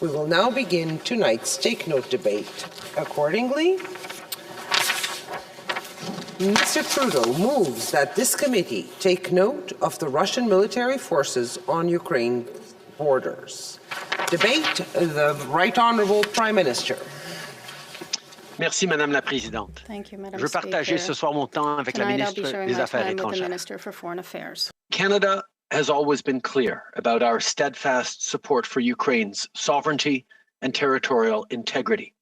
We will now begin tonight's Take Note debate. Accordingly, Mr. Trudeau moves that this committee take note of the Russian military forces on Ukraine borders. Debate, the Right Honourable Prime Minister. Merci, Madame la Présidente. Thank you, Madam Je veux partager ce soir mon temps avec la ministre des Affaires étrangères. Canada has always been clear about our steadfast support for Ukraine's sovereignty and territorial integrity.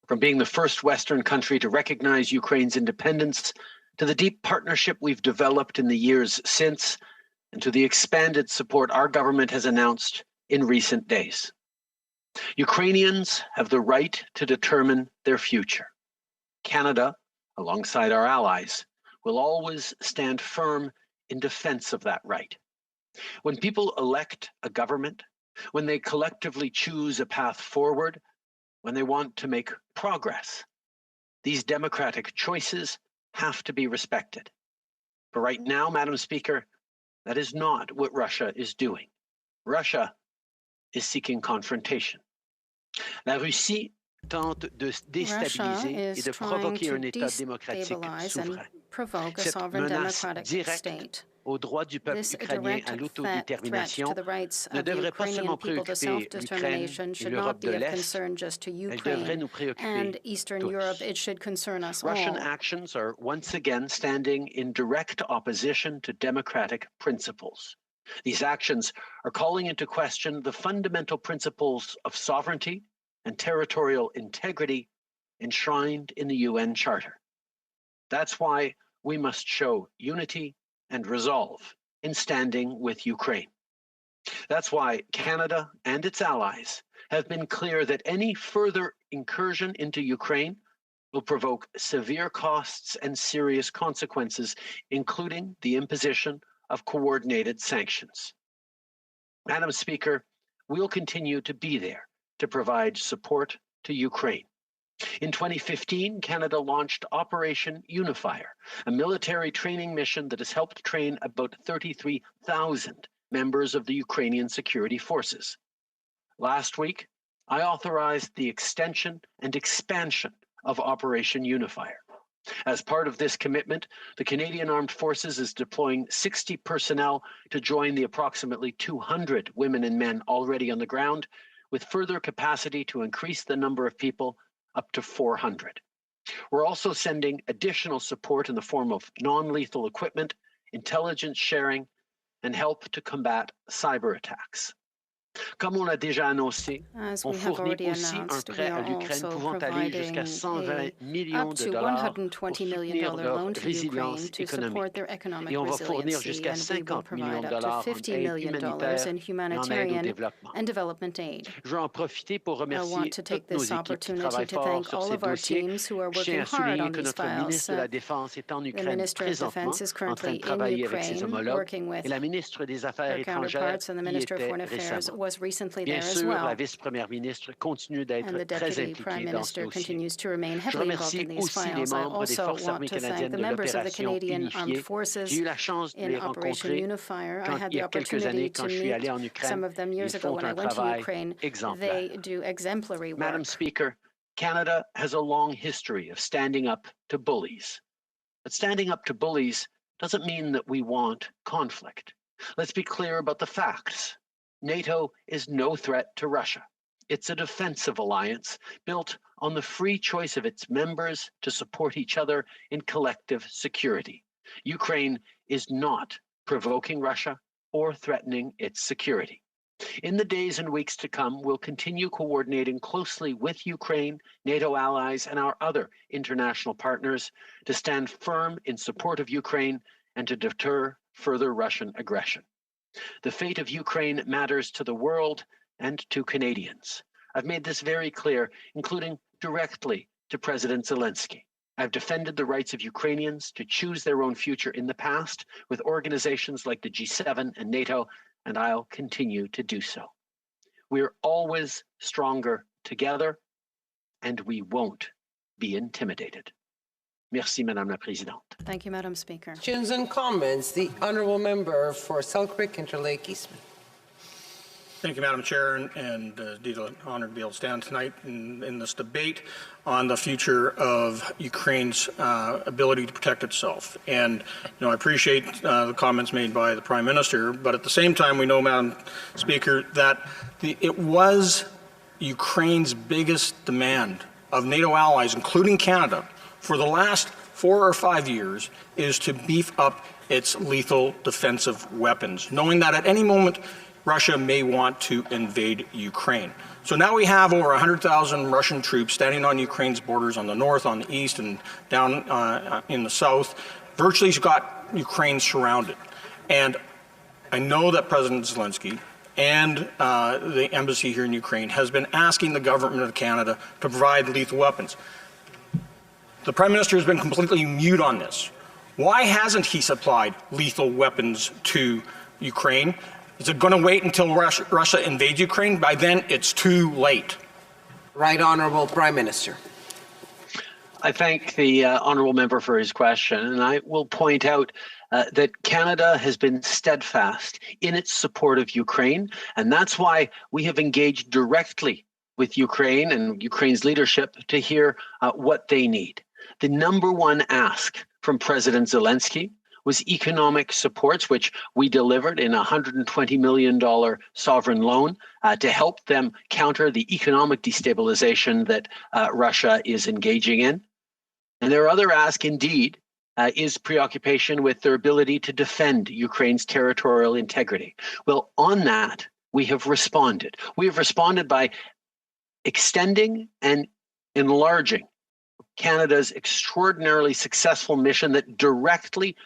From being the first Western country to recognize Ukraine's independence, to the deep partnership we've developed in the years since, and to the expanded support our government has announced in recent days. Ukrainians have the right to determine their future. Canada, alongside our allies, will always stand firm in defense of that right. When people elect a government, when they collectively choose a path forward, when they want to make progress, these democratic choices have to be respected. But right now, Madam Speaker, that is not what Russia is doing. Russia is seeking confrontation. La Russie tente de déstabiliser et de provoquer un État démocratique souverain. Cette menace directe au droit du peuple ukrainien à l'autodétermination ne devrait pas seulement préoccuper l'Ukraine et l'Europe de l'Est, elle devrait nous préoccuper tous. Russian actions are once again standing in direct opposition to democratic principles. These actions are calling into question the fundamental principles of sovereignty and territorial integrity enshrined in the UN Charter. That's why we must show unity and resolve in standing with Ukraine. That's why Canada and its allies have been clear that any further incursion into Ukraine will provoke severe costs and serious consequences, including the imposition of coordinated sanctions. Madam Speaker, we'll continue to be there to provide support to Ukraine. In 2015, Canada launched Operation Unifier, a military training mission that has helped train about 33,000 members of the Ukrainian security forces. Last week, I authorized the extension and expansion of Operation Unifier. As part of this commitment, the Canadian Armed Forces is deploying 60 personnel to join the approximately 200 women and men already on the ground, with further capacity to increase the number of people up to 400. We're also sending additional support in the form of non-lethal equipment, intelligence sharing, and help to combat cyber attacks. Comme on l'a déjà annoncé, on fournit aussi un prêt à l'Ukraine pouvant aller jusqu'à 120 millions de dollars pour soutenir leur résilience économique. Et on va fournir jusqu'à 50 millions de dollars en aide humanitaire et en aide au développement. Je veux en profiter pour remercier toutes nos équipes qui travaillent fort sur ces dossiers. Je tiens à souligner que notre ministre de la Défense est en Ukraine présentement, en train de travailler avec ses homologues, et la ministre des Affaires étrangères y était récemment. Bien sûr, la vice-première ministre continue d'être très impliquée dans ce dossier. Je remercie aussi les membres des Forces armées canadiennes de l'opération Unifiée. J'ai eu la chance de les rencontrer il y a quelques années quand je suis allé en Ukraine. Ils font un travail exemplaire. Madam Speaker, Canada has a long history of standing up to bullies. But standing up to bullies doesn't mean that we want conflict. Let's be clear about the facts. NATO is no threat to Russia. It's a defensive alliance built on the free choice of its members to support each other in collective security. Ukraine is not provoking Russia or threatening its security. In the days and weeks to come, we'll continue coordinating closely with Ukraine, NATO allies, and our other international partners to stand firm in support of Ukraine and to deter further Russian aggression. The fate of Ukraine matters to the world and to Canadians. I've made this very clear, including directly to President Zelensky. I've defended the rights of Ukrainians to choose their own future in the past with organizations like the G7 and NATO, and I'll continue to do so. We're always stronger together, and we won't be intimidated. Merci, Madame la Présidente. Thank you, Madam Speaker. Questions and comments. The Honourable Member for Selkirk Interlake Eastman. Thank you, Madam Chair, and indeed an honor to be able to stand tonight in this debate on the future of Ukraine's ability to protect itself. And I appreciate the comments made by the Prime Minister, but at the same time, we know, Madam Speaker, that it was Ukraine's biggest demand of NATO allies, including Canada, for the last 4 or 5 years, is to beef up its lethal defensive weapons, knowing that at any moment Russia may want to invade Ukraine. So now we have over 100,000 Russian troops standing on Ukraine's borders on the north, on the east, and down in the south. Virtually got Ukraine surrounded. And I know that President Zelensky and the embassy here in Ukraine has been asking the government of Canada to provide lethal weapons. The Prime Minister has been completely mute on this. Why hasn't he supplied lethal weapons to Ukraine? Is it going to wait until Russia invades Ukraine? By then, it's too late. Right Honourable Prime Minister. I thank the honourable member for his question, and I will point out that Canada has been steadfast in its support of Ukraine, and that's why we have engaged directly with Ukraine and Ukraine's leadership to hear what they need. The number one ask from President Zelensky was economic supports, which we delivered in a $120 million sovereign loan to help them counter the economic destabilization that Russia is engaging in. And their other ask, indeed, is preoccupation with their ability to defend Ukraine's territorial integrity. Well, on that, we have responded. We have responded by extending and enlarging Canada's extraordinarily successful mission that directly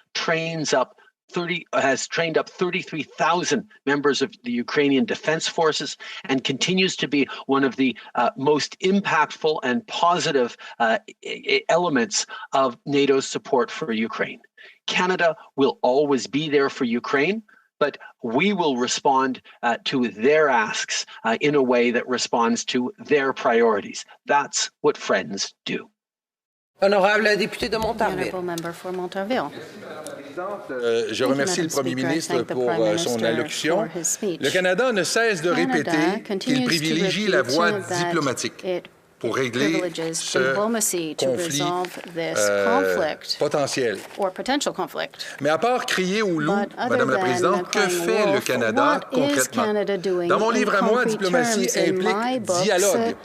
has trained up 33,000 members of the Ukrainian Defense Forces and continues to be one of the most impactful and positive elements of NATO's support for Ukraine. Canada will always be there for Ukraine, but we will respond to their asks in a way that responds to their priorities. That's what friends do. Honorable député de Montarville. Honorable member for Montarville. Je remercie le Premier ministre pour son allocution. Le Canada ne cesse de répéter qu'il privilégie la voie diplomatique pour régler ce conflit potentiel. Mais à part crier au loup, Madame la Présidente, que fait le Canada concrètement? Dans mon livre à moi, diplomatie implique dialogue.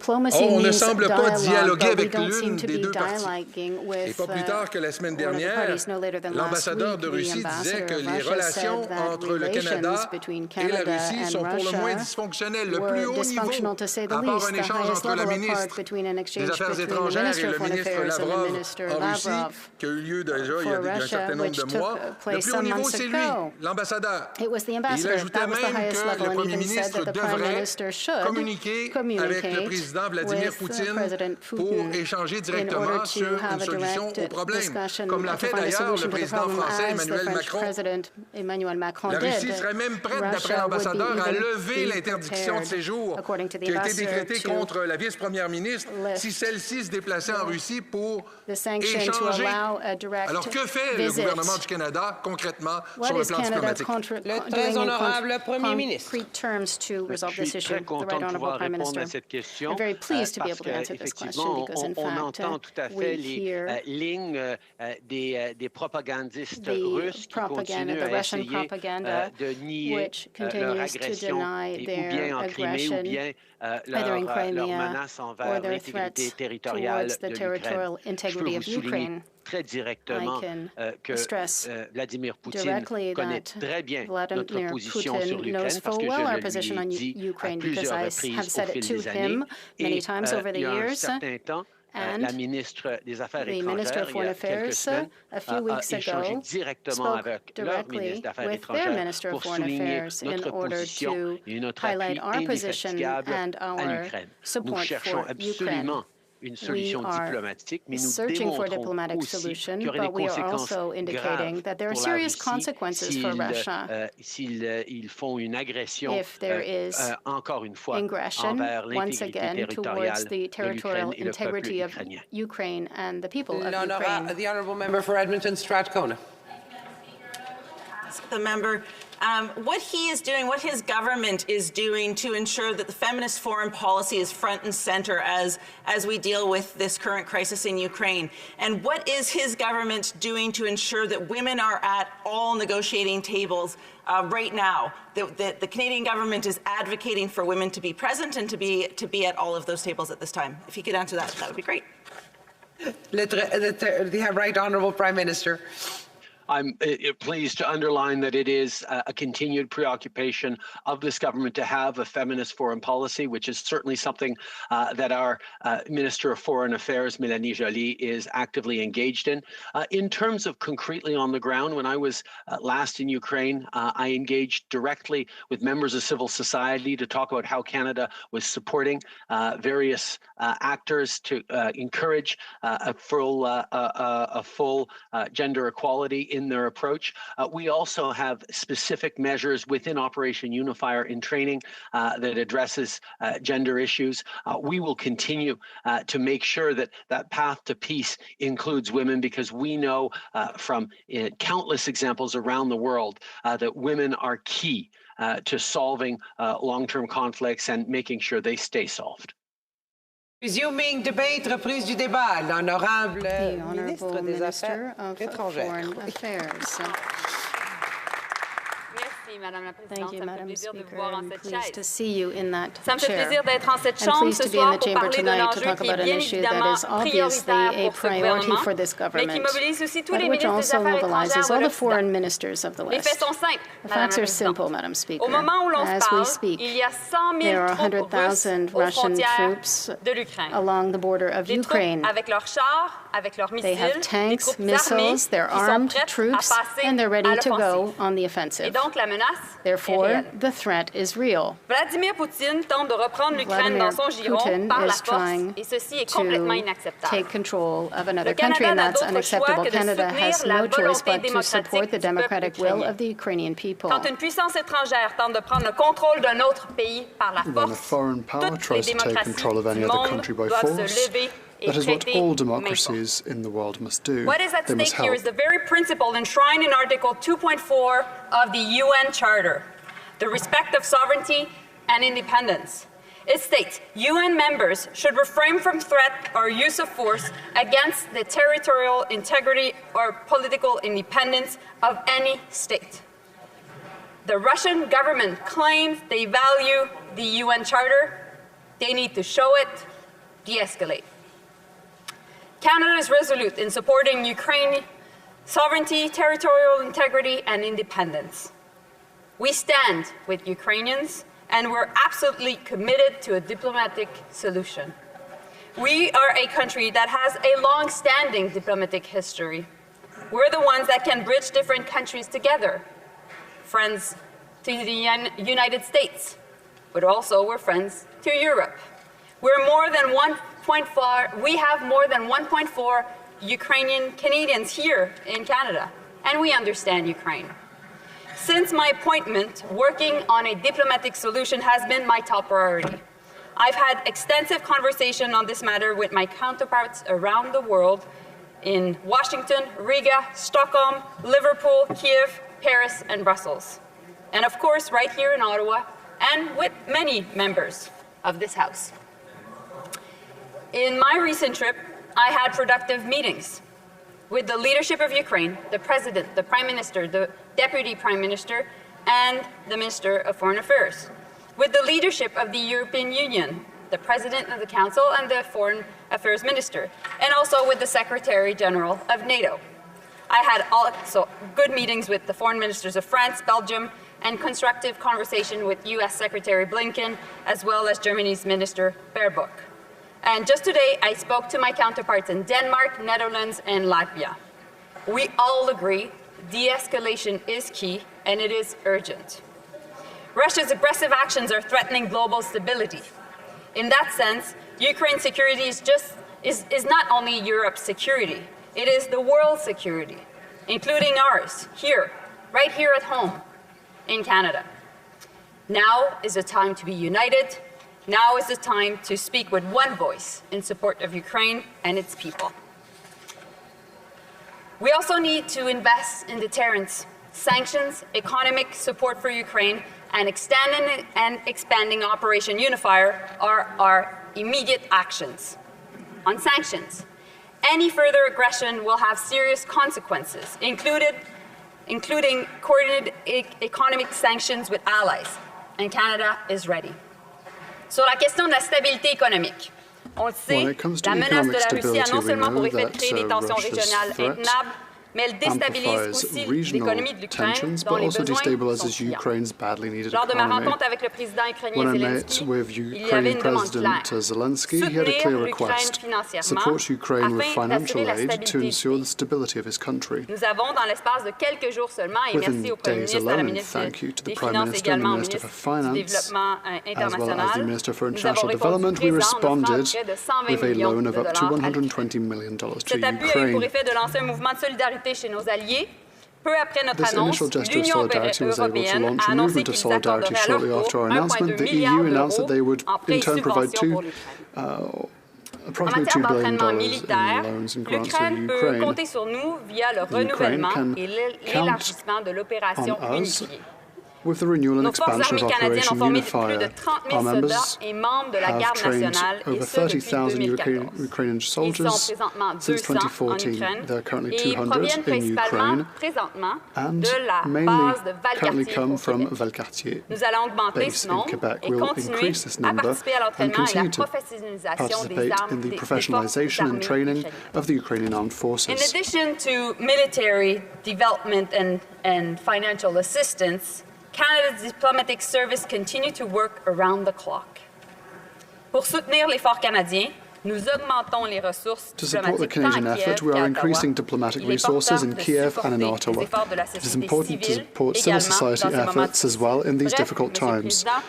Or, on ne semble pas dialoguer avec l'une des deux parties. Et pas plus tard que la semaine dernière, l'ambassadeur de Russie disait que les relations entre le Canada et la Russie sont pour le moins dysfonctionnelles, le plus haut niveau, à part un échange entre la ministre des Affaires étrangères et le ministre Lavrov en Russie, qui a eu lieu déjà il y a un certain nombre de mois. Le plus haut niveau, c'est lui, l'ambassadeur. Et il ajoutait même que le Premier ministre devrait communiquer avec le président Vladimir Poutine pour échanger directement sur une solution au problème, comme l'a fait d'ailleurs le président français Emmanuel Macron. La Russie serait même prête, d'après l'ambassadeur, à lever l'interdiction de séjour qui a été décrétée contre la vice-première ministre si celle-ci se déplaçait en Russie pour échanger. Alors, que fait le gouvernement du Canada concrètement sur le plan diplomatique? Le très honorable Premier ministre. Je suis très content de pouvoir répondre à cette question. Parce qu'effectivement, on entend tout à fait les lignes des propagandistes russes qui continuent à essayer de nier leur agression, ou bien en Crimée, ou bien leur menace envers l'intégrité territoriale de l'Ukraine. Je peux vous souligner très directement que Vladimir Poutine connaît très bien notre position sur l'Ukraine parce que je le lui ai dit à plusieurs reprises au fil des années. Et il y a un certain temps, la ministre des Affaires étrangères, il y a quelques semaines, a échangé directement avec leur ministre des Affaires étrangères pour souligner notre position et notre appui indéfatigable à l'Ukraine. Nous cherchons absolument une solution diplomatique, mais nous démontrons aussi qu'il y aurait des conséquences graves pour la Russie s'ils font une agression, encore une fois, envers l'intégrité territoriale de l'Ukraine et le peuple ukrainien. The honourable member for Edmonton Strathcona. ask the member what he is doing, what his government is doing to ensure that the feminist foreign policy is front and center as we deal with this current crisis in Ukraine. And what is his government doing to ensure that women are at all negotiating tables right now? That the Canadian government is advocating for women to be present and to be at all of those tables at this time. If you could answer that, that would be great. The Right Honourable Prime Minister. I'm pleased to underline that it is a continued preoccupation of this government to have a feminist foreign policy, which is certainly something that our Minister of Foreign Affairs, Mélanie Joly, is actively engaged in. In terms of concretely on the ground, when I was last in Ukraine, I engaged directly with members of civil society to talk about how Canada was supporting various actors to encourage a full gender equality in their approach. We also have specific measures within Operation Unifier in training that addresses gender issues. We will continue to make sure that that path to peace includes women, because we know from countless examples around the world that women are key to solving long-term conflicts and making sure they stay solved. Resuming debate, reprise du débat, l'honorable ministre des Affaires étrangères. Thank you, Madam Speaker. I'm pleased to see you in that chair. I'm pleased to be in the chamber tonight to talk about an issue that is obviously a priority for this government, but which also mobilizes all the foreign ministers of the West. The facts are simple, Madam Speaker. As we speak, there are 100,000 Russian troops along the border of Ukraine. They have tanks, missiles, they're armed troops, and they're ready to go on the offensive. Therefore, the threat is real. Vladimir Putin is trying to take control of another country, and that's unacceptable. Canada has no choice but to support the democratic will of the Ukrainian people. When a foreign power tries to take control of any other country by force, that is what all democracies in the world must do. What is at stake here is the very principle enshrined in Article 2.4 of the UN Charter, the respect of sovereignty and independence. It states, UN members should refrain from threat or use of force against the territorial integrity or political independence of any state. The Russian government claims they value the UN Charter. They need to show it, de-escalate. Canada is resolute in supporting Ukraine's sovereignty, territorial integrity, and independence. We stand with Ukrainians, and we're absolutely committed to a diplomatic solution. We are a country that has a long-standing diplomatic history. We're the ones that can bridge different countries together. Friends to the United States, but also we're friends to Europe. We have more than 1.4 Ukrainian Canadians here in Canada, and we understand Ukraine. Since my appointment, working on a diplomatic solution has been my top priority. I've had extensive conversation on this matter with my counterparts around the world in Washington, Riga, Stockholm, Liverpool, Kiev, Paris, and Brussels. And of course, right here in Ottawa, and with many members of this House. In my recent trip, I had productive meetings with the leadership of Ukraine, the President, the Prime Minister, the Deputy Prime Minister, and the Minister of Foreign Affairs, with the leadership of the European Union, the President of the Council and the Foreign Affairs Minister, and also with the Secretary General of NATO. I had also good meetings with the foreign ministers of France, Belgium, and constructive conversation with US Secretary Blinken, as well as Germany's Minister Baerbock. And just today, I spoke to my counterparts in Denmark, Netherlands, and Latvia. We all agree de-escalation is key, and it is urgent. Russia's aggressive actions are threatening global stability. In that sense, Ukraine's security is not only Europe's security, it is the world's security, including ours, here, right here at home, in Canada. Now is the time to be united. Now is the time to speak with one voice in support of Ukraine and its people. We also need to invest in deterrence sanctions, economic support for Ukraine, and extending and expanding Operation Unifier are our immediate actions. On sanctions, any further aggression will have serious consequences, including coordinated economic sanctions with allies, and Canada is ready. Sur la question de la stabilité économique, on le sait, la menace de la Russie a non seulement pour effet de créer des tensions régionales intenables, mais elle déstabilise aussi l'économie de l'Ukraine, dont les besoins sont criants. Lors de ma rencontre avec le président ukrainien Zelensky, il y avait une demande claire. Soutenir l'Ukraine financièrement afin d'assurer la stabilité du pays. Nous avons, dans l'espace de quelques jours seulement, et merci au Premier ministre, à la ministre des Finances également, au ministre du Développement international, nous avons répondu présent de près de $120 millions à l'Ukraine. Cet appui a eu pour effet de lancer un mouvement de solidarité chez nos alliés. Peu après notre annonce, l'Union européenne a annoncé qu'ils accorderaient à leur tour 1,2 milliard d'euros en prêts et subventions pour l'Ukraine. En matière d'entraînement militaire, l'Ukraine peut compter sur nous via le renouvellement et l'élargissement de l'opération unifiée. With the renewal and Nos forces expansion armées of canadiennes ont Operation formé plus de Unifier, 30 000 our soldats members et membres de la have garde trained nationale, et over ce depuis 30,000 2014. Ukrainian Ils sont soldiers présentement since 200 en 2014. Ukraine There are currently et ils 200 proviennent in principalement Ukraine présentement and de la mainly base de currently Valcartier come au from Québec. Valcartier Nous allons augmenter base ce in nombre Quebec. et We'll continuer increase this à number participer à and l'entraînement et à la continue to professionnalisation des participate armes in the des forces professionalization and armées training ukrainiennes. of the Ukrainian armed In forces. addition to military development and financial assistance, Canada's diplomatic service continue to work around the clock. Pour soutenir l'effort canadien, nous augmentons les ressources To support the diplomatiques tant Canadian à effort, Kiev we qu'à are Ottawa. increasing diplomatic Il est resources in important de Kiev and in supporter Ottawa. les efforts de la It is société important to civile support civil également society dans ces moments efforts as well in these Bref, difficult Monsieur le times. Président,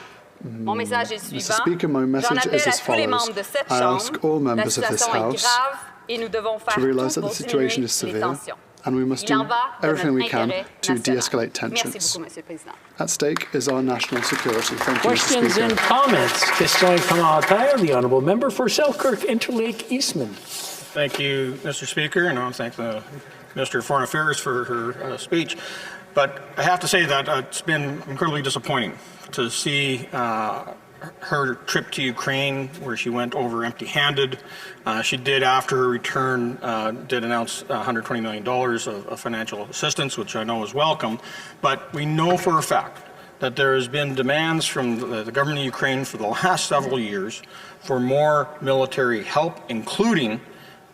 mon message est le Mr. suivant. Speaker, my J'en message appelle is à as tous les follows. membres de cette I ask Chambre. all La members of this situation est House grave et nous devons faire to realize tout that pour the situation diminuer is les severe tensions. and we must Il do en va de everything we notre can intérêt to national. de-escalate Merci tensions. beaucoup, Monsieur le Président. At stake is our national security. Thank you, Mr. Questions Speaker. and comments. Question commentaire. The Honourable Member for Selkirk, Interlake, Eastman. Thank you, Mr. Speaker, and I want to thank the Minister of Foreign Affairs for her speech. But I have to say that it's been incredibly disappointing to see her trip to Ukraine, where she went over empty-handed. She did, after her return, did announce $120 million of financial assistance, which I know is welcome. But we know for a fact that there has been demands from the government of Ukraine for the last several years for more military help, including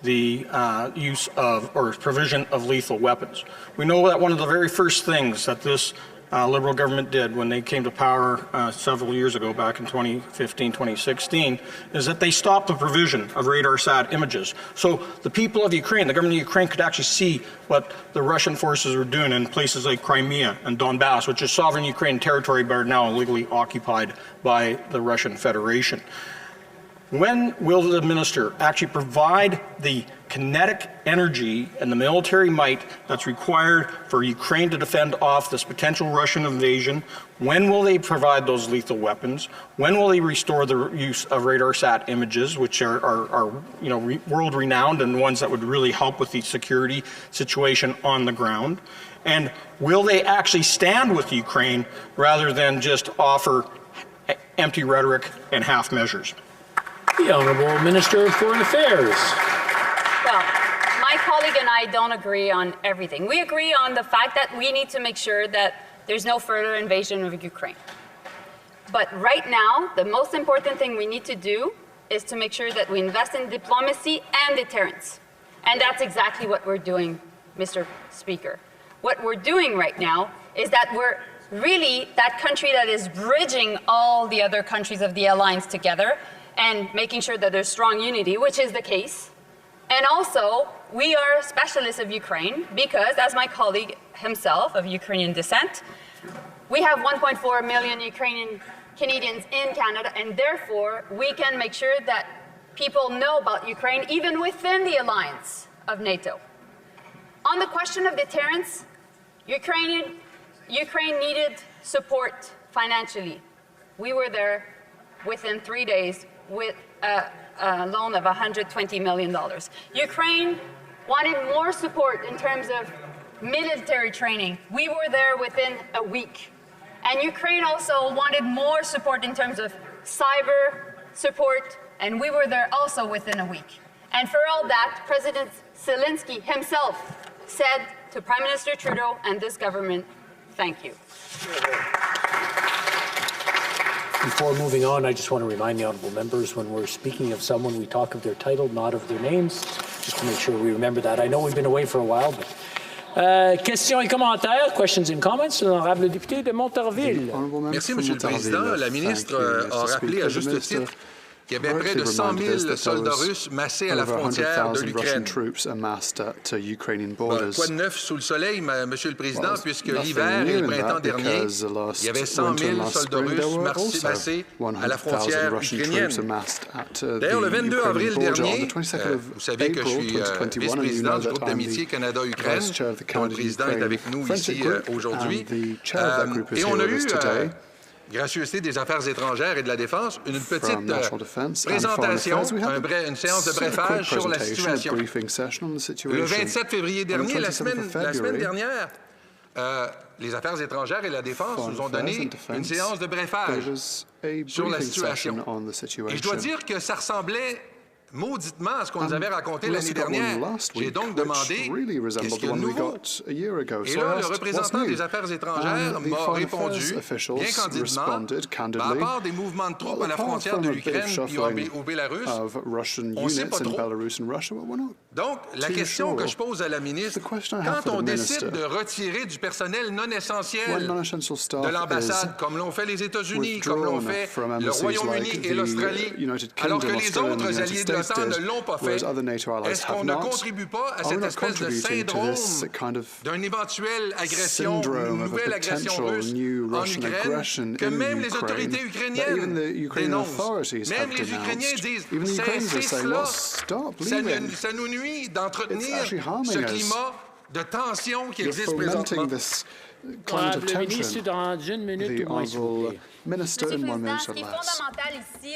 the use of or provision of lethal weapons. We know that one of the very first things that this Liberal government did when they came to power several years ago, back in 2015, 2016, is that they stopped the provision of radar-sat images. So the people of Ukraine, the government of Ukraine, could actually see what the Russian forces were doing in places like Crimea and Donbass, which is sovereign Ukrainian territory but are now illegally occupied by the Russian Federation. When will the minister actually provide the kinetic energy and the military might that's required for Ukraine to defend off this potential Russian invasion? When will they provide those lethal weapons? When will they restore the use of radar-sat images, which are world-renowned and ones that would really help with the security situation on the ground? And will they actually stand with Ukraine rather than just offer empty rhetoric and half measures? The Honourable Minister of Foreign Affairs. Well, my colleague and I don't agree on everything. We agree on the fact that we need to make sure that there's no further invasion of Ukraine. But right now, the most important thing we need to do is to make sure that we invest in diplomacy and deterrence. And that's exactly what we're doing, Mr. Speaker. What we're doing right now is that we're really that country that is bridging all the other countries of the alliance together and making sure that there's strong unity, which is the case. And also, we are specialists of Ukraine because, as my colleague himself of Ukrainian descent, we have 1.4 million Ukrainian Canadians in Canada, and therefore we can make sure that people know about Ukraine even within the alliance of NATO. On the question of deterrence, Ukraine needed support financially. We were there within 3 days with a loan of $120 million. Ukraine wanted more support in terms of military training. We were there within a week. And Ukraine also wanted more support in terms of cyber support, and we were there also within a week. And for all that, President Zelensky himself said to Prime Minister Trudeau and this government, thank you. Before moving on, I just want to remind the honourable members, when we're speaking of someone, we talk of their title, not of their names, just to make sure we remember that. I know we've been away for a while, but... questions et commentaires, questions and comments, l'honorable député de Montarville. Merci, Monsieur le Président. La ministre a rappelé à juste titre qu'il y avait près de 100 000 soldats russes massés à la frontière de l'Ukraine. Quoi de neuf sous le soleil, Monsieur le Président, puisque l'hiver et le printemps dernier, il y avait 100 000 soldats russes massés à la frontière ukrainienne. D'ailleurs, le 22 avril dernier, vous savez que je suis vice-président du groupe d'amitié Canada-Ukraine, dont le président est avec nous ici aujourd'hui, et on a eu... gracieuseté des Affaires étrangères et de la Défense, une petite présentation, une séance de brefage sur la situation. Le 27 février dernier, la semaine dernière, les Affaires étrangères et la Défense nous ont donné une séance de brefage sur la situation. Et je dois dire que ça ressemblait mauditement à ce qu'on nous avait raconté l'année dernière. J'ai donc demandé qu'est-ce qu'il y a de nouveau. Et là, le représentant des Affaires étrangères m'a répondu, bien candidement, à part des mouvements de troupes à la frontière de l'Ukraine et au Bélarus, on ne sait pas trop. Donc, la question que je pose à la ministre, quand on décide de retirer du personnel non essentiel de l'ambassade, comme l'ont fait les États-Unis, comme l'ont fait le Royaume-Uni et l'Australie, alors que les autres alliés de l'OTAN ne l'ont pas fait, est-ce qu'on ne contribue pas à cette espèce de syndrome d'une éventuelle agression, une nouvelle agression russe en Ukraine, que même les autorités ukrainiennes dénoncent? Même les Ukrainiens disent, cessez cela, ça nous nuit d'entretenir ce climat de tension qui existe présentement. Le ministre, dans une minute ou moins, s'il vous plaît. Minister, in 1 minute or less.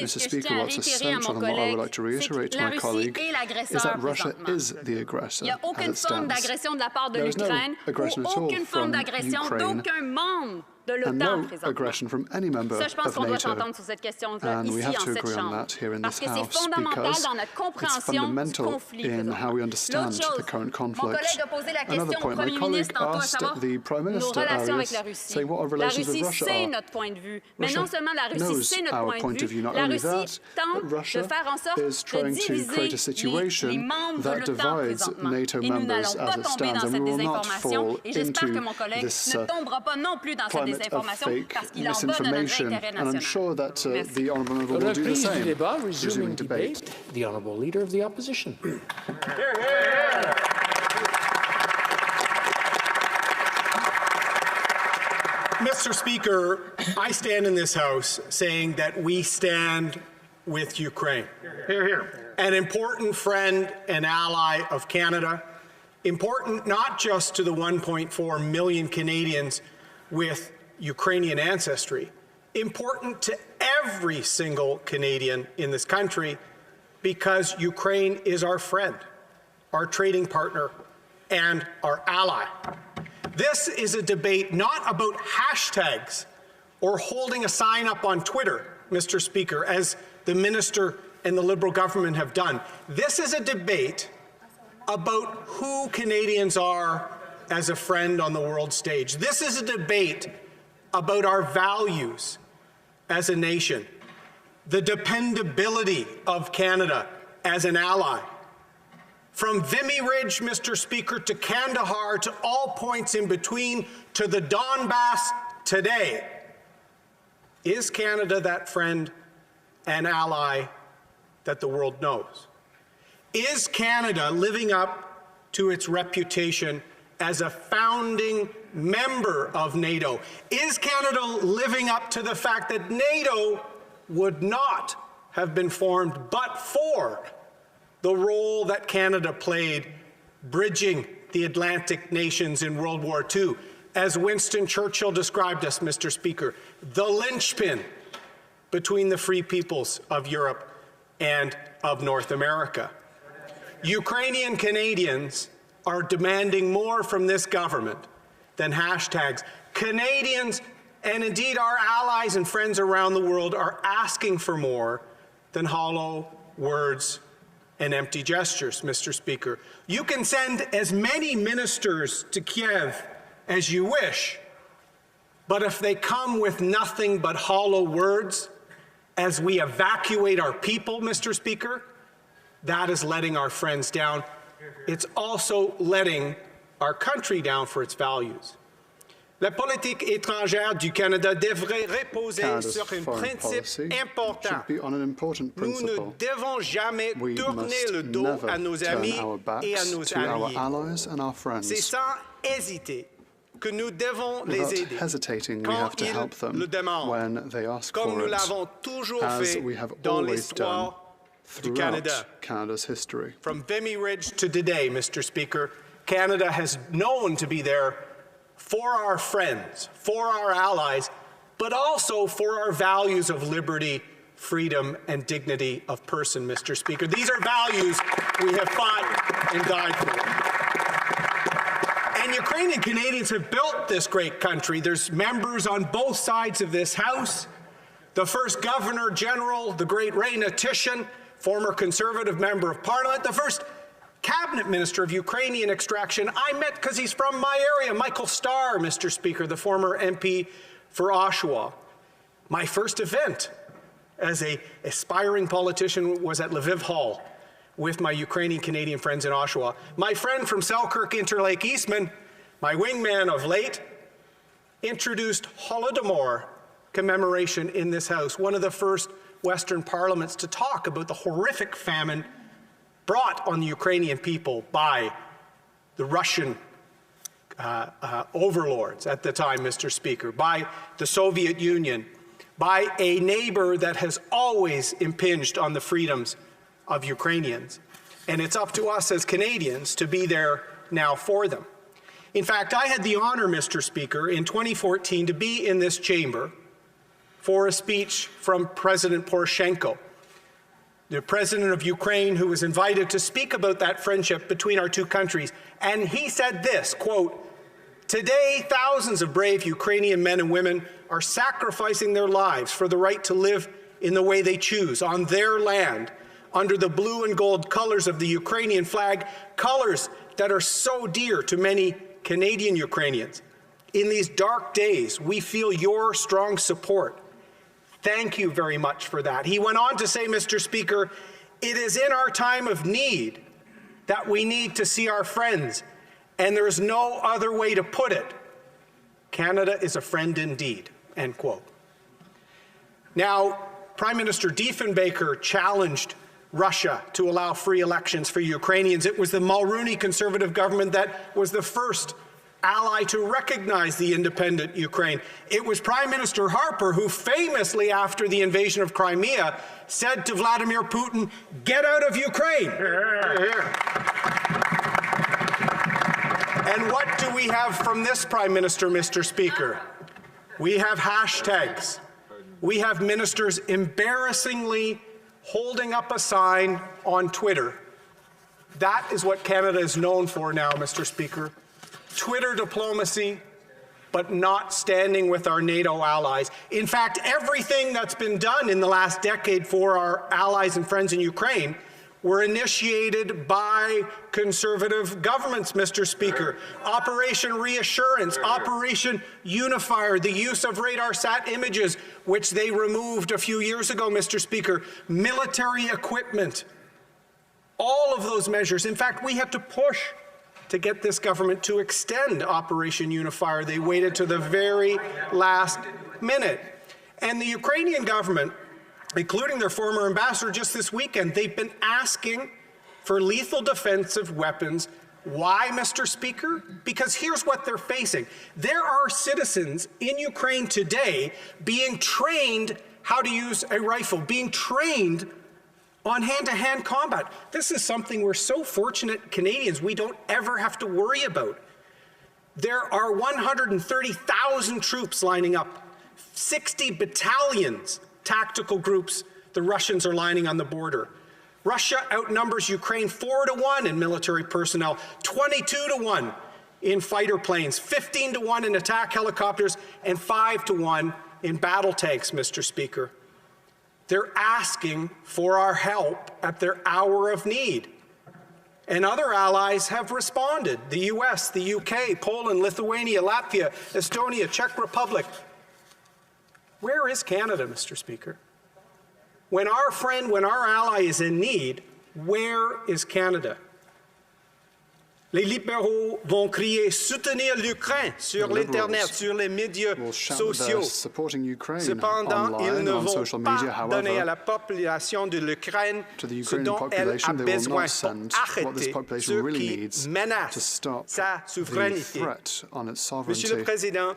Mr. Speaker, what's essential and what I would like to reiterate to my colleague is that Russia is the aggressor as it stands. There is no aggression at all from Ukraine, and no aggression from any member of NATO. And we have to agree on that here in this House because it's fundamental in how we understand the current conflict. Another point, my colleague asked the Prime Minister, saying what our relations with Russia are. Russia knows our point of view. Not only that, but Russia is trying to create a situation that divides NATO members as it stands, and we will not fall into this climate of fake misinformation, and I'm sure that the Honourable Member will do the same. Resuming debate. The Honourable Leader of the Opposition. Mr. Speaker, I stand in this House saying that we stand with Ukraine. Hear, hear. An important friend and ally of Canada, important not just to the 1.4 million Canadians with Ukrainian ancestry, important to every single Canadian in this country, because Ukraine is our friend, our trading partner, and our ally. This is a debate not about hashtags or holding a sign up on Twitter, Mr. Speaker, as the Minister and the Liberal government have done. This is a debate about who Canadians are as a friend on the world stage. This is a debate about our values as a nation, the dependability of Canada as an ally. From Vimy Ridge, Mr. Speaker, to Kandahar, to all points in between, to the Donbass today. Is Canada that friend and ally that the world knows? Is Canada living up to its reputation as a founding member of NATO? Is Canada living up to the fact that NATO would not have been formed but for the role that Canada played bridging the Atlantic nations in World War II? As Winston Churchill described us, Mr. Speaker, the linchpin between the free peoples of Europe and of North America. Ukrainian Canadians are demanding more from this government than hashtags. Canadians, and indeed our allies and friends around the world, are asking for more than hollow words and empty gestures, Mr. Speaker. You can send as many ministers to Kiev as you wish, but if they come with nothing but hollow words as we evacuate our people, Mr. Speaker, that is letting our friends down. It's also letting our country down for its values. La politique étrangère du Canada devrait reposer sur un principe important. Nous ne devons jamais tourner le dos à nos amis et à nos alliés. C'est sans hésiter que nous devons les aider quand ils le demandent, comme nous l'avons toujours fait dans l'histoire du Canada. From Vimy Ridge to today, Mr. Speaker, Canada has known to be there for our friends, for our allies, but also for our values of liberty, freedom, and dignity of person, Mr. Speaker. These are values we have fought and died for. And Ukrainian Canadians have built this great country. There's members on both sides of this House. The first Governor General, the great Reina Tishin, former Conservative Member of Parliament, the first Cabinet Minister of Ukrainian extraction I met because he's from my area, Michael Starr, Mr. Speaker, the former MP for Oshawa. My first event as an aspiring politician was at Lviv Hall with my Ukrainian Canadian friends in Oshawa. My friend from Selkirk Interlake Eastman, my wingman of late, introduced Holodomor commemoration in this House, one of the first Western parliaments to talk about the horrific famine brought on the Ukrainian people by the Russian overlords at the time, Mr. Speaker, by the Soviet Union, by a neighbor that has always impinged on the freedoms of Ukrainians. And it's up to us as Canadians to be there now for them. In fact, I had the honor, Mr. Speaker, in 2014 to be in this chamber for a speech from President Poroshenko, the president of Ukraine, who was invited to speak about that friendship between our two countries. And he said this, quote, "Today, thousands of brave Ukrainian men and women are sacrificing their lives for the right to live in the way they choose, on their land, under the blue and gold colors of the Ukrainian flag, colors that are so dear to many Canadian Ukrainians. In these dark days, we feel your strong support. Thank you very much for that." He went on to say, Mr. Speaker, "It is in our time of need that we need to see our friends, and there is no other way to put it. Canada is a friend indeed," end quote. Now, Prime Minister Diefenbaker challenged Russia to allow free elections for Ukrainians. It was the Mulroney Conservative government that was the first ally to recognize the independent Ukraine. It was Prime Minister Harper who famously, after the invasion of Crimea, said to Vladimir Putin, "Get out of Ukraine." And what do we have from this Prime Minister, Mr. Speaker? We have hashtags. We have ministers embarrassingly holding up a sign on Twitter. That is what Canada is known for now, Mr. Speaker. Twitter diplomacy, but not standing with our NATO allies. In fact, everything that's been done in the last decade for our allies and friends in Ukraine were initiated by conservative governments, Mr. Speaker. Operation Reassurance, Operation Unifier, the use of radar-sat images, which they removed a few years ago, Mr. Speaker, military equipment, all of those measures. In fact, we had to push to get this government to extend Operation Unifier. They waited to the very last minute. And the Ukrainian government, including their former ambassador just this weekend, they've been asking for lethal defensive weapons. Why, Mr. Speaker? Because here's what they're facing. There are citizens in Ukraine today being trained how to use a rifle, being trained on hand-to-hand combat. This is something we're so fortunate Canadians we don't ever have to worry about. There are 130,000 troops lining up, 60 battalions, tactical groups the Russians are lining on the border. Russia outnumbers Ukraine 4-1 in military personnel, 22-1 in fighter planes, 15-1 in attack helicopters, and 5-1 in battle tanks, Mr. Speaker. They're asking for our help at their hour of need. And other allies have responded. The US, the UK, Poland, Lithuania, Latvia, Estonia, Czech Republic. Where is Canada, Mr. Speaker? When our friend, when our ally is in need, where is Canada? Les libéraux vont crier soutenir l'Ukraine sur l'Internet, sur les médias sociaux. Cependant, ils ne vont pas donner à la population de l'Ukraine ce dont elle a besoin pour arrêter ceux qui menacent sa souveraineté. Monsieur le Président,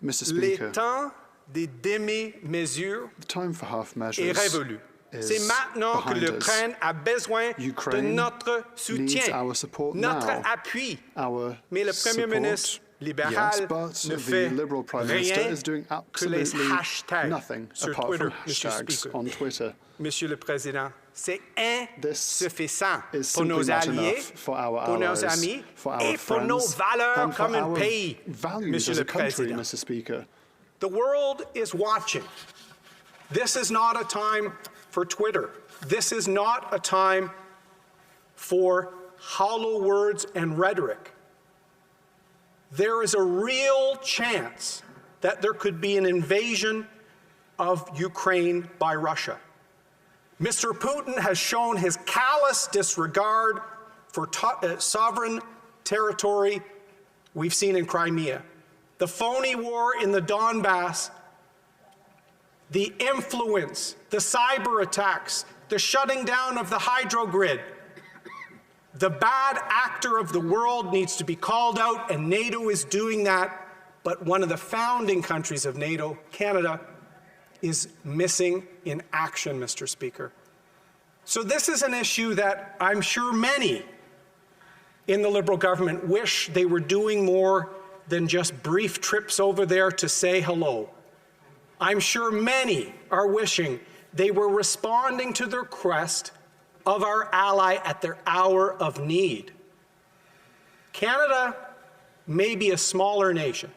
le temps des demi-mesures est révolu. C'est maintenant que l'Ukraine a besoin de notre soutien, notre appui. Mais le Premier ministre libéral ne fait rien que les hashtags sur Twitter, Mr. Speaker. Monsieur le Président, c'est insuffisant pour nos alliés, pour nos amis et pour nos valeurs comme un pays, Monsieur le Président. The world is watching. This is not a time for Twitter. This is not a time for hollow words and rhetoric. There is a real chance that there could be an invasion of Ukraine by Russia. Mr. Putin has shown his callous disregard for sovereign territory we've seen in Crimea, the phony war in the Donbass, the influence, the cyber attacks, the shutting down of the hydro grid. The bad actor of the world needs to be called out, and NATO is doing that. But one of the founding countries of NATO, Canada, is missing in action, Mr. Speaker. So this is an issue that I'm sure many in the Liberal government wish they were doing more than just brief trips over there to say hello. I'm sure many are wishing they were responding to the request of our ally at their hour of need. Canada may be a smaller nation.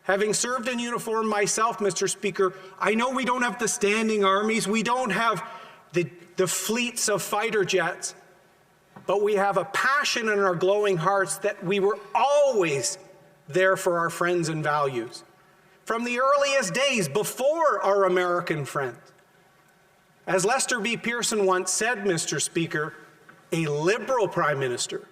Having served in uniform myself, Mr. Speaker, I know we don't have the standing armies, we don't have the fleets of fighter jets, but we have a passion in our glowing hearts that we were always there for our friends and values. From the earliest days, before our American friends. As Lester B. Pearson once said, Mr. Speaker, a Liberal Prime Minister,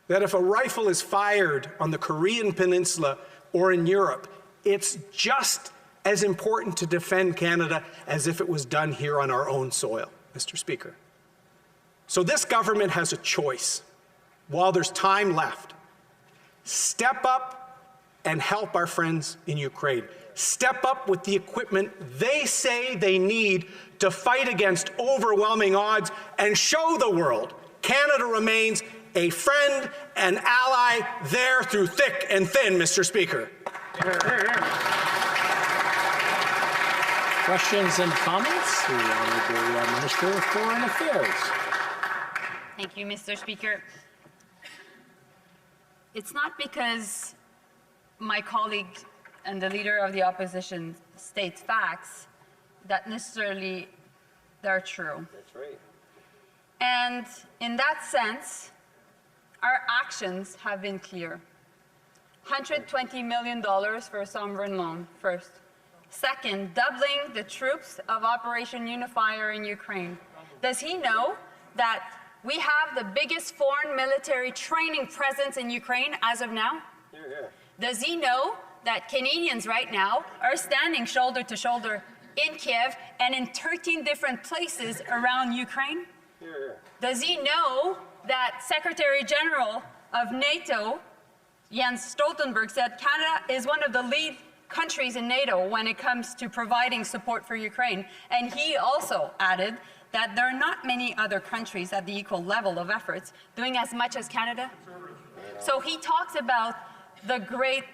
that if a rifle is fired on the Korean Peninsula or in Europe, it's just as important to defend Canada as if it was done here on our own soil, Mr. Speaker. So this government has a choice. While there's time left, step up and help our friends in Ukraine. Step up with the equipment they say they need to fight against overwhelming odds and show the world Canada remains a friend and ally there through thick and thin, Mr. Speaker. Questions and comments? The Honourable Minister of Foreign Affairs. Thank you, Mr. Speaker. It's not because my colleague and the leader of the opposition states facts that necessarily they're true. That's right. And in that sense, our actions have been clear. $120 million for a sovereign loan, first. Second, doubling the troops of Operation Unifier in Ukraine. Does he know that we have the biggest foreign military training presence in Ukraine as of now? Does he know that Canadians right now are standing shoulder to shoulder in Kiev and in 13 different places around Ukraine? Does he know that Secretary General of NATO, Jens Stoltenberg, said Canada is one of the lead countries in NATO when it comes to providing support for Ukraine? And he also added that there are not many other countries at the equal level of efforts doing as much as Canada. So he talks about the great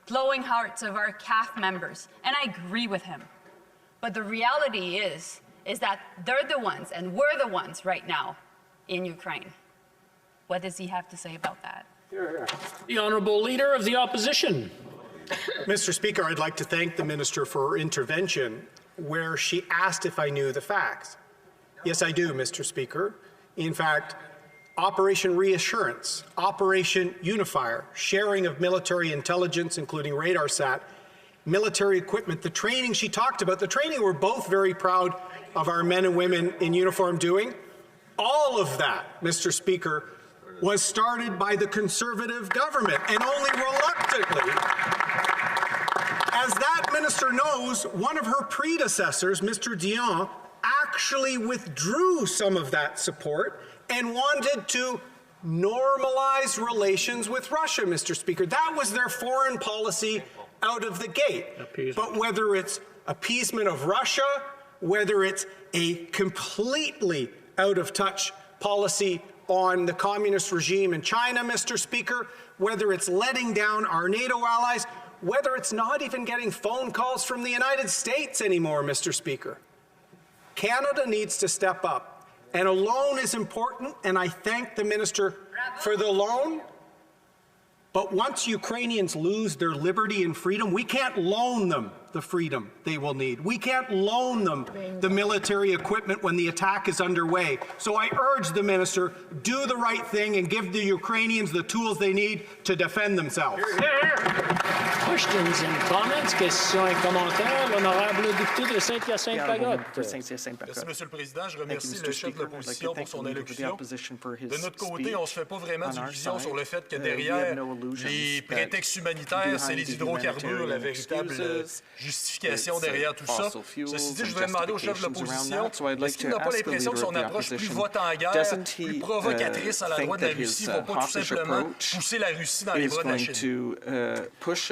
glowing hearts of our CAF members, and I agree with him. But the reality is is that they're the ones, and we're the ones right now in Ukraine. What does he have to say about that? The Honourable Leader of the Opposition. Mr. Speaker, I'd like to thank the Minister for her intervention where she asked if I knew the facts. Yes, I do, Mr. Speaker. In fact, Operation Reassurance, Operation Unifier, sharing of military intelligence, including RadarSat, military equipment, the training she talked about, the training we're both very proud of our men and women in uniform doing, all of that, Mr. Speaker, was started by the Conservative government, and only reluctantly. As that minister knows, one of her predecessors, Mr. Dion, actually withdrew some of that support and wanted to normalize relations with Russia, Mr. Speaker. That was their foreign policy out of the gate. But whether it's appeasement of Russia, whether it's a completely out-of-touch policy on the communist regime in China, Mr. Speaker, whether it's letting down our NATO allies, whether it's not even getting phone calls from the United States anymore, Mr. Speaker, Canada needs to step up. And a loan is important, and I thank the minister for the loan. But once Ukrainians lose their liberty and freedom, we can't loan them the freedom they will need. We can't loan them the military equipment when the attack is underway. So I urge the minister, do the right thing and give the Ukrainians the tools they need to defend themselves. Questions and comments, questions et commentaires. L'honorable député de Saint-Hyacinthe-Bagotte. Merci, Monsieur le Président. Je remercie le chef de l'opposition pour son allocution. De notre côté, on ne se fait pas vraiment d'illusions sur le fait que derrière les prétextes humanitaires, c'est les hydrocarbures, la véritable justification derrière tout ça. Ceci dit, je voudrais demander au chef de l'opposition, est-ce qu'il n'a pas l'impression que son approche plus vote en guerre, plus provocatrice à la droite de la Russie, ne va pas tout simplement pousser la Russie dans les bras de la Chine?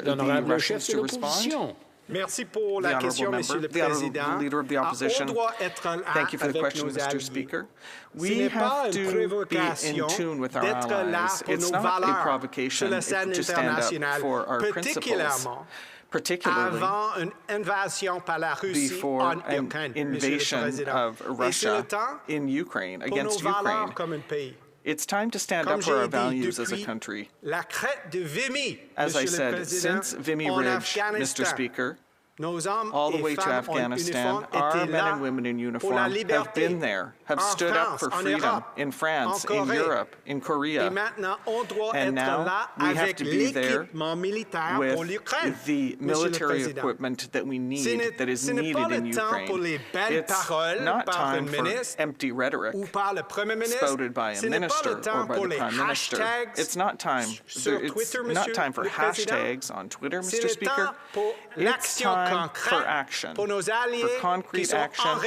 L'honorable chef de l'opposition. Merci pour la question, Monsieur le Président. On doit être Thank you for the question, Mr. Speaker. We have to be in tune with our allies. It's not a provocation to stand up for our principles, particularly before an invasion of Russia in Ukraine, against Ukraine. It's time to stand up for our values as a country. As I said, since Vimy Ridge, Mr. Speaker, all the way to Afghanistan, our men and women in uniform have been there, have stood up for freedom in France, in Europe, in Korea. And now we have to be there with the military equipment that we need, that is needed in Ukraine. It's not time for empty rhetoric spouted by a minister or by the Prime Minister. It's not time for hashtags on Twitter, Mr. Speaker. It's time for action, for concrete action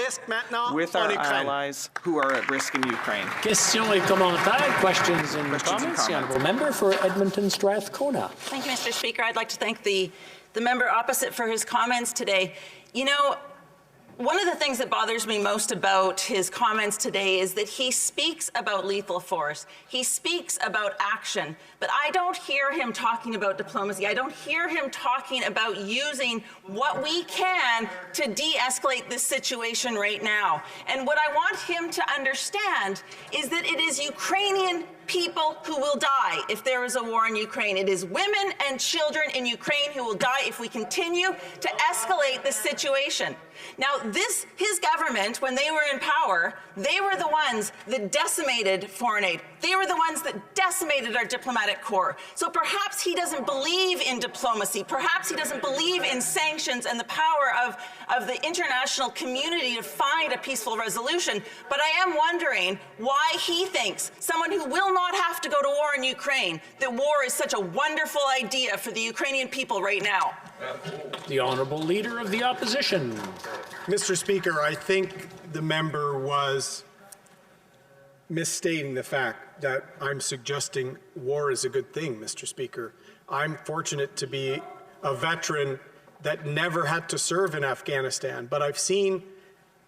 with our allies who are at risk in Ukraine. Questions et commentaires, questions and comments. The honourable member for Edmonton Strathcona. Thank you, Mr. Speaker. I'd like to thank the member opposite for his comments today. You know, one of the things that bothers me most about his comments today is that he speaks about lethal force. He speaks about action, but I don't hear him talking about diplomacy. I don't hear him talking about using what we can to de-escalate this situation right now. And what I want him to understand is that it is Ukrainian people who will die if there is a war in Ukraine. It is women and children in Ukraine who will die if we continue to escalate this situation. Now, his government, when they were in power, they were the ones that decimated foreign aid. They were the ones that decimated our diplomatic corps. So perhaps he doesn't believe in diplomacy. Perhaps he doesn't believe in sanctions and the power of the international community to find a peaceful resolution. But I am wondering why he thinks, someone who will not have to go to war in Ukraine, that war is such a wonderful idea for the Ukrainian people right now. The Honourable Leader of the Opposition. Mr. Speaker, I think the member was misstating the fact that I'm suggesting war is a good thing, Mr. Speaker. I'm fortunate to be a veteran that never had to serve in Afghanistan, but I've seen,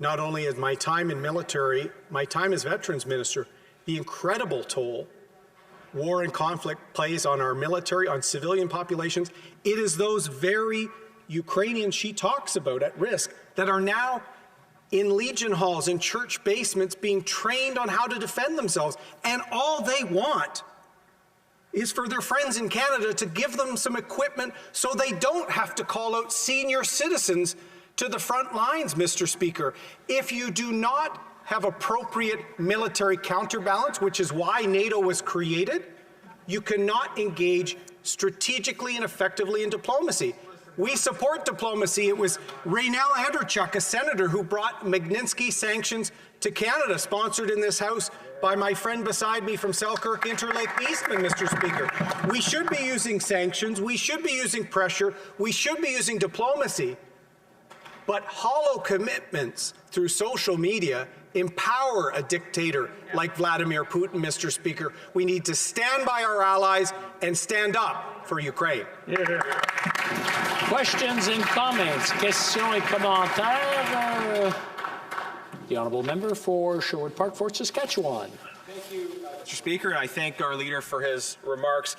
not only as my time in military, my time as Veterans Minister, the incredible toll war and conflict plays on our military, on civilian populations. It is those very Ukrainians she talks about at risk that are now in Legion halls, in church basements, being trained on how to defend themselves. And all they want is for their friends in Canada to give them some equipment so they don't have to call out senior citizens to the front lines, Mr. Speaker. If you do not have appropriate military counterbalance, which is why NATO was created, you cannot engage strategically and effectively in diplomacy. We support diplomacy. It was Raynell Anderchuk, a senator, who brought Magnitsky sanctions to Canada, sponsored in this House by my friend beside me from Selkirk Interlake Eastman, Mr. Speaker. We should be using sanctions. We should be using pressure. We should be using diplomacy. But hollow commitments through social media empower a dictator like Vladimir Putin, Mr. Speaker. We need to stand by our allies and stand up for Ukraine. Questions and comments? Questions et commentaires? The honourable member for Sherwood Park, Fort Saskatchewan. Thank you, Mr. Speaker. I thank our leader for his remarks.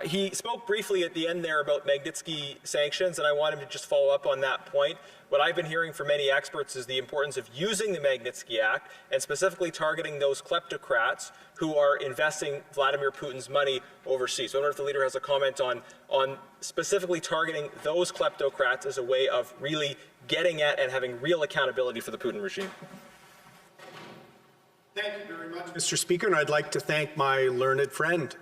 He spoke briefly at the end there about Magnitsky sanctions, and I want him to just follow up on that point. What I've been hearing from many experts is the importance of using the Magnitsky Act and specifically targeting those kleptocrats who are investing Vladimir Putin's money overseas. So I wonder if the leader has a comment on specifically targeting those kleptocrats as a way of really getting at and having real accountability for the Putin regime. Thank you very much, Mr. Speaker, and I'd like to thank my learned friend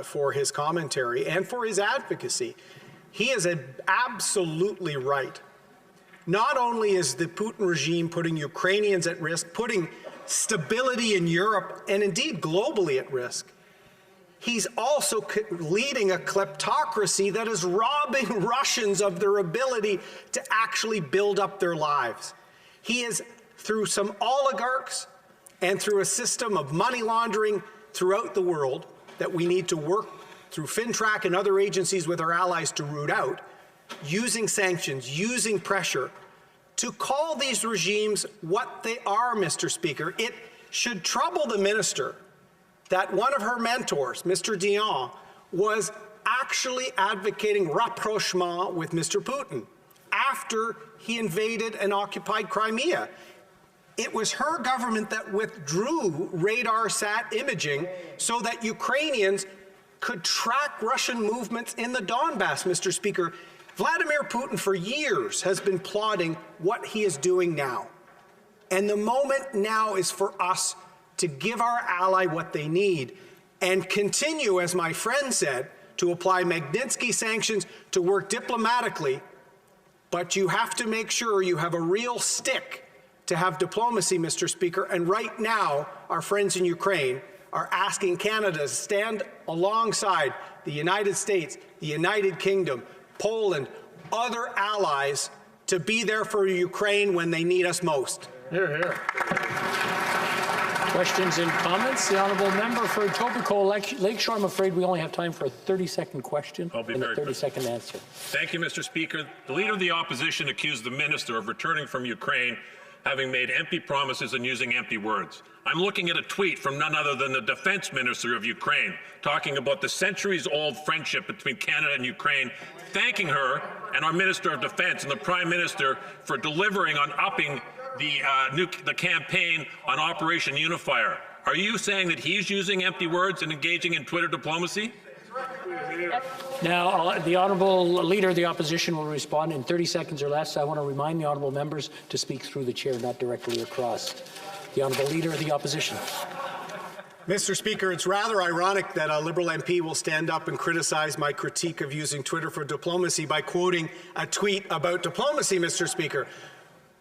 for his commentary and for his advocacy. He is absolutely right. Not only is the Putin regime putting Ukrainians at risk, putting stability in Europe and indeed globally at risk, he's also leading a kleptocracy that is robbing Russians of their ability to actually build up their lives. He is, through some oligarchs and through a system of money laundering throughout the world that we need to work through FinTrack and other agencies with our allies to root out, using sanctions, using pressure, to call these regimes what they are, Mr. Speaker. It should trouble the minister that one of her mentors, Mr. Dion, was actually advocating rapprochement with Mr. Putin after he invaded and occupied Crimea. It was her government that withdrew radar sat imaging so that Ukrainians could track Russian movements in the Donbass, Mr. Speaker. Vladimir Putin for years has been plotting what he is doing now. And the moment now is for us to give our ally what they need and continue, as my friend said, to apply Magnitsky sanctions, to work diplomatically. But you have to make sure you have a real stick to have diplomacy, Mr. Speaker. And right now, our friends in Ukraine are asking Canada to stand alongside the United States, the United Kingdom, Poland, other allies to be there for Ukraine when they need us most. Hear, hear. Questions and comments? The honourable member for Etobicoke Lakeshore. I'm afraid we only have time for a 30-second question and a 30-second answer. Thank you, Mr. Speaker. The Leader of the Opposition accused the Minister of returning from Ukraine having made empty promises and using empty words. I'm looking at a tweet from none other than the Defense Minister of Ukraine talking about the centuries-old friendship between Canada and Ukraine, thanking her and our Minister of Defense and the Prime Minister for delivering on upping the campaign on Operation Unifier. Are you saying that he's using empty words and engaging in Twitter diplomacy? Now, the Honourable Leader of the Opposition will respond in 30 seconds or less. I want to remind the Honourable members to speak through the chair, not directly across. The Honourable Leader of the Opposition. Mr. Speaker, it's rather ironic that a Liberal MP will stand up and criticize my critique of using Twitter for diplomacy by quoting a tweet about diplomacy, Mr. Speaker.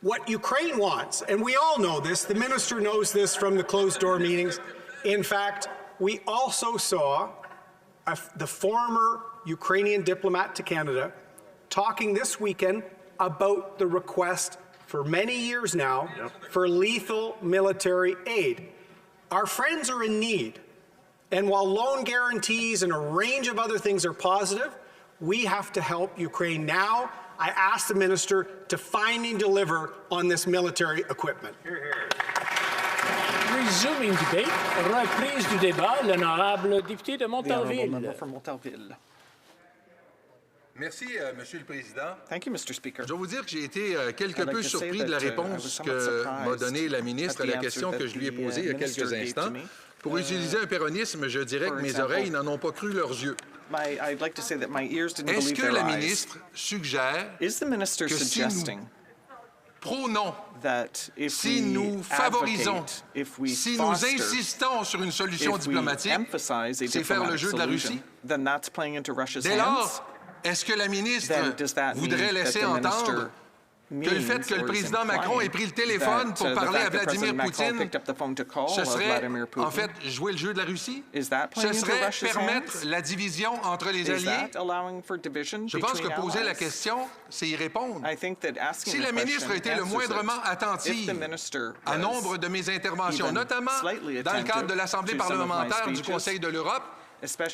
What Ukraine wants, and we all know this, the Minister knows this from the closed-door meetings. In fact, we also saw the former Ukrainian diplomat to Canada talking this weekend about the request for many years now for lethal military aid. Our friends are in need, and while loan guarantees and a range of other things are positive, we have to help Ukraine now. I ask the Minister to find and deliver on this military equipment. Resuming debate, reprise du débat, l'honorable député de Montarville. Merci, Monsieur le Président. Thank you, Mr. Speaker. Je dois vous dire que j'ai été quelque peu surpris de la réponse que m'a donnée la ministre à la question que je lui ai posée il y a quelques instants. Pour utiliser un péronisme, je dirais que mes oreilles n'en ont pas cru leurs yeux. Est-ce que la ministre suggère que si nous prônons, si nous favorisons, si nous insistons sur une solution diplomatique, c'est faire le jeu de la Russie? Dès lors, est-ce que la ministre voudrait laisser entendre que le fait que le président Macron ait pris le téléphone pour parler à Vladimir Poutine, ce serait, en fait, jouer le jeu de la Russie? Ce serait permettre la division entre les alliés? Je pense que poser la question, c'est y répondre. Si la ministre a été le moindrement attentive à nombre de mes interventions, notamment dans le cadre de l'Assemblée parlementaire du Conseil de l'Europe,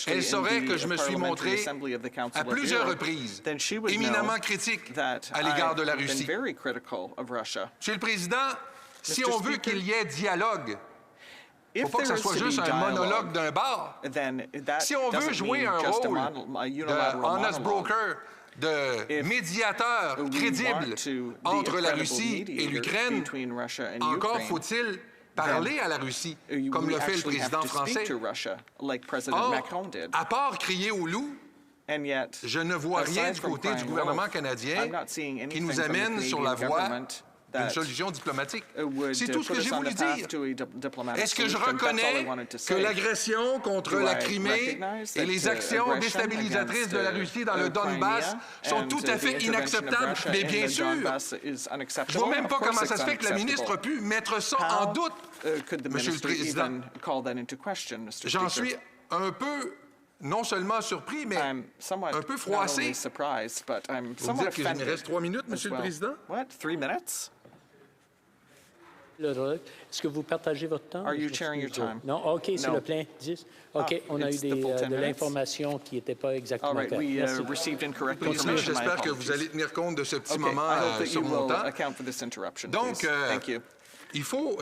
elle saurait que je me suis montré à plusieurs reprises éminemment critique à l'égard de la Russie. Monsieur le Président, si on veut qu'il y ait dialogue, il ne faut pas que ce soit juste un monologue d'un bar. Si on veut jouer un rôle de honest broker, de médiateur crédible entre la Russie et l'Ukraine, encore faut-il parler à la Russie, comme le fait le président français. Or, à part crier au loup, je ne vois rien du côté du gouvernement canadien qui nous amène sur la voie d'une solution diplomatique. C'est tout ce que j'ai voulu dire. Est-ce que je reconnais que l'agression contre la Crimée et les actions déstabilisatrices de la Russie dans le Donbass sont tout à fait inacceptables? Mais bien sûr! Je ne vois même pas comment ça se fait que la ministre a pu mettre ça en doute, Monsieur le Président. J'en suis un peu non seulement surpris, mais un peu froissé. Vous dire qu'il me reste 3 minutes, Monsieur le Président? What? 3 minutes? Est-ce que vous partagez votre temps? Are you sharing your time? Non? OK, c'est le plein. 10. OK, on a eu de l'information qui n'était pas exactement claire. J'espère que vous allez tenir compte de ce petit moment sur mon temps. Donc, il faut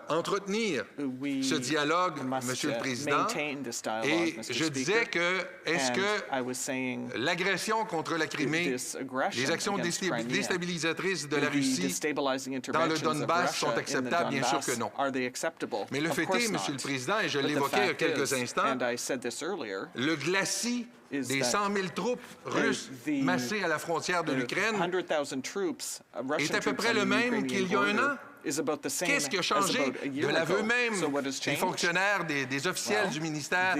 entretenir ce dialogue, Monsieur le Président. Et je disais que, est-ce que l'agression contre la Crimée, les actions déstabilisatrices de la Russie dans le Donbass sont acceptables? Bien sûr que non. Mais le fait est, Monsieur le Président, et je l'évoquais il y a quelques instants, le glacis des 100 000 troupes russes massées à la frontière de l'Ukraine est à peu près le même qu'il y a un an. Qu'est-ce qui a changé de l'aveu même des fonctionnaires, des officiels du ministère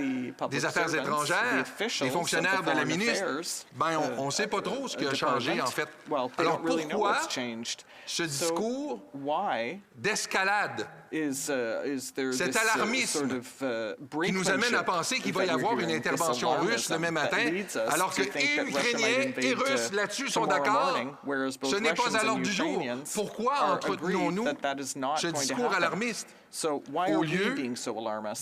des Affaires étrangères, des fonctionnaires de la ministre? Ben, on ne sait pas trop ce qui a changé, en fait. Alors, pourquoi ce discours d'escalade, cet alarmisme qui nous amène à penser qu'il va y avoir une intervention russe demain matin, alors que et Ukrainiens et Russes là-dessus sont d'accord? Ce n'est pas à l'ordre du jour. Pourquoi entretenons-nous ce discours alarmiste au lieu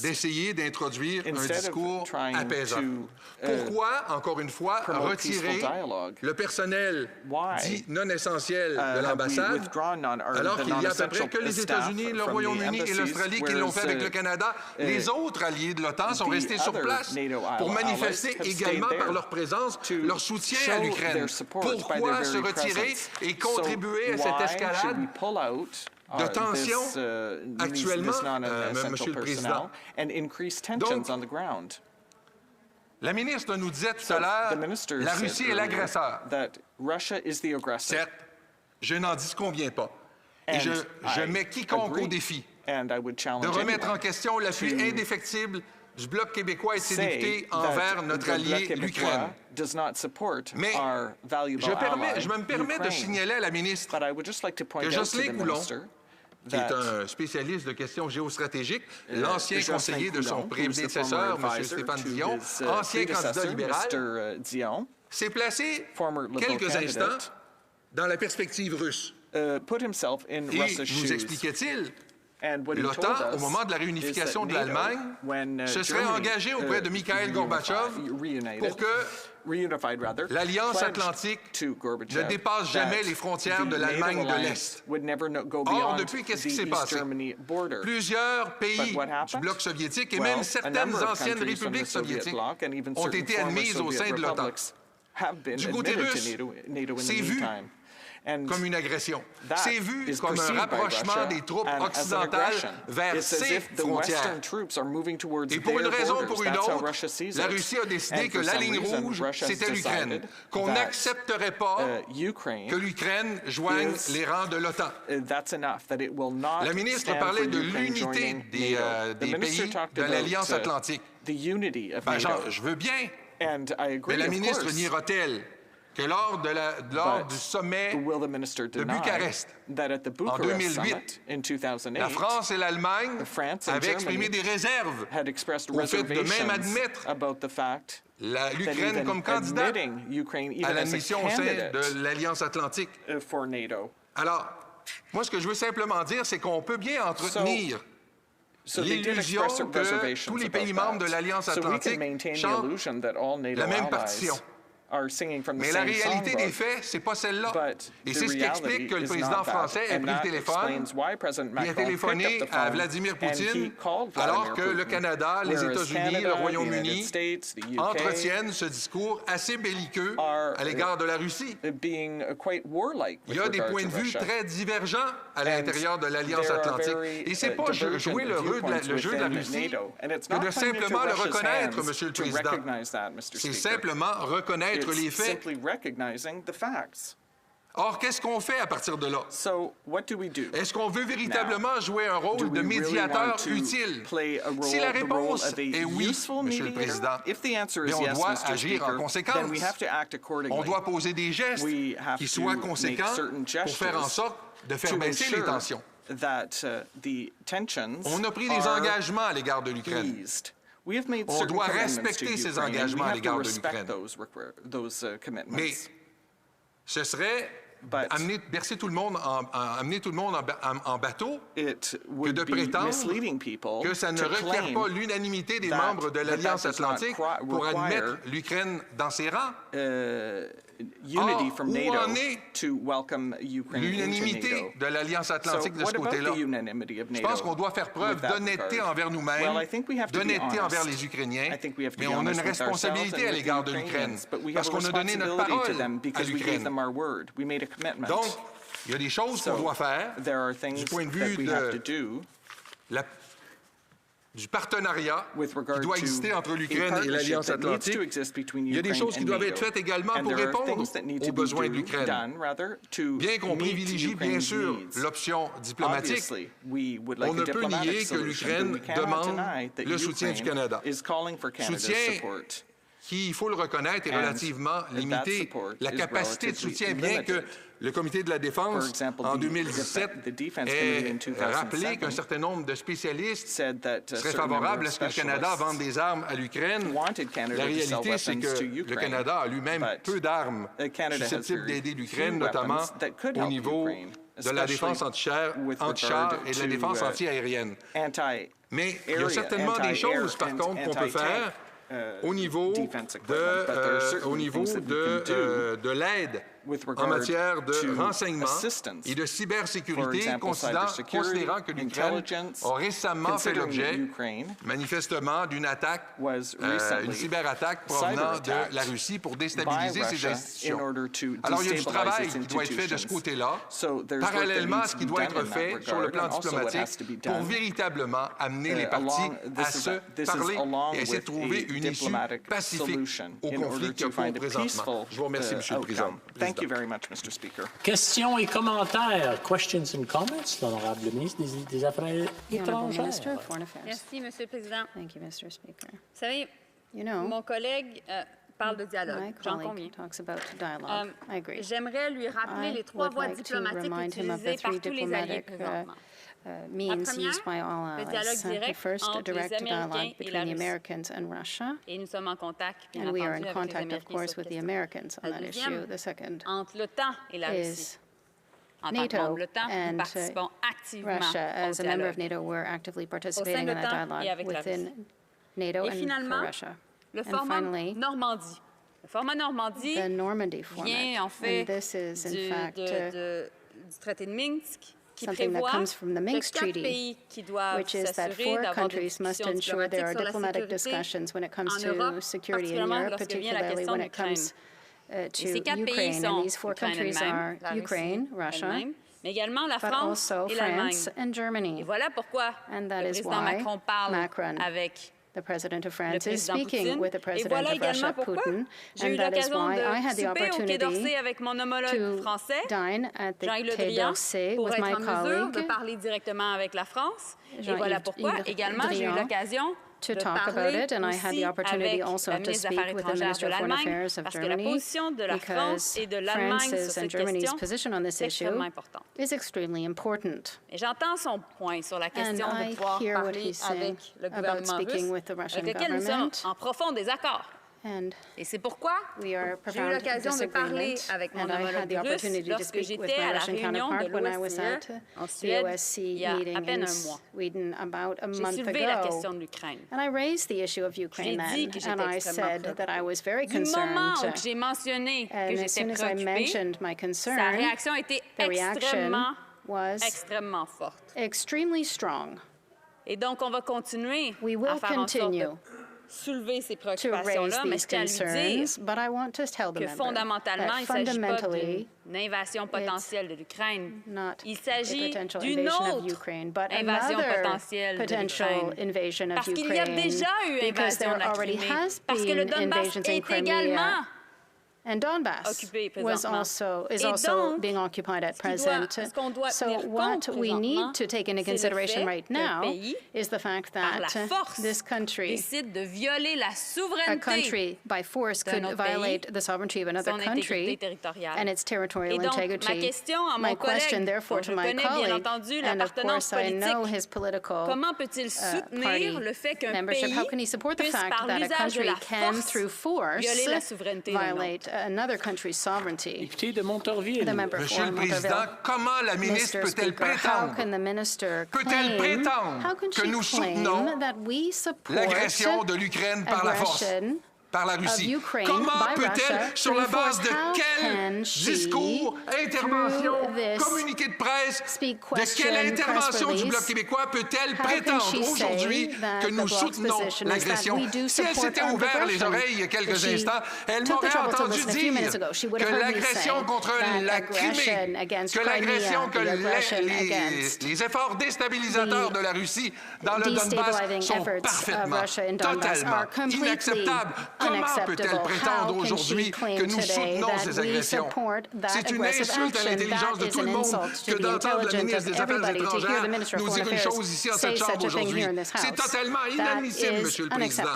d'essayer d'introduire un discours apaisant? Pourquoi, encore une fois, retirer le personnel dit non essentiel de l'ambassade, alors qu'il y a à peu près que les États-Unis, le Royaume-Uni et l'Australie qui l'ont fait avec le Canada? Les autres alliés de l'OTAN sont restés sur place pour manifester également par leur présence leur soutien à l'Ukraine. Pourquoi se retirer et contribuer à cette escalade de tension actuellement, Monsieur le Président? Donc, la ministre nous disait tout à l'heure, la Russie est l'agresseur. Certes, je n'en disconviens pas. Et je mets quiconque au défi de remettre en question l'appui indéfectible du Bloc québécois et de ses députés envers notre allié, l'Ukraine. Mais je me permets de signaler à la ministre que Jocelyn Coulon, qui est un spécialiste de questions géostratégiques, l'ancien conseiller de son prédécesseur, M. Stéphane Dion, ancien candidat libéral, s'est placé quelques instants dans la perspective russe. Et nous expliquait-il, l'OTAN, au moment de la réunification de l'Allemagne, se serait engagé auprès de Mikhail Gorbatchev pour que l'Alliance atlantique ne dépasse jamais les frontières de l'Allemagne de l'Est. Or, depuis, qu'est-ce qui s'est passé? Plusieurs pays du bloc soviétique et même certaines anciennes républiques soviétiques ont été admises au sein de l'OTAN. have been du côté admitted russe, to NATO in the c'est vu meantime. comme une agression. C'est vu is comme un rapprochement des troupes occidentales vers ses frontières. Et pour une raison ou pour une autre, la Russie a décidé que la ligne rouge, c'était l'Ukraine, qu'on n'accepterait pas que l'Ukraine joigne les rangs de l'OTAN. La ministre parlait de l'unité des pays de l'Alliance Atlantique. Je veux bien, mais la ministre niera-t-elle que lors du sommet de Bucarest, en 2008, la France et l'Allemagne avaient exprimé des réserves au fait de même admettre l'Ukraine comme candidat à l'admission au sein de l'Alliance Atlantique. Alors, moi, ce que je veux simplement dire, c'est qu'on peut bien entretenir l'illusion que tous les pays membres de l'Alliance Atlantique chantent la même partition. Mais la réalité des faits, c'est pas celle-là. Et c'est ce qui explique que le président français ait pris le téléphone et a téléphoné à Vladimir Poutine, alors que le Canada, les États-Unis, le Royaume-Uni entretiennent ce discours assez belliqueux à l'égard de la Russie. Il y a des points de vue très divergents à l'intérieur de l'Alliance Atlantique. Et c'est pas jouer le jeu de la Russie que de simplement le reconnaître, Monsieur le Président. C'est simplement reconnaître les faits. Or, qu'est-ce qu'on fait à partir de là? Est-ce qu'on veut véritablement jouer un rôle de médiateur utile? Si la réponse est oui, Monsieur le Président, on doit agir en conséquence. On doit poser des gestes qui soient conséquents pour faire en sorte de faire baisser les tensions. On a pris des engagements à l'égard de l'Ukraine. On doit respecter ces engagements à l'égard de l'Ukraine. Mais ce serait amener tout le monde en bateau que de prétendre que ça ne requiert pas l'unanimité des membres de l'Alliance Atlantique pour admettre l'Ukraine dans ses rangs. Où en est l'unanimité de l'Alliance Atlantique de ce côté-là? Je pense qu'on doit faire preuve d'honnêteté envers nous-mêmes, d'honnêteté envers les Ukrainiens, mais on a une responsabilité à l'égard de l'Ukraine, parce qu'on a donné notre parole à l'Ukraine. Donc, il y a des choses qu'on doit faire du point de vue du partenariat qui doit exister entre l'Ukraine et l'Alliance Atlantique. Il y a des choses qui doivent être faites également pour répondre aux besoins de l'Ukraine. Bien qu'on privilégie, bien sûr, l'option diplomatique, on ne peut nier que l'Ukraine demande le soutien du Canada. Soutien qui, il faut le reconnaître, est relativement limité. La capacité de soutien, bien que le Comité de la Défense, en 2017, ait rappelé qu'un certain nombre de spécialistes seraient favorables à ce que le Canada vende des armes à l'Ukraine. La réalité, c'est que le Canada a lui-même peu d'armes susceptibles d'aider l'Ukraine, notamment au niveau de la défense anti-chars et de la défense anti-aérienne. Mais il y a certainement des choses, par contre, qu'on peut faire au niveau de l'aide en matière de renseignement et de cybersécurité, considérant que l'Ukraine a récemment fait l'objet, manifestement, d'une attaque, une cyberattaque provenant de la Russie pour déstabiliser ses institutions. Alors, il y a du travail qui doit être fait de ce côté-là, parallèlement à ce qui doit être fait sur le plan diplomatique pour véritablement amener les parties à se parler et essayer de trouver une issue pacifique au conflit qu'il y a pour présentement. Je vous remercie, M. le Président. Thank you very much, Mr. Speaker. Questions et commentaires. Questions and comments. L'honorable ministre des Affaires étrangères. Merci, Monsieur le Président. Thank you, Mr. Speaker. Vous savez, mon collègue parle de dialogue. J'en conviens. J'aimerais lui rappeler les trois voies diplomatiques utilisées par tous les alliés présentement. Means used by all allies. The first, a direct dialogue between the Americans and Russia. Et nous sommes en contact, and we are in contact, of course, with the Americans on that issue. The second is NATO and Russia. As a member of NATO, we're actively participating in that dialogue within NATO and for Russia. And finally, the Normandy format. And this is, in fact, du traité de Minsk, something that comes from the Minsk Treaty, which is that 4 countries must ensure there are diplomatic discussions when it comes to security in Europe, particularly when it comes to Ukraine. And these 4 countries are Ukraine, Russia, but also France and Germany. And that is why Macron, the president of France, is speaking with the president of Russia, Putin, and that is why I had the opportunity to dine at the Quai d'Orsay with my colleague, to talk about it, and I had the opportunity also to speak with the Minister of Foreign Affairs of Germany, because France's and Germany's position on this issue is extremely important. And I hear what he's saying about speaking with the Russian government. And we are profound disagreement, and I had the opportunity to speak with my Russian counterpart when I was at the OSCE meeting in Sweden about a month ago. And I raised the issue of Ukraine then, and I said that I was very concerned. And as soon as I mentioned my concern, the reaction was extremely strong. We will continue to raise these concerns, but I want to tell the member that fundamentally it's not a potential invasion of Ukraine, but another potential invasion of Ukraine, because there already has been invasions in Crimea. And Donbass is also being occupied at present. So what we need to take into consideration right now is the fact that this country, a country by force, could violate the sovereignty of another country and its territorial integrity. My question, therefore, to my colleague, and of course I know his political party membership, how can he support the fact that a country can, through force, violate another country's sovereignty? The member Monsieur le Président, comment la ministre peut-elle prétendre que nous soutenons l'agression de l'Ukraine par la force, par la Russie? Comment peut-elle, sur la base de quel discours, intervention, communiqué de presse, de quelle intervention du Bloc québécois peut-elle prétendre aujourd'hui que nous soutenons l'agression? Si elle s'était ouvert les oreilles il y a quelques instants, elle m'aurait entendu dire que l'agression contre la Crimée, que les efforts déstabilisateurs de la Russie dans le Donbass sont parfaitement, totalement inacceptables. Comment peut-elle prétendre aujourd'hui que nous soutenons ces agressions? C'est une insulte à l'intelligence de tout le monde que d'entendre la ministre des Affaires étrangères nous dire une chose ici en cette Chambre aujourd'hui. C'est totalement inadmissible, Monsieur le Président.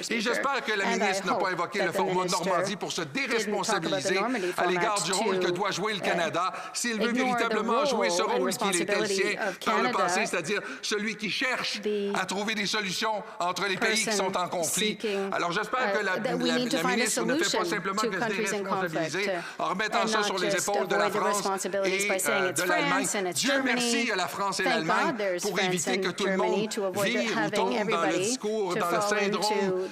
Et j'espère que la ministre n'a pas invoqué le format Normandie pour se déresponsabiliser à l'égard du rôle que doit jouer le Canada s'il veut véritablement jouer ce rôle qu'il était le sien par le passé, c'est-à-dire celui qui cherche à trouver des solutions entre les pays qui sont en conflit. Alors j'espère que la ministre ne fait pas simplement que se déresponsabiliser en remettant ça sur les épaules de la France et de l'Allemagne. Dieu merci, il y a la France et l'Allemagne pour éviter que tout le monde vire ou tombe dans le discours, dans le syndrome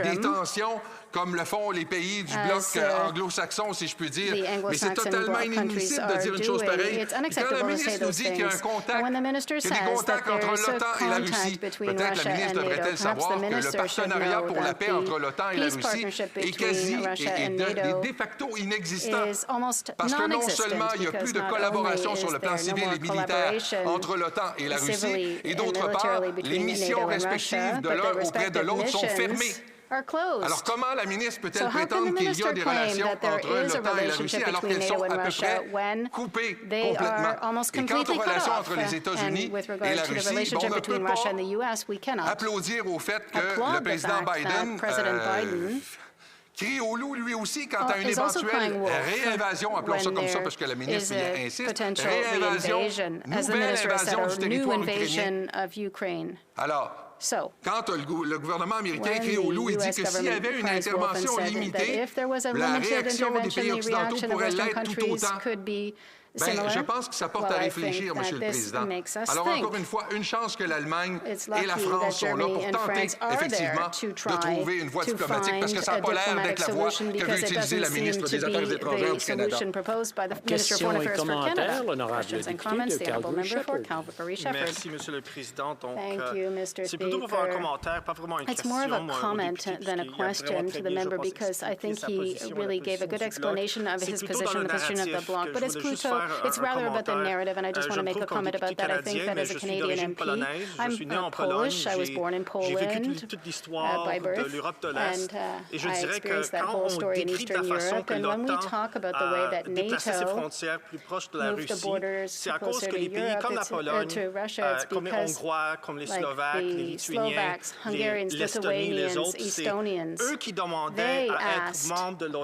des tensions, comme le font les pays du bloc anglo-saxon, si je puis dire. Mais c'est totalement inadmissible de dire une chose pareille. Quand la ministre nous dit qu'il y a un contact, qu'il y a des contacts entre l'OTAN et la Russie, peut-être la ministre devrait-elle savoir que le partenariat pour la paix entre l'OTAN et la Russie est quasi et de facto inexistant. Parce que non seulement il n'y a plus de collaboration sur le plan civil et militaire entre l'OTAN et la Russie, et d'autre part, les missions respectives de l'un auprès de l'autre sont fermées. Alors comment la ministre peut-elle prétendre qu'il y a des relations entre l'OTAN et la Russie alors qu'elles sont à peu près coupées complètement? Et quant aux relations entre les États-Unis et la Russie, on ne peut pas applaudir au fait que le président Biden crie au loup, lui aussi, quant à une éventuelle réinvasion, appelons ça comme ça parce que la ministre y insiste, réinvasion, nouvelle invasion du territoire ukrainien. Alors, quand le gouvernement américain crie au loup, il dit que s'il y avait une intervention limitée, la réaction des pays occidentaux pourrait l'être tout autant. Je pense que ça porte à réfléchir, Monsieur le Président. Alors, encore une fois, une chance que l'Allemagne et la France sont là pour tenter, effectivement, de trouver une voie diplomatique, parce que ça n'a pas l'air d'être la voie que veut utiliser la ministre des Affaires étrangères du Canada. Questions et commentaires, l'honorable député de Calgary-Shepherd. Merci, Monsieur le Président. Donc, c'est plutôt pour faire un commentaire, pas vraiment une question. It's more of a comment than a question to the member, because I think he really gave a good explanation of his position, the position of the bloc. But it's rather about the narrative, and I just want to make a comment about that. I think that as a Canadian MP, I'm Polish. I was born in Poland by birth, and I experienced that whole story in Eastern Europe. And when we talk about the way that NATO moved the borders closer to Europe, to Russia, it's because like the Slovaks, Hungarians, Lithuanians, Estonians, they asked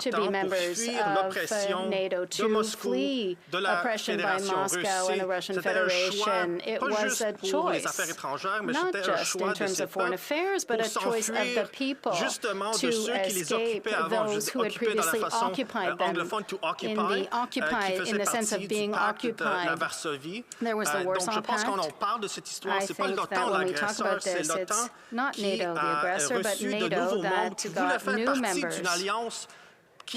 to be members of NATO, to flee oppression by Moscow and the Russian Federation. It was a choice, not just in terms of foreign affairs, but a choice of the people to escape those who had previously occupied them, in the sense of being occupied. There was the Warsaw Pact. I think that when we talk about this, it's not NATO the aggressor, but NATO that got new members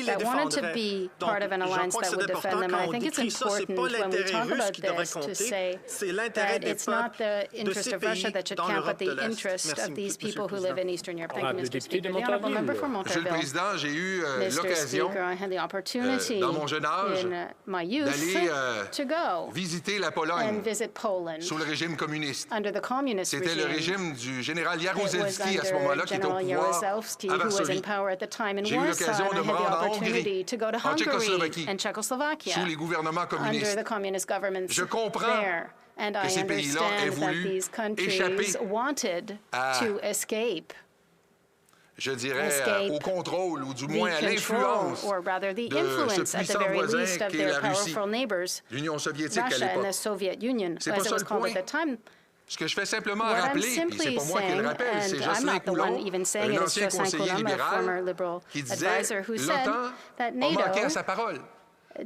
that wanted to be part of an alliance that would defend them. And I think it's important when we talk about this to say that it's not the interest of Russia that should count, but the interest of these people who live in Eastern Europe. Thank you, Mr. Speaker. The Honourable Member for Monterville. Mr. Speaker, I had the opportunity in my youth to go and visit Poland under the communist regime. C'était le régime du général Jaruzelski à ce It was moment-là qui était au under pouvoir General Jaruzelski, à who was in Varsovie. power at the time in J'ai eu Warsaw, l'occasion and de I me had the rendre en opportunity to go to en Hungary Tchécoslovaquie, and Czechoslovakia sous les gouvernements under communistes. the communist governments Je comprends there. And I ces pays-là aient understand that voulu these countries échapper wanted to escape, je dirais, au contrôle ou du moins à l'influence or rather the de influence ce at the puissant very voisin least of qu'est their la Russie, powerful neighbors, l'Union soviétique à Russia and the l'époque. Soviet Union, C'est as pas it ça was le called point. at the time. Ce que je fais simplement What I'm rappeler, puis c'est simply pas moi qui saying, le rappelle, c'est and I'm Jocelyn not the one Coulon, even saying un it, it's ancien Jocelyn conseiller Coulon, a former libéral, liberal qui disait advisor, who said l'OTAN that a manqué à NATO sa parole.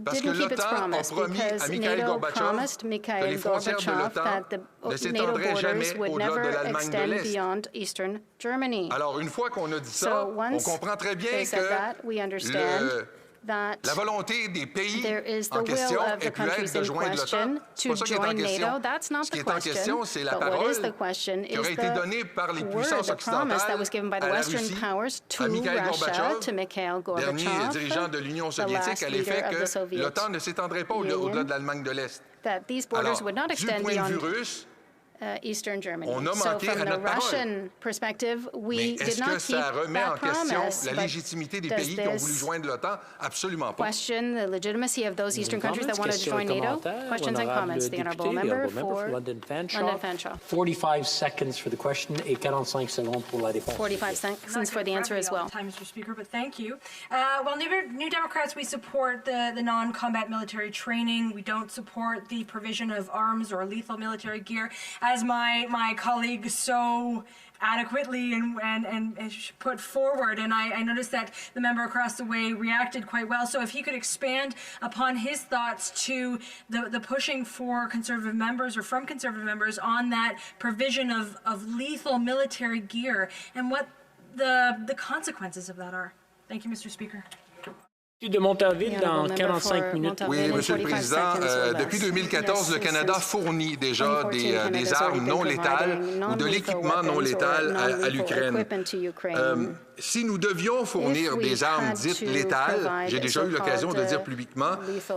Parce que didn't keep its l'OTAN a promise, promis à because Mikhail NATO Gorbatchev promised que Mikhail les frontières de Gorbachev l'OTAN that the ne NATO s'étendraient jamais borders would au-delà never de l'Allemagne de extend l'Est. beyond Eastern Germany. Alors, une fois qu'on a dit ça, So on once comprend très bien they said that, we understand that la volonté des pays there is the en will question of the ait pu être countries de in joindre question l'OTAN. C'est to pas ça qui est en join question. NATO. That's not Ce qui the est en question. question, c'est la But what parole is the question qui is aurait été donnée par les the puissances word, the promise that occidentales was given by the à la Western Russie, powers to à Mikhail Russia, Gorbatchev, to Mikhail dernier Gorbachev, dirigeant de l'Union the soviétique, last à leader l'effet of the que Soviet l'OTAN ne s'étendrait pas au-delà de l'Allemagne de l'Est. that these borders Alors, would not du extend point de vue beyond russe, Eastern Germany. on a So manqué from à the notre parole. Russian perspective, we Mais did est-ce que not keep ça remet en that question promise. la But légitimité des does pays qui ont voulu this joindre l'OTAN? Absolument pas. question the legitimacy of those Eastern countries that wanted to join NATO? Questions and comments. The Honourable Member for London Fanshawe. 45 seconds for the question et 45 secondes pour la réponse. 45 seconds for the answer as well. Time, Mr. Speaker, but thank you. Well, New Democrats, we support the non-combat military training. We don't support the provision of arms or lethal military gear, as my colleague so adequately and put forward. And I noticed that the member across the way reacted quite well. So if he could expand upon his thoughts to the pushing for Conservative members or from Conservative members on that provision of lethal military gear and what the consequences of that are. Thank you, Mr. Speaker. De Monterville dans 45 minutes. Oui, Monsieur le Président, depuis 2014, le Canada fournit déjà des armes non létales ou de l'équipement non létal à l'Ukraine. Si nous devions fournir des armes dites létales, j'ai déjà eu l'occasion de dire publiquement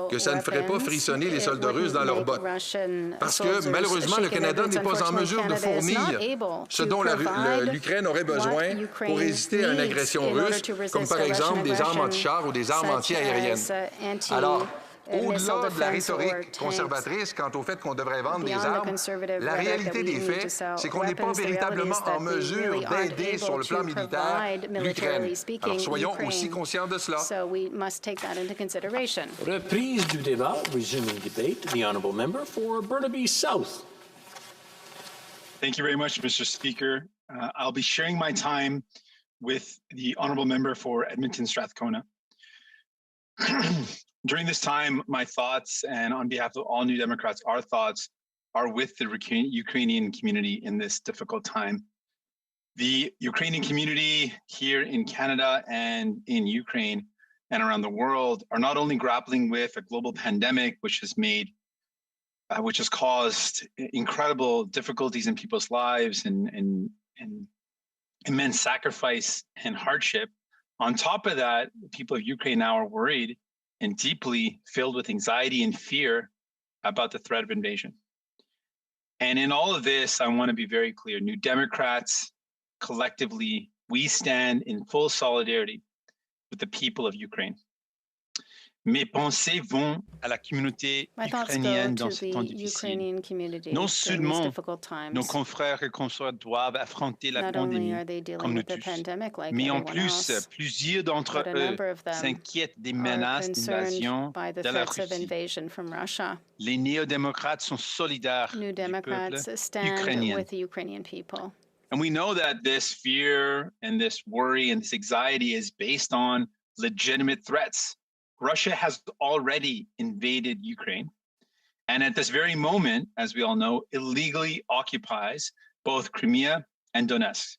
que ça ne ferait pas frissonner les soldats russes dans leurs bottes. Parce que, malheureusement, le Canada n'est pas en mesure de fournir ce dont l'Ukraine aurait besoin pour résister à une agression russe, comme par exemple des armes anti-chars ou des armes anti-aériennes. Alors, au-delà de la rhétorique conservatrice quant au fait qu'on devrait vendre des armes, la réalité des faits, c'est qu'on n'est pas véritablement en mesure d'aider sur le plan militaire l'Ukraine. Alors soyons aussi conscients de cela. Reprise du débat, resuming debate. The honourable member for Burnaby South. Thank you very much, Mr. Speaker. I'll be sharing my time with the honourable member for Edmonton Strathcona. During this time, my thoughts, and on behalf of all New Democrats, our thoughts are with the Ukrainian community in this difficult time. The Ukrainian community here in Canada and in Ukraine and around the world are not only grappling with a global pandemic, which has caused incredible difficulties in people's lives and immense sacrifice and hardship. On top of that, the people of Ukraine now are worried and deeply filled with anxiety and fear about the threat of invasion. And in all of this, I want to be very clear. New Democrats, collectively, we stand in full solidarity with the people of Ukraine. Mes pensées vont à la communauté ukrainienne dans ce temps difficile. Non seulement nos confrères et consoeurs doivent affronter la pandémie comme nous tous, mais en plus, plusieurs d'entre eux s'inquiètent des menaces d'invasion de la Russie. Les néo-démocrates sont solidaires du peuple ukrainien. And we know that this fear and this worry and this anxiety is based on legitimate threats. Russia has already invaded Ukraine, and at this very moment, as we all know, illegally occupies both Crimea and Donetsk,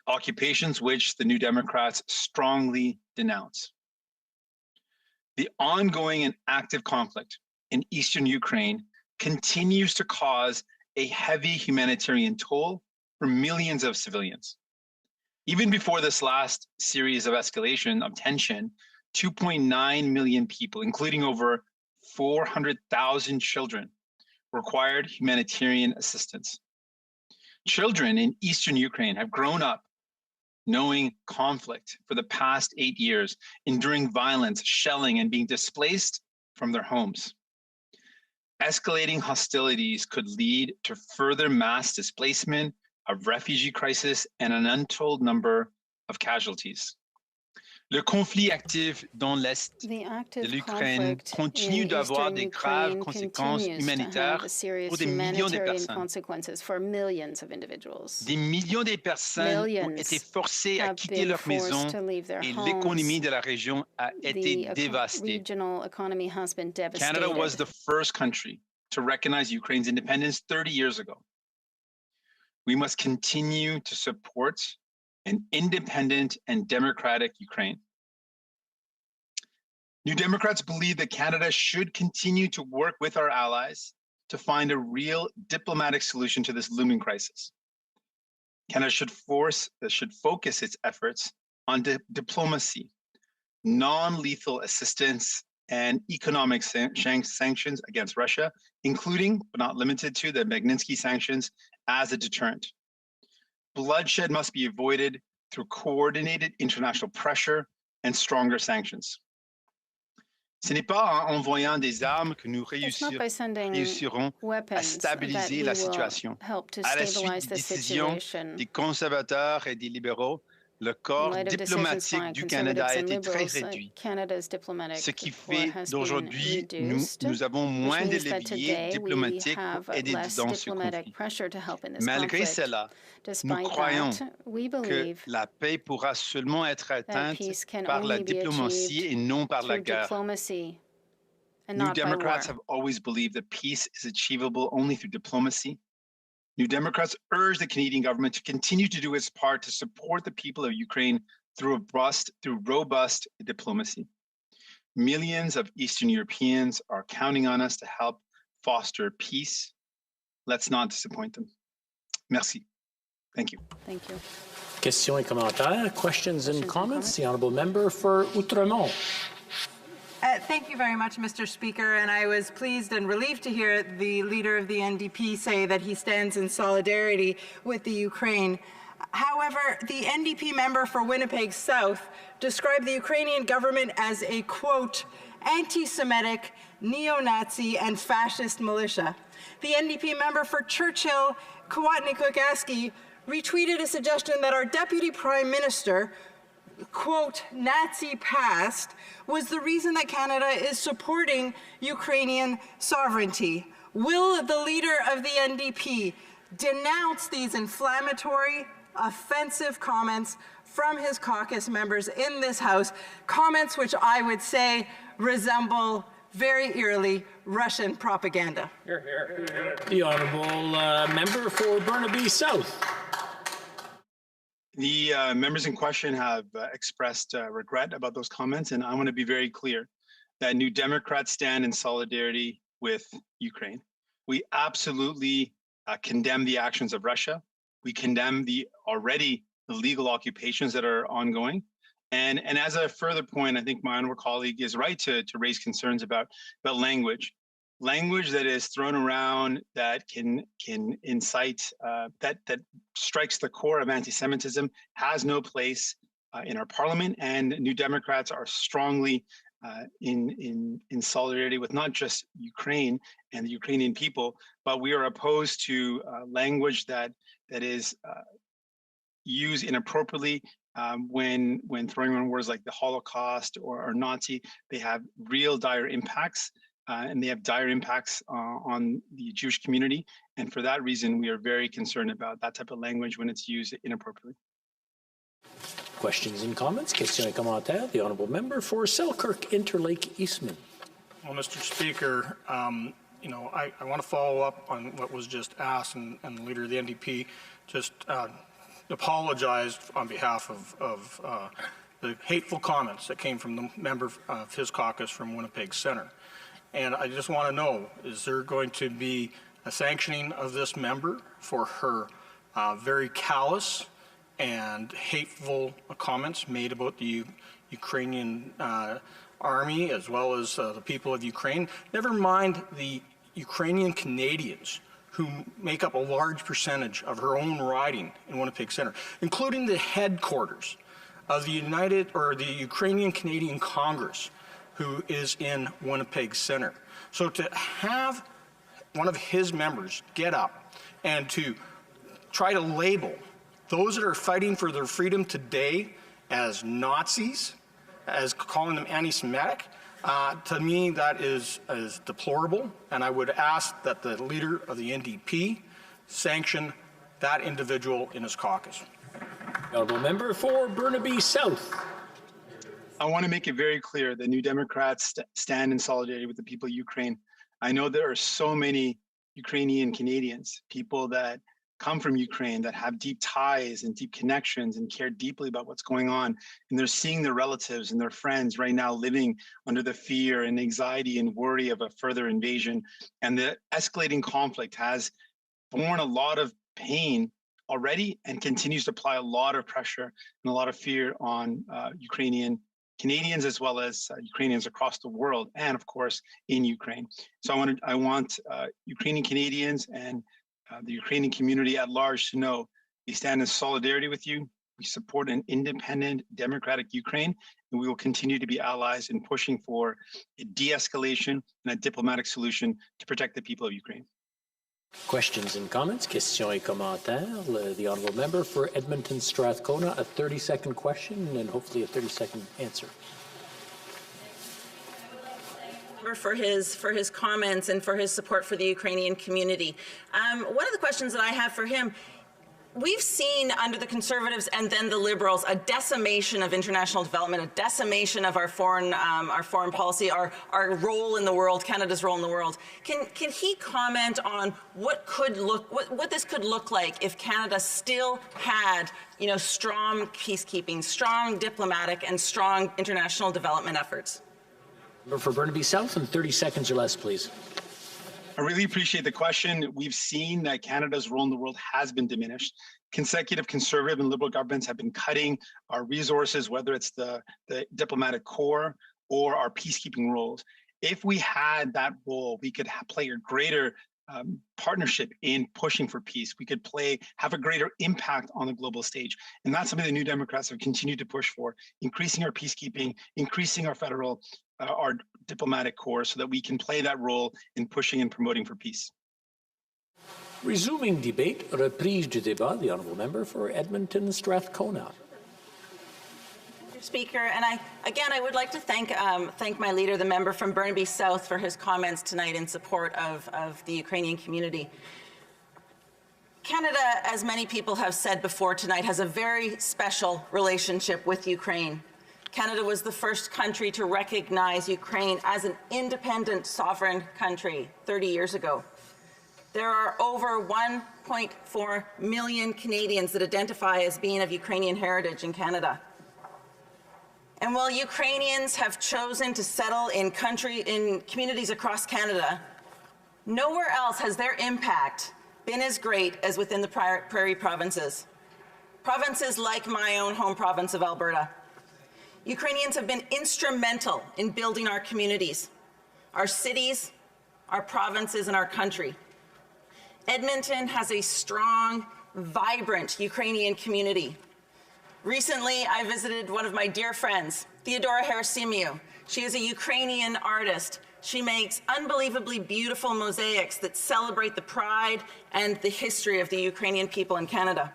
occupations which the New Democrats strongly denounce. The ongoing and active conflict in eastern Ukraine continues to cause a heavy humanitarian toll for millions of civilians. Even before this last series of escalation of tension, 2.9 million people, including over 400,000 children, required humanitarian assistance. Children in eastern Ukraine have grown up knowing conflict for the past 8 years, enduring violence, shelling, and being displaced from their homes. Escalating hostilities could lead to further mass displacement, a refugee crisis, and an untold number of casualties. Le conflit actif dans l'Est de l'Ukraine continue d'avoir des graves conséquences humanitaires pour des millions de personnes. Des millions de personnes ont été forcées à quitter leur maison et l'économie de la région a été dévastée. Canada was the first country to recognize Ukraine's independence 30 years ago. We must continue to support an independent and democratic Ukraine. New Democrats believe that Canada should continue to work with our allies to find a real diplomatic solution to this looming crisis. Canada should focus its efforts on diplomacy, non-lethal assistance, and economic sanctions against Russia, including, but not limited to, the Magnitsky sanctions as a deterrent. Bloodshed must be avoided through coordinated international pressure and stronger sanctions. Ce n'est pas en envoyant des armes que nous réussirons à stabiliser la situation. À la suite des décisions des conservateurs et des libéraux, le corps diplomatique du Canada a été très réduit, ce qui fait d'aujourd'hui, nous avons moins de leviers diplomatiques pour aider dans ce conflit. Malgré cela, nous croyons que la paix pourra seulement être atteinte par la diplomatie et non par la guerre. New Democrats have always believed that peace is achievable only through diplomacy. New Democrats urge the Canadian government to continue to do its part to support the people of Ukraine through robust diplomacy. Millions of Eastern Europeans are counting on us to help foster peace. Let's not disappoint them. Merci. Thank you. Thank you. Questions et commentaires. Questions and comments. The honourable member for Outremont. Thank you very much, Mr. Speaker, and I was pleased and relieved to hear the leader of the NDP say that he stands in solidarity with the Ukraine. However, the NDP member for Winnipeg South described the Ukrainian government as a, quote, anti-Semitic, neo-Nazi, and fascist militia. The NDP member for Churchill, Kowatnik-Lukaski, retweeted a suggestion that our Deputy Prime Minister, quote, Nazi past, was the reason that Canada is supporting Ukrainian sovereignty. Will the leader of the NDP denounce these inflammatory, offensive comments from his caucus members in this House, comments which I would say resemble very eerily Russian propaganda. The honourable member for Burnaby South. The members in question have expressed regret about those comments, and I want to be very clear that New Democrats stand in solidarity with Ukraine. We absolutely condemn the actions of Russia. We condemn the already illegal occupations that are ongoing. And as a further point, I think my honorable colleague is right to raise concerns about language. Language that is thrown around that can incite, that strikes the core of anti-Semitism has no place in our parliament, and New Democrats are strongly in solidarity with not just Ukraine and the Ukrainian people, but we are opposed to language that is used inappropriately when throwing around words like the Holocaust or Nazi. They have real dire impacts. And they have dire impacts on the Jewish community. And for that reason, we are very concerned about that type of language when it's used inappropriately. Questions and comments? Questions et commentaires. The honourable member for Selkirk Interlake Eastman. Well, Mr. Speaker, you know, I want to follow up on what was just asked, and the leader of the NDP just apologized on behalf of the hateful comments that came from the member of his caucus from Winnipeg Centre. And I just want to know, is there going to be a sanctioning of this member for her very callous and hateful comments made about the Ukrainian army as well as the people of Ukraine? Never mind the Ukrainian Canadians who make up a large percentage of her own riding in Winnipeg Centre, including the headquarters of the Ukrainian Canadian Congress, who is in Winnipeg Centre. So to have one of his members get up and to try to label those that are fighting for their freedom today as Nazis, as calling them anti-Semitic, to me that is deplorable, and I would ask that the leader of the NDP sanction that individual in his caucus. Honourable member for Burnaby South. I want to make it very clear that New Democrats stand in solidarity with the people of Ukraine. I know there are so many Ukrainian Canadians, people that come from Ukraine, that have deep ties and deep connections and care deeply about what's going on. And they're seeing their relatives and their friends right now living under the fear and anxiety and worry of a further invasion. And the escalating conflict has borne a lot of pain already and continues to apply a lot of pressure and a lot of fear on Ukrainian Canadians as well as Ukrainians across the world, and of course in Ukraine. So I want Ukrainian Canadians and the Ukrainian community at large to know we stand in solidarity with you. We support an independent, democratic Ukraine, and we will continue to be allies in pushing for a de-escalation and a diplomatic solution to protect the people of Ukraine. Questions and comments? Questions et commentaires. The honourable member for Edmonton Strathcona, a 30-second question and hopefully a 30-second answer. For his comments and for his support for the Ukrainian community. One of the questions that I have for him, we've seen under the Conservatives and then the Liberals a decimation of international development, a decimation of our foreign policy, our role in the world, Canada's role in the world. Can he comment on what this could look like if Canada still had, you know, strong peacekeeping, strong diplomatic, and strong international development efforts? For Burnaby South, in 30 seconds or less, please. I really appreciate the question. We've seen that Canada's role in the world has been diminished. Consecutive Conservative and Liberal governments have been cutting our resources, whether it's the diplomatic corps or our peacekeeping roles. If we had that role, we could play a greater partnership in pushing for peace. We could have a greater impact on the global stage. And that's something the New Democrats have continued to push for, increasing our peacekeeping, increasing our federal, our diplomatic corps so that we can play that role in pushing and promoting for peace. Resuming debate, reprise du débat, the honourable member for Edmonton Strathcona. Speaker, and I would like to thank my leader, the member from Burnaby South, for his comments tonight in support of the Ukrainian community. Canada, as many people have said before tonight, has a very special relationship with Ukraine. Canada was the first country to recognize Ukraine as an independent sovereign country 30 years ago. There are over 1.4 million Canadians that identify as being of Ukrainian heritage in Canada. And while Ukrainians have chosen to settle in communities across Canada, nowhere else has their impact been as great as within the prairie provinces. Provinces like my own home province of Alberta. Ukrainians have been instrumental in building our communities, our cities, our provinces, and our country. Edmonton has a strong, vibrant Ukrainian community. Recently, I visited one of my dear friends, Theodora Harasimiou. She is a Ukrainian artist. She makes unbelievably beautiful mosaics that celebrate the pride and the history of the Ukrainian people in Canada.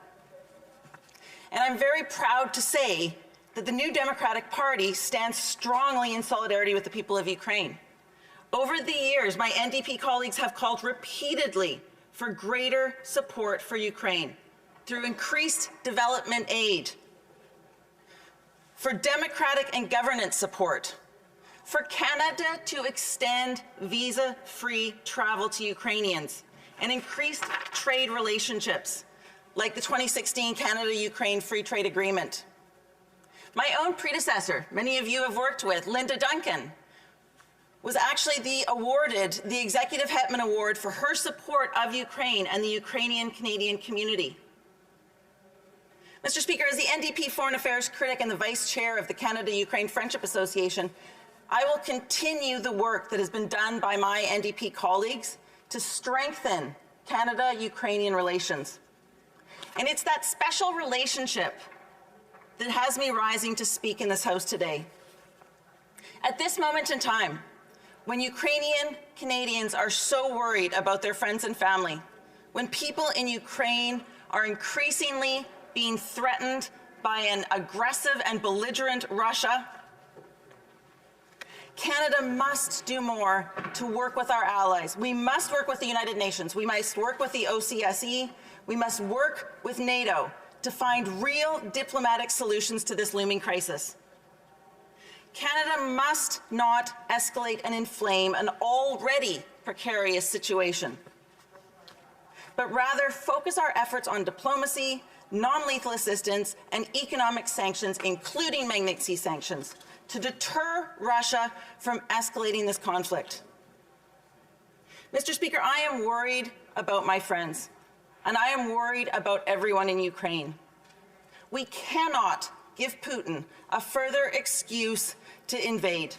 And I'm very proud to say that the New Democratic Party stands strongly in solidarity with the people of Ukraine. Over the years, my NDP colleagues have called repeatedly for greater support for Ukraine through increased development aid, for democratic and governance support, for Canada to extend visa-free travel to Ukrainians and increased trade relationships, like the 2016 Canada-Ukraine Free Trade Agreement. My own predecessor, many of you have worked with, Linda Duncan, was actually awarded the Executive Hetman Award for her support of Ukraine and the Ukrainian-Canadian community. Mr. Speaker, as the NDP Foreign Affairs critic and the Vice Chair of the Canada-Ukraine Friendship Association, I will continue the work that has been done by my NDP colleagues to strengthen Canada-Ukrainian relations. And it's that special relationship that has me rising to speak in this House today. At this moment in time, when Ukrainian Canadians are so worried about their friends and family, when people in Ukraine are increasingly being threatened by an aggressive and belligerent Russia, Canada must do more to work with our allies. We must work with the United Nations. We must work with the OCSE. We must work with NATO to find real diplomatic solutions to this looming crisis. Canada must not escalate and inflame an already precarious situation, but rather focus our efforts on diplomacy, non-lethal assistance, and economic sanctions, including Magnitsky sanctions, to deter Russia from escalating this conflict. Mr. Speaker, I am worried about my friends, and I am worried about everyone in Ukraine. We cannot give Putin a further excuse to invade.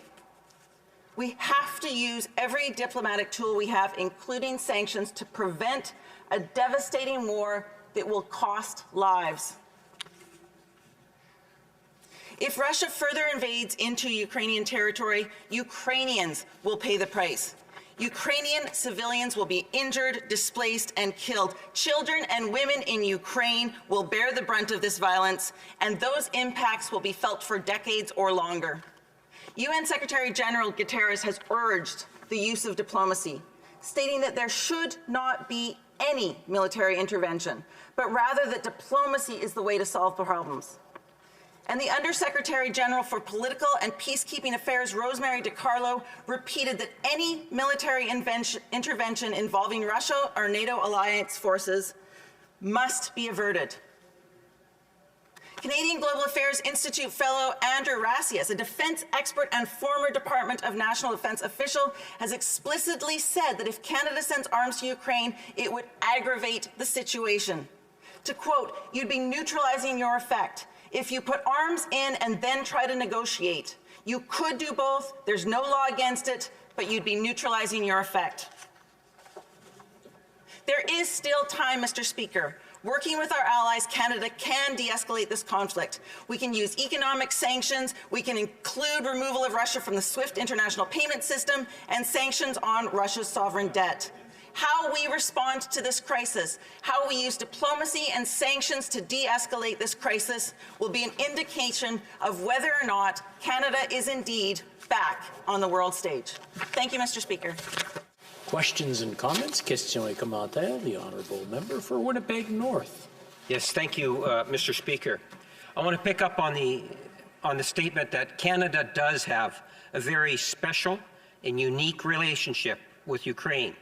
We have to use every diplomatic tool we have, including sanctions, to prevent a devastating war that will cost lives. If Russia further invades into Ukrainian territory, Ukrainians will pay the price. Ukrainian civilians will be injured, displaced, and killed. Children and women in Ukraine will bear the brunt of this violence, and those impacts will be felt for decades or longer. UN Secretary General Guterres has urged the use of diplomacy, stating that there should not be any military intervention, but rather that diplomacy is the way to solve the problems. And the Undersecretary General for Political and Peacekeeping Affairs, Rosemary DiCarlo, repeated that any military intervention involving Russia or NATO alliance forces must be averted. Canadian Global Affairs Institute fellow Andrew Rassius, a defense expert and former Department of National Defense official, has explicitly said that if Canada sends arms to Ukraine, it would aggravate the situation. To quote, "You'd be neutralizing your effect. If you put arms in and then try to negotiate, you could do both. There's no law against it, but you'd be neutralizing your effect." There is still time, Mr. Speaker. Working with our allies, Canada can de-escalate this conflict. We can use economic sanctions. We can include removal of Russia from the SWIFT international payment system and sanctions on Russia's sovereign debt. How we respond to this crisis, how we use diplomacy and sanctions to de-escalate this crisis will be an indication of whether or not Canada is indeed back on the world stage. Thank you, Mr. Speaker. Questions and comments? Questions et commentaires. The honourable member for Winnipeg North. Yes, thank you, Mr. Speaker. I want to pick up on the statement that Canada does have a very special and unique relationship with Ukraine.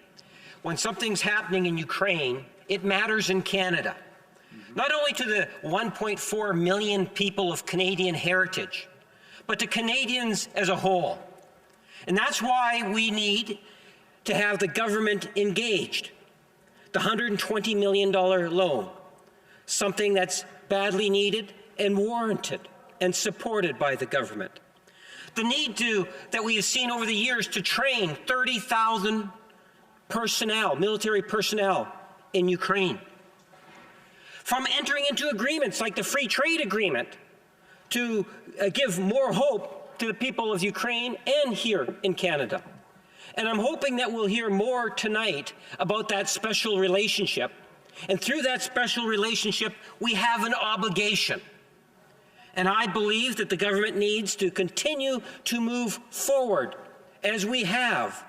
When something's happening in Ukraine, it matters in Canada. Not only to the 1.4 million people of Canadian heritage, but to Canadians as a whole. And that's why we need to have the government engaged. The $120 million loan, something that's badly needed and warranted and supported by the government. The need that we have seen over the years to train 30,000 personnel, military personnel in Ukraine. From entering into agreements like the free trade agreement to give more hope to the people of Ukraine and here in Canada. And I'm hoping that we'll hear more tonight about that special relationship. And through that special relationship, we have an obligation. And I believe that the government needs to continue to move forward as we have,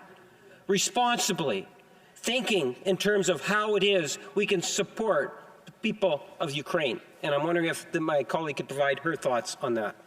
responsibly, thinking in terms of how it is we can support the people of Ukraine. And I'm wondering if my colleague could provide her thoughts on that.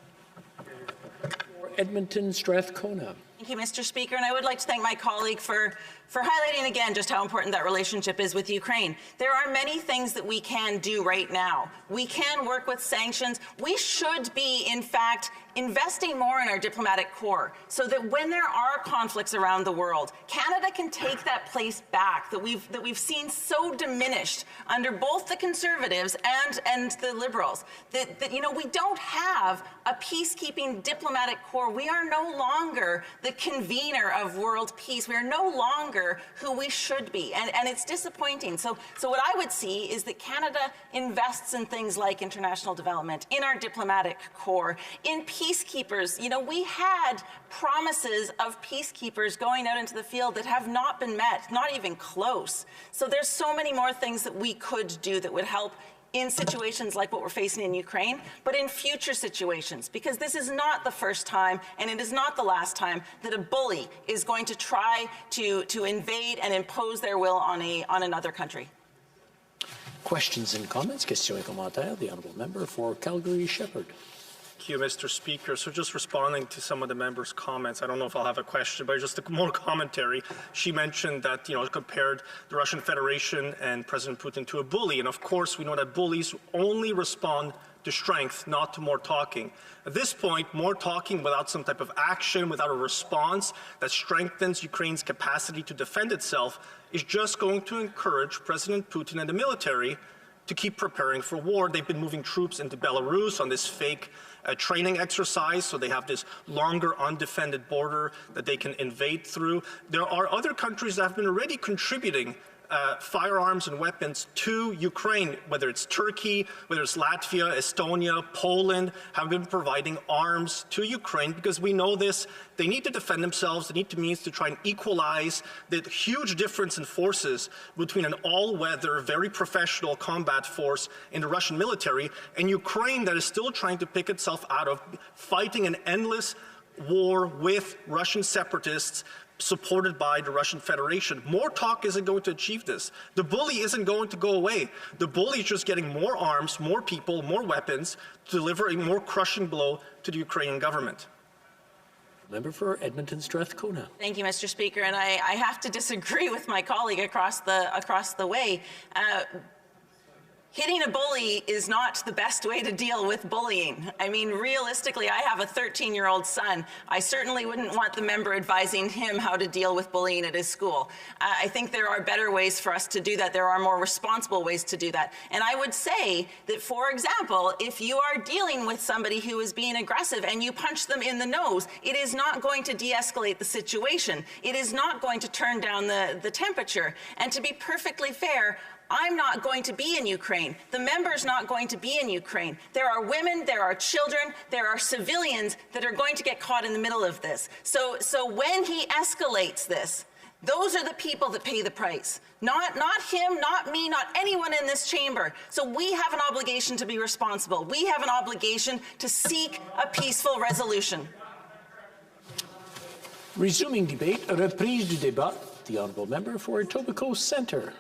Edmonton Strathcona. Thank you, Mr. Speaker, and I would like to thank my colleague for highlighting again just how important that relationship is with Ukraine. There are many things that we can do right now. We can work with sanctions. We should be, in fact, investing more in our diplomatic corps so that when there are conflicts around the world, Canada can take that place back that we've seen so diminished under both the Conservatives and the Liberals. That you know, we don't have a peacekeeping diplomatic corps. We are no longer the convener of world peace. We are no longer who we should be, and it's disappointing. So what I would see is that Canada invests in things like international development, in our diplomatic corps, in peacekeepers. You know, we had promises of peacekeepers going out into the field that have not been met, not even close. So there's so many more things that we could do that would help in situations like what we're facing in Ukraine, but in future situations, because this is not the first time and it is not the last time that a bully is going to try to invade and impose their will on another country. Questions and comments? Questions et commentaires. The honourable member for Calgary-Shepherd. Thank you, Mr. Speaker. So just responding to some of the members' comments, I don't know if I'll have a question, but just more commentary. She mentioned that, you know, compared the Russian Federation and President Putin to a bully. And of course, we know that bullies only respond to strength, not to more talking. At this point, more talking without some type of action, without a response that strengthens Ukraine's capacity to defend itself is just going to encourage President Putin and the military to keep preparing for war. They've been moving troops into Belarus on this fake training exercise, so they have this longer undefended border that they can invade through. There are other countries that have been already contributing firearms and weapons to Ukraine, whether it's Turkey, whether it's Latvia, Estonia, Poland, have been providing arms to Ukraine because we know this. They need to defend themselves. They need to means to try and equalize the huge difference in forces between an all-weather, very professional combat force in the Russian military and Ukraine that is still trying to pick itself out of fighting an endless war with Russian separatists supported by the Russian Federation. More talk isn't going to achieve this. The bully isn't going to go away. The bully is just getting more arms, more people, more weapons to deliver a more crushing blow to the Ukrainian government. Member for Edmonton Strathcona. Thank you, Mr. Speaker, and I have to disagree with my colleague across the way. Hitting a bully is not the best way to deal with bullying. I mean, realistically, I have a 13-year-old son. I certainly wouldn't want the member advising him how to deal with bullying at his school. I think there are better ways for us to do that. There are more responsible ways to do that. And I would say that, for example, if you are dealing with somebody who is being aggressive and you punch them in the nose, it is not going to de-escalate the situation. It is not going to turn down the temperature. And to be perfectly fair, I'm not going to be in Ukraine. The member's not going to be in Ukraine. There are women, there are children, there are civilians that are going to get caught in the middle of this. So when he escalates this, those are the people that pay the price. Not him, not me, not anyone in this chamber. So we have an obligation to be responsible. We have an obligation to seek a peaceful resolution. Resuming debate, reprise du débat. The Honourable Member for Etobicoke Centre.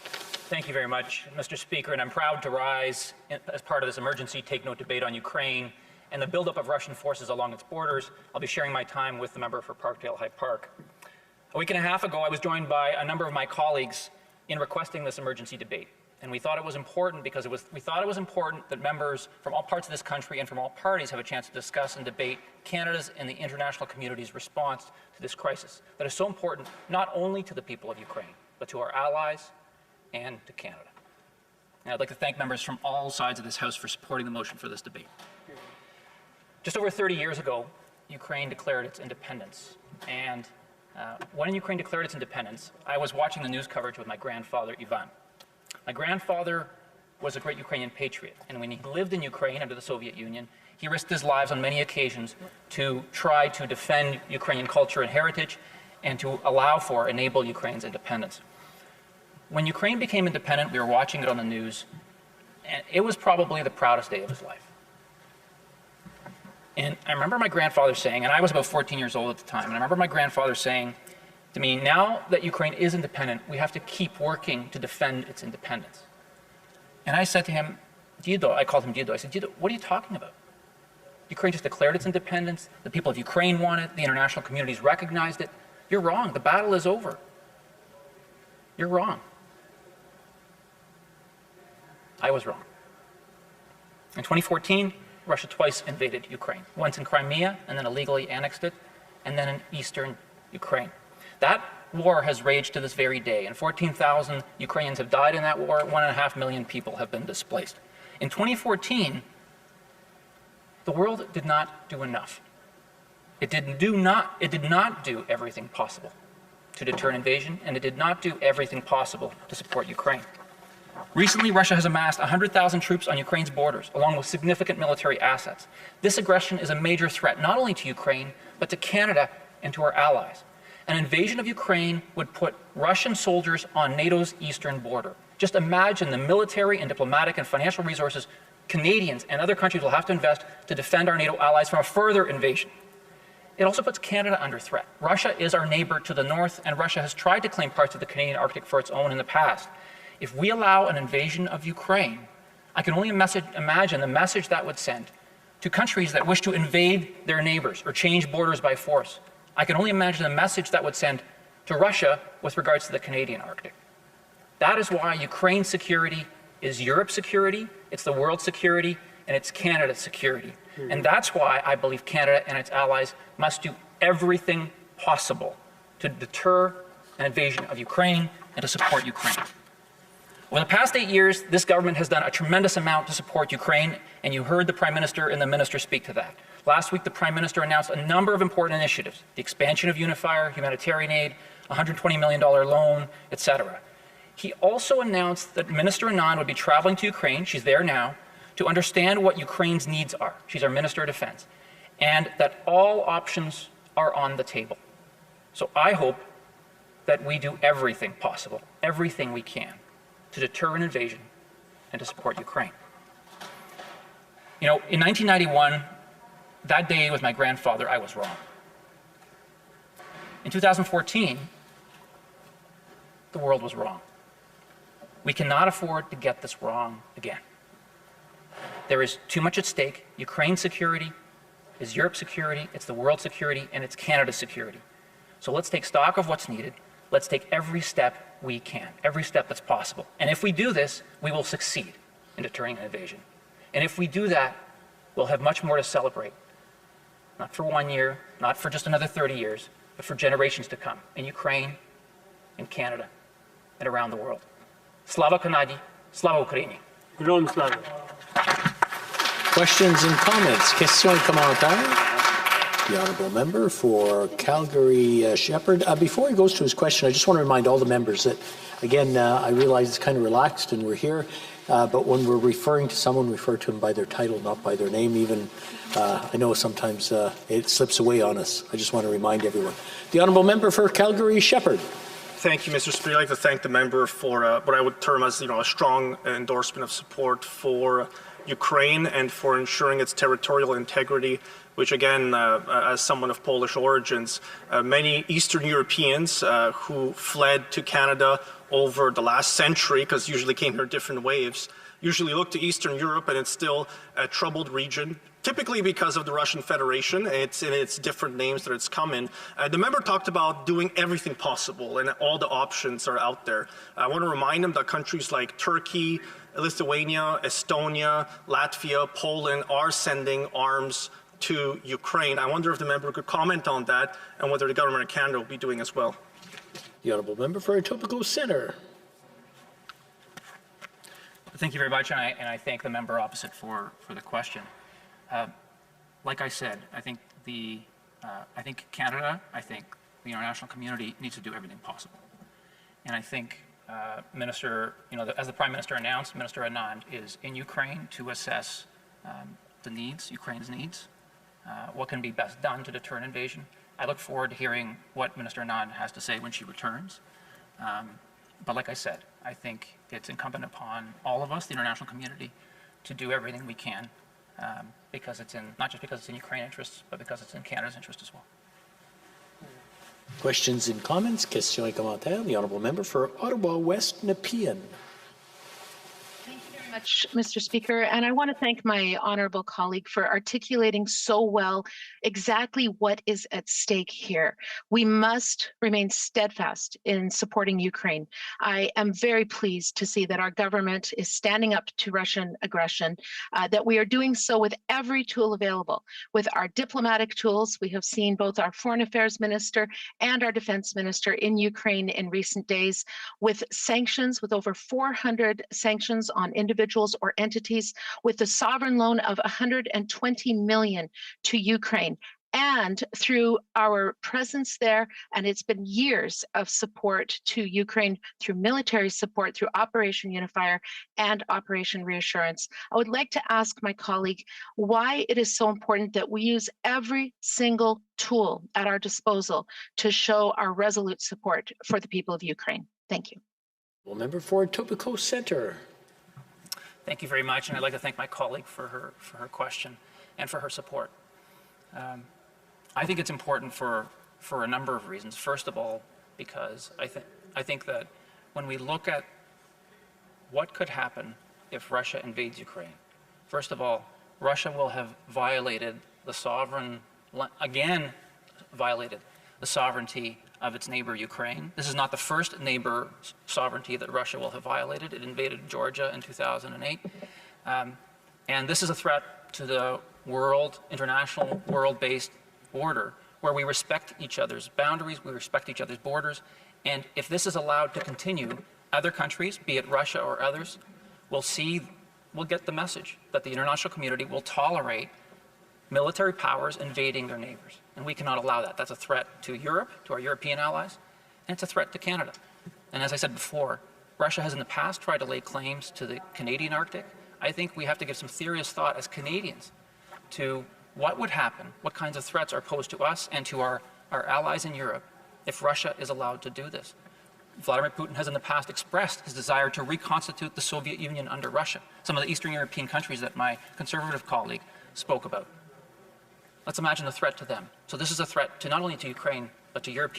Thank you very much, Mr. Speaker, and I'm proud to rise as part of this emergency Take Note debate on Ukraine and the buildup of Russian forces along its borders. I'll be sharing my time with the member for Parkdale High Park. A week and a half ago, I was joined by a number of my colleagues in requesting this emergency debate. And we thought it was important because we thought it was important that members from all parts of this country and from all parties have a chance to discuss and debate Canada's and the international community's response to this crisis that is so important not only to the people of Ukraine, but to our allies and to Canada. And I'd like to thank members from all sides of this House for supporting the motion for this debate. Just over 30 years ago, Ukraine declared its independence. And when Ukraine declared its independence, I was watching the news coverage with my grandfather, Ivan. My grandfather was a great Ukrainian patriot, and when he lived in Ukraine under the Soviet Union, he risked his lives on many occasions to try to defend Ukrainian culture and heritage and to enable Ukraine's independence. When Ukraine became independent, we were watching it on the news, and it was probably the proudest day of his life. And I remember my grandfather saying, and I was about 14 years old at the time, and I remember my grandfather saying to me, now that Ukraine is independent, we have to keep working to defend its independence. And I said to him, Dido, I called him Dido, I said, Dido, what are you talking about? Ukraine just declared its independence, the people of Ukraine want it, the international communities recognized it. You're wrong, the battle is over. You're wrong. I was wrong. In 2014, Russia twice invaded Ukraine, once in Crimea and then illegally annexed it, and then in eastern Ukraine. That war has raged to this very day, and 14,000 Ukrainians have died in that war, 1.5 million people have been displaced. In 2014, the world did not do enough. It did not do everything possible to deter an invasion, and it did not do everything possible to support Ukraine. Recently, Russia has amassed 100,000 troops on Ukraine's borders, along with significant military assets. This aggression is a major threat, not only to Ukraine, but to Canada and to our allies. An invasion of Ukraine would put Russian soldiers on NATO's eastern border. Just imagine the military and diplomatic and financial resources Canadians and other countries will have to invest to defend our NATO allies from a further invasion. It also puts Canada under threat. Russia is our neighbor to the north, and Russia has tried to claim parts of the Canadian Arctic for its own in the past. If we allow an invasion of Ukraine, I can only imagine the message that would send to countries that wish to invade their neighbors or change borders by force. I can only imagine the message that would send to Russia with regards to the Canadian Arctic. That is why Ukraine's security is Europe's security, it's the world's security, and it's Canada's security. And that's why I believe Canada and its allies must do everything possible to deter an invasion of Ukraine and to support Ukraine. Over the past 8 years, this government has done a tremendous amount to support Ukraine, and you heard the Prime Minister and the Minister speak to that. Last week, the Prime Minister announced a number of important initiatives, the expansion of Unifier, humanitarian aid, $120 million loan, etc. He also announced that Minister Anand would be traveling to Ukraine, she's there now, to understand what Ukraine's needs are. She's our Minister of Defense. And that all options are on the table. So I hope that we do everything possible, everything we can, to deter an invasion and to support Ukraine. You know, in 1991, that day with my grandfather, I was wrong. In 2014, the world was wrong. We cannot afford to get this wrong again. There is too much at stake. Ukraine's security is Europe's security, it's the world's security, and it's Canada's security. So let's take stock of what's needed. Let's take every step we can, every step that's possible. And if we do this, we will succeed in deterring an invasion. And if we do that, we'll have much more to celebrate. Not for 1 year, not for just another 30 years, but for generations to come in Ukraine, in Canada, and around the world. Slava Kanadi, Slava Ukraini. Questions and comments? Questions et commentaires? The Honourable Member for Calgary Shepherd. Before he goes to his question, I just want to remind all the members that, again, I realize it's kind of relaxed and we're here, but when we're referring to someone, refer to them by their title, not by their name. Even I know sometimes it slips away on us. I just want to remind everyone. The Honourable Member for Calgary Shepherd. Thank you, Mr. Speaker. I'd like to thank the member for what I would term as, a strong endorsement of support for Ukraine and for ensuring its territorial integrity, which again, as someone of Polish origins, many Eastern Europeans who fled to Canada over the last century, because usually came here different waves, usually look to Eastern Europe, and it's still a troubled region, typically because of the Russian Federation. It's in its different names that it's come in. The member talked about doing everything possible, and all the options are out there. I want to remind him that countries like Turkey, Lithuania, Estonia, Latvia, Poland are sending arms to Ukraine. I wonder if the member could comment on that and whether the government of Canada will be doing as well. The honourable member for Etobicoke Centre. Thank you very much, and I thank the member opposite for the question. Like I said, I think Canada, I think the international community needs to do everything possible, and I think Minister, as the Prime Minister announced, Minister Anand is in Ukraine to assess the needs, Ukraine's needs, what can be best done to deter an invasion. I look forward to hearing what Minister Anand has to say when she returns. But like I said, I think it's incumbent upon all of us, the international community, to do everything we can, because it's not just because it's in Ukraine's interests, but because it's in Canada's interest as well. Questions and comments? Questions et commentaires. The honourable member for Ottawa West Nepean. Thank you very much, Mr. Speaker, and I want to thank my honourable colleague for articulating so well exactly what is at stake here. We must remain steadfast in supporting Ukraine. I am very pleased to see that our government is standing up to Russian aggression, that we are doing so with every tool available. With our diplomatic tools, we have seen both our Foreign Affairs Minister and our Defense Minister in Ukraine in recent days, with sanctions, with over 400 sanctions on individuals or entities, with the sovereign loan of $120 million to Ukraine. And through our presence there, and it's been years of support to Ukraine through military support, through Operation Unifier and Operation Reassurance. I would like to ask my colleague why it is so important that we use every single tool at our disposal to show our resolute support for the people of Ukraine. Thank you. Well, member for Etobicoke Centre. Thank you very much, and I'd like to thank my colleague for her question and for her support. I think it's important for a number of reasons. First of all, because I think that when we look at what could happen if Russia invades Ukraine, first of all, Russia will have violated the sovereignty of its neighbor Ukraine. This is not the first neighbor sovereignty that Russia will have violated. It invaded Georgia in 2008. And this is a threat to the international world-based order, where we respect each other's boundaries, we respect each other's borders, and if this is allowed to continue, other countries, be it Russia or others, will get the message that the international community will tolerate military powers invading their neighbors, and we cannot allow that. That's a threat to Europe, to our European allies, and it's a threat to Canada. And as I said before, Russia has in the past tried to lay claims to the Canadian Arctic. I think we have to give some serious thought as Canadians to what would happen, what kinds of threats are posed to us and to our allies in Europe if Russia is allowed to do this. Vladimir Putin has in the past expressed his desire to reconstitute the Soviet Union under Russia, some of the Eastern European countries that my conservative colleague spoke about. Let's imagine the threat to them. So this is a threat to not only to Ukraine, but to Europe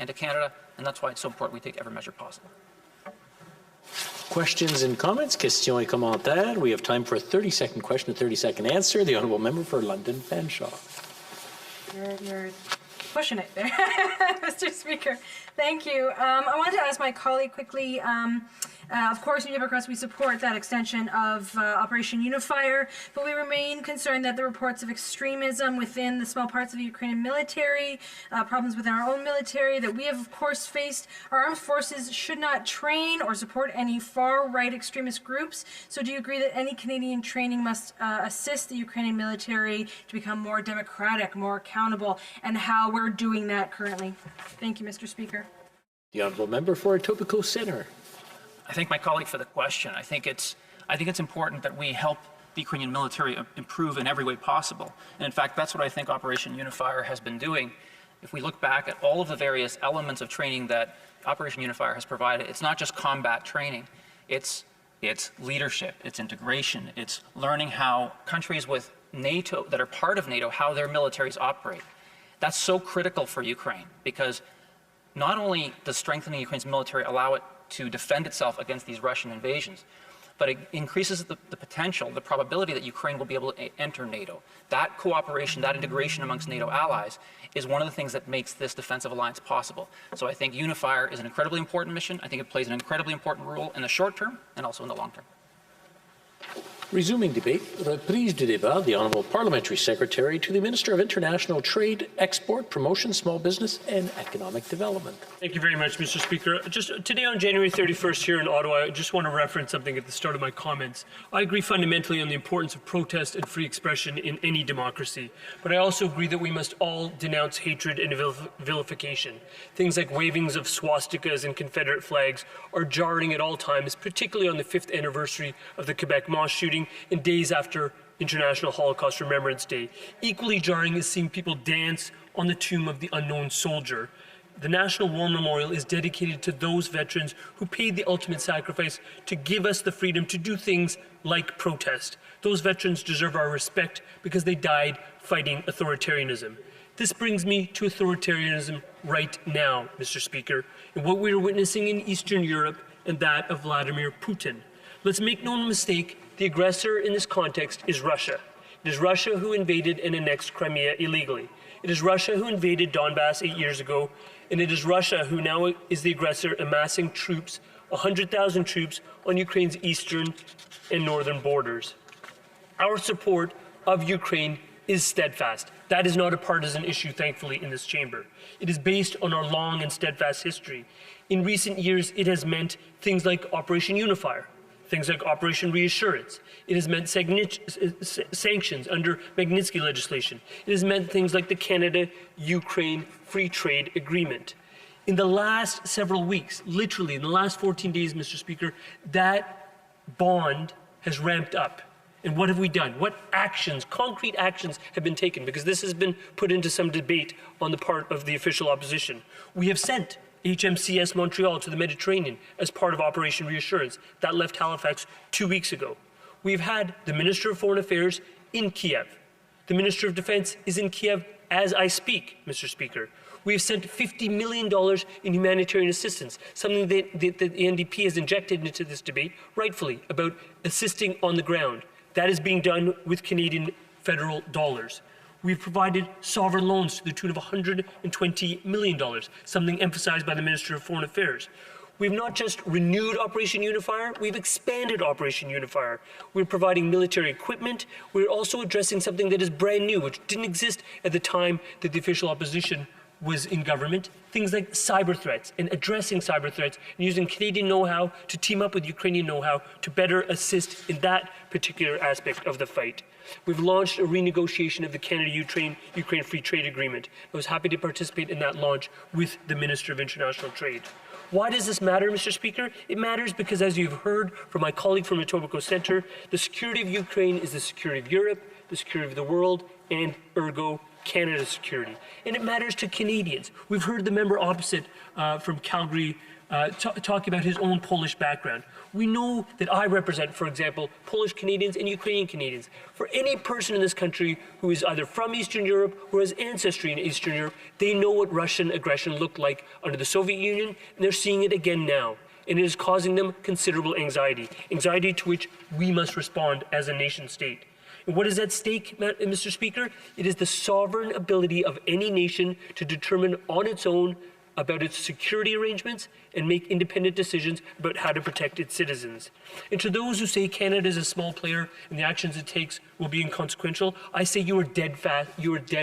and to Canada, and that's why it's so important we take every measure possible. Questions and comments? Questions et commentaires. We have time for a 30-second question, a 30-second answer. The honourable member for London Fanshawe. You're pushing it there, Mr. Speaker. Thank you. I wanted to ask my colleague quickly. Of course, New Democrats, we support that extension of Operation Unifier, but we remain concerned that the reports of extremism within the small parts of the Ukrainian military, problems within our own military that we have, of course, faced. Our armed forces should not train or support any far-right extremist groups. So do you agree that any Canadian training must assist the Ukrainian military to become more democratic, more accountable, and how we're doing that currently? Thank you, Mr. Speaker. The honourable member for Etobicoke Centre. I thank my colleague for the question. I think it's important that we help the Ukrainian military improve in every way possible. And in fact, that's what I think Operation Unifier has been doing. If we look back at all of the various elements of training that Operation Unifier has provided, it's not just combat training, it's leadership, it's integration, it's learning how countries with NATO, that are part of NATO, how their militaries operate. That's so critical for Ukraine because not only does strengthening Ukraine's military allow it to defend itself against these Russian invasions, but it increases the potential, the probability that Ukraine will be able to enter NATO. That cooperation, that integration amongst NATO allies is one of the things that makes this defensive alliance possible. So I think Unifier is an incredibly important mission. I think it plays an incredibly important role in the short term and also in the long term. Resuming debate, reprise du débat, the Honourable Parliamentary Secretary to the Minister of International Trade, Export, Promotion, Small Business and Economic Development. Thank you very much, Mr. Speaker. Just today on January 31st here in Ottawa, I just want to reference something at the start of my comments. I agree fundamentally on the importance of protest and free expression in any democracy, but I also agree that we must all denounce hatred and vilification. Things like wavings of swastikas and Confederate flags are jarring at all times, particularly on the 5th anniversary of the Quebec mosque shooting and days after International Holocaust Remembrance Day. Equally jarring is seeing people dance on the tomb of the unknown soldier. The National War Memorial is dedicated to those veterans who paid the ultimate sacrifice to give us the freedom to do things like protest. Those veterans deserve our respect because they died fighting authoritarianism. This brings me to authoritarianism right now, Mr. Speaker, and what we are witnessing in Eastern Europe and that of Vladimir Putin. Let's make no mistake, the aggressor in this context is Russia. It is Russia who invaded and annexed Crimea illegally. It is Russia who invaded Donbass 8 years ago, and it is Russia who now is the aggressor, amassing troops, 100,000 troops, on Ukraine's eastern and northern borders. Our support of Ukraine is steadfast. That is not a partisan issue, thankfully, in this chamber. It is based on our long and steadfast history. In recent years, it has meant things like Operation Unifier, things like Operation Reassurance. It has meant sanctions under Magnitsky legislation. It has meant things like the Canada-Ukraine Free Trade Agreement. In the last several weeks, literally in the last 14 days, Mr. Speaker, that bond has ramped up. And what have we done? What actions, concrete actions, have been taken? Because this has been put into some debate on the part of the official opposition. We have sent HMCS Montreal to the Mediterranean as part of Operation Reassurance. That left Halifax 2 weeks ago. We've had the Minister of Foreign Affairs in Kiev. The Minister of Defense is in Kiev as I speak, Mr. Speaker. We have sent $50 million in humanitarian assistance, something that the NDP has injected into this debate, rightfully, about assisting on the ground. That is being done with Canadian federal dollars. We've provided sovereign loans to the tune of $120 million, something emphasized by the Minister of Foreign Affairs. We've not just renewed Operation Unifier, we've expanded Operation Unifier. We're providing military equipment. We're also addressing something that is brand new, which didn't exist at the time that the official opposition was in government, things like cyber threats and addressing cyber threats and using Canadian know-how to team up with Ukrainian know-how to better assist in that particular aspect of the fight. We've launched a renegotiation of the Canada-Ukraine Free Trade Agreement. I was happy to participate in that launch with the Minister of International Trade. Why does this matter, Mr. Speaker? It matters because, as you've heard from my colleague from Etobicoke Centre, the security of Ukraine is the security of Europe, the security of the world, and ergo, Canada's security. And it matters to Canadians. We've heard the member opposite from Calgary talking about his own Polish background. We know that I represent, for example, Polish Canadians and Ukrainian Canadians. For any person in this country who is either from Eastern Europe or has ancestry in Eastern Europe, they know what Russian aggression looked like under the Soviet Union, and they're seeing it again now. And it is causing them considerable anxiety to which we must respond as a nation state. And what is at stake, Mr. Speaker? It is the sovereign ability of any nation to determine on its own about its security arrangements and make independent decisions about how to protect its citizens. And to those who say Canada is a small player and the actions it takes will be inconsequential, I say you are dead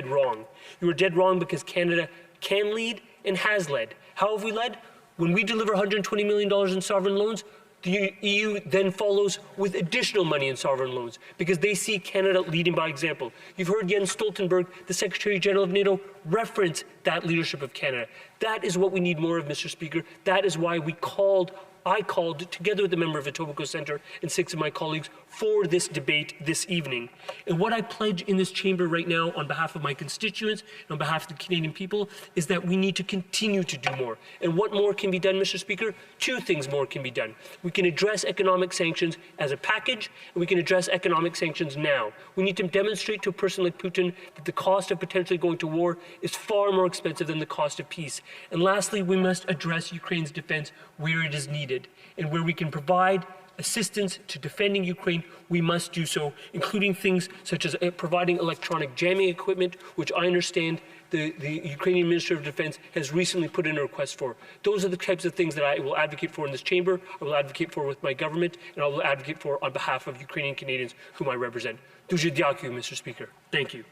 wrong. You are dead wrong because Canada can lead and has led. How have we led? When we deliver $120 million in sovereign loans, the EU then follows with additional money in sovereign loans because they see Canada leading by example. You've heard Jens Stoltenberg, the Secretary General of NATO, reference that leadership of Canada. That is what we need more of, Mr. Speaker. That is why we called I called, together with a member of Etobicoke Centre and 6 of my colleagues, for this debate this evening. And what I pledge in this chamber right now on behalf of my constituents and on behalf of the Canadian people is that we need to continue to do more. And what more can be done, Mr. Speaker? 2 things more can be done. We can address economic sanctions as a package, and we can address economic sanctions now. We need to demonstrate to a person like Putin that the cost of potentially going to war is far more expensive than the cost of peace. And lastly, we must address Ukraine's defense where it is needed, and where we can provide assistance to defending Ukraine, we must do so, including things such as providing electronic jamming equipment, which I understand the Ukrainian Minister of Defense has recently put in a request for. Those are the types of things that I will advocate for in this chamber, I will advocate for with my government, and I will advocate for on behalf of Ukrainian Canadians whom I represent. Дуже дякую, Mr. Speaker. Thank you.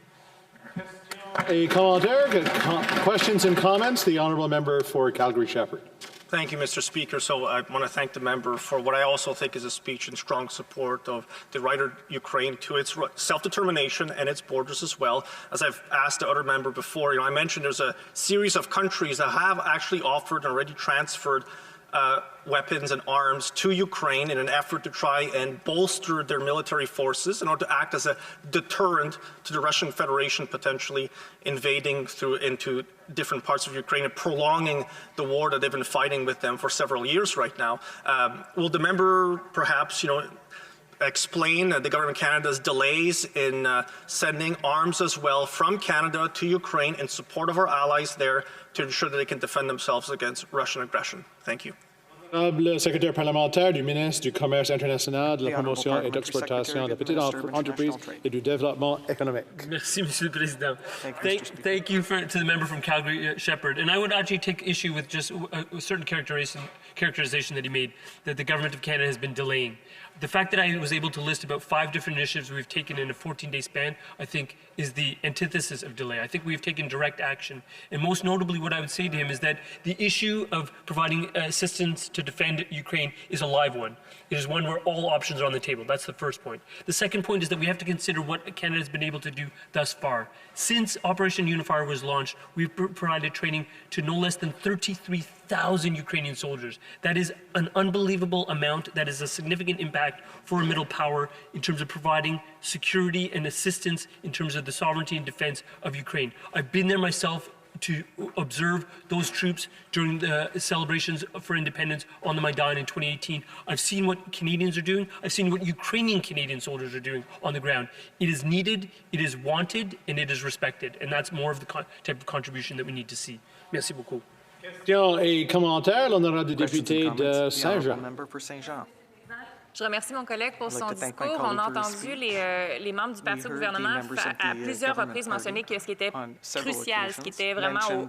A commentaire, questions and comments. The honourable member for Calgary-Shepherd. Thank you, Mr. Speaker. So I want to thank the member for what I also think is a speech in strong support of the right of Ukraine to its self-determination and its borders as well. As I've asked the other member before, I mentioned there's a series of countries that have actually offered and already transferred weapons and arms to Ukraine in an effort to try and bolster their military forces in order to act as a deterrent to the Russian Federation potentially invading into different parts of Ukraine and prolonging the war that they've been fighting with them for several years right now. Will the member perhaps, explain the government of Canada's delays in sending arms as well from Canada to Ukraine in support of our allies there to ensure that they can defend themselves against Russian aggression? Thank you. Honorable secrétaire parlementaire du ministre du Commerce international, de la promotion et d'exploitation des petites entreprises et du développement économique. Merci, Monsieur le Président. Thank you to the member from Calgary-Shepherd. And I would actually take issue with just a certain characterization that he made, that the government of Canada has been delaying. The fact that I was able to list about 5 different initiatives we've taken in a 14-day span, I think, is the antithesis of delay. I think we've taken direct action. And most notably, what I would say to him is that the issue of providing assistance to defend Ukraine is a live one. It is one where all options are on the table. That's the first point. The second point is that we have to consider what Canada has been able to do thus far. Since Operation Unifier was launched, we've provided training to no less than 33,000 Ukrainian soldiers. That is an unbelievable amount. That is a significant impact for a middle power in terms of providing security and assistance in terms of the sovereignty and defense of Ukraine. I've been there myself to observe those troops during the celebrations for independence on the Maidan in 2018. I've seen what Canadians are doing. I've seen what Ukrainian Canadian soldiers are doing on the ground. It is needed, it is wanted, and it is respected. And that's more of the type of contribution that we need to see. Merci beaucoup. Question et commentaire, l'honorable député de Saint-Jean. Je remercie mon collègue pour son discours. On a entendu les membres du parti au gouvernement à plusieurs reprises mentionner que ce qui était crucial, ce qui était vraiment au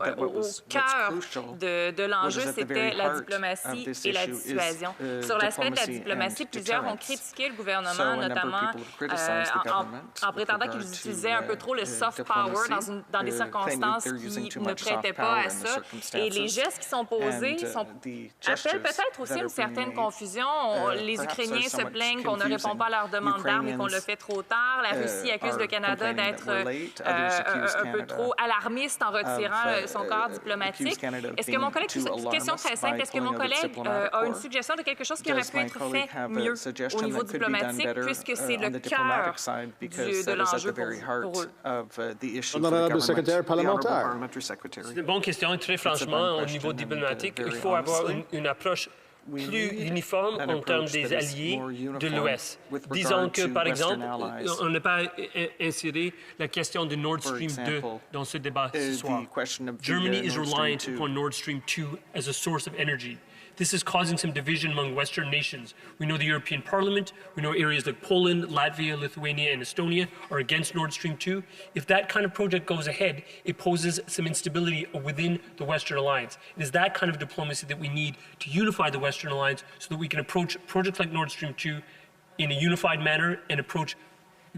cœur de l'enjeu, c'était la diplomatie et la dissuasion. Sur l'aspect de la diplomatie, plusieurs ont critiqué le gouvernement, notamment en prétendant qu'ils utilisaient un peu trop le soft power dans des circonstances qui ne prêtaient pas à ça. Et les gestes qui sont posés appellent peut-être aussi une certaine confusion. Les Ukrainiens se plaignent qu'on ne répond pas à leur demande d'armes et qu'on le fait trop tard. La Russie accuse le Canada d'être un peu trop alarmiste en retirant son corps diplomatique. Est-ce que mon collègue, une question très simple, est-ce que mon collègue a une suggestion de quelque chose qui aurait pu être fait mieux au niveau diplomatique, puisque c'est le cœur de l'enjeu pour eux? Honorable secrétaire parlementaire. C'est une bonne question et très franchement, au niveau diplomatique, il faut avoir une approche plus uniforme en termes des alliés de l'Ouest. Disons que, par exemple, on n'a pas inséré la question de Nord Stream 2 dans ce débat ce soir. Germany is reliant upon Nord Stream 2 as a source of energy. This is causing some division among Western nations. We know the European Parliament, we know areas like Poland, Latvia, Lithuania, and Estonia are against Nord Stream 2. If that kind of project goes ahead, it poses some instability within the Western Alliance. It is that kind of diplomacy that we need to unify the Western Alliance so that we can approach projects like Nord Stream 2 in a unified manner and approach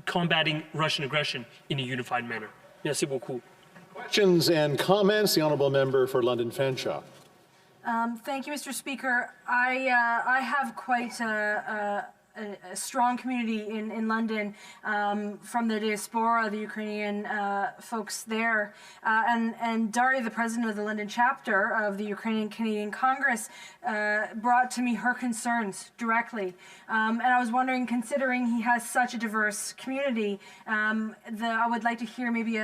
combating Russian aggression in a unified manner. Merci beaucoup. Questions and comments. The honourable member for London Fanshawe. Thank you, Mr. Speaker. I have quite a strong community in London from the diaspora, the Ukrainian folks there. And Daria, the president of the London chapter of the Ukrainian Canadian Congress, brought to me her concerns directly. And I was wondering, considering he has such a diverse community, I would like to hear maybe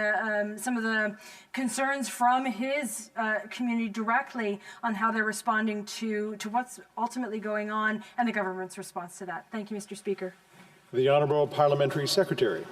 some of the concerns from his community directly on how they're responding to what's ultimately going on and the government's response to that. Thank you, Mr. Speaker. The Honourable Parliamentary Secretary.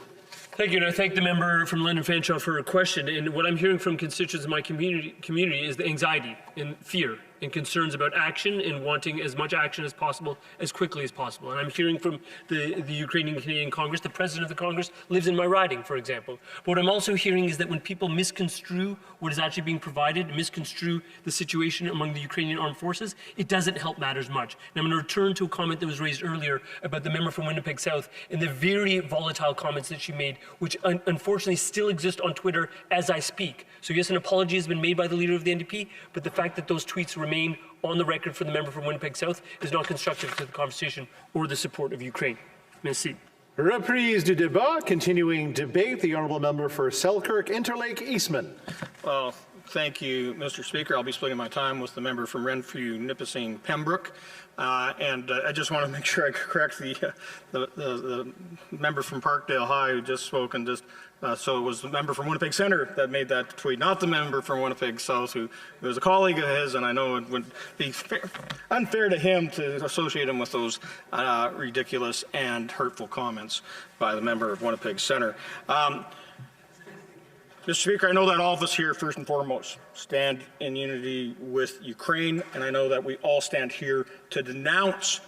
Thank you, and I thank the member from London Fanshawe for her question. And what I'm hearing from constituents in my community is the anxiety and fear and concerns about action and wanting as much action as possible, as quickly as possible. And I'm hearing from the Ukrainian Canadian Congress, the president of the Congress lives in my riding, for example. But what I'm also hearing is that when people misconstrue what is actually being provided, misconstrue the situation among the Ukrainian armed forces, it doesn't help matters much. And I'm going to return to a comment that was raised earlier about the member from Winnipeg South and the very volatile comments that she made, which unfortunately still exist on Twitter as I speak. So yes, an apology has been made by the leader of the NDP, but the fact that those tweets remain on the record for the member from Winnipeg South is not constructive to the conversation or the support of Ukraine. Merci. Reprise du débat, continuing debate. The Honourable Member for Selkirk, Interlake, Eastman. Well, thank you, Mr. Speaker. I'll be splitting my time with the member from Renfrew, Nipissing, Pembroke. And I just want to make sure I correct the member from Parkdale High who just spoke, and just so it was the member from Winnipeg Centre that made that tweet, not the member from Winnipeg South who was a colleague of his, and I know it would be unfair to him to associate him with those ridiculous and hurtful comments by the member of Winnipeg Centre. Mr. Speaker, I know that all of us here, first and foremost, stand in unity with Ukraine, and I know that we all stand here to denounce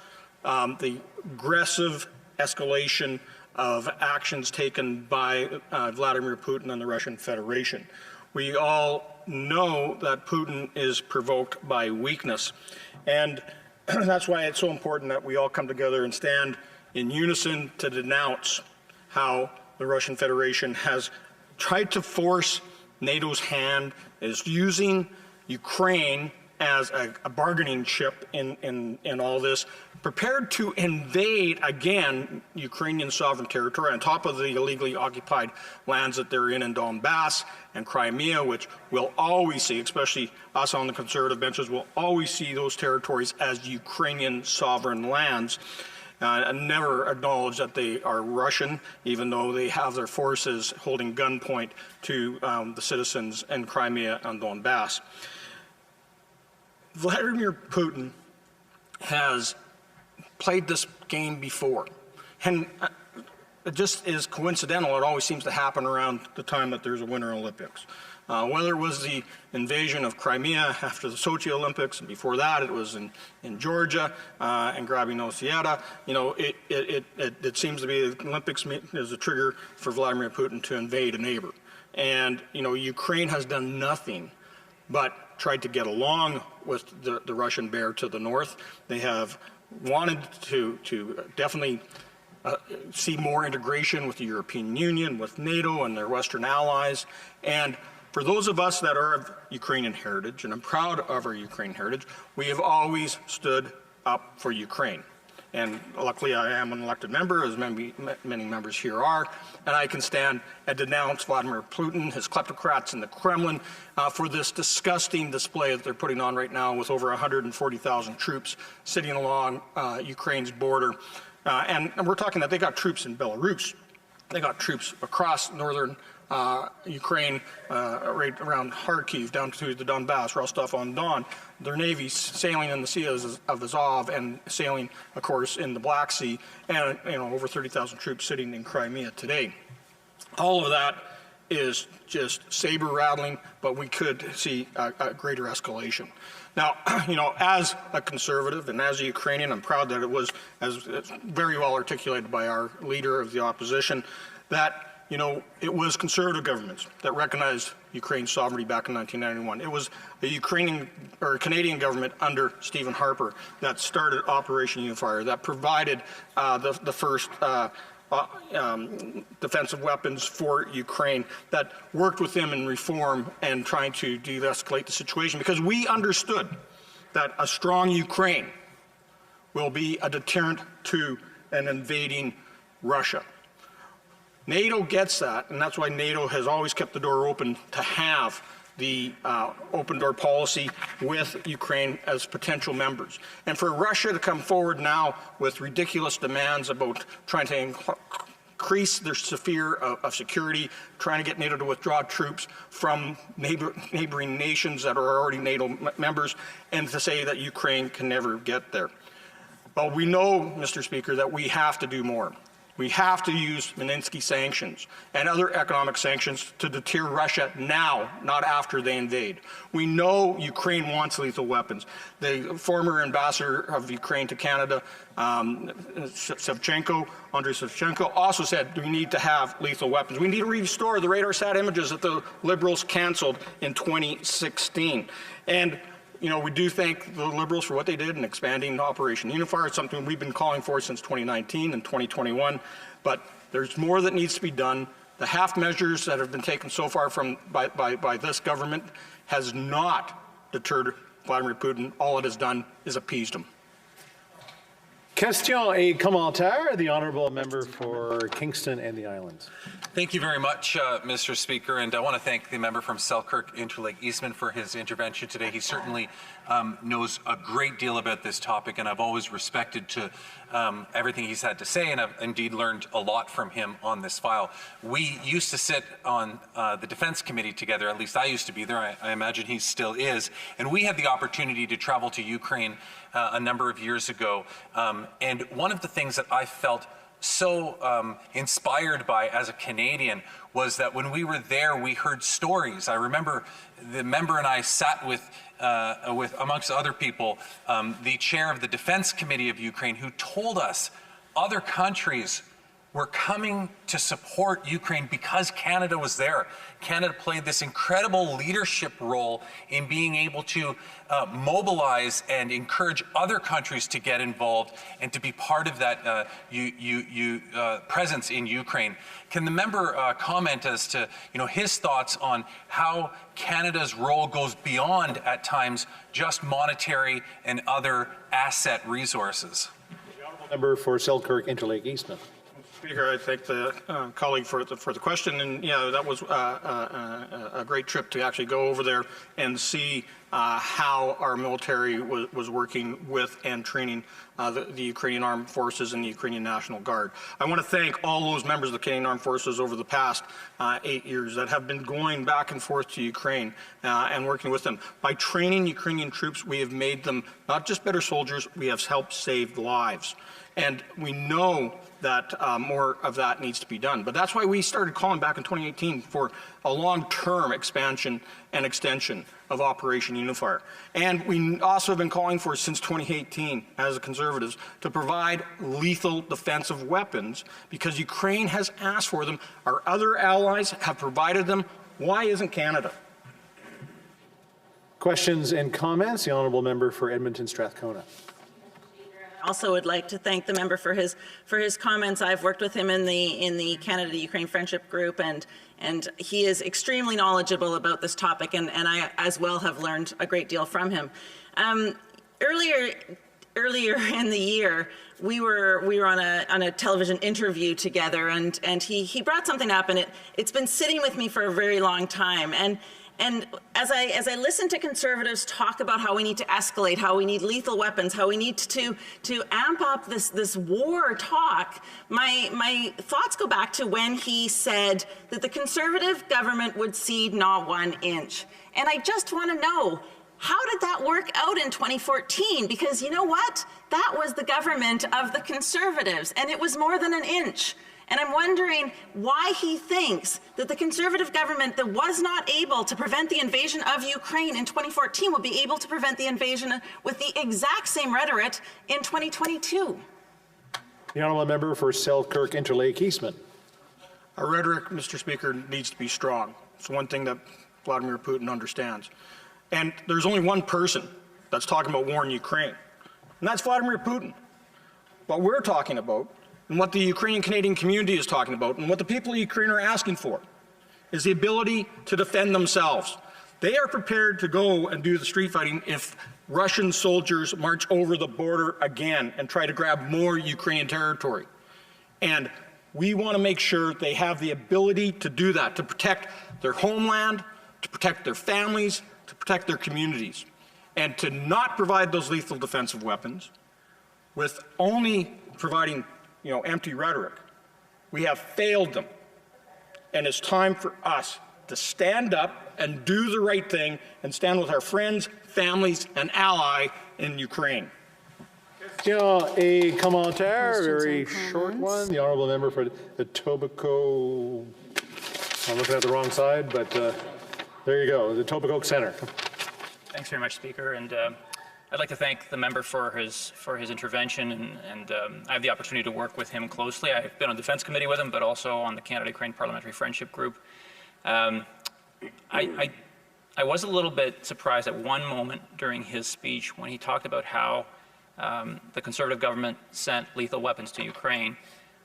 the aggressive escalation of actions taken by Vladimir Putin and the Russian Federation. We all know that Putin is provoked by weakness, and that's why it's so important that we all come together and stand in unison to denounce how the Russian Federation has tried to force NATO's hand, is using Ukraine as a bargaining chip in all this, prepared to invade again Ukrainian sovereign territory on top of the illegally occupied lands that they're in Donbass and Crimea, which we'll always see, especially us on the conservative benches, will always see those territories as Ukrainian sovereign lands. And never acknowledge that they are Russian, even though they have their forces holding gunpoint to the citizens in Crimea and Donbass. Vladimir Putin has played this game before, and it just is coincidental. It always seems to happen around the time that there's a Winter Olympics. Whether it was the invasion of Crimea after the Sochi Olympics, and before that it was in Georgia and grabbing Ossetia, you know, it seems to be the Olympics is a trigger for Vladimir Putin to invade a neighbor. And, you know, Ukraine has done nothing but tried to get along with the Russian bear to the north. They have wanted to definitely see more integration with the European Union, with NATO and their Western allies. And for those of us that are of Ukrainian heritage, and I'm proud of our Ukrainian heritage, we have always stood up for Ukraine. And luckily I am an elected member, as many members here are, and I can stand and denounce Vladimir Putin, his kleptocrats in the Kremlin, for this disgusting display that they're putting on right now with over 140,000 troops sitting along Ukraine's border. And we're talking that they got troops in Belarus. They got troops across northern Ukraine, right around Kharkiv, down to the Donbass, Rostov-on-Don. Their navy's sailing in the Sea of Azov and sailing, of course, in the Black Sea, and over 30,000 troops sitting in Crimea today. All of that is just saber-rattling, but we could see a greater escalation. Now, as a conservative and as a Ukrainian, I'm proud that it was very well articulated by our leader of the opposition that it was conservative governments that recognized Ukraine's sovereignty back in 1991. It was a Canadian government under Stephen Harper that started Operation Unifier, that provided the first defensive weapons for Ukraine, that worked with them in reform and trying to de-escalate the situation, because we understood that a strong Ukraine will be a deterrent to and invading Russia. NATO gets that, and that's why NATO has always kept the door open to have the open door policy with Ukraine as potential members. And for Russia to come forward now with ridiculous demands about trying to increase their sphere of security, trying to get NATO to withdraw troops from neighboring nations that are already NATO members, and to say that Ukraine can never get there. Well, we know, Mr. Speaker, that we have to do more. We have to use Magnitsky sanctions and other economic sanctions to deter Russia now, not after they invade. We know Ukraine wants lethal weapons. The former ambassador of Ukraine to Canada, Andrei Shevchenko, also said we need to have lethal weapons. We need to restore the radar-sat images that the Liberals canceled in 2016. And you know, we do thank the Liberals for what they did in expanding Operation Unifier. It's something we've been calling for since 2019 and 2021, but there's more that needs to be done. The half measures that have been taken so far by this government has not deterred Vladimir Putin. All it has done is appeased him. Question et commentaire, the honourable member for Kingston and the Islands. Thank you very much, Mr. Speaker, and I want to thank the member from Selkirk Interlake Eastman for his intervention today. He certainly knows a great deal about this topic, and I've always respected everything he's had to say, and I've indeed learned a lot from him on this file. We used to sit on the Defense Committee together, at least I used to be there, I imagine he still is, and we had the opportunity to travel to Ukraine a number of years ago, and one of the things that I felt so inspired by as a Canadian was that when we were there, we heard stories. I remember the member and I sat with amongst other people, the chair of the Defense Committee of Ukraine, who told us other countries were coming to support Ukraine because Canada was there. Canada played this incredible leadership role in being able to mobilize and encourage other countries to get involved and to be part of that presence in Ukraine. Can the member comment as to his thoughts on how Canada's role goes beyond, at times, just monetary and other asset resources? The honourable member for Selkirk Interlake Eastman. Speaker, I thank the colleague for the question, and yeah, that was a great trip to actually go over there and see how our military was working with and training the Ukrainian Armed Forces and the Ukrainian National Guard. I want to thank all those members of the Canadian Armed Forces over the past 8 years that have been going back and forth to Ukraine and working with them. By training Ukrainian troops, we have made them not just better soldiers, we have helped save lives. And we know that more of that needs to be done. But that's why we started calling back in 2018 for a long-term expansion and extension of Operation Unifier. And we also have been calling for, since 2018, as Conservatives, to provide lethal defensive weapons because Ukraine has asked for them. Our other allies have provided them. Why isn't Canada? Questions and comments? The honourable member for Edmonton Strathcona. Also would like to thank the member for his comments. I've worked with him in the Canada-Ukraine Friendship Group, and he is extremely knowledgeable about this topic, and I as well have learned a great deal from him. Earlier in the year, we were on a television interview together, and he brought something up, and it's been sitting with me for a very long time. And as I listen to Conservatives talk about how we need to escalate, how we need lethal weapons, how we need to amp up this war talk, my thoughts go back to when he said that the Conservative government would cede not 1 inch. And I just want to know, how did that work out in 2014? Because you know what? That was the government of the Conservatives, and it was more than 1 inch. And I'm wondering why he thinks that the Conservative government that was not able to prevent the invasion of Ukraine in 2014 will be able to prevent the invasion with the exact same rhetoric in 2022. The honourable member for Selkirk Interlake Eastman. Our rhetoric, Mr. Speaker, needs to be strong. It's one thing that Vladimir Putin understands. And there's only one person that's talking about war in Ukraine, and that's Vladimir Putin. What we're talking about, and what the Ukrainian-Canadian community is talking about, and what the people of Ukraine are asking for, is the ability to defend themselves. They are prepared to go and do the street fighting if Russian soldiers march over the border again and try to grab more Ukrainian territory. And we want to make sure they have the ability to do that, to protect their homeland, to protect their families, to protect their communities, and to not provide those lethal defensive weapons with only providing, empty rhetoric. We have failed them. And it's time for us to stand up and do the right thing and stand with our friends, families, and ally in Ukraine. A commentaire, very short one. The honourable member for the Etobicoke. I'm looking at the wrong side, but there you go, the Etobicoke Centre. Thanks very much, Speaker. And I'd like to thank the member for his intervention, and I have the opportunity to work with him closely. I've been on the Defence Committee with him, but also on the Canada-Ukraine Parliamentary Friendship Group. I was a little bit surprised at one moment during his speech when he talked about how the Conservative government sent lethal weapons to Ukraine.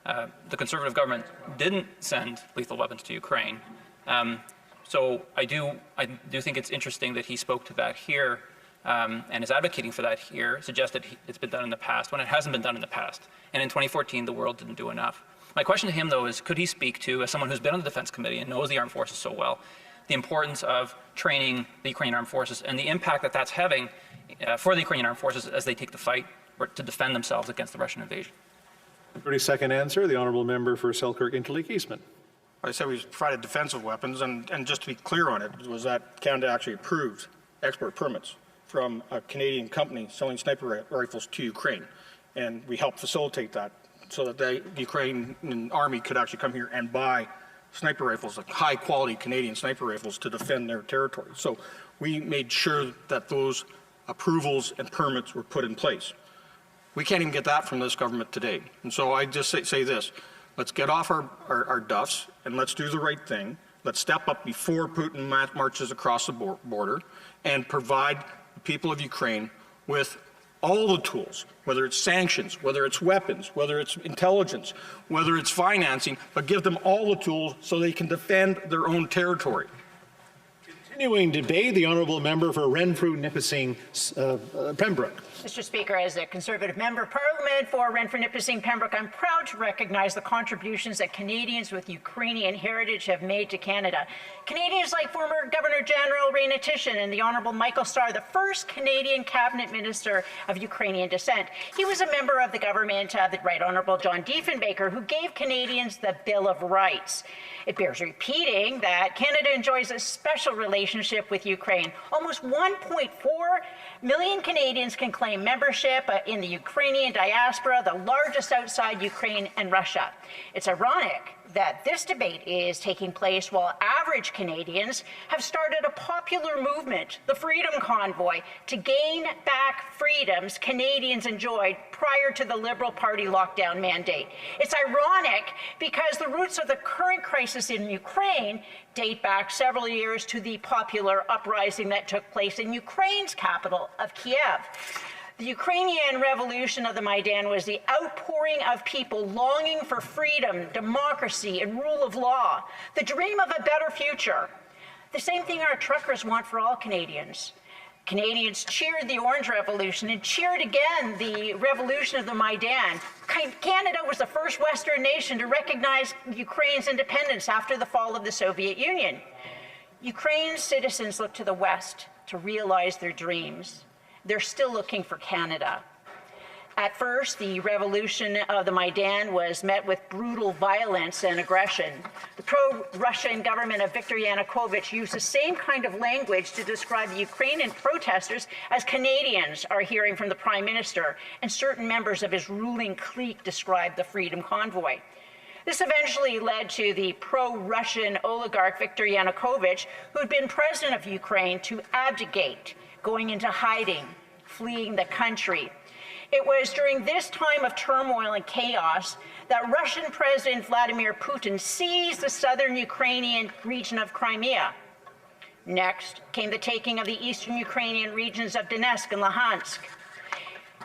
The Conservative government didn't send lethal weapons to Ukraine. So I do think it's interesting that he spoke to that here and is advocating for that here, suggested it's been done in the past when it hasn't been done in the past. And in 2014, the world didn't do enough. My question to him, though, is could he speak to, as someone who's been on the Defence Committee and knows the armed forces so well, the importance of training the Ukrainian armed forces and the impact that that's having for the Ukrainian armed forces as they take the fight to defend themselves against the Russian invasion? 30-second answer, the honourable member for Selkirk Interlake Eastman. I said we provided defensive weapons, and just to be clear on it, was that Canada actually approved export permits from a Canadian company selling sniper rifles to Ukraine. And we helped facilitate that so that the Ukrainian army could actually come here and buy sniper rifles, like high-quality Canadian sniper rifles, to defend their territory. So we made sure that those approvals and permits were put in place. We can't even get that from this government today. And so I just say this, let's get off our duffs and let's do the right thing. Let's step up before Putin marches across the border and provide the people of Ukraine with all the tools, whether it's sanctions, whether it's weapons, whether it's intelligence, whether it's financing, but give them all the tools so they can defend their own territory. Continuing debate, the honourable member for Renfrew, Nipissing, Pembroke. Mr. Speaker, as a Conservative Member of Parliament for Renfrew, Nipissing, Pembroke, I'm proud to recognize the contributions that Canadians with Ukrainian heritage have made to Canada. Canadians like former Governor-General Rayna Tishin and the Honourable Michael Starr, the first Canadian Cabinet Minister of Ukrainian descent. He was a member of the government of the Right Honourable John Diefenbaker, who gave Canadians the Bill of Rights. It bears repeating that Canada enjoys a special relationship with Ukraine. Almost 1.4 million Canadians can claim membership in the Ukrainian diaspora, the largest outside Ukraine and Russia. It's ironic that this debate is taking place while average Canadians have started a popular movement, the Freedom Convoy, to gain back freedoms Canadians enjoyed prior to the Liberal Party lockdown mandate. It's ironic because the roots of the current crisis in Ukraine date back several years to the popular uprising that took place in Ukraine's capital of Kiev. The Ukrainian revolution of the Maidan was the outpouring of people longing for freedom, democracy, and rule of law, the dream of a better future. The same thing our truckers want for all Canadians. Canadians cheered the Orange Revolution and cheered again the revolution of the Maidan. Canada was the first Western nation to recognize Ukraine's independence after the fall of the Soviet Union. Ukraine's citizens look to the West to realize their dreams. They're still looking for Canada. At first, the revolution of the Maidan was met with brutal violence and aggression. The pro-Russian government of Viktor Yanukovych used the same kind of language to describe the Ukrainian protesters as Canadians are hearing from the Prime Minister, and certain members of his ruling clique described the Freedom Convoy. This eventually led to the pro-Russian oligarch Viktor Yanukovych, who had been president of Ukraine, to abdicate, going into hiding, fleeing the country. It was during this time of turmoil and chaos that Russian President Vladimir Putin seized the southern Ukrainian region of Crimea. Next came the taking of the eastern Ukrainian regions of Donetsk and Luhansk.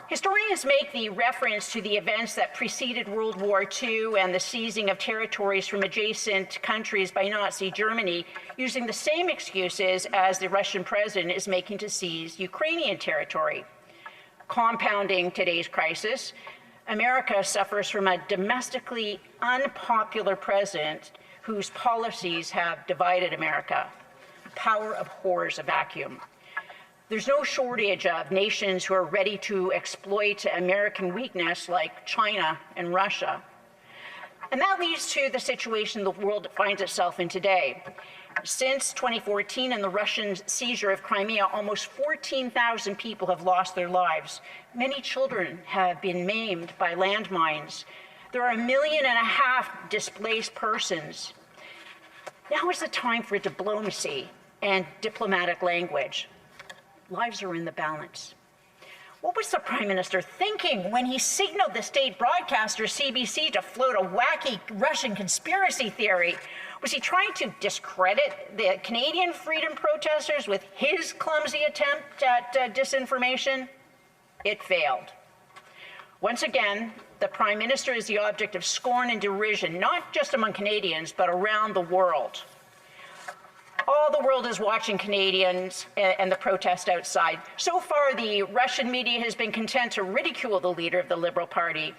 Historians make the reference to the events that preceded World War II and the seizing of territories from adjacent countries by Nazi Germany using the same excuses as the Russian president is making to seize Ukrainian territory. Compounding today's crisis, America suffers from a domestically unpopular president whose policies have divided America. Power abhors a vacuum. There's no shortage of nations who are ready to exploit American weakness like China and Russia. And that leads to the situation the world finds itself in today. Since 2014 and the Russian seizure of Crimea, almost 14,000 people have lost their lives. Many children have been maimed by landmines. There are 1.5 million displaced persons. Now is the time for diplomacy and diplomatic language. Lives are in the balance. What was the Prime Minister thinking when he signaled the state broadcaster CBC to float a wacky Russian conspiracy theory? Was he trying to discredit the Canadian freedom protesters with his clumsy attempt at disinformation? It failed. Once again, the Prime Minister is the object of scorn and derision, not just among Canadians, but around the world. All the world is watching Canadians and the protest outside. So far, the Russian media has been content to ridicule the leader of the Liberal Party.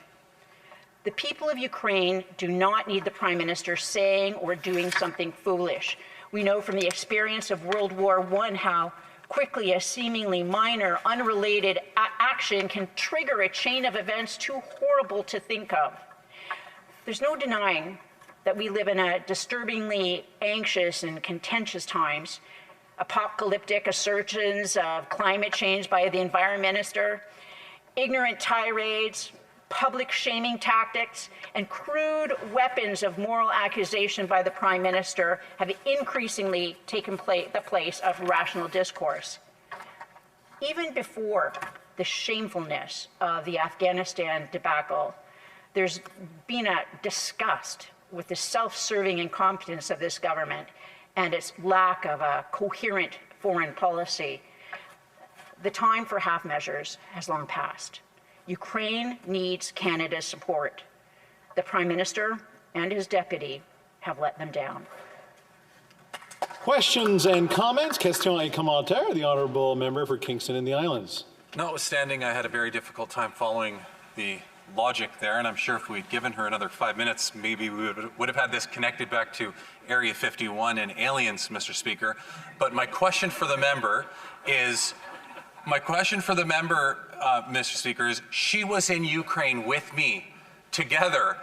The people of Ukraine do not need the Prime Minister saying or doing something foolish. We know from the experience of World War I how quickly a seemingly minor, unrelated action can trigger a chain of events too horrible to think of. There's no denying that we live in a disturbingly anxious and contentious times. Apocalyptic assertions of climate change by the Environment Minister, ignorant tirades, public shaming tactics, and crude weapons of moral accusation by the Prime Minister have increasingly taken the place of rational discourse. Even before the shamefulness of the Afghanistan debacle, there's been a disgust with the self-serving incompetence of this government and its lack of a coherent foreign policy. The time for half measures has long passed. Ukraine needs Canada's support. The Prime Minister and his deputy have let them down. Questions and comments? Question et commentaire. The honourable member for Kingston and the Islands. Notwithstanding, I had a very difficult time following the logic there, and I'm sure if we'd given her another 5 minutes, maybe we would have had this connected back to Area 51 and aliens, Mr. Speaker. But my question for the member is, Mr. Speaker, is she was in Ukraine with me together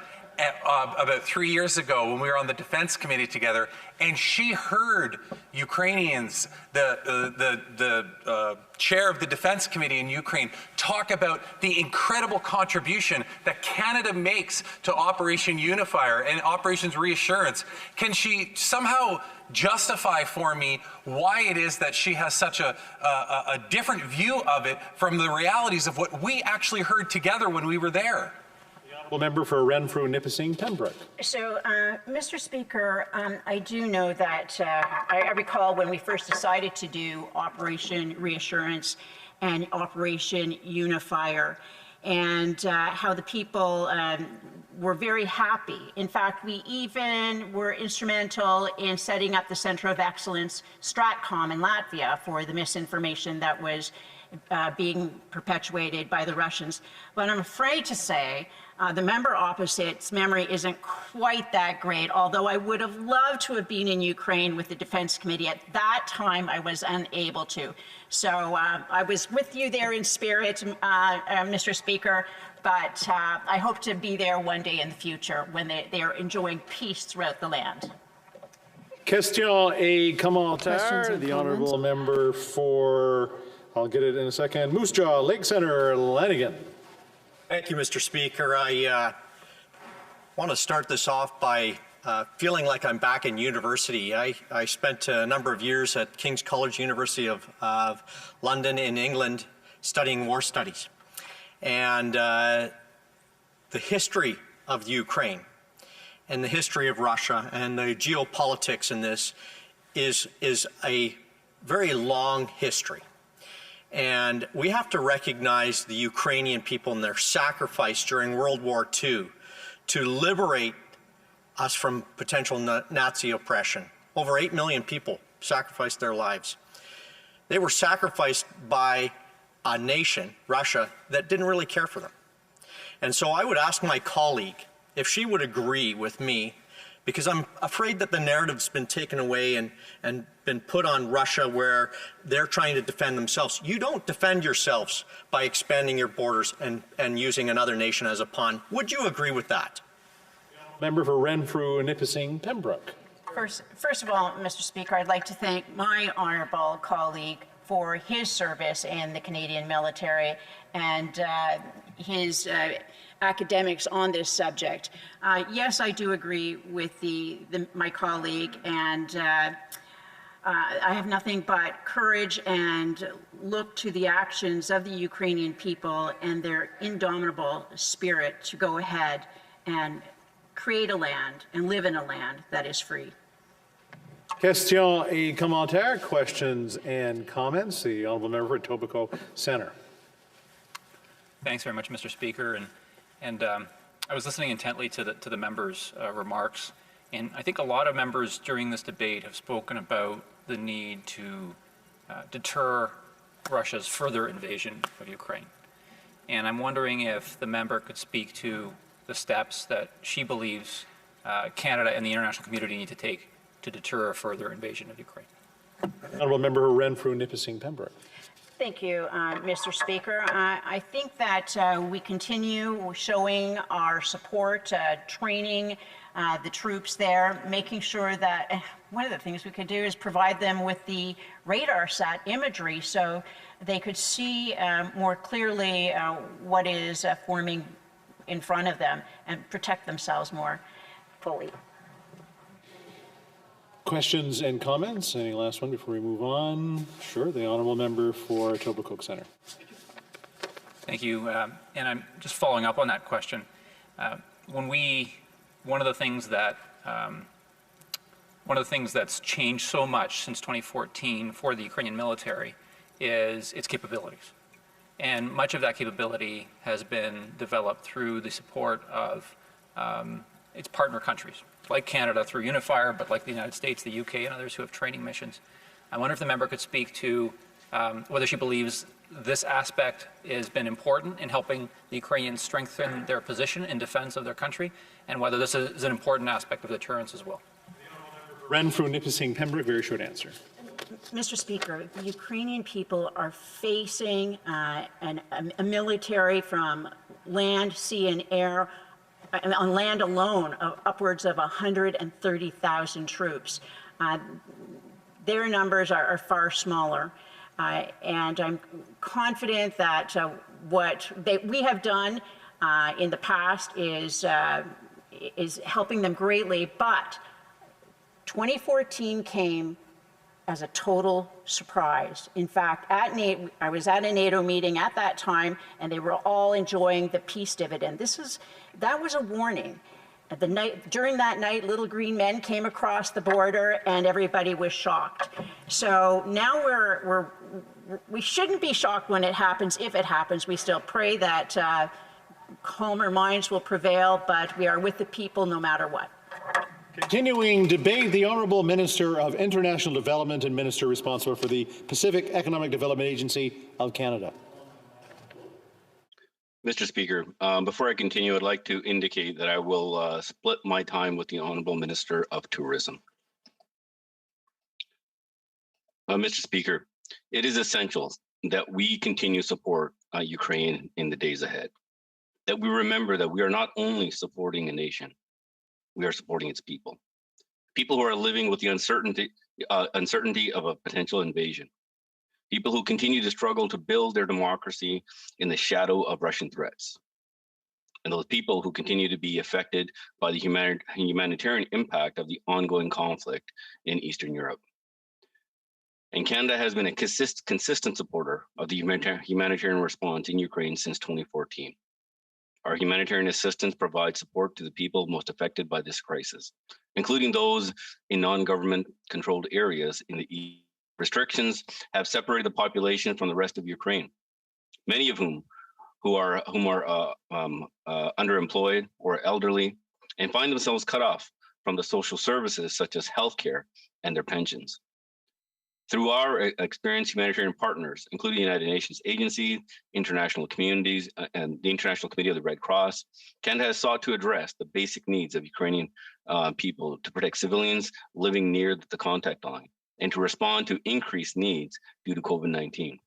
about 3 years ago when we were on the Defense Committee together, and she heard Ukrainians, the chair of the Defense Committee in Ukraine, talk about the incredible contribution that Canada makes to Operation Unifier and Operations Reassurance. Can she somehow justify for me why it is that she has such a different view of it from the realities of what we actually heard together when we were there? Member for Renfrew, Nipissing, Pembroke. So, Mr. Speaker, I do know that I recall when we first decided to do Operation Reassurance and Operation Unifier, and how the people were very happy. In fact, we even were instrumental in setting up the Center of Excellence, Stratcom, in Latvia for the misinformation that was being perpetuated by the Russians. But I'm afraid to say the member opposite's memory isn't quite that great, although I would have loved to have been in Ukraine with the Defense Committee. At that time, I was unable to. So I was with you there in spirit, Mr. Speaker, but I hope to be there one day in the future when they are enjoying peace throughout the land. Question et commentaire. The honourable member for, I'll get it in a second, Moose Jaw, Lake Centre, Lanigan. Thank you, Mr. Speaker. I want to start this off by feeling like I'm back in university. I spent a number of years at King's College, University of London in England, studying war studies. And the history of Ukraine and the history of Russia and the geopolitics in this is a very long history. And we have to recognize the Ukrainian people and their sacrifice during World War II to liberate us from potential Nazi oppression. Over 8 million people sacrificed their lives. They were sacrificed by a nation, Russia, that didn't really care for them. And so I would ask my colleague if she would agree with me, because I'm afraid that the narrative's been taken away and been put on Russia where they're trying to defend themselves. You don't defend yourselves by expanding your borders and using another nation as a pawn. Would you agree with that? Member for Renfrew, Nipissing, Pembroke. First of all, Mr. Speaker, I'd like to thank my honourable colleague for his service in the Canadian military and his academics on this subject. Yes, I do agree with my colleague, and I have nothing but courage and look to the actions of the Ukrainian people and their indomitable spirit to go ahead and create a land and live in a land that is free. Questions et commentaires, questions and comments. The honourable member for Etobicoke Centre. Thanks very much, Mr. Speaker. And I was listening intently to the members' remarks, and I think a lot of members during this debate have spoken about the need to deter Russia's further invasion of Ukraine. And I'm wondering if the member could speak to the steps that she believes Canada and the international community need to take to deter a further invasion of Ukraine. Honourable member for Renfrew, Nipissing, Pembroke. Thank you, Mr. Speaker. I think that we continue showing our support, training the troops there, making sure that one of the things we could do is provide them with the radar sat imagery so they could see more clearly what is forming in front of them and protect themselves more fully. Questions and comments? Any last one before we move on? Sure, the honourable member for Etobicoke Centre. Thank you. And I'm just following up on that question. One of the things that's changed so much since 2014 for the Ukrainian military is its capabilities. And much of that capability has been developed through the support of its partner countries, like Canada through Unifier, but like the United States, the UK, and others who have training missions. I wonder if the member could speak to whether she believes this aspect has been important in helping the Ukrainians strengthen their position in defense of their country, and whether this is an important aspect of deterrence as well. Renfrew, Nipissing, Pembroke, very short answer. Mr. Speaker, the Ukrainian people are facing a military from land, sea, and air, on land alone, of upwards of 130,000 troops. Their numbers are far smaller, and I'm confident that what we have done in the past is helping them greatly, but 2014 came as a total surprise. In fact, I was at a NATO meeting at that time, and they were all enjoying the peace dividend. That was a warning. During that night, little green men came across the border, and everybody was shocked. So now we shouldn't be shocked when it happens. If it happens, we still pray that calmer minds will prevail, but we are with the people no matter what. Continuing debate, the Honourable Minister of International Development and Minister responsible for the Pacific Economic Development Agency of Canada. Mr. Speaker, before I continue, I'd like to indicate that I will split my time with the Honourable Minister of Tourism. Mr. Speaker, it is essential that we continue to support Ukraine in the days ahead. That we remember that we are not only supporting a nation, we are supporting its people. People who are living with the uncertainty of a potential invasion. People who continue to struggle to build their democracy in the shadow of Russian threats. And those people who continue to be affected by the humanitarian impact of the ongoing conflict in Eastern Europe. And Canada has been a consistent supporter of the humanitarian response in Ukraine since 2014. Our humanitarian assistance provides support to the people most affected by this crisis, including those in non-government controlled areas in the Restrictions have separated the population from the rest of Ukraine, many of whom are underemployed or elderly and find themselves cut off from the social services such as healthcare and their pensions. Through our experienced humanitarian partners, including the United Nations agencies, international communities, and the International Committee of the Red Cross, Canada has sought to address the basic needs of Ukrainian people to protect civilians living near the contact line and to respond to increased needs due to COVID-19.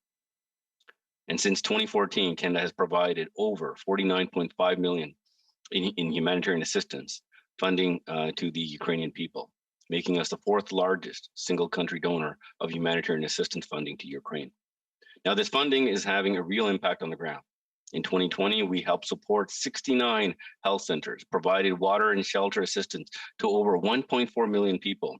And since 2014, Canada has provided over $49.5 million in humanitarian assistance funding to the Ukrainian people, making us the fourth largest single country donor of humanitarian assistance funding to Ukraine. Now, this funding is having a real impact on the ground. In 2020, we helped support 69 health centers, provided water and shelter assistance to over 1.4 million people,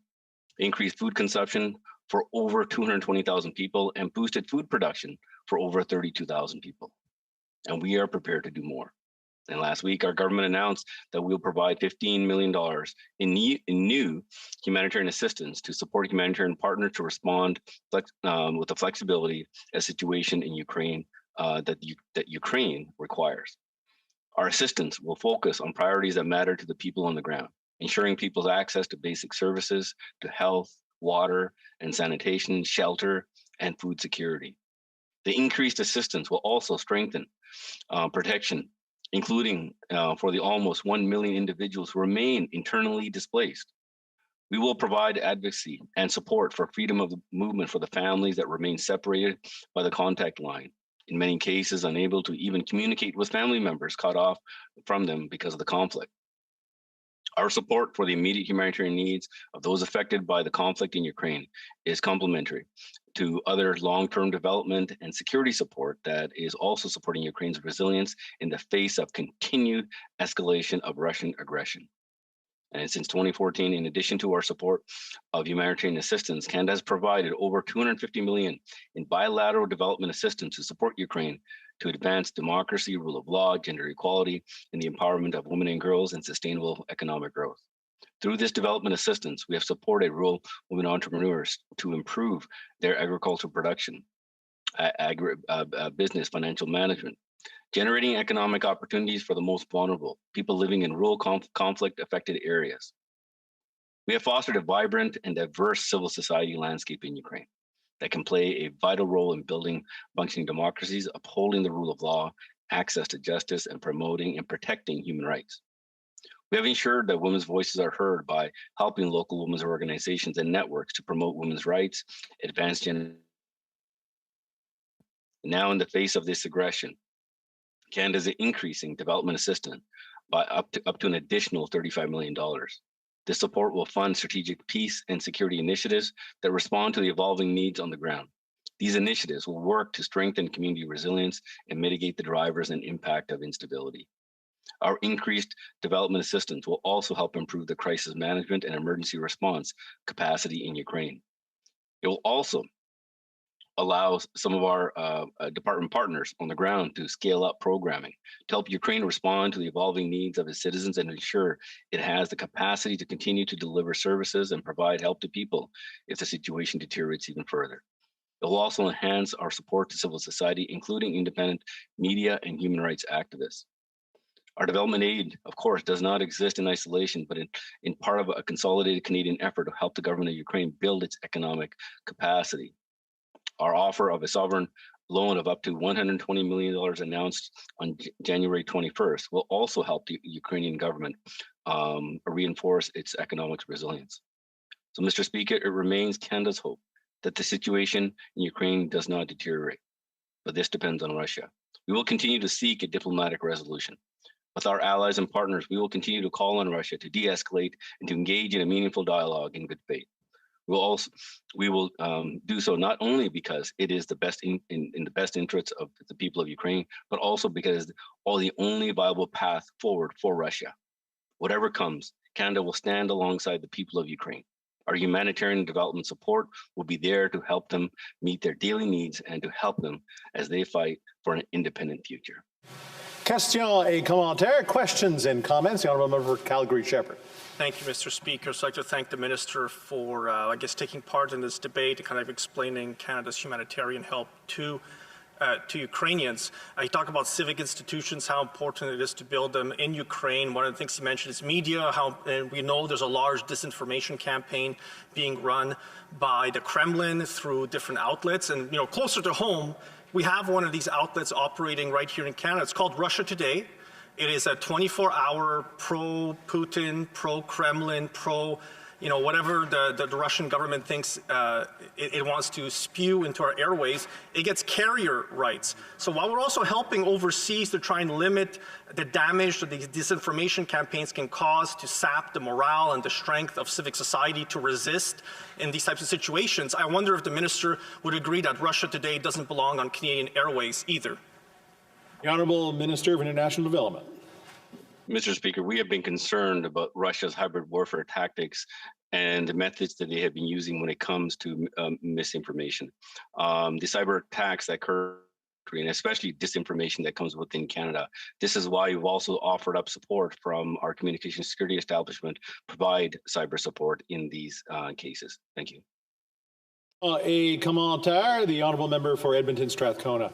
increased food consumption for over 220,000 people, and boosted food production for over 32,000 people. And we are prepared to do more. And last week, our government announced that we'll provide $15 million in new humanitarian assistance to support humanitarian partners to respond with the flexibility a situation in Ukraine that Ukraine requires. Our assistance will focus on priorities that matter to the people on the ground, ensuring people's access to basic services, to health, water and sanitation, shelter, and food security. The increased assistance will also strengthen protection, including for the almost 1 million individuals who remain internally displaced. We will provide advocacy and support for freedom of movement for the families that remain separated by the contact line, in many cases unable to even communicate with family members cut off from them because of the conflict. Our support for the immediate humanitarian needs of those affected by the conflict in Ukraine is complementary to other long-term development and security support that is also supporting Ukraine's resilience in the face of continued escalation of Russian aggression. And since 2014, in addition to our support of humanitarian assistance, Canada has provided over $250 million in bilateral development assistance to support Ukraine to advance democracy, rule of law, gender equality, and the empowerment of women and girls and sustainable economic growth. Through this development assistance, we have supported rural women entrepreneurs to improve their agricultural production, business, financial management, generating economic opportunities for the most vulnerable, people living in rural conflict-affected areas. We have fostered a vibrant and diverse civil society landscape in Ukraine that can play a vital role in building functioning democracies, upholding the rule of law, access to justice, and promoting and protecting human rights. We have ensured that women's voices are heard by helping local women's organizations and networks to promote women's rights, advance gender. Now, in the face of this aggression, Canada is increasing development assistance by up to an additional $35 million. This support will fund strategic peace and security initiatives that respond to the evolving needs on the ground. These initiatives will work to strengthen community resilience and mitigate the drivers and impact of instability. Our increased development assistance will also help improve the crisis management and emergency response capacity in Ukraine. It will also allow some of our department partners on the ground to scale up programming to help Ukraine respond to the evolving needs of its citizens and ensure it has the capacity to continue to deliver services and provide help to people if the situation deteriorates even further. It will also enhance our support to civil society, including independent media and human rights activists. Our development aid, of course, does not exist in isolation, but in part of a consolidated Canadian effort to help the government of Ukraine build its economic capacity. Our offer of a sovereign loan of up to $120 million announced on January 21st will also help the Ukrainian government reinforce its economic resilience. So, Mr. Speaker, it remains Canada's hope that the situation in Ukraine does not deteriorate, but this depends on Russia. We will continue to seek a diplomatic resolution. With our allies and partners, we will continue to call on Russia to de-escalate and to engage in a meaningful dialogue in good faith. We will do so not only because it is the best in the best interests of the people of Ukraine, but also because it's the only viable path forward for Russia. Whatever comes, Canada will stand alongside the people of Ukraine. Our humanitarian development support will be there to help them meet their daily needs and to help them as they fight for an independent future. Questions et commentaires. Questions and comments. The Honourable Member for Calgary-Shepherd. Thank you, Mr. Speaker. So I'd like to thank the Minister for, I guess, taking part in this debate and kind of explaining Canada's humanitarian help to Ukrainians. He talked about civic institutions, how important it is to build them in Ukraine. One of the things he mentioned is media, and we know there's a large disinformation campaign being run by the Kremlin through different outlets. And, closer to home, we have one of these outlets operating right here in Canada. It's called Russia Today. It is a 24-hour pro-Putin, pro-Kremlin, whatever the Russian government thinks it wants to spew into our airways. It gets carrier rights. So while we're also helping overseas to try and limit the damage that these disinformation campaigns can cause to sap the morale and the strength of civic society to resist in these types of situations, I wonder if the Minister would agree that Russia Today doesn't belong on Canadian airways either. The Honourable Minister of International Development. Mr. Speaker, we have been concerned about Russia's hybrid warfare tactics and the methods that they have been using when it comes to misinformation. The cyber attacks that occur, and especially disinformation that comes within Canada. This is why we've also offered up support from our communication security establishment, provide cyber support in these cases. Thank you. A commentaire, the Honourable Member for Edmonton Strathcona.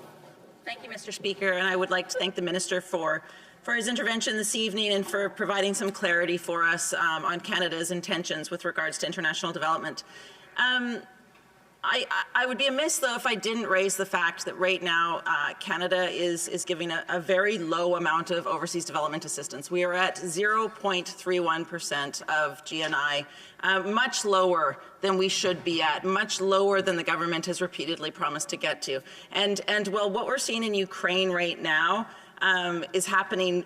Thank you, Mr. Speaker, and I would like to thank the Minister for his intervention this evening and for providing some clarity for us on Canada's intentions with regards to international development. I would be amiss, though, if I didn't raise the fact that right now Canada is giving a very low amount of overseas development assistance. We are at 0.31% of GNI, much lower than we should be at, much lower than the government has repeatedly promised to get to. And well, what we're seeing in Ukraine right now is an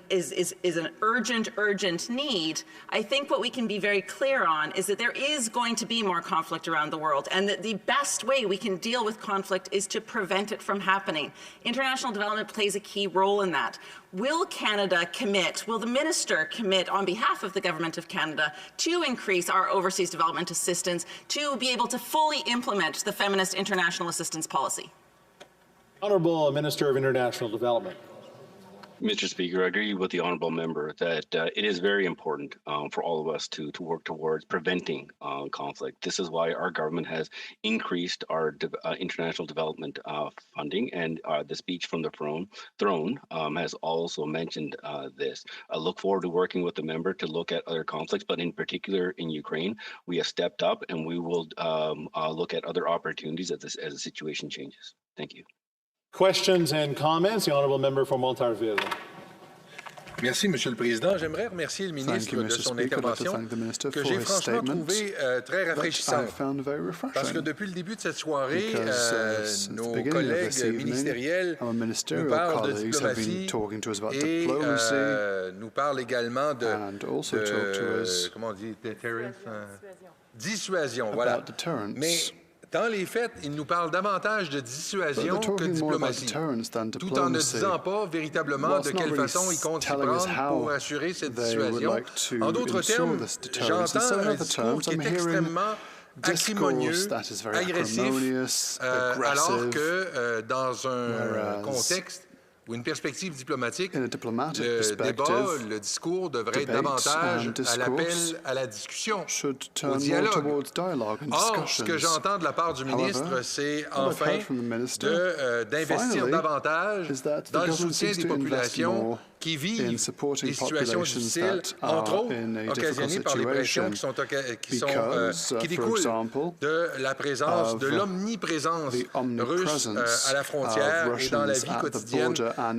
urgent need. I think what we can be very clear on is that there is going to be more conflict around the world, and that the best way we can deal with conflict is to prevent it from happening. International development plays a key role in that. Will Canada commit, will the Minister commit on behalf of the Government of Canada to increase our overseas development assistance to be able to fully implement the feminist international assistance policy? Honourable Minister of International Development. Mr. Speaker, I agree with the honourable member that it is very important for all of us to work towards preventing conflict. This is why our government has increased our international development funding, and the speech from the throne has also mentioned this. I look forward to working with the member to look at other conflicts, but in particular in Ukraine, we have stepped up, and we will look at other opportunities as the situation changes. Thank you. Questions and comments. The Honourable Member for Montarville. Merci, Monsieur le Président. J'aimerais remercier le ministre de son intervention que j'ai franchement trouvé très rafraîchissante. Parce que depuis le début de cette soirée, nos collègues ministériels nous parlent de diplomatie et nous parlent également de comment on dit, dissuasion. Voilà. Mais dans les faits, il nous parle davantage de dissuasion que de diplomatie, tout en ne disant pas véritablement de quelle façon il compte s'y prendre pour assurer cette dissuasion. En d'autres termes, j'entends un discours qui est extrêmement acrimonieux, agressif, alors que dans un contexte ou une perspective diplomatique, le débat, le discours devrait être davantage à l'appel à la discussion, au dialogue. Or, ce que j'entends de la part du ministre, c'est enfin d'investir davantage dans le soutien des populations qui vivent des situations difficiles, entre autres occasionnées par les pressions qui découlent de la présence, de l'omniprésence russe à la frontière et dans la vie quotidienne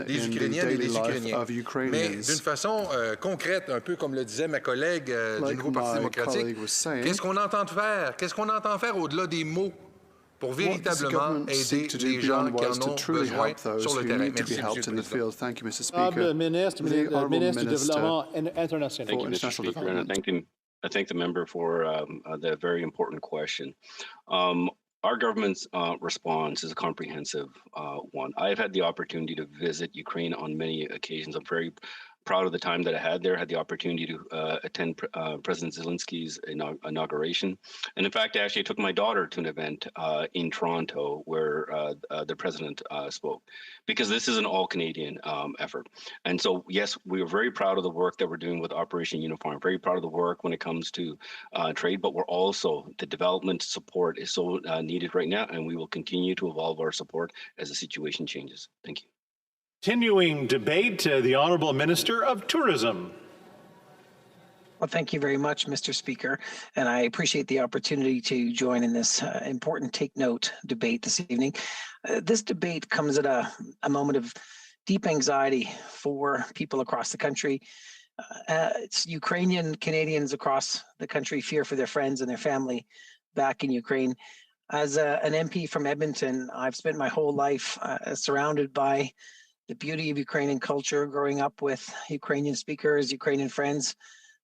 des Ukrainiennes et des Ukrainiens. Mais d'une façon concrète, un peu comme le disait ma collègue du Nouveau Parti démocratique, qu'est-ce qu'on entend faire? Qu'est-ce qu'on entend faire au-delà des mots pour véritablement aider les gens qui en ont besoin sur le terrain? Merci, Monsieur le Ministre du Développement international. Thank you, Mr. Speaker, and I thank the member for the very important question. Our government's response is a comprehensive one. I've had the opportunity to visit Ukraine on many occasions. I'm very proud of the time that I had there. I had the opportunity to attend President Zelensky's inauguration. And in fact, I actually took my daughter to an event in Toronto where the president spoke, because this is an all-Canadian effort. And so, yes, we are very proud of the work that we're doing with Operation Uniform, very proud of the work when it comes to trade, but we're also, the development support is so needed right now, and we will continue to evolve our support as the situation changes. Thank you. Continuing debate, the Honourable Minister of Tourism. Well, thank you very much, Mr. Speaker, and I appreciate the opportunity to join in this important take note debate this evening. This debate comes at a moment of deep anxiety for people across the country. It's Ukrainian Canadians across the country fear for their friends and their family back in Ukraine. As an MP from Edmonton, I've spent my whole life surrounded by the beauty of Ukrainian culture, growing up with Ukrainian speakers, Ukrainian friends,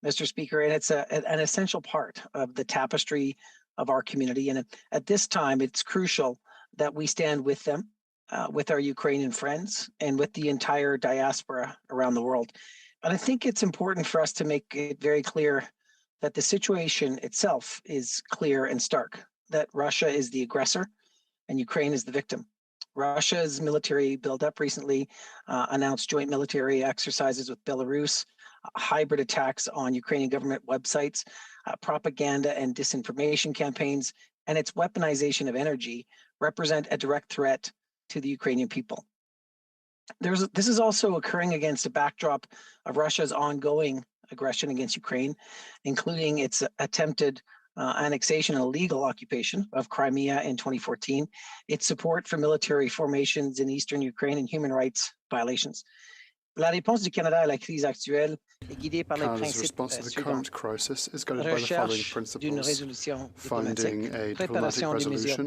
Mr. Speaker, and it's an essential part of the tapestry of our community. And at this time, it's crucial that we stand with them, with our Ukrainian friends, and with the entire diaspora around the world. And I think it's important for us to make it very clear that the situation itself is clear and stark, that Russia is the aggressor and Ukraine is the victim. Russia's military buildup recently announced joint military exercises with Belarus, hybrid attacks on Ukrainian government websites, propaganda and disinformation campaigns, and its weaponization of energy represent a direct threat to the Ukrainian people. This is also occurring against a backdrop of Russia's ongoing aggression against Ukraine, including its attempted annexation and illegal occupation of Crimea in 2014, its support for military formations in eastern Ukraine, and human rights violations. La réponse du Canada à la crise actuelle est guidée par les Canada's principes response to the suivants. current crisis is guided by the following principles: finding a diplomatic resolution,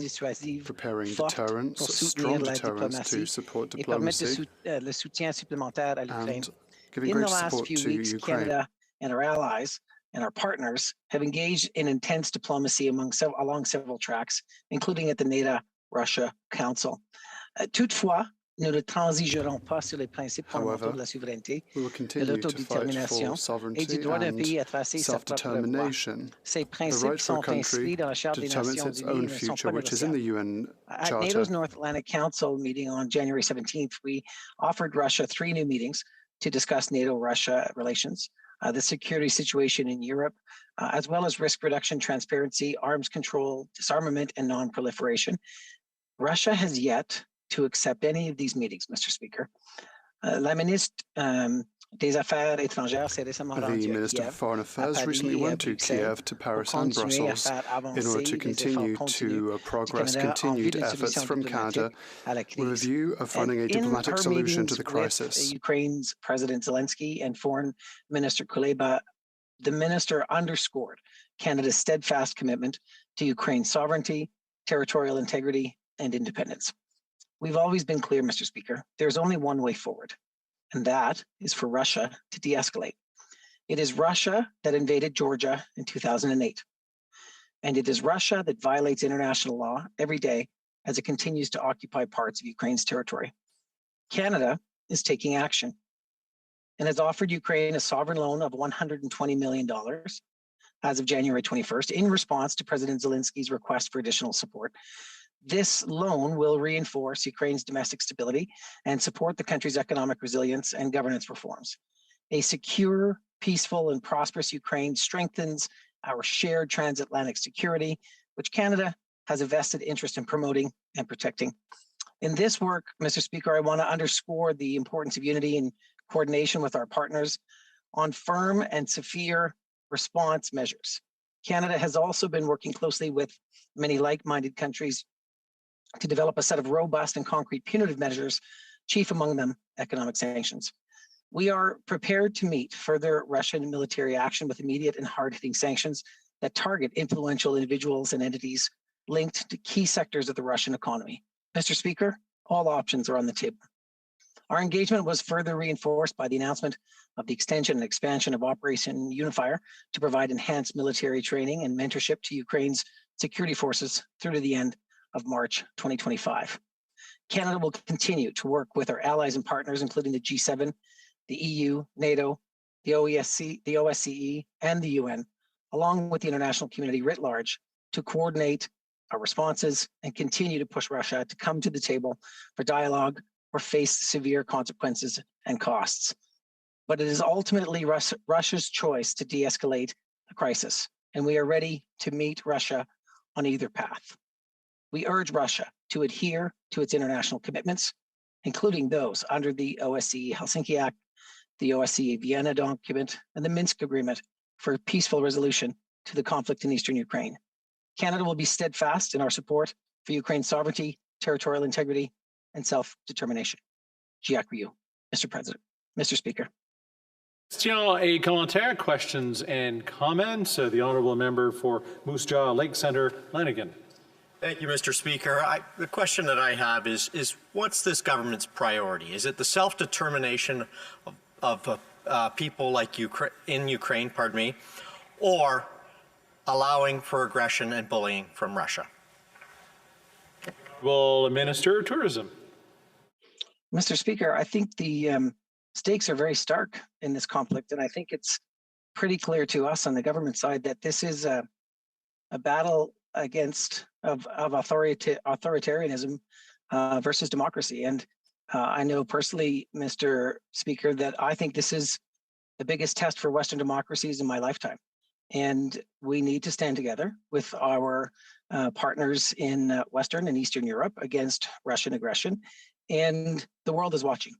preparing deterrence, strong deterrence to support diplomacy, le soutien supplémentaire à l'Ukraine. and giving In the great last support few to weeks, Ukraine. Canada and our allies and our partners have engaged in intense diplomacy along several tracks, including at the NATO-Russia Council. Toutefois, nous ne transigerons pas sur les principes fondamentaux de la souveraineté, We will de continue to fight l'autodétermination for et du sovereignty droit d'un pays à and tracer sa propre voie. self-determination, Ces the principes right for a sont country inscrits dans la Charte to des determine Nations its Unies own et ne sont future, pas which is in the UN At Charter. NATO's North Atlantic Council meeting on January 17th, we offered Russia 3 new meetings to discuss NATO-Russia relations, the security situation in Europe, as well as risk reduction, transparency, arms control, disarmament, and non-proliferation. Russia has yet to accept any of these meetings, Mr. Speaker. La ministre des Affaires étrangères s'est récemment The rendue à Minister Kiev, of Foreign à Affairs Paris recently et à went to Bruxelles Kiev, to pour Paris and continuer à Brussels faire in order avancer to les continue efforts to continus progress du Canada en vue continued d'une efforts solution from Canada diplomatique à la with a crise. view of finding a And diplomatic in her solution to meetings the with crisis. Ukraine's President Zelensky and Foreign Minister Kuleba, the minister underscored Canada's steadfast commitment to Ukraine's sovereignty, territorial integrity, and independence. We've always been clear, Mr. Speaker, there's only one way forward, and that is for Russia to de-escalate. It is Russia that invaded Georgia in 2008, and it is Russia that violates international law every day as it continues to occupy parts of Ukraine's territory. Canada is taking action and has offered Ukraine a sovereign loan of $120 million as of January 21st in response to President Zelensky's request for additional support. This loan will reinforce Ukraine's domestic stability and support the country's economic resilience and governance reforms. A secure, peaceful, and prosperous Ukraine strengthens our shared transatlantic security, which Canada has a vested interest in promoting and protecting. In this work, Mr. Speaker, I want to underscore the importance of unity and coordination with our partners on firm and severe response measures. Canada has also been working closely with many like-minded countries to develop a set of robust and concrete punitive measures, chief among them economic sanctions. We are prepared to meet further Russian military action with immediate and hard-hitting sanctions that target influential individuals and entities linked to key sectors of the Russian economy. Mr. Speaker, all options are on the table. Our engagement was further reinforced by the announcement of the extension and expansion of Operation Unifier to provide enhanced military training and mentorship to Ukraine's security forces through to the end of March 2025. Canada will continue to work with our allies and partners, including the G7, the EU, NATO, the OSCE, and the UN, along with the international community writ large, to coordinate our responses and continue to push Russia to come to the table for dialogue or face severe consequences and costs. But it is ultimately Russia's choice to de-escalate the crisis, and we are ready to meet Russia on either path. We urge Russia to adhere to its international commitments, including those under the OSCE Helsinki Act, the OSCE Vienna document, and the Minsk Agreement for a peaceful resolution to the conflict in eastern Ukraine. Canada will be steadfast in our support for Ukraine's sovereignty, territorial integrity, and self-determination. Mr. President, Mr. Speaker. Question et commentaire, questions and comments. The honourable member for Moose Jaw Lake Centre, Lanigan. Thank you, Mr. Speaker. The question that I have is what's this government's priority? Is it the self-determination of people like in Ukraine, or allowing for aggression and bullying from Russia? Well, Minister of Tourism. Mr. Speaker, I think the stakes are very stark in this conflict, and I think it's pretty clear to us on the government side that this is a battle against of authoritarianism versus democracy. And I know personally, Mr. Speaker, that I think this is the biggest test for Western democracies in my lifetime. And we need to stand together with our partners in Western and Eastern Europe against Russian aggression. And the world is watching.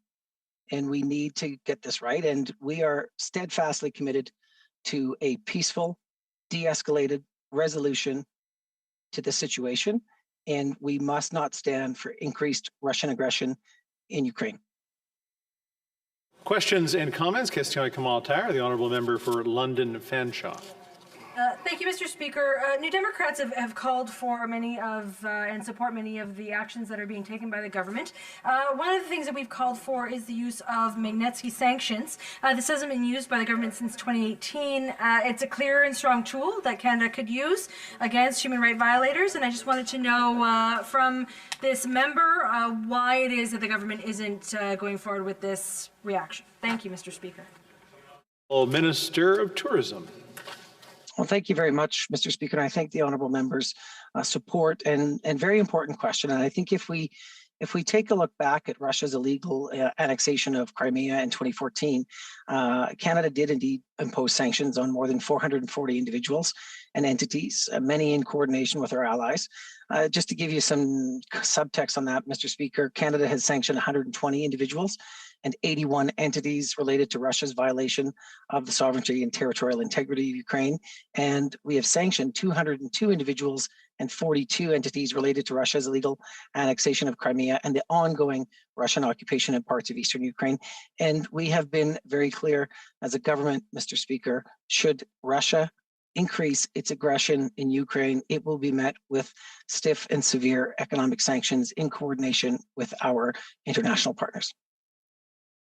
And we need to get this right. And we are steadfastly committed to a peaceful, de-escalated resolution to this situation. And we must not stand for increased Russian aggression in Ukraine. Questions and comments. Question et commentaire. The honourable member for London Fanshawe. Thank you, Mr. Speaker. New Democrats have called for many of and support many of the actions that are being taken by the government. One of the things that we've called for is the use of Magnitsky sanctions. This hasn't been used by the government since 2018. It's a clear and strong tool that Canada could use against human rights violators, and I just wanted to know from this member why it is that the government isn't going forward with this reaction. Thank you, Mr. Speaker. Well, Minister of Tourism. Well, thank you very much, Mr. Speaker. And I thank the honourable members' support and very important question. And I think if we take a look back at Russia's illegal annexation of Crimea in 2014, Canada did indeed impose sanctions on more than 440 individuals and entities, many in coordination with our allies. Just to give you some subtext on that, Mr. Speaker, Canada has sanctioned 120 individuals and 81 entities related to Russia's violation of the sovereignty and territorial integrity of Ukraine. And we have sanctioned 202 individuals and 42 entities related to Russia's illegal annexation of Crimea and the ongoing Russian occupation in parts of eastern Ukraine. And we have been very clear as a government, Mr. Speaker, should Russia increase its aggression in Ukraine, it will be met with stiff and severe economic sanctions in coordination with our international partners.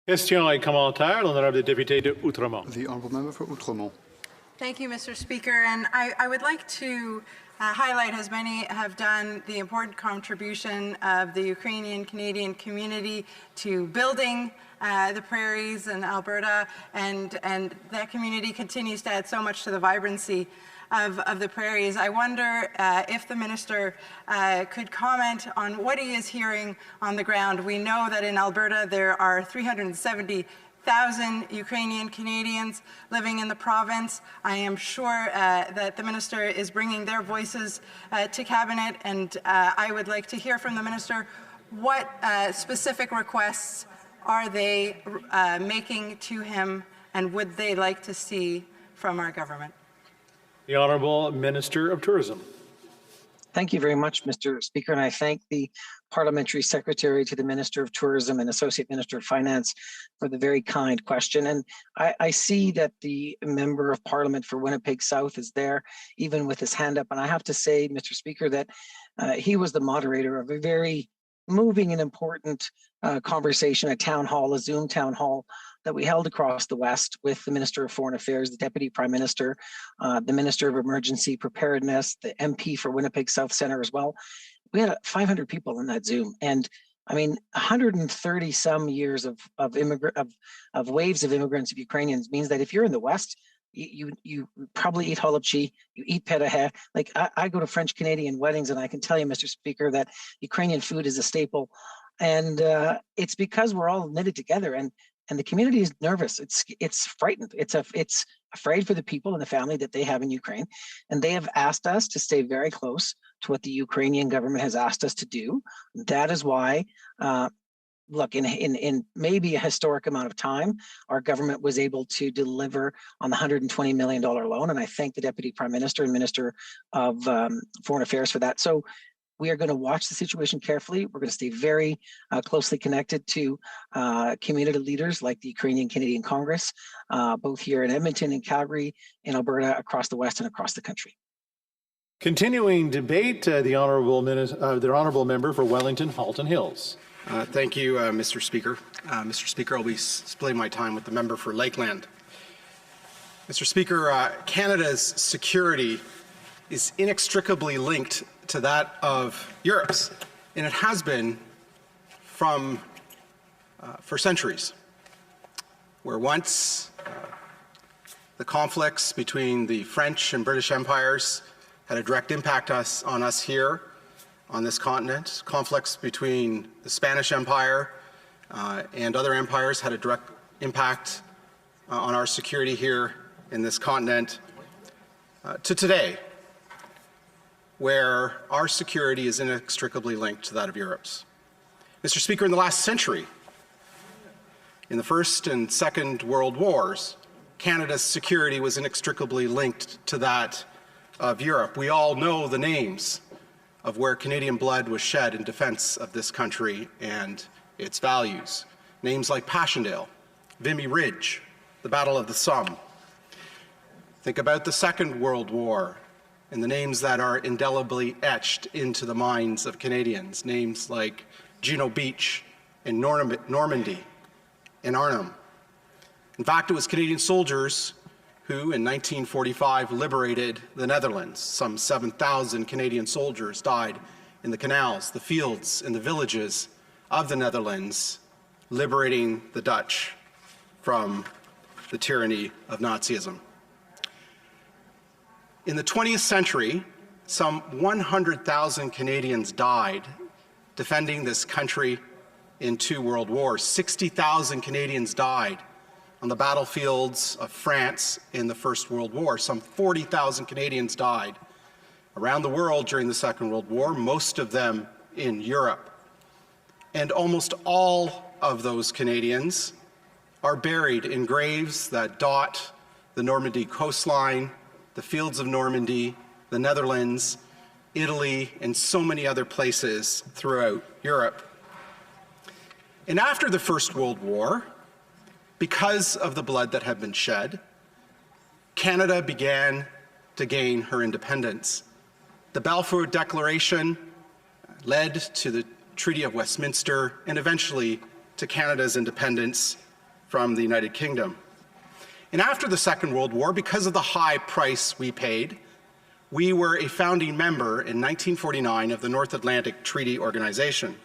Question et commentaire, l'honorable député de Outremont. The honourable member for Outremont. Thank you, Mr. Speaker. And I would like to highlight, as many have done, the important contribution of the Ukrainian Canadian community to building the prairies in Alberta, and that community continues to add so much to the vibrancy of the prairies. I wonder if the minister could comment on what he is hearing on the ground. We know that in Alberta there are 370,000 Ukrainian Canadians living in the province. I am sure that the minister is bringing their voices to cabinet, and I would like to hear from the minister what specific requests are they making to him, and would they like to see from our government? The Honourable Minister of Tourism. Thank you very much, Mr. Speaker, and I thank the Parliamentary Secretary to the Minister of Tourism and Associate Minister of Finance for the very kind question. And I see that the Member of Parliament for Winnipeg South is there, even with his hand up. And I have to say, Mr. Speaker, that he was the moderator of a very moving and important conversation, a town hall, a Zoom town hall that we held across the West with the Minister of Foreign Affairs, the Deputy Prime Minister, the Minister of Emergency Preparedness, the MP for Winnipeg South Centre as well. We had 500 people in that Zoom. And I mean, 130 some years of waves of immigrants of Ukrainians means that if you're in the West, you probably eat holubchi, you eat petahe. Like I go to French Canadian weddings, and I can tell you, Mr. Speaker, that Ukrainian food is a staple, and it's because we're all knitted together, and the community is nervous. It's frightened. It's afraid for the people and the family that they have in Ukraine, and they have asked us to stay very close to what the Ukrainian government has asked us to do. That is why. Look, in maybe a historic amount of time, our government was able to deliver on the $120 million loan. And I thank the Deputy Prime Minister and Minister of Foreign Affairs for that. So we are going to watch the situation carefully. We're going to stay very closely connected to community leaders like the Ukrainian Canadian Congress, both here in Edmonton, in Calgary, in Alberta, across the West and across the country. Continuing debate, the honourable member for Wellington, Halton Hills. Thank you, Mr. Speaker. Mr. Speaker, I'll be splitting my time with the member for Lakeland. Mr. Speaker, Canada's security is inextricably linked to that of Europe's, and it has been for centuries. Where once the conflicts between the French and British empires had a direct impact on us here on this continent. Conflicts between the Spanish Empire and other empires had a direct impact on our security here in this continent, to today, where our security is inextricably linked to that of Europe's. Mr. Speaker, in the last century, in the First and Second World Wars, Canada's security was inextricably linked to that of Europe. We all know the names of where Canadian blood was shed in defense of this country and its values. Names like Passchendaele, Vimy Ridge, the Battle of the Somme. Think about the Second World War and the names that are indelibly etched into the minds of Canadians. Names like Juno Beach and Normandy and Arnhem. In fact, it was Canadian soldiers who in 1945 liberated the Netherlands. Some 7,000 Canadian soldiers died in the canals, the fields, and the villages of the Netherlands, liberating the Dutch from the tyranny of Nazism. In the 20th century, some 100,000 Canadians died defending this country in 2 world wars. 60,000 Canadians died on the battlefields of France in the First World War. Some 40,000 Canadians died around the world during the Second World War, most of them in Europe. And almost all of those Canadians are buried in graves that dot the Normandy coastline, the fields of Normandy, the Netherlands, Italy, and so many other places throughout Europe. And after the First World War, because of the blood that had been shed, Canada began to gain her independence. The Balfour Declaration led to the Treaty of Westminster and eventually to Canada's independence from the United Kingdom. And after the Second World War, because of the high price we paid, we were a founding member in 1949 of the North Atlantic Treaty Organization.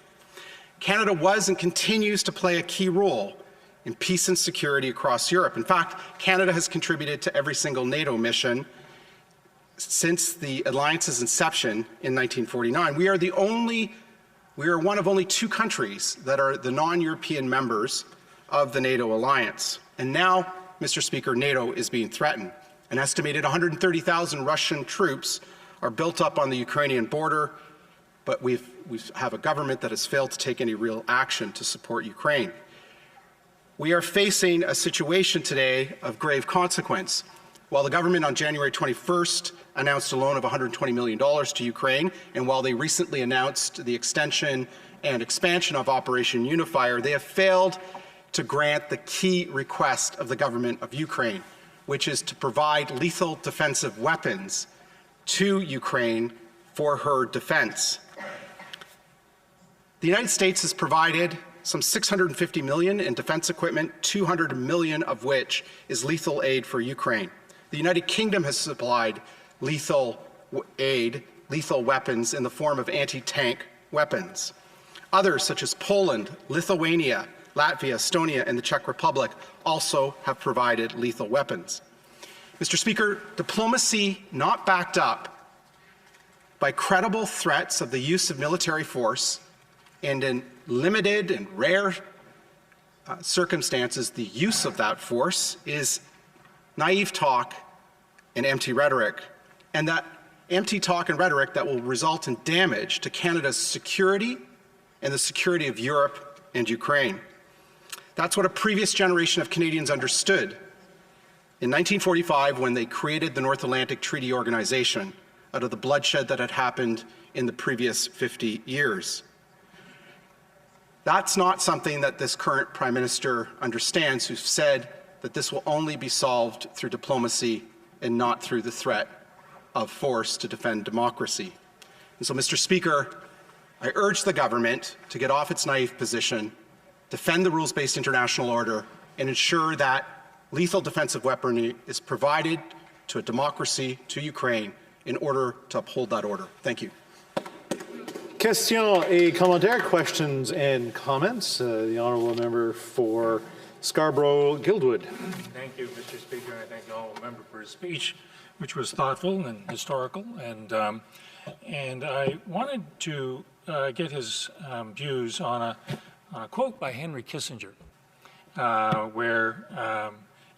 Canada was and continues to play a key role in peace and security across Europe. In fact, Canada has contributed to every single NATO mission since the alliance's inception in 1949. We are one of only 2 countries that are the non-European members of the NATO alliance. And now, Mr. Speaker, NATO is being threatened. An estimated 130,000 Russian troops are built up on the Ukrainian border, but we have a government that has failed to take any real action to support Ukraine. We are facing a situation today of grave consequence. While the government on January 21st announced a loan of $120 million to Ukraine, and while they recently announced the extension and expansion of Operation Unifier, they have failed to grant the key request of the government of Ukraine, which is to provide lethal defensive weapons to Ukraine for her defense. The United States has provided some $650 million in defense equipment, $200 million of which is lethal aid for Ukraine. The United Kingdom has supplied lethal aid, lethal weapons in the form of anti-tank weapons. Others, such as Poland, Lithuania, Latvia, Estonia, and the Czech Republic, also have provided lethal weapons. Mr. Speaker, diplomacy not backed up by credible threats of the use of military force, and in limited and rare circumstances, the use of that force is naive talk and empty rhetoric, and that empty talk and rhetoric that will result in damage to Canada's security and the security of Europe and Ukraine. That's what a previous generation of Canadians understood in 1945 when they created the North Atlantic Treaty Organization out of the bloodshed that had happened in the previous 50 years. That's not something that this current Prime Minister understands, who said that this will only be solved through diplomacy and not through the threat of force to defend democracy. And so, Mr. Speaker, I urge the government to get off its naive position, defend the rules-based international order, and ensure that lethal defensive weaponry is provided to a democracy, to Ukraine, in order to uphold that order. Thank you. Questions et commentaires, questions and comments. The honourable member for Scarborough-Guildwood. Thank you, Mr. Speaker, and I thank the honourable member for his speech, which was thoughtful and historical. And I wanted to get his views on a quote by Henry Kissinger, where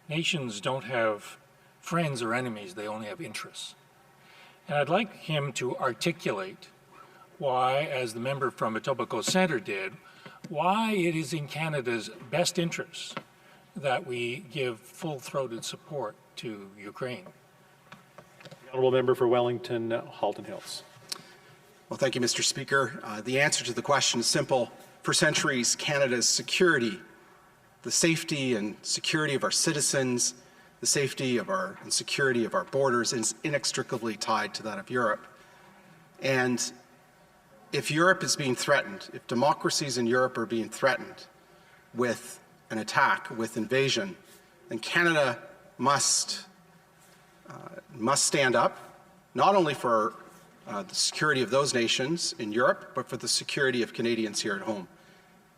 nations don't have friends or enemies, they only have interests. And I'd like him to articulate why, as the member from Etobicoke Centre did, why it is in Canada's best interests that we give full-throated support to Ukraine. The honourable member for Wellington, Halton Hills. Well, thank you, Mr. Speaker. The answer to the question is simple. For centuries, Canada's security, the safety and security of our citizens, the safety of and security of our borders is inextricably tied to that of Europe. And if Europe is being threatened, if democracies in Europe are being threatened with an attack, with invasion, then Canada must stand up, not only for the security of those nations in Europe, but for the security of Canadians here at home,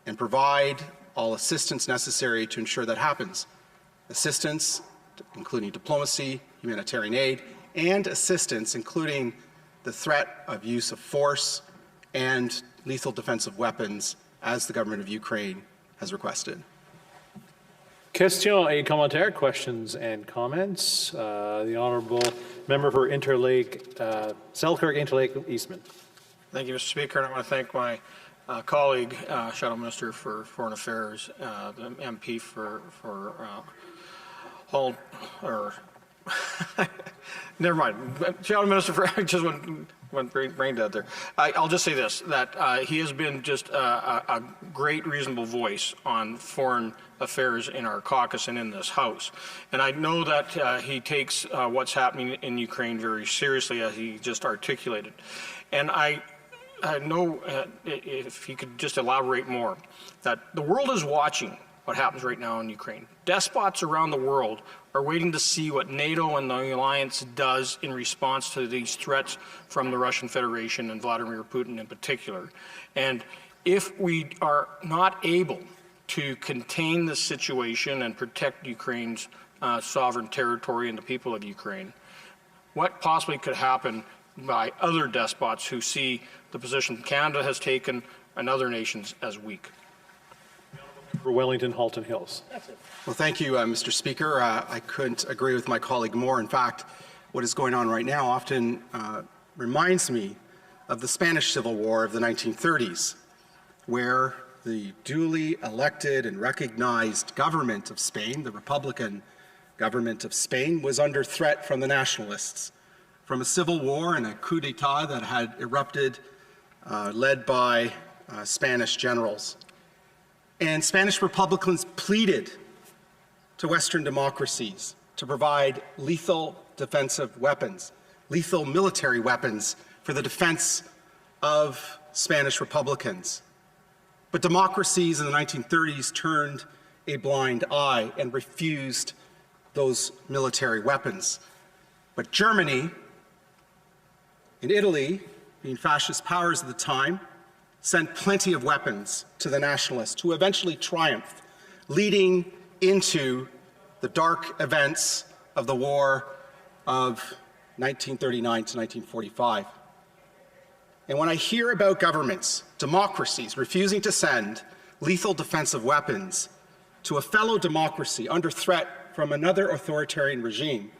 and provide all assistance necessary to ensure that happens. Assistance, including diplomacy, humanitarian aid, and assistance, including the threat of use of force and lethal defensive weapons, as the government of Ukraine has requested. Questions et commentaires, questions and comments. The honourable member for Interlake, Selkirk, Interlake, Eastman. Thank you, Mr. Speaker. And I want to thank my colleague, Shadow Minister for Foreign Affairs, the MP for Hull, or never mind. Shadow Minister for, I just went brain dead there. I'll just say this, that he has been just a great, reasonable voice on foreign affairs in our caucus and in this House. And I know that he takes what's happening in Ukraine very seriously, as he just articulated. And I know, if he could just elaborate more, that the world is watching what happens right now in Ukraine. Despots around the world are waiting to see what NATO and the alliance does in response to these threats from the Russian Federation and Vladimir Putin in particular. And if we are not able to contain the situation and protect Ukraine's sovereign territory and the people of Ukraine, what possibly could happen by other despots who see the position Canada has taken and other nations as weak? For Wellington, Halton Hills. Well, thank you, Mr. Speaker. I couldn't agree with my colleague more. In fact, what is going on right now often reminds me of the Spanish Civil War of the 1930s, where the duly elected and recognized government of Spain, the Republican government of Spain, was under threat from the nationalists, from a civil war and a coup d'etat that had erupted, led by Spanish generals. And Spanish Republicans pleaded to Western democracies to provide lethal defensive weapons, lethal military weapons for the defense of Spanish Republicans. But democracies in the 1930s turned a blind eye and refused those military weapons. But Germany and Italy, being fascist powers at the time, sent plenty of weapons to the nationalists who eventually triumphed, leading into the dark events of the war of 1939 to 1945. And when I hear about governments, democracies, refusing to send lethal defensive weapons to a fellow democracy under threat from another authoritarian regime,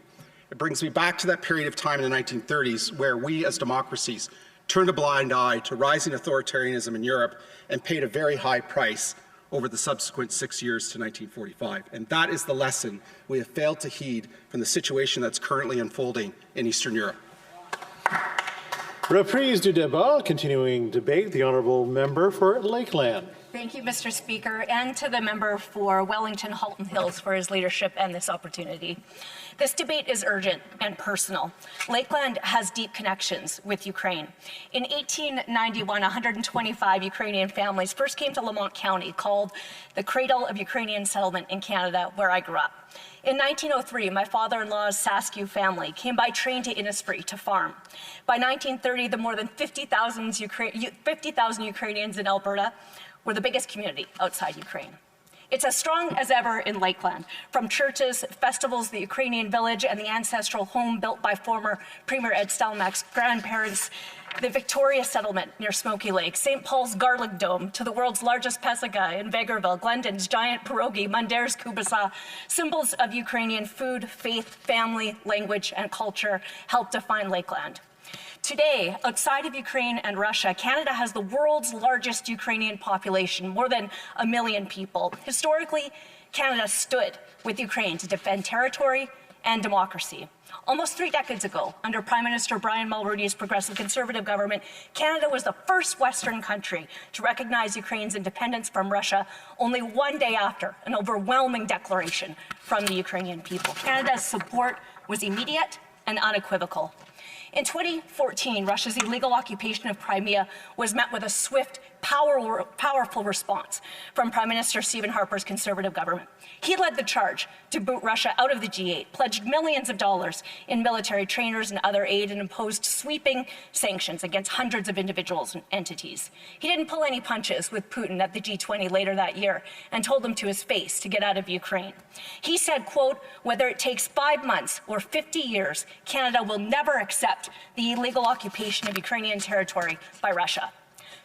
it brings me back to that period of time in the 1930s where we as democracies turned a blind eye to rising authoritarianism in Europe and paid a very high price over the subsequent 6 years to 1945. And that is the lesson we have failed to heed from the situation that's currently unfolding in Eastern Europe. Reprise du débat, continuing debate, the honourable member for Lakeland. Thank you, Mr. Speaker, and to the member for Wellington-Halton Hills for his leadership and this opportunity. This debate is urgent and personal. Lakeland has deep connections with Ukraine. In 1891, 125 Ukrainian families first came to Lamont County, called the cradle of Ukrainian settlement in Canada, where I grew up. In 1903, my father-in-law's Saskew family came by train to Innisfree to farm. By 1930, the more than 50,000 Ukrainians in Alberta were the biggest community outside Ukraine. It's as strong as ever in Lakeland, from churches, festivals, the Ukrainian village, and the ancestral home built by former Premier Ed Stelmach's grandparents, the Victoria settlement near Smoky Lake, St. Paul's Garlic Dome, to the world's largest Pesika in Vegreville, Glendon's giant pierogi, Mundair's kubasa. Symbols of Ukrainian food, faith, family, language, and culture help define Lakeland. Today, outside of Ukraine and Russia, Canada has the world's largest Ukrainian population, more than 1 million people. Historically, Canada stood with Ukraine to defend territory and democracy. Almost 3 decades ago, under Prime Minister Brian Mulroney's Progressive Conservative government, Canada was the first Western country to recognize Ukraine's independence from Russia, only 1 day after an overwhelming declaration from the Ukrainian people. Canada's support was immediate and unequivocal. In 2014, Russia's illegal occupation of Crimea was met with a swift, powerful response from Prime Minister Stephen Harper's Conservative government. He led the charge to boot Russia out of the G8, pledged millions of dollars in military trainers and other aid, and imposed sweeping sanctions against hundreds of individuals and entities. He didn't pull any punches with Putin at the G20 later that year and told him to his face to get out of Ukraine. He said, quote, "Whether it takes 5 months or 50 years, Canada will never accept the illegal occupation of Ukrainian territory by Russia."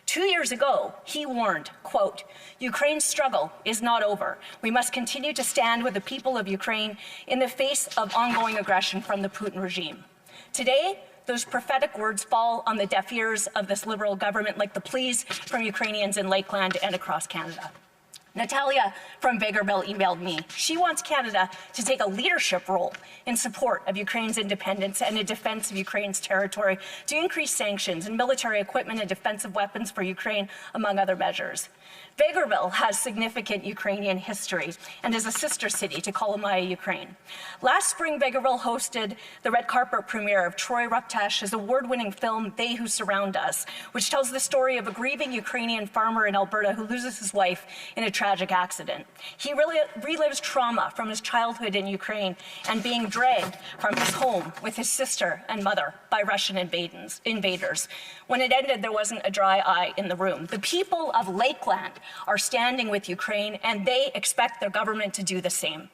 2 years ago, he warned, quote, "Ukraine's struggle is not over. We must continue to stand with the people of Ukraine in the face of ongoing aggression from the Putin regime." Today, those prophetic words fall on the deaf ears of this Liberal government like the pleas from Ukrainians in Lakeland and across Canada. Natalia from Vegreville emailed me. She wants Canada to take a leadership role in support of Ukraine's independence and in defense of Ukraine's territory, to increase sanctions and military equipment and defensive weapons for Ukraine, among other measures. Vegreville has significant Ukrainian history and is a sister city to Kolomaya, Ukraine. Last spring, Vegreville hosted the red carpet premiere of Troy Ruptash's award-winning film, They Who Surround Us, which tells the story of a grieving Ukrainian farmer in Alberta who loses his wife in a tragic accident. He relives trauma from his childhood in Ukraine and being dragged from his home with his sister and mother by Russian invaders. When it ended, there wasn't a dry eye in the room. The people of Lakeland are standing with Ukraine, and they expect their government to do the same.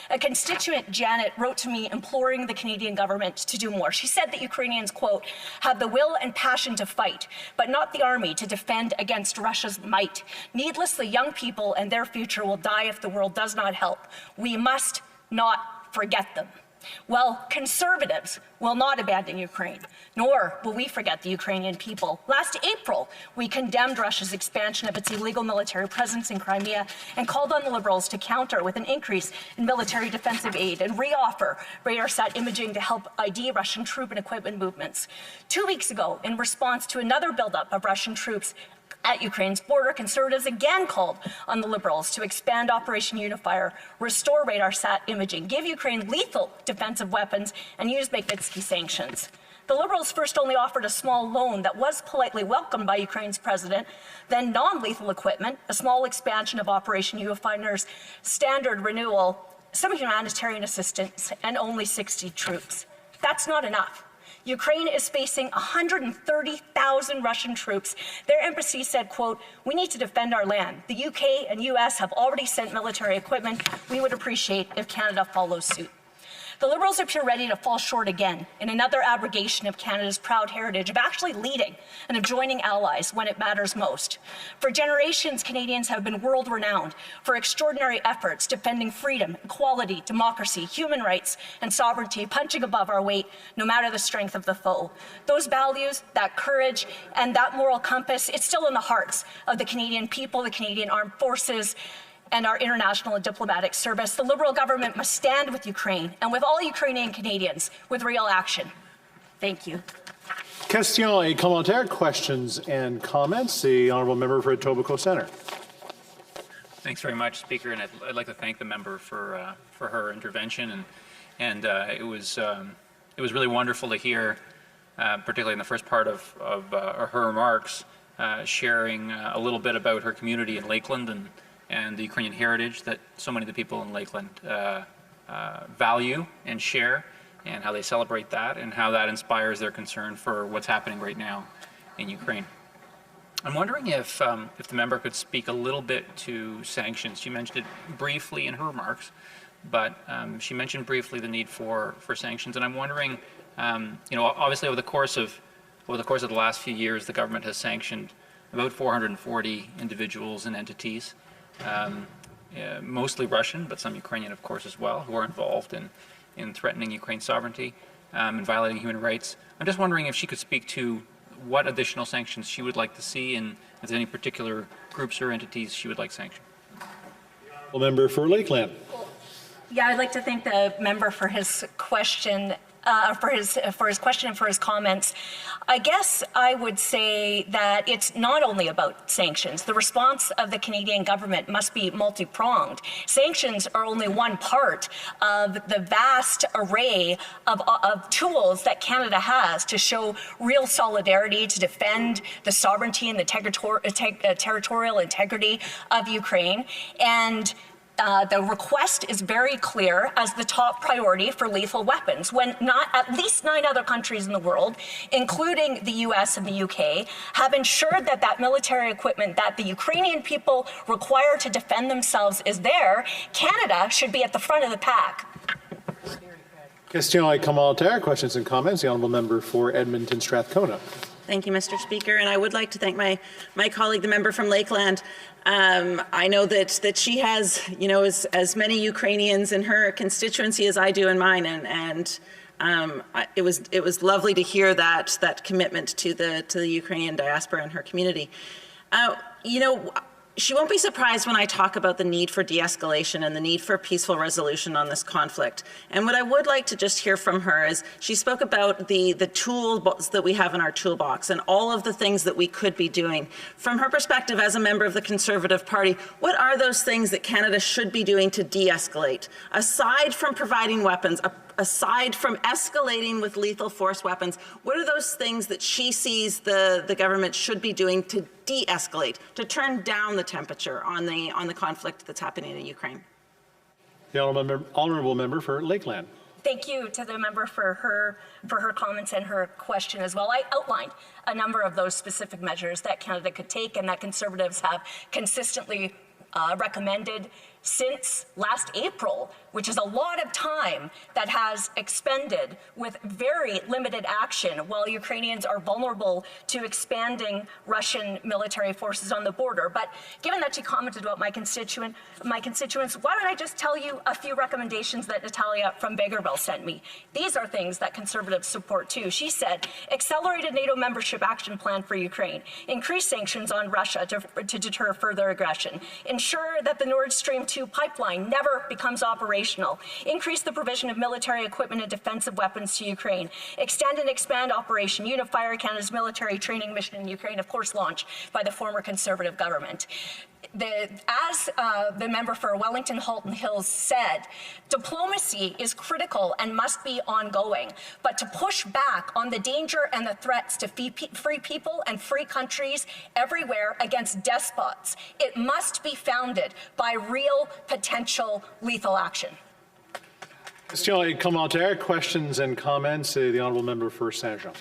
A constituent, Janet, wrote to me imploring the Canadian government to do more. She said that Ukrainians, quote, "have the will and passion to fight, but not the army to defend against Russia's might. Needlessly, young people and their future will die if the world does not help. We must not forget them." Well, Conservatives will not abandon Ukraine, nor will we forget the Ukrainian people. Last April, we condemned Russia's expansion of its illegal military presence in Crimea and called on the Liberals to counter with an increase in military defensive aid and reoffer radar-sat imaging to help ID Russian troop and equipment movements. 2 weeks ago, in response to another buildup of Russian troops at Ukraine's border, Conservatives again called on the Liberals to expand Operation Unifier, restore radar-sat imaging, give Ukraine lethal defensive weapons, and use Magnitsky sanctions. The Liberals first only offered a small loan that was politely welcomed by Ukraine's president, then non-lethal equipment, a small expansion of Operation Unifier's standard renewal, some humanitarian assistance, and only 60 troops. That's not enough. Ukraine is facing 130,000 Russian troops. Their embassy said, quote, "We need to defend our land. The UK and US have already sent military equipment. We would appreciate if Canada follows suit." The Liberals appear ready to fall short again in another abrogation of Canada's proud heritage of actually leading and of joining allies when it matters most. For generations, Canadians have been world-renowned for extraordinary efforts defending freedom, equality, democracy, human rights, and sovereignty, punching above our weight no matter the strength of the foe. Those values, that courage, and that moral compass, it's still in the hearts of the Canadian people, the Canadian Armed Forces, and our international and diplomatic service. The Liberal government must stand with Ukraine and with all Ukrainian Canadians with real action. Thank you. Question et commentaire, questions and comments. The honourable member for Etobicoke Centre. Thanks very much, Speaker, and I'd like to thank the member for her intervention, and it was really wonderful to hear, particularly in the first part of her remarks, sharing a little bit about her community in Lakeland and the Ukrainian heritage that so many of the people in Lakeland value and share, and how they celebrate that, and how that inspires their concern for what's happening right now in Ukraine. I'm wondering if the member could speak a little bit to sanctions. She mentioned it briefly in her remarks, but she mentioned briefly the need for sanctions, and I'm wondering, obviously over the course of the last few years, the government has sanctioned about 440 individuals and entities. Mostly Russian, but some Ukrainian, of course, as well, who are involved in threatening Ukraine's sovereignty and violating human rights. I'm just wondering if she could speak to what additional sanctions she would like to see, and if there's any particular groups or entities she would like sanctioned. Member for Lakeland. Yeah, I'd like to thank the member for his question. For his question and for his comments. I guess I would say that it's not only about sanctions. The response of the Canadian government must be multi-pronged. Sanctions are only one part of the vast array of tools that Canada has to show real solidarity, to defend the sovereignty and the territorial integrity of Ukraine. And the request is very clear as the top priority for lethal weapons, when not at least 9 other countries in the world, including the US and the UK, have ensured that that military equipment that the Ukrainian people require to defend themselves is there. Canada should be at the front of the pack. Question et commentaire, questions and comments. The honourable member for Edmonton Strathcona. Thank you, Mr. Speaker, and I would like to thank my colleague, the member from Lakeland. I know that she has, as many Ukrainians in her constituency as I do in mine, and it was lovely to hear that commitment to the Ukrainian diaspora and her community. She won't be surprised when I talk about the need for de-escalation and the need for peaceful resolution on this conflict. And what I would like to just hear from her is, she spoke about the tools that we have in our toolbox and all of the things that we could be doing. From her perspective as a member of the Conservative Party, what are those things that Canada should be doing to de-escalate? Aside from providing weapons, aside from escalating with lethal force weapons, what are those things that she sees the government should be doing to de-escalate, to turn down the temperature on the conflict that's happening in Ukraine? The honourable member for Lakeland. Thank you to the member for her comments and her question as well. I outlined a number of those specific measures that Canada could take and that Conservatives have consistently recommended since last April, which is a lot of time that has expended with very limited action while Ukrainians are vulnerable to expanding Russian military forces on the border. But given that she commented about my constituents, why don't I just tell you a few recommendations that Natalia from Bagerville sent me? These are things that Conservatives support too. She said, accelerated NATO membership action plan for Ukraine, increase sanctions on Russia to deter further aggression, ensure that the Nord Stream 2 pipeline never becomes operational, increase the provision of military equipment and defensive weapons to Ukraine, extend and expand Operation Unifier, Canada's military training mission in Ukraine, of course launched by the former Conservative government. As the member for Wellington Halton Hills said, diplomacy is critical and must be ongoing, but to push back on the danger and the threats to free people and free countries everywhere against despots, it must be founded by real potential lethal action. Question et commentaires, questions and comments. The honourable member for Saint-Jean.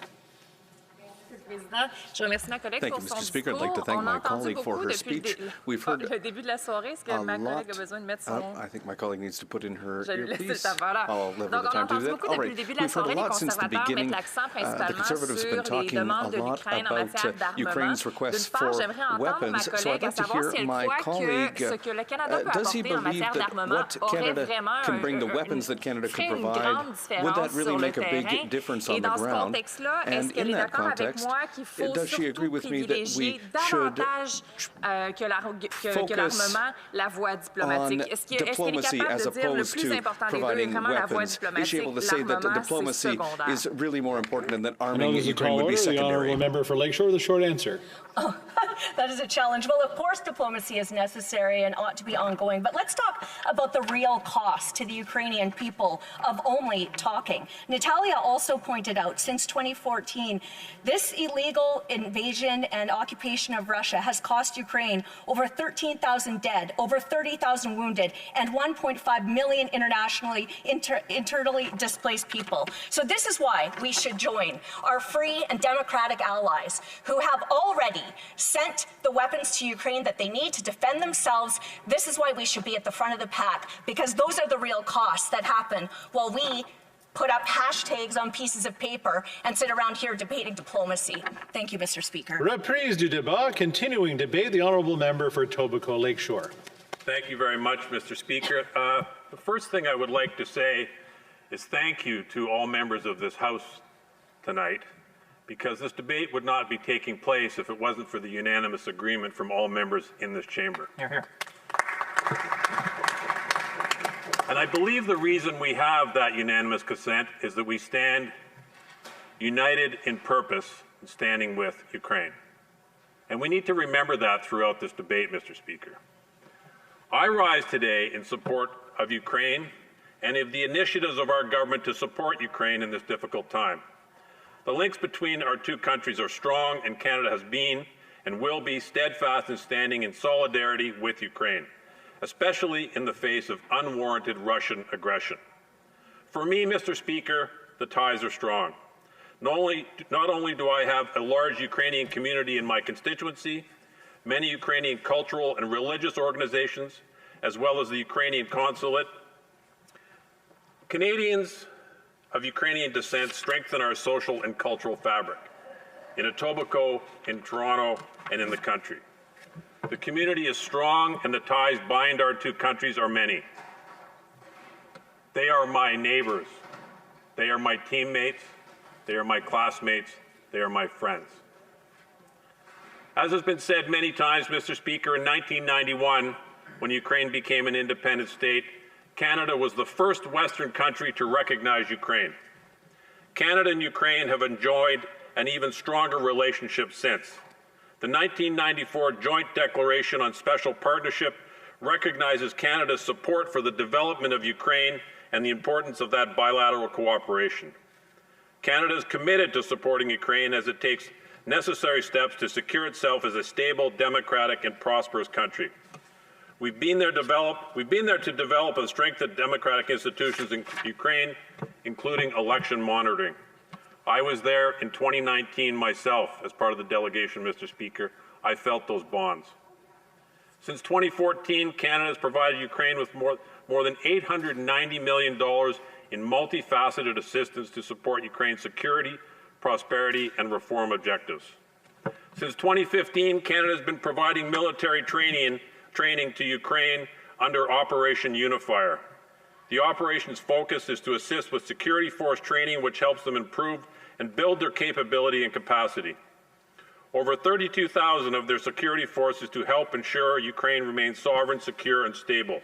Thank you, Mr. Speaker. I'd like to thank my colleague for her speech. We've heard a lot. I think my colleague needs to put in her earpiece. I'll live with the time to do that. All right. We've heard a lot since the beginning. The Conservatives have been talking a lot about Ukraine's requests for weapons. So I'd like to hear my colleague, does he believe that what Canada can bring, the weapons that Canada could provide, would that really make a big difference on the ground? And in that context, does she agree with me that we should focus on diplomacy as opposed to providing weapons? Is she able to say that diplomacy is really more important and that arming Ukraine would be secondary? The honourable member for Lakeshore, the short answer. Oh, that is a challenge. Well, of course, diplomacy is necessary and ought to be ongoing. But let's talk about the real cost to the Ukrainian people of only talking. Natalia also pointed out, since 2014, this illegal invasion and occupation of Russia has cost Ukraine over 13,000 dead, over 30,000 wounded, and 1.5 million internationally internally displaced people. So this is why we should join our free and democratic allies who have already sent the weapons to Ukraine that they need to defend themselves. This is why we should be at the front of the pack, because those are the real costs that happen while we put up hashtags on pieces of paper and sit around here debating diplomacy. Thank you, Mr. Speaker. Reprise du débat, continuing debate, the honourable member for Etobicoke Lakeshore. Thank you very much, Mr. Speaker. The first thing I would like to say is thank you to all members of this House tonight, because this debate would not be taking place if it wasn't for the unanimous agreement from all members in this chamber. Hear, hear. And I believe the reason we have that unanimous consent is that we stand united in purpose in standing with Ukraine. And we need to remember that throughout this debate, Mr. Speaker. I rise today in support of Ukraine and of the initiatives of our government to support Ukraine in this difficult time. The links between our two countries are strong, and Canada has been and will be steadfast in standing in solidarity with Ukraine, especially in the face of unwarranted Russian aggression. For me, Mr. Speaker, the ties are strong. Not only do I have a large Ukrainian community in my constituency, many Ukrainian cultural and religious organizations, as well as the Ukrainian consulate, Canadians of Ukrainian descent strengthen our social and cultural fabric in Etobicoke, in Toronto, and in the country. The community is strong, and the ties bind our two countries are many. They are my neighbors. They are my teammates. They are my classmates. They are my friends. As has been said many times, Mr. Speaker, in 1991, when Ukraine became an independent state, Canada was the first Western country to recognize Ukraine. Canada and Ukraine have enjoyed an even stronger relationship since. The 1994 Joint Declaration on Special Partnership recognizes Canada's support for the development of Ukraine and the importance of that bilateral cooperation. Canada is committed to supporting Ukraine as it takes necessary steps to secure itself as a stable, democratic, and prosperous country. We've been there to develop and strengthen democratic institutions in Ukraine, including election monitoring. I was there in 2019 myself as part of the delegation, Mr. Speaker. I felt those bonds. Since 2014, Canada has provided Ukraine with more than $890 million in multifaceted assistance to support Ukraine's security, prosperity, and reform objectives. Since 2015, Canada has been providing military training to Ukraine under Operation Unifier. The operation's focus is to assist with security force training, which helps them improve and build their capability and capacity. Over 32,000 of their security forces to help ensure Ukraine remains sovereign, secure, and stable.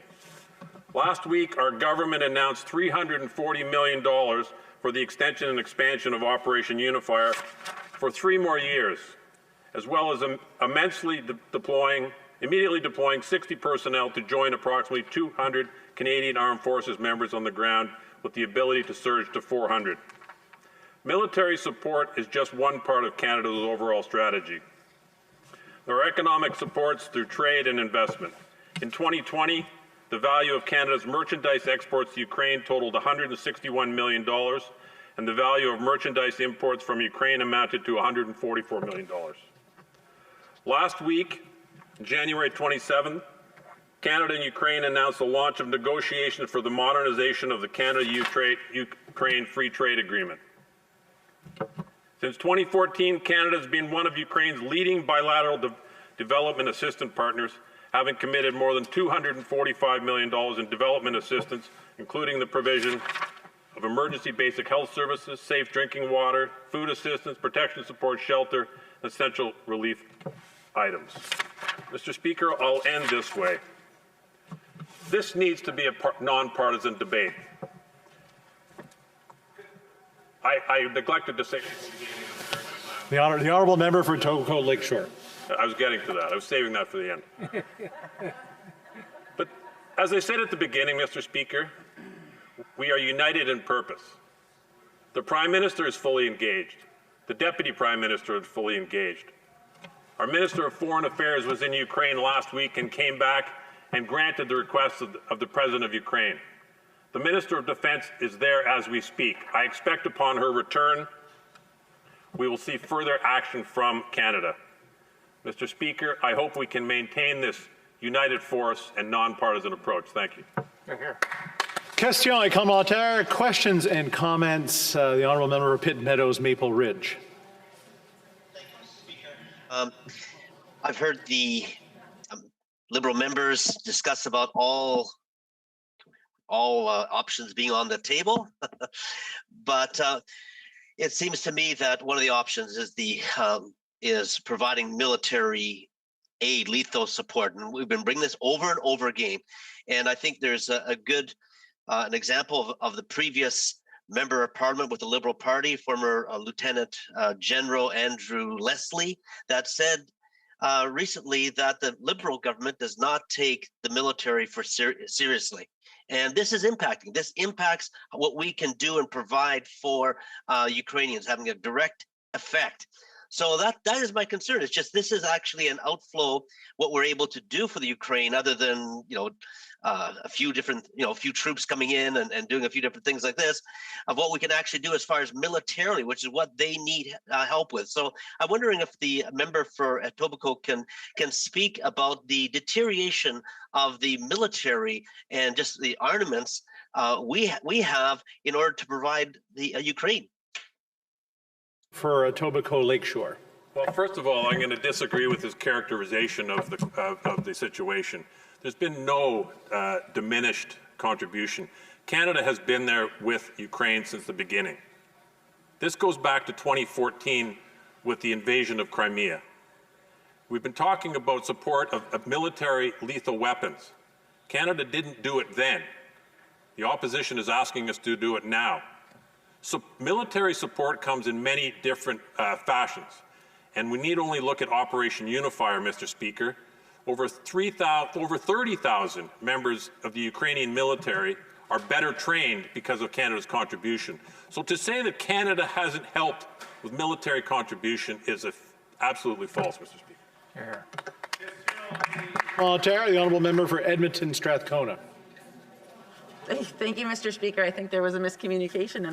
Last week, our government announced $340 million for the extension and expansion of Operation Unifier for 3 more years, as well as immediately deploying 60 personnel to join approximately 200 Canadian Armed Forces members on the ground, with the ability to surge to 400. Military support is just one part of Canada's overall strategy. There are economic supports through trade and investment. In 2020, The value of Canada's merchandise exports to Ukraine totaled $161 million, and the value of merchandise imports from Ukraine amounted to $144 million. Last week, January 27th, Canada and Ukraine announced the launch of negotiations for the modernization of the Canada-Ukraine Free Trade Agreement. Since 2014, Canada has been one of Ukraine's leading bilateral development assistance partners, having committed more than $245 million in development assistance, including the provision of emergency basic health services, safe drinking water, food assistance, protection support, shelter, and essential relief items. Mr. Speaker, I'll end this way. This needs to be a nonpartisan debate. I neglected to say the honourable member for Etobicoke Lakeshore. I was getting to that. I was saving that for the end. But as I said at the beginning, Mr. Speaker, we are united in purpose. The Prime Minister is fully engaged. The Deputy Prime Minister is fully engaged. Our Minister of Foreign Affairs was in Ukraine last week and came back and granted the request of the President of Ukraine. The Minister of Defense is there as we speak. I expect upon her return, we will see further action from Canada. Mr. Speaker, I hope we can maintain this united force and nonpartisan approach. Thank you. Question et commentaire, questions and comments. The honourable member of Pitt Meadows, Maple Ridge. Thank you, Mr. Speaker. I've heard the Liberal members discuss about all options being on the table, but it seems to me that one of the options is providing military aid, lethal support, and we've been bringing this over and over again. And I think there's a good an example of the previous member of Parliament with the Liberal Party, former Lieutenant General Andrew Leslie, that said recently that the Liberal government does not take the military seriously. And this is impacting. This impacts what we can do and provide for Ukrainians, having a direct effect. So that is my concern. It's just this is actually an outflow, what we're able to do for the Ukraine, other than a few different, a few troops coming in and doing a few different things like this, of what we can actually do as far as militarily, which is what they need help with. So I'm wondering if the member for Etobicoke can speak about the deterioration of the military and just the armaments we have in order to provide the Ukraine. For Etobicoke Lakeshore. Well, first of all, I'm going to disagree with his characterization of the situation. There's been no diminished contribution. Canada has been there with Ukraine since the beginning. This goes back to 2014 with the invasion of Crimea. We've been talking about support of military lethal weapons. Canada didn't do it then. The opposition is asking us to do it now. So military support comes in many different fashions. And we need only look at Operation Unifier, Mr. Speaker. Over 30,000 members of the Ukrainian military are better trained because of Canada's contribution. So to say that Canada hasn't helped with military contribution is absolutely false, Mr. Speaker. The honourable member for Edmonton Strathcona. Thank you, Mr. Speaker. I think there was a miscommunication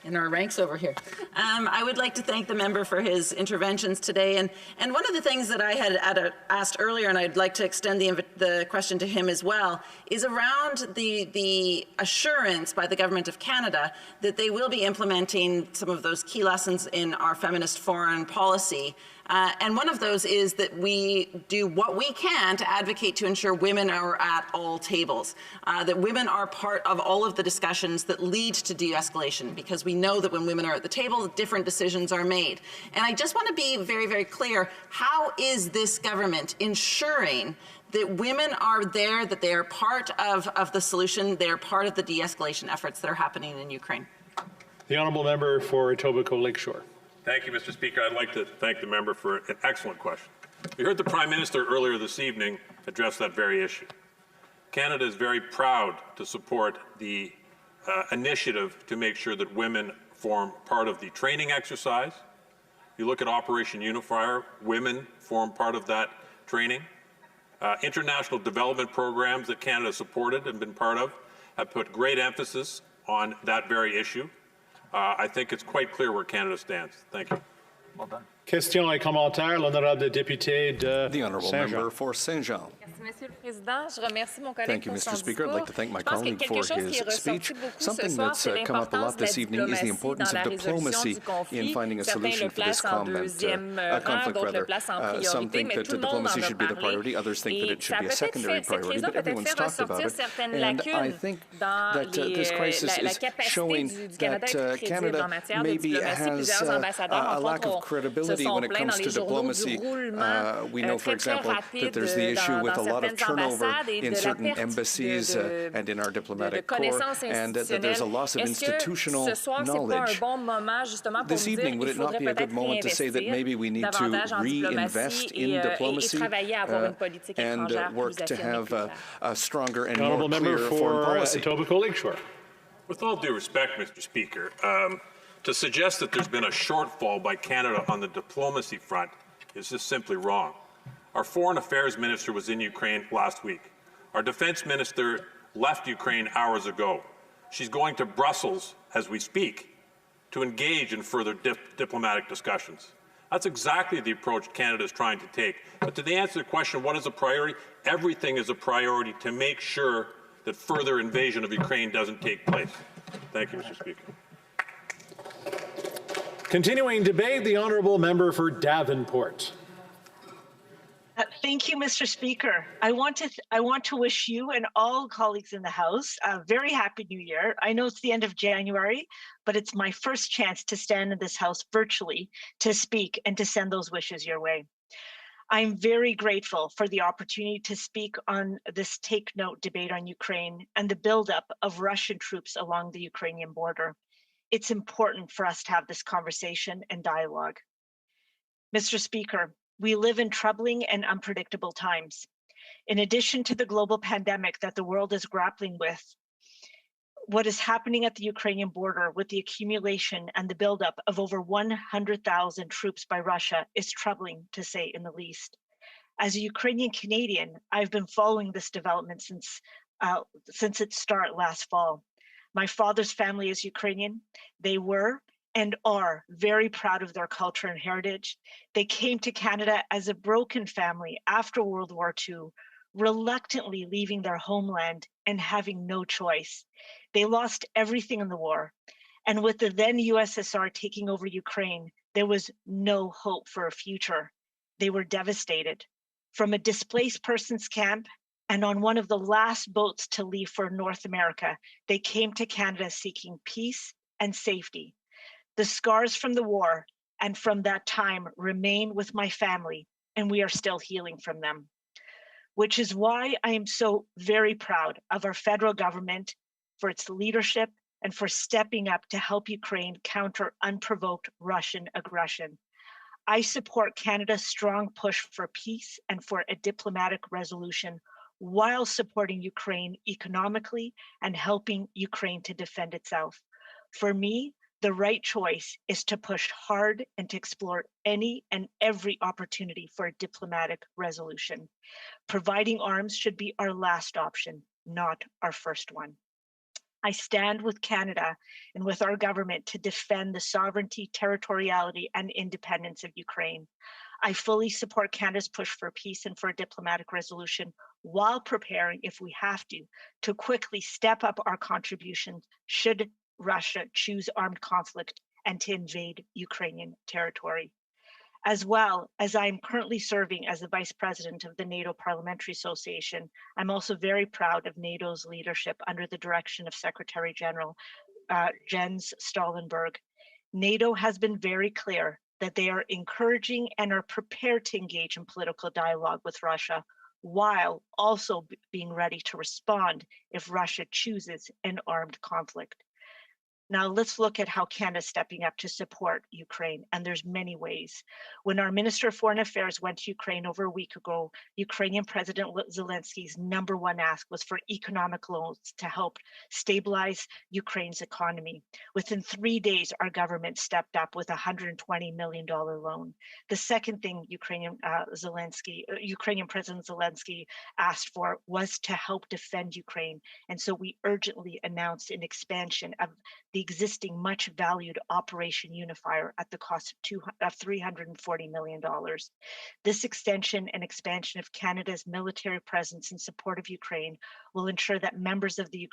in our ranks over here. I would like to thank the member for his interventions today. And one of the things that I had asked earlier, and I'd like to extend the question to him as well, is around the assurance by the Government of Canada that they will be implementing some of those key lessons in our feminist foreign policy. And one of those is that we do what we can to advocate to ensure women are at all tables, that women are part of all of the discussions that lead to de-escalation, because we know that when women are at the table, different decisions are made. And I just want to be very, very clear, how is this government ensuring that women are there, that they are part of the solution, they are part of the de-escalation efforts that are happening in Ukraine? The honourable member for Etobicoke Lakeshore. Thank you, Mr. Speaker. I'd like to thank the member for an excellent question. We heard the Prime Minister earlier this evening address that very issue. Canada is very proud to support the initiative to make sure that women form part of the training exercise. You look at Operation Unifier, women form part of that training. International development programs that Canada supported and been part of have put great emphasis on that very issue. I think it's quite clear where Canada stands. Thank you. Well done. Question et commentaire, l'honorable député de The honourable member for Saint-Jean. Thank you, Mr. Speaker. I'd like to thank my colleague for his speech. Something that's come up a lot this evening is the importance of diplomacy in finding a solution for this conflict. Some think that diplomacy should be the priority, others think that it should be a secondary priority, but everyone's talked about it. And I think that this crisis is showing that Canada maybe has a lack of credibility when it comes to diplomacy. We know, for example, that there's the issue with a lot of turnover in certain embassies and in our diplomatic corps, and that there's a loss of institutional knowledge. This evening, would it not be a good moment to say that maybe we need to reinvest in diplomacy and work to have a stronger and more clear foreign policy? With all due respect, Mr. Speaker, to suggest that there's been a shortfall by Canada on the diplomacy front is just simply wrong. Our Foreign Affairs Minister was in Ukraine last week. Our Defense Minister left Ukraine hours ago. She's going to Brussels as we speak to engage in further diplomatic discussions. That's exactly the approach Canada is trying to take. But to answer the question, what is a priority? Everything is a priority to make sure that further invasion of Ukraine doesn't take place. Thank you, Mr. Speaker. Continuing debate, the honourable member for Davenport. Thank you, Mr. Speaker. I want to wish you and all colleagues in the House a very happy New Year. I know it's the end of January, but it's my first chance to stand in this House virtually to speak and to send those wishes your way. I'm very grateful for the opportunity to speak on this Take Note debate on Ukraine and the buildup of Russian troops along the Ukrainian border. It's important for us to have this conversation and dialogue. Mr. Speaker, we live in troubling and unpredictable times. In addition to the global pandemic that the world is grappling with, what is happening at the Ukrainian border with the accumulation and the buildup of over 100,000 troops by Russia is troubling, to say in the least. As a Ukrainian Canadian, I've been following this development since its start last fall. My father's family is Ukrainian. They were and are very proud of their culture and heritage. They came to Canada as a broken family after World War II, reluctantly leaving their homeland and having no choice. They lost everything in the war. And with the then USSR taking over Ukraine, there was no hope for a future. They were devastated. From a displaced persons camp and on one of the last boats to leave for North America, they came to Canada seeking peace and safety. The scars from the war and from that time remain with my family, and we are still healing from them. Which is why I am so very proud of our federal government for its leadership and for stepping up to help Ukraine counter unprovoked Russian aggression. I support Canada's strong push for peace and for a diplomatic resolution while supporting Ukraine economically and helping Ukraine to defend itself. For me, the right choice is to push hard and to explore any and every opportunity for a diplomatic resolution. Providing arms should be our last option, not our first one. I stand with Canada and with our government to defend the sovereignty, territoriality, and independence of Ukraine. I fully support Canada's push for peace and for a diplomatic resolution while preparing, if we have to quickly step up our contributions should Russia choose armed conflict and to invade Ukrainian territory. As well as I'm currently serving as the Vice President of the NATO Parliamentary Association, I'm also very proud of NATO's leadership under the direction of Secretary General Jens Stoltenberg. NATO has been very clear that they are encouraging and are prepared to engage in political dialogue with Russia, while also being ready to respond if Russia chooses an armed conflict. Now let's look at how Canada's stepping up to support Ukraine, and there's many ways. When our Minister of Foreign Affairs went to Ukraine over a week ago, Ukrainian President Zelensky's #1 ask was for economic loans to help stabilize Ukraine's economy. Within 3 days, our government stepped up with a $120 million loan. The second thing Ukrainian President Zelensky asked for was to help defend Ukraine. And so we urgently announced an expansion of the existing much valued Operation Unifier at the cost of $340 million. This extension and expansion of Canada's military presence in support of Ukraine will ensure that members of the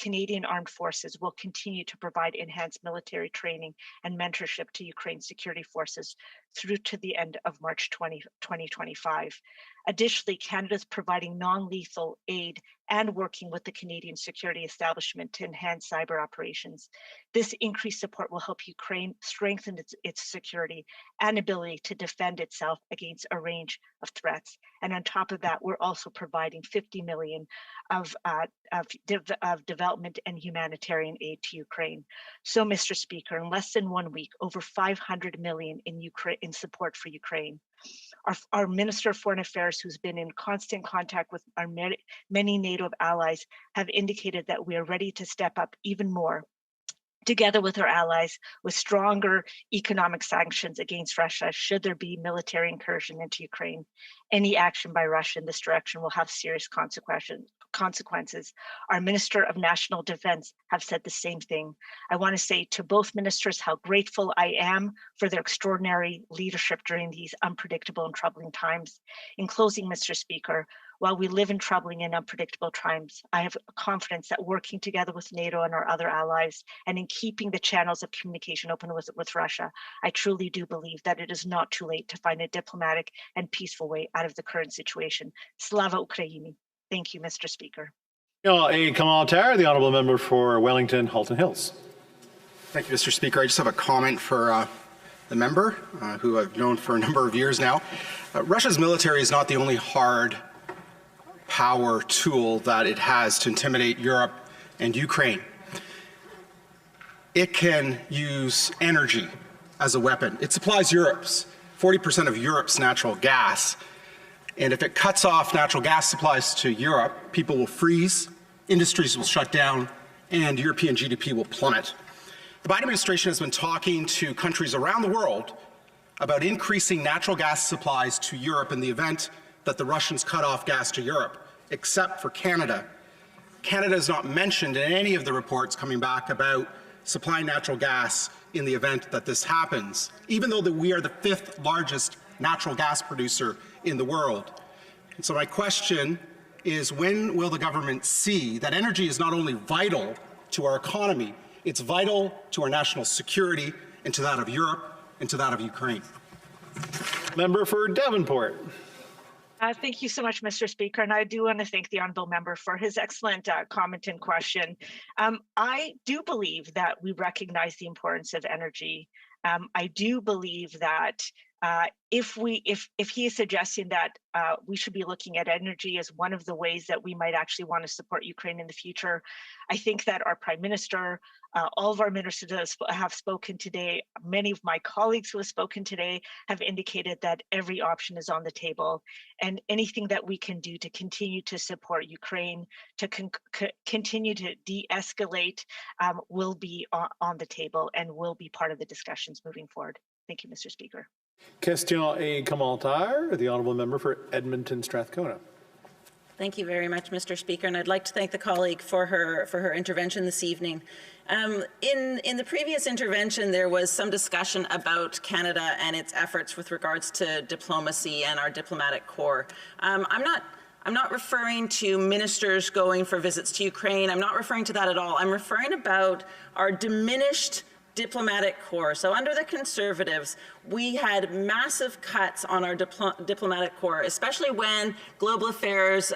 Canadian Armed Forces will continue to provide enhanced military training and mentorship to Ukraine's security forces through to the end of March 2025. Additionally, Canada is providing non-lethal aid and working with the Canadian security establishment to enhance cyber operations. This increased support will help Ukraine strengthen its security and ability to defend itself against a range of threats. And on top of that, we're also providing $50 million of development and humanitarian aid to Ukraine. So, Mr. Speaker, in less than 1 week, over $500 million in support for Ukraine. Our Minister of Foreign Affairs, who's been in constant contact with our many NATO allies, have indicated that we are ready to step up even more, together with our allies, with stronger economic sanctions against Russia should there be military incursion into Ukraine. Any action by Russia in this direction will have serious consequences. Our Minister of National Defense have said the same thing. I want to say to both ministers how grateful I am for their extraordinary leadership during these unpredictable and troubling times. In closing, Mr. Speaker, while we live in troubling and unpredictable times, I have confidence that working together with NATO and our other allies, and in keeping the channels of communication open with Russia, I truly do believe that it is not too late to find a diplomatic and peaceful way out of the current situation. Slava Ukraini. Thank you, Mr. Speaker. A commentaire, the Honourable Member for Wellington, Halton Hills. Thank you, Mr. Speaker. I just have a comment for the member, who I've known for a number of years now. Russia's military is not the only hard power tool that it has to intimidate Europe and Ukraine. It can use energy as a weapon. It supplies 40% of Europe's natural gas. And if it cuts off natural gas supplies to Europe, people will freeze, industries will shut down, and European GDP will plummet. The Biden administration has been talking to countries around the world about increasing natural gas supplies to Europe in the event that the Russians cut off gas to Europe, except for Canada. Canada is not mentioned in any of the reports coming back about supplying natural gas in the event that this happens, even though we are the 5th largest natural gas producer in the world. And so my question is, when will the government see that energy is not only vital to our economy, it's vital to our national security and to that of Europe and to that of Ukraine? Member for Devonport. Thank you so much, Mr. Speaker, and I do want to thank the honourable member for his excellent comment and question. I do believe that we recognize the importance of energy. I do believe that if he is suggesting that we should be looking at energy as one of the ways that we might actually want to support Ukraine in the future, I think that our Prime Minister, all of our ministers have spoken today, many of my colleagues who have spoken today have indicated that every option is on the table, and anything that we can do to continue to support Ukraine, to continue to de-escalate will be on the table and will be part of the discussions moving forward. Thank you, Mr. Speaker. Question et commentaire, the Honourable Member for Edmonton Strathcona. Thank you very much, Mr. Speaker, and I'd like to thank the colleague for her intervention this evening. In the previous intervention, there was some discussion about Canada and its efforts with regards to diplomacy and our diplomatic corps. I'm not referring to ministers going for visits to Ukraine. I'm not referring to that at all. I'm referring about our diminished diplomatic corps. So under the Conservatives, we had massive cuts on our diplomatic corps, especially when global affairs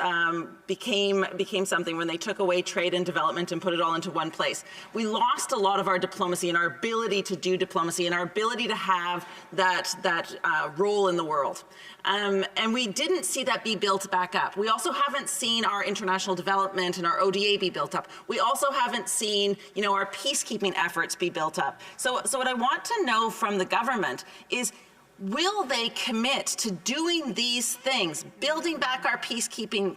became something, when they took away trade and development and put it all into one place. We lost a lot of our diplomacy and our ability to do diplomacy and our ability to have that role in the world. And we didn't see that be built back up. We also haven't seen our international development and our ODA be built up. We also haven't seen, our peacekeeping efforts be built up. So what I want to know from the government is, will they commit to doing these things, building back our peacekeeping,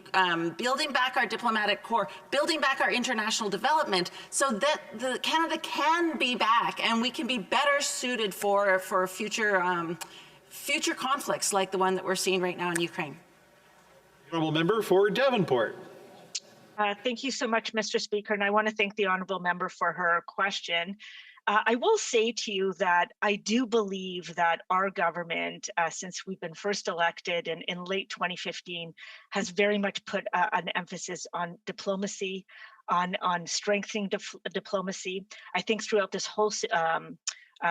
building back our diplomatic corps, building back our international development, so that Canada can be back and we can be better suited for future conflicts like the one that we're seeing right now in Ukraine? Honourable member for Devonport. Thank you so much, Mr. Speaker, and I want to thank the honourable member for her question. I will say to you that I do believe that our government, since we've been first elected in late 2015, has very much put an emphasis on diplomacy, on strengthening diplomacy. I think throughout this whole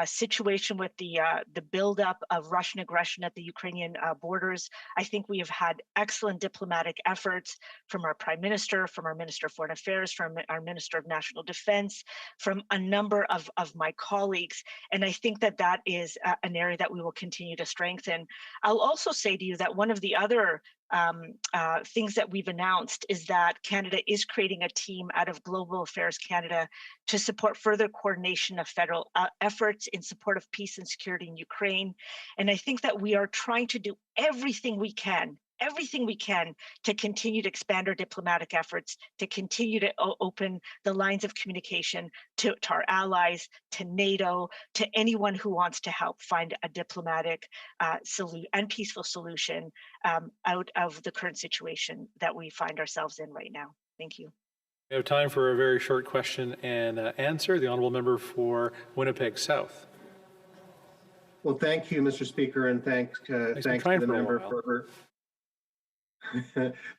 situation with the buildup of Russian aggression at the Ukrainian borders, I think we have had excellent diplomatic efforts from our Prime Minister, from our Minister of Foreign Affairs, from our Minister of National Defense, from a number of my colleagues. And I think that is an area that we will continue to strengthen. I'll also say to you that one of the other things that we've announced is that Canada is creating a team out of Global Affairs Canada to support further coordination of federal efforts in support of peace and security in Ukraine. And I think that we are trying to do everything we can to continue to expand our diplomatic efforts, to continue to open the lines of communication to our allies, to NATO, to anyone who wants to help find a diplomatic and peaceful solution out of the current situation that we find ourselves in right now. Thank you. We have time for a very short question and answer. The honourable member for Winnipeg South. Well, thank you, Mr. Speaker, and thanks to the member for her.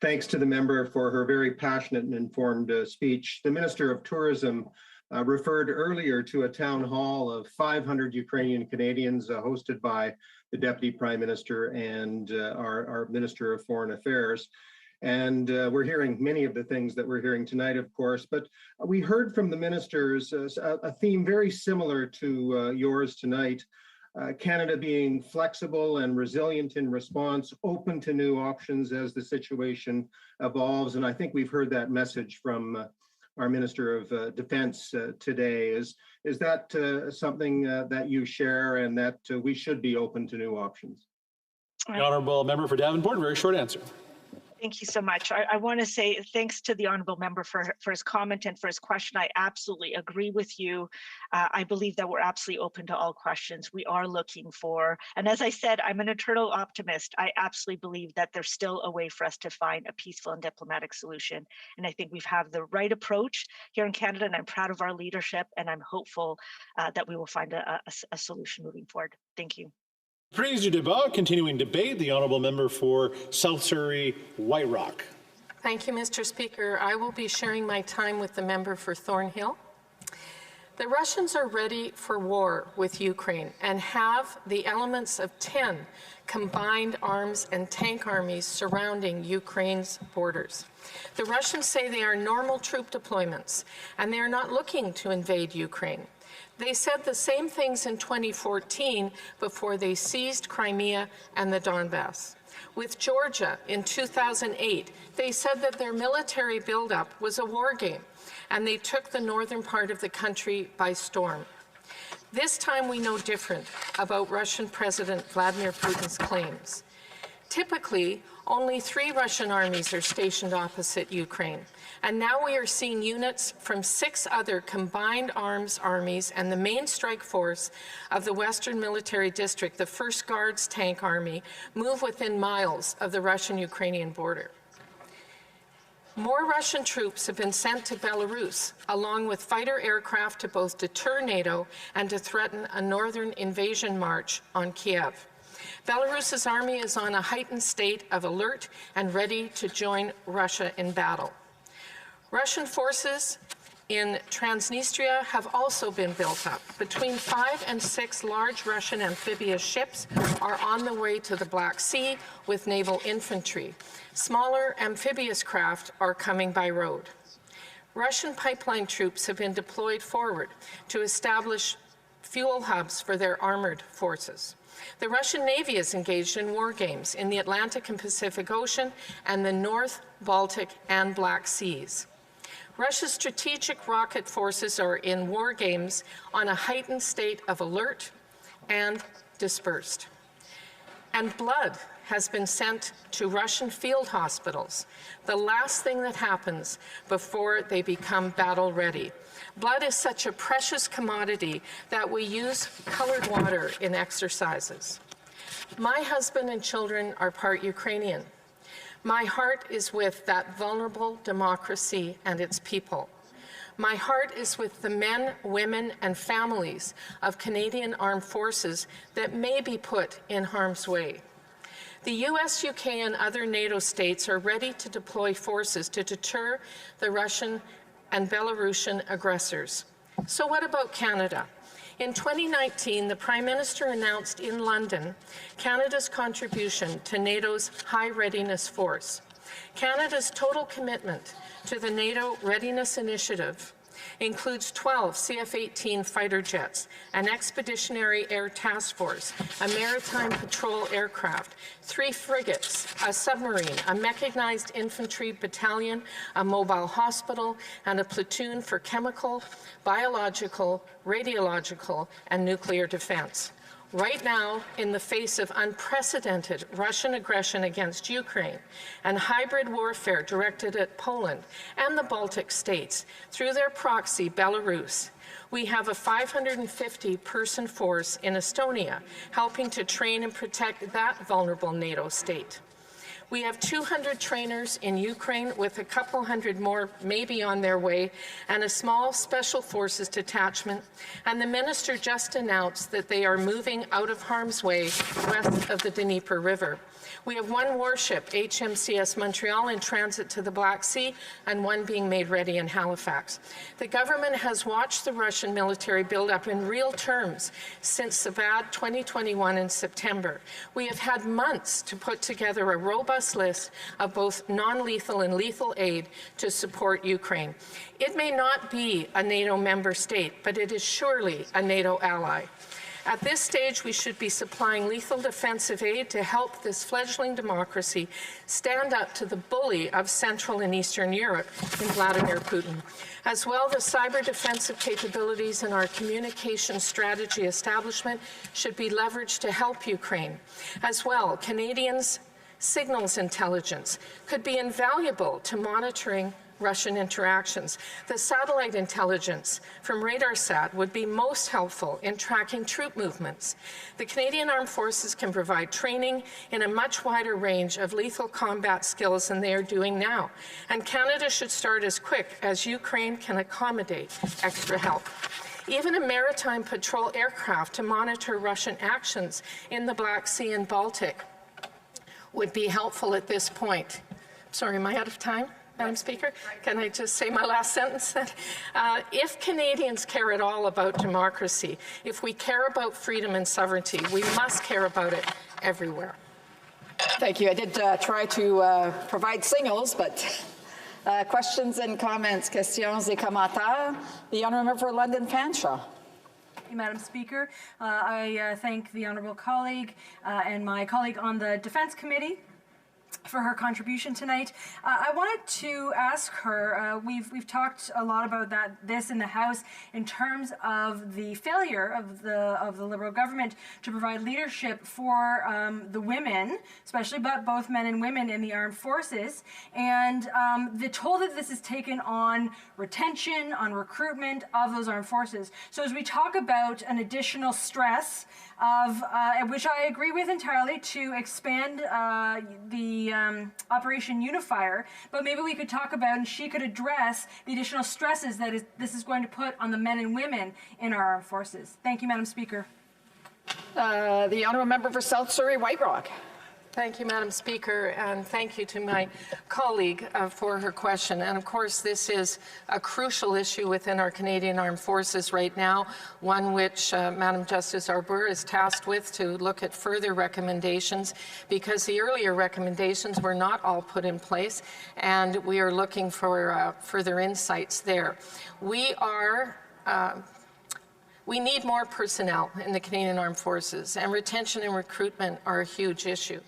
Thanks to the member for her very passionate and informed speech. The Minister of Tourism referred earlier to a town hall of 500 Ukrainian Canadians hosted by the Deputy Prime Minister and our Minister of Foreign Affairs. And we're hearing many of the things that we're hearing tonight, of course, but we heard from the ministers a theme very similar to yours tonight. Canada being flexible and resilient in response, open to new options as the situation evolves. And I think we've heard that message from our Minister of Defense today. Is that something that you share, and that we should be open to new options? The honourable member for Davenport, very short answer. Thank you so much. I want to say thanks to the honourable member for his comment and for his question. I absolutely agree with you. I believe that we're absolutely open to all questions. We are looking for, and as I said, I'm an eternal optimist. I absolutely believe that there's still a way for us to find a peaceful and diplomatic solution. And I think we've had the right approach here in Canada, and I'm proud of our leadership, and I'm hopeful that we will find a solution moving forward. Thank you. Prise du débat, continuing debate, the honourable member for South Surrey, White Rock. Thank you, Mr. Speaker. I will be sharing my time with the member for Thornhill. The Russians are ready for war with Ukraine and have the elements of 10 combined arms and tank armies surrounding Ukraine's borders. The Russians say they are normal troop deployments and they are not looking to invade Ukraine. They said the same things in 2014 before they seized Crimea and the Donbass. With Georgia in 2008, they said that their military buildup was a war game, and they took the northern part of the country by storm. This time we know different about Russian President Vladimir Putin's claims. Typically, only 3 Russian armies are stationed opposite Ukraine. And now we are seeing units from 6 other combined arms armies and the main strike force of the Western Military District, the 1st Guards Tank Army, move within miles of the Russian-Ukrainian border. More Russian troops have been sent to Belarus, along with fighter aircraft to both deter NATO and to threaten a northern invasion march on Kiev. Belarus's army is on a heightened state of alert and ready to join Russia in battle. Russian forces in Transnistria have also been built up. Between 5 and 6 large Russian amphibious ships are on the way to the Black Sea with naval infantry. Smaller amphibious craft are coming by road. Russian pipeline troops have been deployed forward to establish fuel hubs for their armored forces. The Russian Navy is engaged in war games in the Atlantic and Pacific Ocean and the North, Baltic, and Black Seas. Russia's strategic rocket forces are in war games on a heightened state of alert and dispersed. And blood has been sent to Russian field hospitals, the last thing that happens before they become battle ready. Blood is such a precious commodity that we use colored water in exercises. My husband and children are part Ukrainian. My heart is with that vulnerable democracy and its people. My heart is with the men, women, and families of Canadian armed forces that may be put in harm's way. The US, UK, and other NATO states are ready to deploy forces to deter the Russian and Belarusian aggressors. So what about Canada? In 2019, the Prime Minister announced in London Canada's contribution to NATO's High Readiness Force. Canada's total commitment to the NATO Readiness Initiative includes 12 CF-18 fighter jets, an expeditionary air task force, a maritime patrol aircraft, 3 frigates, a submarine, a mechanized infantry battalion, a mobile hospital, and a platoon for chemical, biological, radiological, and nuclear defense. Right now, in the face of unprecedented Russian aggression against Ukraine and hybrid warfare directed at Poland and the Baltic states through their proxy, Belarus, we have a 550-person force in Estonia helping to train and protect that vulnerable NATO state. We have 200 trainers in Ukraine with a couple hundred more maybe on their way and a small special forces detachment. And the minister just announced that they are moving out of harm's way west of the Dnieper River. We have 1 warship, HMCS Montreal, in transit to the Black Sea and 1 being made ready in Halifax. The government has watched the Russian military build up in real terms since the bad 2021 in September. We have had months to put together a robust list of both non-lethal and lethal aid to support Ukraine. It may not be a NATO member state, but it is surely a NATO ally. At this stage, we should be supplying lethal defensive aid to help this fledgling democracy stand up to the bully of Central and Eastern Europe in Vladimir Putin. As well, the cyber defensive capabilities in our communication strategy establishment should be leveraged to help Ukraine. As well, Canadians' signals intelligence could be invaluable to monitoring Russian interactions. The satellite intelligence from RadarSat would be most helpful in tracking troop movements. The Canadian Armed Forces can provide training in a much wider range of lethal combat skills than they are doing now. And Canada should start as quick as Ukraine can accommodate extra help. Even a maritime patrol aircraft to monitor Russian actions in the Black Sea and Baltic would be helpful at this point. Sorry, am I out of time, Madam Speaker? Can I just say my last sentence then? If Canadians care at all about democracy, if we care about freedom and sovereignty, we must care about it everywhere. Thank you. I did try to provide signals, but questions and comments, questions et commentaires. The Honourable Member for London Fanshawe. Madam Speaker, I thank the honourable colleague and my colleague on the Defence Committee for her contribution tonight. I wanted to ask her, we've talked a lot about this in the House in terms of the failure of the Liberal government to provide leadership for the women, especially but both men and women in the armed forces, and the toll that this has taken on retention, on recruitment of those armed forces. So as we talk about an additional stress of, which I agree with entirely, to expand the Operation Unifier, but maybe we could talk about, and she could address, the additional stresses that this is going to put on the men and women in our armed forces. Thank you, Madam Speaker. The Honourable Member for South Surrey White Rock. Thank you, Madam Speaker, and thank you to my colleague for her question. And of course, this is a crucial issue within our Canadian Armed Forces right now, one which Madam Justice Arbour is tasked with to look at further recommendations, because the earlier recommendations were not all put in place, and we are looking for further insights there. We need more personnel in the Canadian Armed Forces, and retention and recruitment are a huge issue.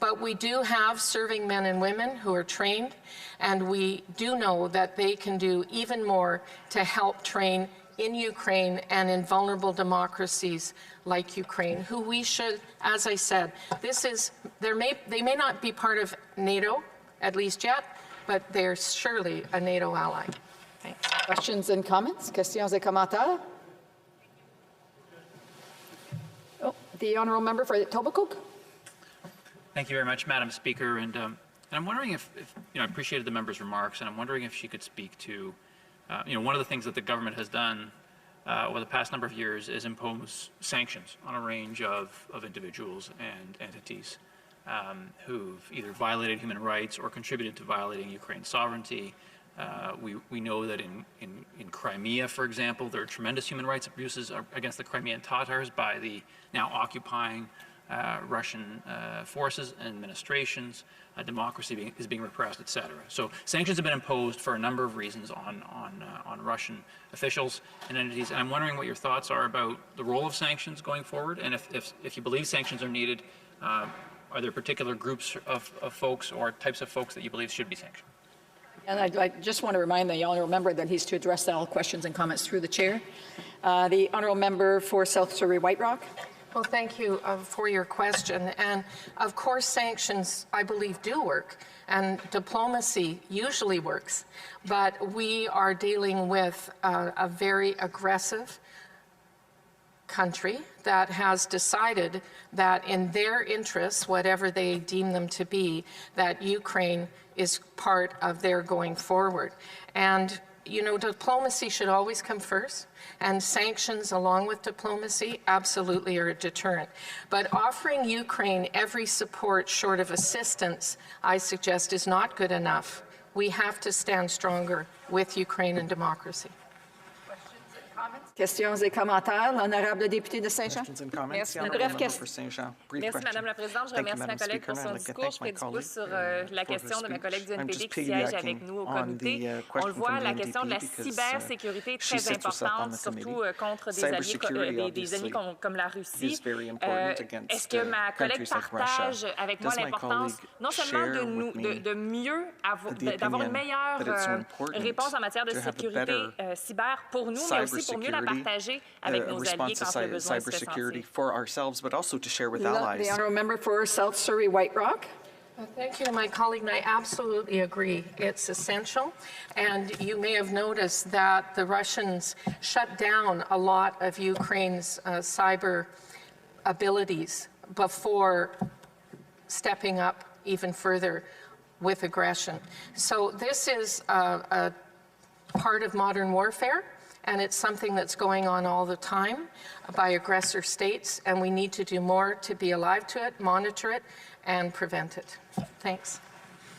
But we do have serving men and women who are trained, and we do know that they can do even more to help train in Ukraine and in vulnerable democracies like Ukraine, who we should, as I said, they may not be part of NATO, at least yet, but they're surely a NATO ally. Thanks. Questions and comments? Questions et commentaires? Oh, the honourable member for Etobicoke. Thank you very much, Madam Speaker. And I'm wondering if I appreciated the member's remarks, and I'm wondering if she could speak to, one of the things that the government has done over the past number of years is impose sanctions on a range of individuals and entities who've either violated human rights or contributed to violating Ukraine's sovereignty. We know that in Crimea, for example, there are tremendous human rights abuses against the Crimean Tatars by the now occupying Russian forces and administrations. Democracy is being repressed, etc. So sanctions have been imposed for a number of reasons on Russian officials and entities. And I'm wondering what your thoughts are about the role of sanctions going forward, and if you believe sanctions are needed, are there particular groups of folks or types of folks that you believe should be sanctioned? And I just want to remind the honourable member that he's to address all questions and comments through the chair. The honourable member for South Surrey White Rock. Well, thank you for your question. And of course, sanctions, I believe, do work. And diplomacy usually works. But we are dealing with a very aggressive country that has decided that in their interests, whatever they deem them to be, that Ukraine is part of their going forward. And diplomacy should always come first, and sanctions along with diplomacy absolutely are a deterrent. But offering Ukraine every support short of assistance, I suggest, is not good enough. We have to stand stronger with Ukraine and democracy. Questions et commentaires. L'honorable député de Saint-Jean. Merci, Madame la Présidente. Je remercie ma collègue pour son discours. Je ferai du pouce sur la question de ma collègue du NPD qui siège avec nous au comité. On le voit, la question de la cybersécurité est très importante, surtout contre des ennemis comme la Russie. Est-ce que ma collègue partage avec moi l'importance non seulement d'avoir une meilleure réponse en matière de sécurité cyber pour nous, mais aussi pour mieux la partager avec nos alliés quand le besoin se fait sentir. The honourable member for South Surrey White Rock. Thank you, my colleague, and I absolutely agree. It's essential. And you may have noticed that the Russians shut down a lot of Ukraine's cyber abilities before stepping up even further with aggression. So this is a part of modern warfare. And it's something that's going on all the time by aggressor states, and we need to do more to be alive to it, monitor it, and prevent it. Thanks.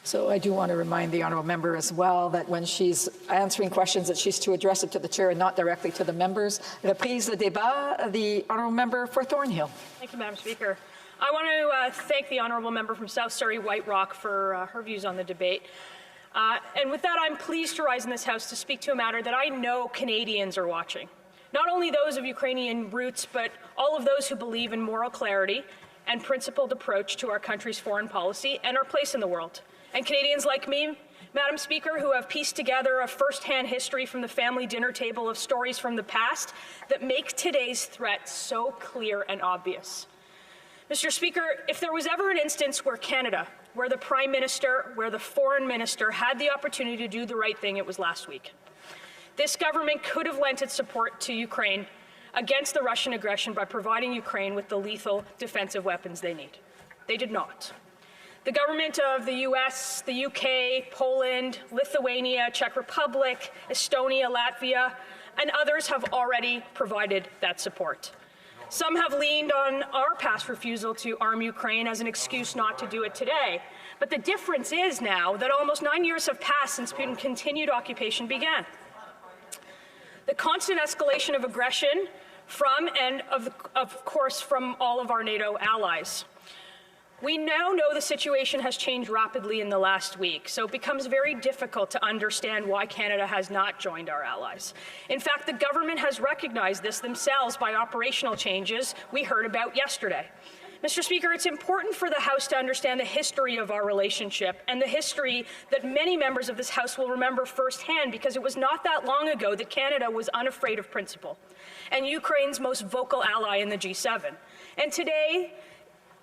So I do want to remind the honourable member as well that when she's answering questions that she's to address it to the chair and not directly to the members. Reprise le débat, the honourable member for Thornhill. Thank you, Madam Speaker. I want to thank the honourable member from South Surrey White Rock for her views on the debate. And with that, I'm pleased to rise in this House to speak to a matter that I know Canadians are watching. Not only those of Ukrainian roots, but all of those who believe in moral clarity and principled approach to our country's foreign policy and our place in the world. And Canadians like me, Madam Speaker, who have pieced together a first-hand history from the family dinner table of stories from the past that make today's threat so clear and obvious. Mr. Speaker, if there was ever an instance where Canada, where the Prime Minister, where the Foreign Minister had the opportunity to do the right thing, it was last week. This government could have lent its support to Ukraine against the Russian aggression by providing Ukraine with the lethal defensive weapons they need. They did not. The government of the US, the UK, Poland, Lithuania, Czech Republic, Estonia, Latvia, and others have already provided that support. Some have leaned on our past refusal to arm Ukraine as an excuse not to do it today. But the difference is now that almost 9 years have passed since Putin's continued occupation began. The constant escalation of aggression from and, of course, from all of our NATO allies. We now know the situation has changed rapidly in the last week, so it becomes very difficult to understand why Canada has not joined our allies. In fact, the government has recognized this themselves by operational changes we heard about yesterday. Mr. Speaker, it's important for the House to understand the history of our relationship and the history that many members of this House will remember firsthand, because it was not that long ago that Canada was unafraid of principle and Ukraine's most vocal ally in the G7. And today,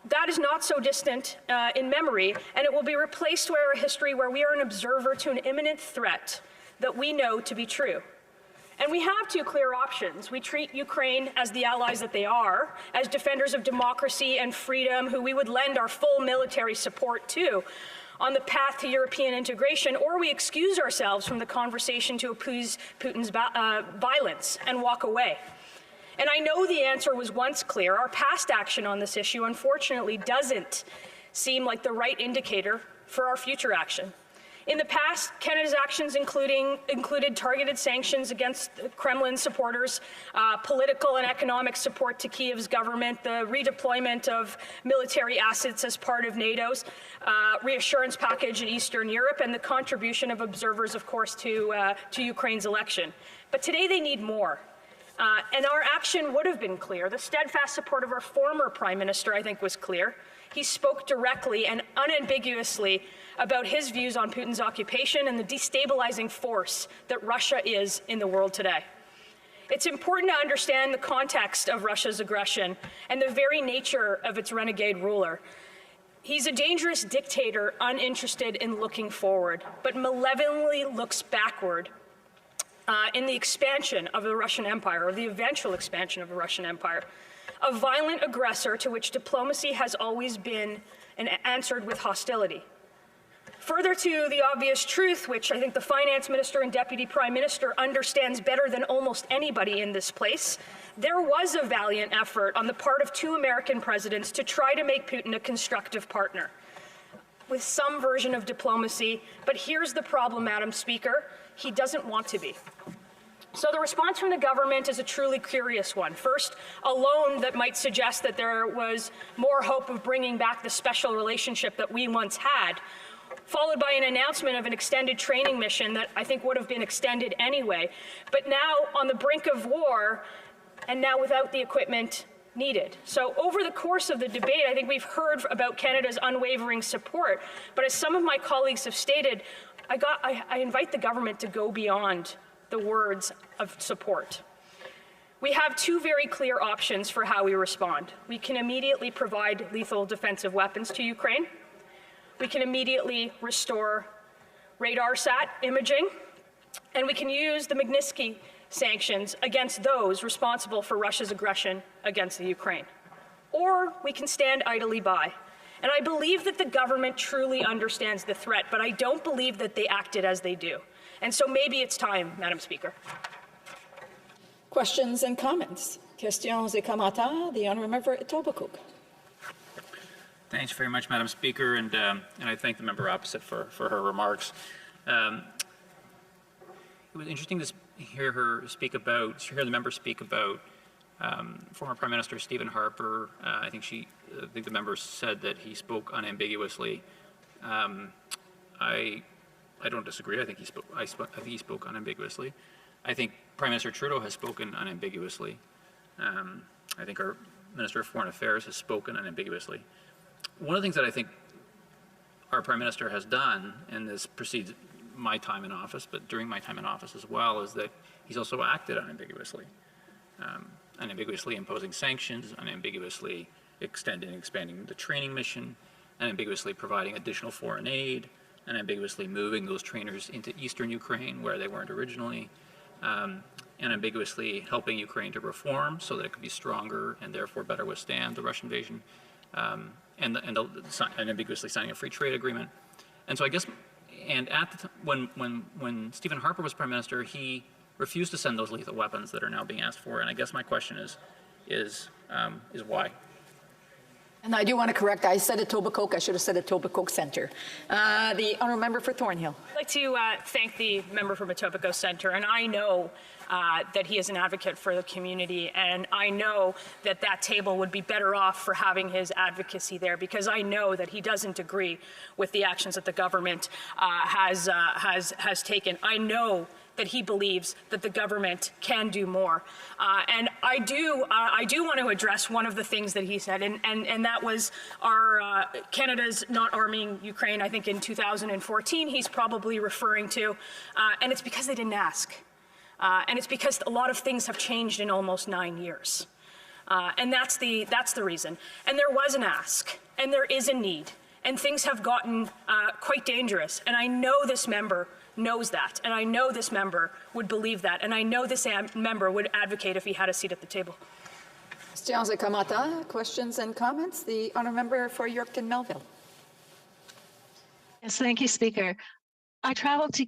that is not so distant in memory, and it will be replaced by a history where we are an observer to an imminent threat that we know to be true. And we have two clear options. We treat Ukraine as the allies that they are, as defenders of democracy and freedom who we would lend our full military support to on the path to European integration, or we excuse ourselves from the conversation to appease Putin's violence and walk away. And I know the answer was once clear. Our past action on this issue, unfortunately, doesn't seem like the right indicator for our future action. In the past, Canada's actions included targeted sanctions against Kremlin supporters, political and economic support to Kyiv's government, the redeployment of military assets as part of NATO's reassurance package in Eastern Europe, and the contribution of observers, of course, to Ukraine's election. But today they need more. And our action would have been clear. The steadfast support of our former Prime Minister, I think, was clear. He spoke directly and unambiguously about his views on Putin's occupation and the destabilizing force that Russia is in the world today. It's important to understand the context of Russia's aggression and the very nature of its renegade ruler. He's a dangerous dictator, uninterested in looking forward, but malevolently looks backward in the expansion of the Russian Empire, or the eventual expansion of the Russian Empire. A violent aggressor to which diplomacy has always been and answered with hostility. Further to the obvious truth, which I think the Finance Minister and Deputy Prime Minister understands better than almost anybody in this place, there was a valiant effort on the part of two American presidents to try to make Putin a constructive partner with some version of diplomacy. But here's the problem, Madam Speaker. He doesn't want to be. So the response from the government is a truly curious one. First, a loan that might suggest that there was more hope of bringing back the special relationship that we once had, followed by an announcement of an extended training mission that I think would have been extended anyway, but now on the brink of war, and now without the equipment needed. So over the course of the debate, I think we've heard about Canada's unwavering support, but as some of my colleagues have stated, I invite the government to go beyond the words of support. We have two very clear options for how we respond. We can immediately provide lethal defensive weapons to Ukraine. We can immediately restore radar-sat imaging, and we can use the Magnitsky sanctions against those responsible for Russia's aggression against the Ukraine. Or we can stand idly by. And I believe that the government truly understands the threat, but I don't believe that they acted as they do. And so maybe it's time, Madam Speaker. Questions and comments? Questions et commentaires. The honourable member Etobicoke. Thanks very much, Madam Speaker, and I thank the member opposite for her remarks. It was interesting to hear the member speak about former Prime Minister Stephen Harper. I think the member said that he spoke unambiguously. I don't disagree. I think he spoke unambiguously. I think Prime Minister Trudeau has spoken unambiguously. I think our Minister of Foreign Affairs has spoken unambiguously. One of the things that I think our Prime Minister has done, and this precedes my time in office, but during my time in office as well, is that he's also acted unambiguously. Unambiguously imposing sanctions, unambiguously expanding the training mission, unambiguously providing additional foreign aid, unambiguously moving those trainers into eastern Ukraine where they weren't originally, unambiguously helping Ukraine to reform so that it could be stronger and therefore better withstand the Russian invasion, and unambiguously signing a free trade agreement. And so I guess, and at the when Stephen Harper was Prime Minister, he refused to send those lethal weapons that are now being asked for. And I guess my question is is why. And I do want to correct, I said Etobicoke, I should have said Etobicoke Centre. The honourable member for Thornhill. I'd like to thank the member from Etobicoke Centre, and I know that he is an advocate for the community, and I know that that table would be better off for having his advocacy there, because I know that he doesn't agree with the actions that the government has taken. I know that he believes that the government can do more. And I do want to address one of the things that he said, and that was our Canada's not arming Ukraine, I think in 2014 he's probably referring to, and it's because they didn't ask. And it's because a lot of things have changed in almost 9 years. And that's the reason. And there was an ask, and there is a need, and things have gotten quite dangerous. And I know this member knows that, and I know this member would believe that, and I know this member would advocate if he had a seat at the table. Questions and comments? The honourable member for Yorkton Melville. Yes, thank you, Speaker. I traveled to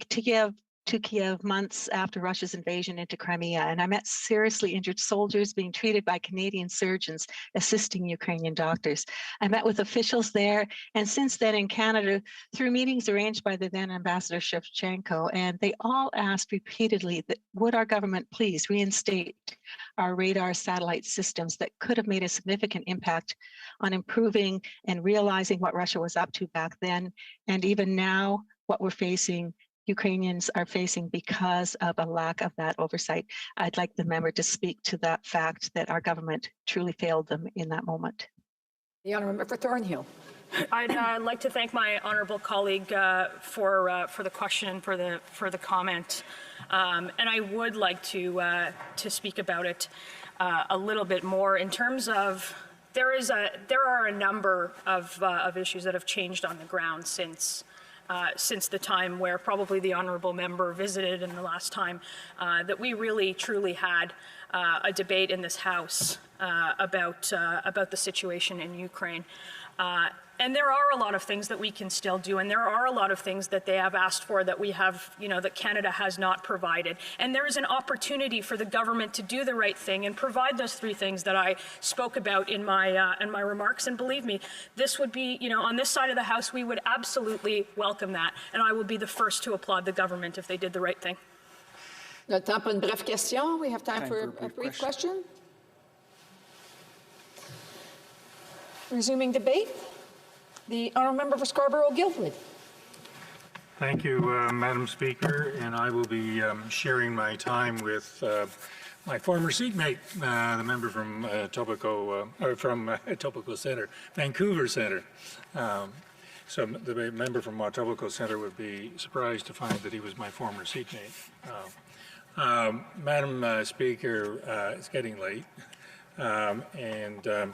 Kiev months after Russia's invasion into Crimea, and I met seriously injured soldiers being treated by Canadian surgeons assisting Ukrainian doctors. I met with officials there, and since then in Canada, through meetings arranged by the then Ambassador Shevchenko, and they all asked repeatedly that would our government please reinstate our radar satellite systems that could have made a significant impact on improving and realizing what Russia was up to back then, and even now what we're facing Ukrainians are facing because of a lack of that oversight. I'd like the member to speak to that fact that our government truly failed them in that moment. The honourable member for Thornhill. I'd like to thank my honourable colleague for the question and for the comment, and I would like to speak about it a little bit more in terms of there are a number of issues that have changed on the ground since the time where probably the honourable member visited and the last time that we really truly had a debate in this House about the situation in Ukraine. And there are a lot of things that we can still do, and there are a lot of things that they have asked for that we have, that Canada has not provided. And there is an opportunity for the government to do the right thing and provide those three things that I spoke about in my remarks. And believe me, this would be, on this side of the House, we would absolutely welcome that. And I will be the first to applaud the government if they did the right thing. Le temps pour une brève question. We have time for a brief question. Resuming debate. The honourable member for Scarborough-Guildwood. Thank you, Madam Speaker, and I will be sharing my time with my former seatmate, the member from Etobicoke Centre, Vancouver Centre. So the member from Etobicoke Centre would be surprised to find that he was my former seatmate. Madam Speaker, it's getting late, and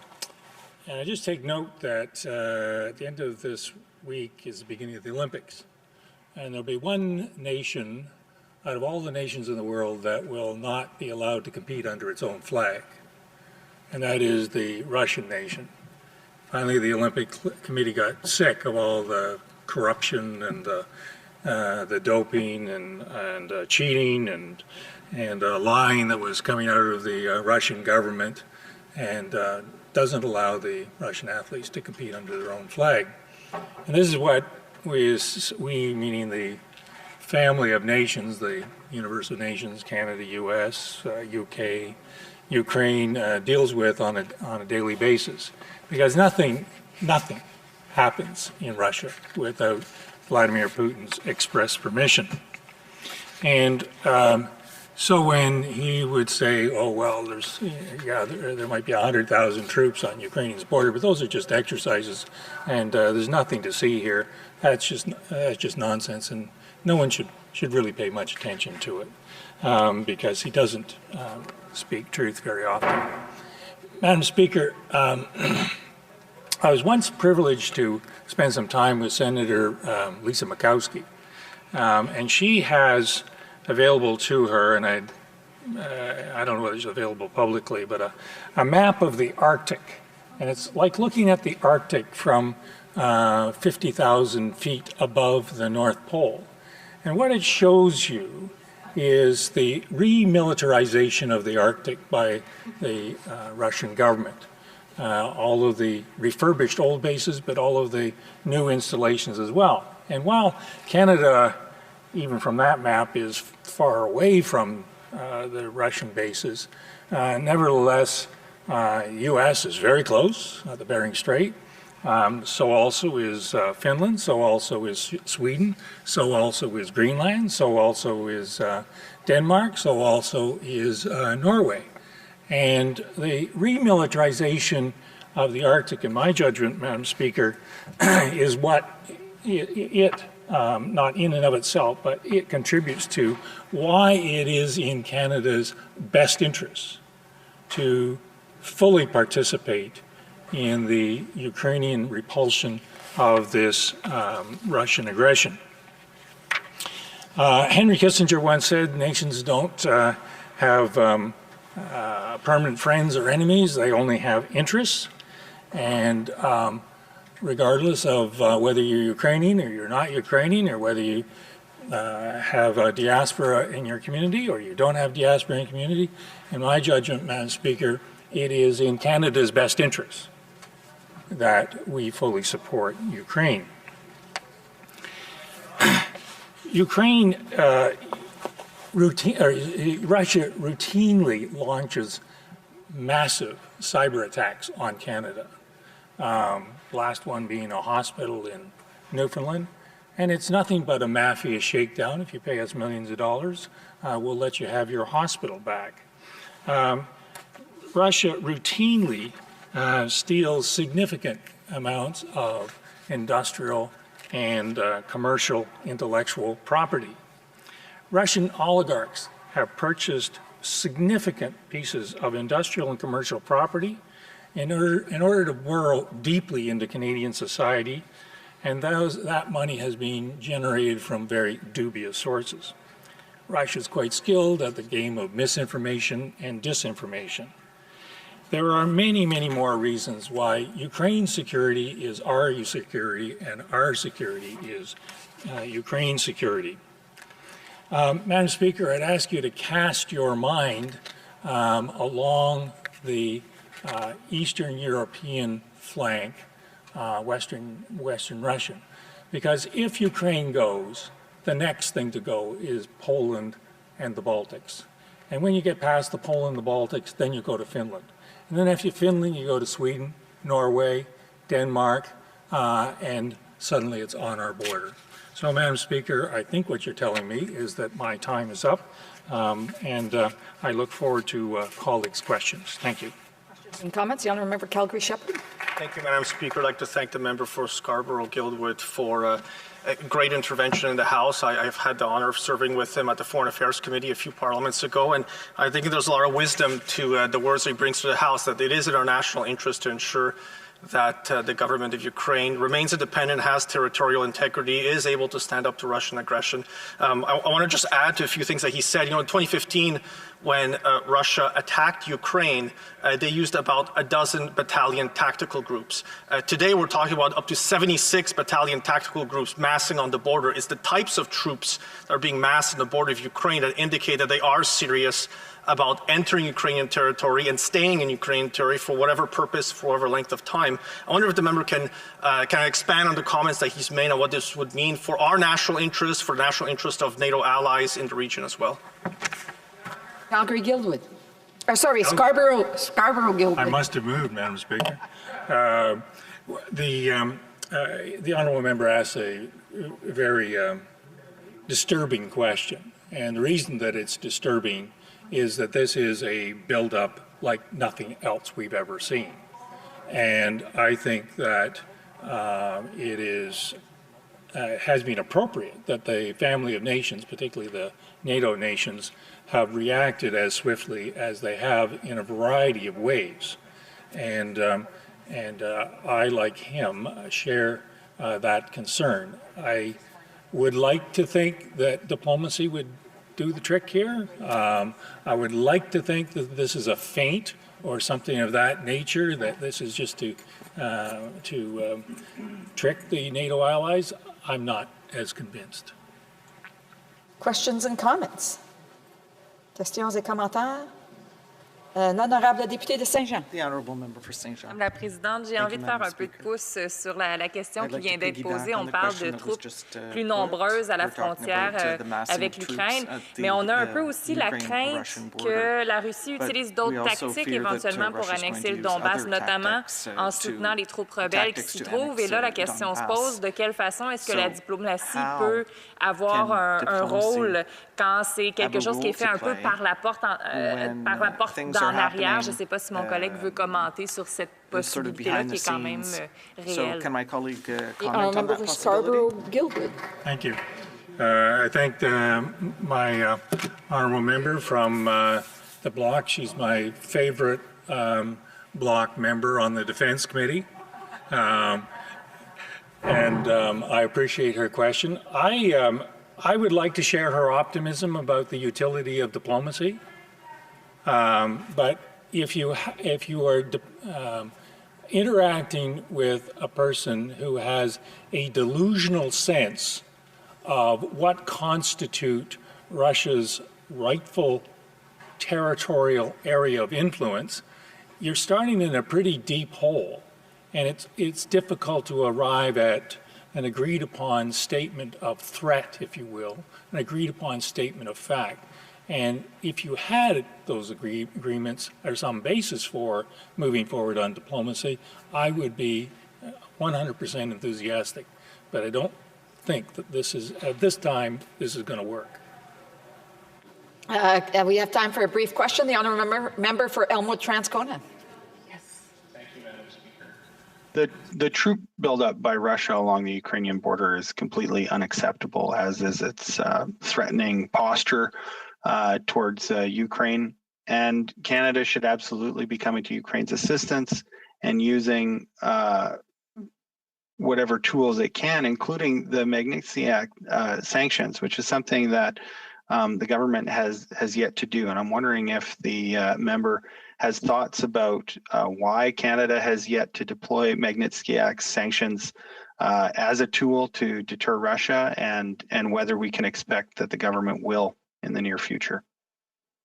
I just take note that at the end of this week is the beginning of the Olympics. And there'll be one nation out of all the nations in the world that will not be allowed to compete under its own flag. And that is the Russian nation. Finally, the Olympic Committee got sick of all the corruption and the doping and cheating and lying that was coming out of the Russian government, and doesn't allow the Russian athletes to compete under their own flag. And this is what we meaning the family of nations, the universe of nations, Canada, US, UK, Ukraine, deals with on a daily basis. Because nothing happens in Russia without Vladimir Putin's express permission. And so when he would say, oh, well, there might be 100,000 troops on Ukraine's border, but those are just exercises, and there's nothing to see here, that's just nonsense, and no one should really pay much attention to it, because he doesn't speak truth very often. Madam Speaker, I was once privileged to spend some time with Senator Lisa Murkowski, and she has available to her, and I don't know whether it's available publicly, but a map of the Arctic. And it's like looking at the Arctic from 50,000 feet above the North Pole. And what it shows you is the remilitarization of the Arctic by the Russian government. All of the refurbished old bases, but all of the new installations as well. And while Canada, even from that map, is far away from the Russian bases, nevertheless, U.S. is very close, the Bering Strait. So also is Finland, so also is Sweden, so also is Greenland, so also is Denmark, so also is Norway. And the remilitarization of the Arctic, in my judgment, Madam Speaker, is what not in and of itself, but it contributes to why it is in Canada's best interest to fully participate in the Ukrainian repulsion of this Russian aggression. Henry Kissinger once said nations don't have permanent friends or enemies, they only have interests. And regardless of whether you're Ukrainian or you're not Ukrainian, or whether you have a diaspora in your community or you don't have diaspora in your community, in my judgment, Madam Speaker, it is in Canada's best interest that we fully support Ukraine. Russia routinely launches massive cyber attacks on Canada. Last one being a hospital in Newfoundland. And it's nothing but a mafia shakedown. If you pay us millions of dollars, we'll let you have your hospital back. Russia routinely steals significant amounts of industrial and commercial intellectual property. Russian oligarchs have purchased significant pieces of industrial and commercial property in order to burrow deeply into Canadian society, and that money has been generated from very dubious sources. Russia is quite skilled at the game of misinformation and disinformation. There are many, many more reasons why Ukraine's security is our security and our security is Ukraine's security. Madam Speaker, I'd ask you to cast your mind along the Eastern European flank, Western Russian, because if Ukraine goes, the next thing to go is Poland and the Baltics. And when you get past the Poland and the Baltics, then you go to Finland. And then after Finland, you go to Sweden, Norway, Denmark, and suddenly it's on our border. So, Madam Speaker, I think what you're telling me is that my time is up, and I look forward to colleagues' questions. Thank you. Questions and comments? The Honourable Member Calgary-Shepherd. Thank you, Madam Speaker. I'd like to thank the member for Scarborough-Guildwood for a great intervention in the House. I've had the honor of serving with him at the Foreign Affairs Committee a few parliaments ago, and I think there's a lot of wisdom to the words that he brings to the House, that it is in our national interest to ensure that the government of Ukraine remains independent, has territorial integrity, is able to stand up to Russian aggression. I want to just add to a few things that he said. You know, in 2015, when Russia attacked Ukraine, they used about a dozen battalion tactical groups. Today, we're talking about up to 76 battalion tactical groups massing on the border. It's the types of troops that are being massed on the border of Ukraine that indicate that they are serious about entering Ukrainian territory and staying in Ukrainian territory for whatever purpose, for whatever length of time. I wonder if the member can expand on the comments that he's made on what this would mean for our national interest, for the national interest of NATO allies in the region as well. Calgary-Guildwood. Scarborough-Guildwood. I must have moved, Madam Speaker. The honourable member asked a very disturbing question, and the reason that it's disturbing is that this is a build-up like nothing else we've ever seen. And I think that it has been appropriate that the family of nations, particularly the NATO nations, have reacted as swiftly as they have in a variety of ways. And I, like him, share that concern. I would like to think that diplomacy would do the trick here. I would like to think that this is a feint or something of that nature, that this is just to trick the NATO allies. I'm not as convinced. Questions and comments? Questions et commentaires? L'honorable député de Saint-Jean. The honourable member for Saint-Jean. Madame la Présidente, j'ai envie de faire un peu de pouce sur la question qui vient d'être posée. On parle de troupes plus nombreuses à la frontière avec l'Ukraine, mais on a un peu aussi la crainte que la Russie utilise d'autres tactiques éventuellement pour annexer le Donbass, notamment en soutenant les troupes rebelles qui s'y trouvent. Et là, la question se pose, de quelle façon est-ce que la diplomatie peut avoir un rôle quand c'est quelque chose qui est fait un peu par la porte en arrière? Je ne sais pas si mon collègue veut commenter sur cette possibilité-là qui est quand même réelle. So can my colleague comment on that possibility? Thank you. I thank my honourable member from the bloc. She's my favorite bloc member on the Defence Committee. And I appreciate her question. I would like to share her optimism about the utility of diplomacy. But if you are interacting with a person who has a delusional sense of what constitute Russia's rightful territorial area of influence, you're starting in a pretty deep hole, and it's difficult to arrive at an agreed upon statement of threat, if you will, an agreed upon statement of fact. And if you had those agreements or some basis for moving forward on diplomacy, I would be 100% enthusiastic. But I don't think that at this time, this is going to work. We have time for a brief question. The honourable member for Elmwood Transcona. The troop buildup by Russia along the Ukrainian border is completely unacceptable, as is its threatening posture towards Ukraine. And Canada should absolutely be coming to Ukraine's assistance and using whatever tools it can, including the Magnitsky Act sanctions, which is something that the government has yet to do. And I'm wondering if the member has thoughts about why Canada has yet to deploy Magnitsky Act sanctions as a tool to deter Russia, and whether we can expect that the government will in the near future.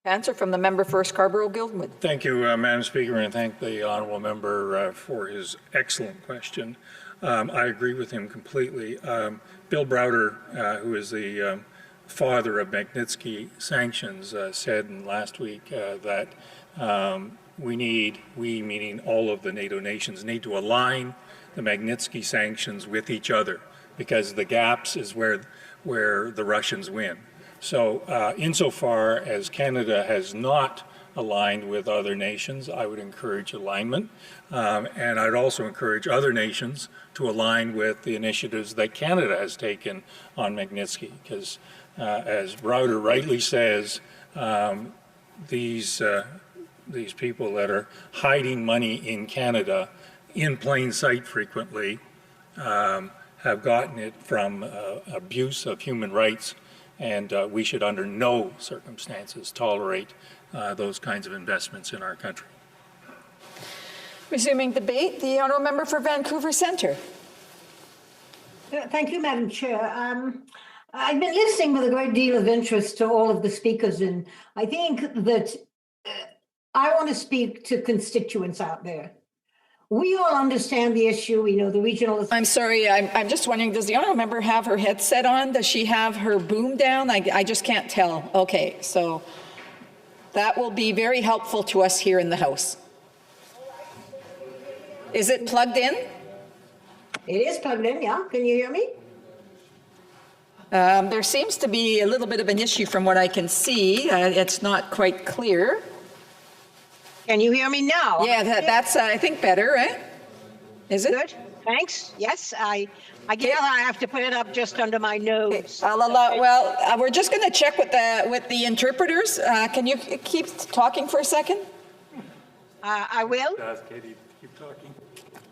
Answer from the member for Scarborough-Guildwood. Thank you, Madam Speaker, and thank the honourable member for his excellent question. I agree with him completely. Bill Browder, who is the father of Magnitsky sanctions, said last week that we meaning all of the NATO nations, need to align the Magnitsky sanctions with each other, because the gaps is where the Russians win. So insofar as Canada has not aligned with other nations, I would encourage alignment. And I'd also encourage other nations to align with the initiatives that Canada has taken on Magnitsky, because as Browder rightly says, these people that are hiding money in Canada in plain sight frequently have gotten it from abuse of human rights, and we should under no circumstances tolerate those kinds of investments in our country. Resuming debate, the honourable member for Vancouver Centre. Thank you, Madam Chair. I've been listening with a great deal of interest to all of the speakers, and I think that I want to speak to constituents out there. We all understand the issue. We know the regional... I'm sorry, I'm just wondering, does the honourable member have her headset on? Does she have her boom down? I just can't tell. Okay, so that will be very helpful to us here in the House. Is it plugged in? It is plugged in, yeah. Can you hear me? There seems to be a little bit of an issue from what I can see. It's not quite clear. Can you hear me now? Yeah, that's, I think, better, right? Is it? Good, thanks. Yes, I guess I have to put it up just under my nose. Okay. I'll allow, well, we're just going to check with the interpreters. Can you keep talking for a second? I will. Ask Katie to keep talking.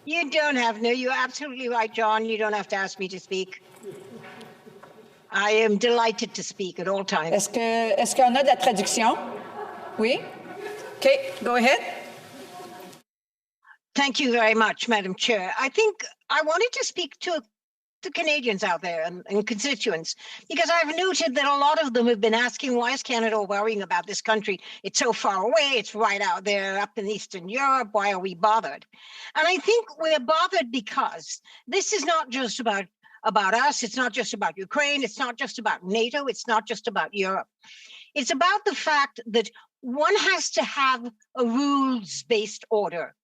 You don't have, no, you're absolutely right, John. You don't have to ask me to speak. I am delighted to speak at all times. Est-ce qu'on a de la traduction? Oui? Okay, go ahead. Thank you very much, Madam Chair. I think I wanted to speak to to Canadians out there and constituents, because I've noted that a lot of them have been asking, why is Canada worrying about this country? It's so far away. It's right out there up in Eastern Europe. Why are we bothered? And I think we're bothered because this is not just about us. It's not just about Ukraine. It's not just about NATO. It's not just about Europe. It's about the fact that one has to have a rules-based order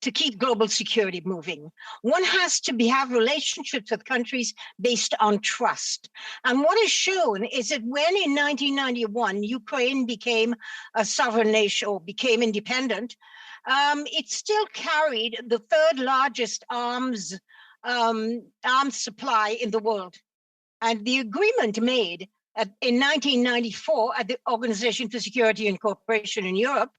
to keep global security moving. One has to have relationships with countries based on trust. And what is shown is that when in 1991, Ukraine became a sovereign nation or became independent, it still carried the third largest arms supply in the world. And the agreement made in 1994 at the Organization for Security and Cooperation in Europe,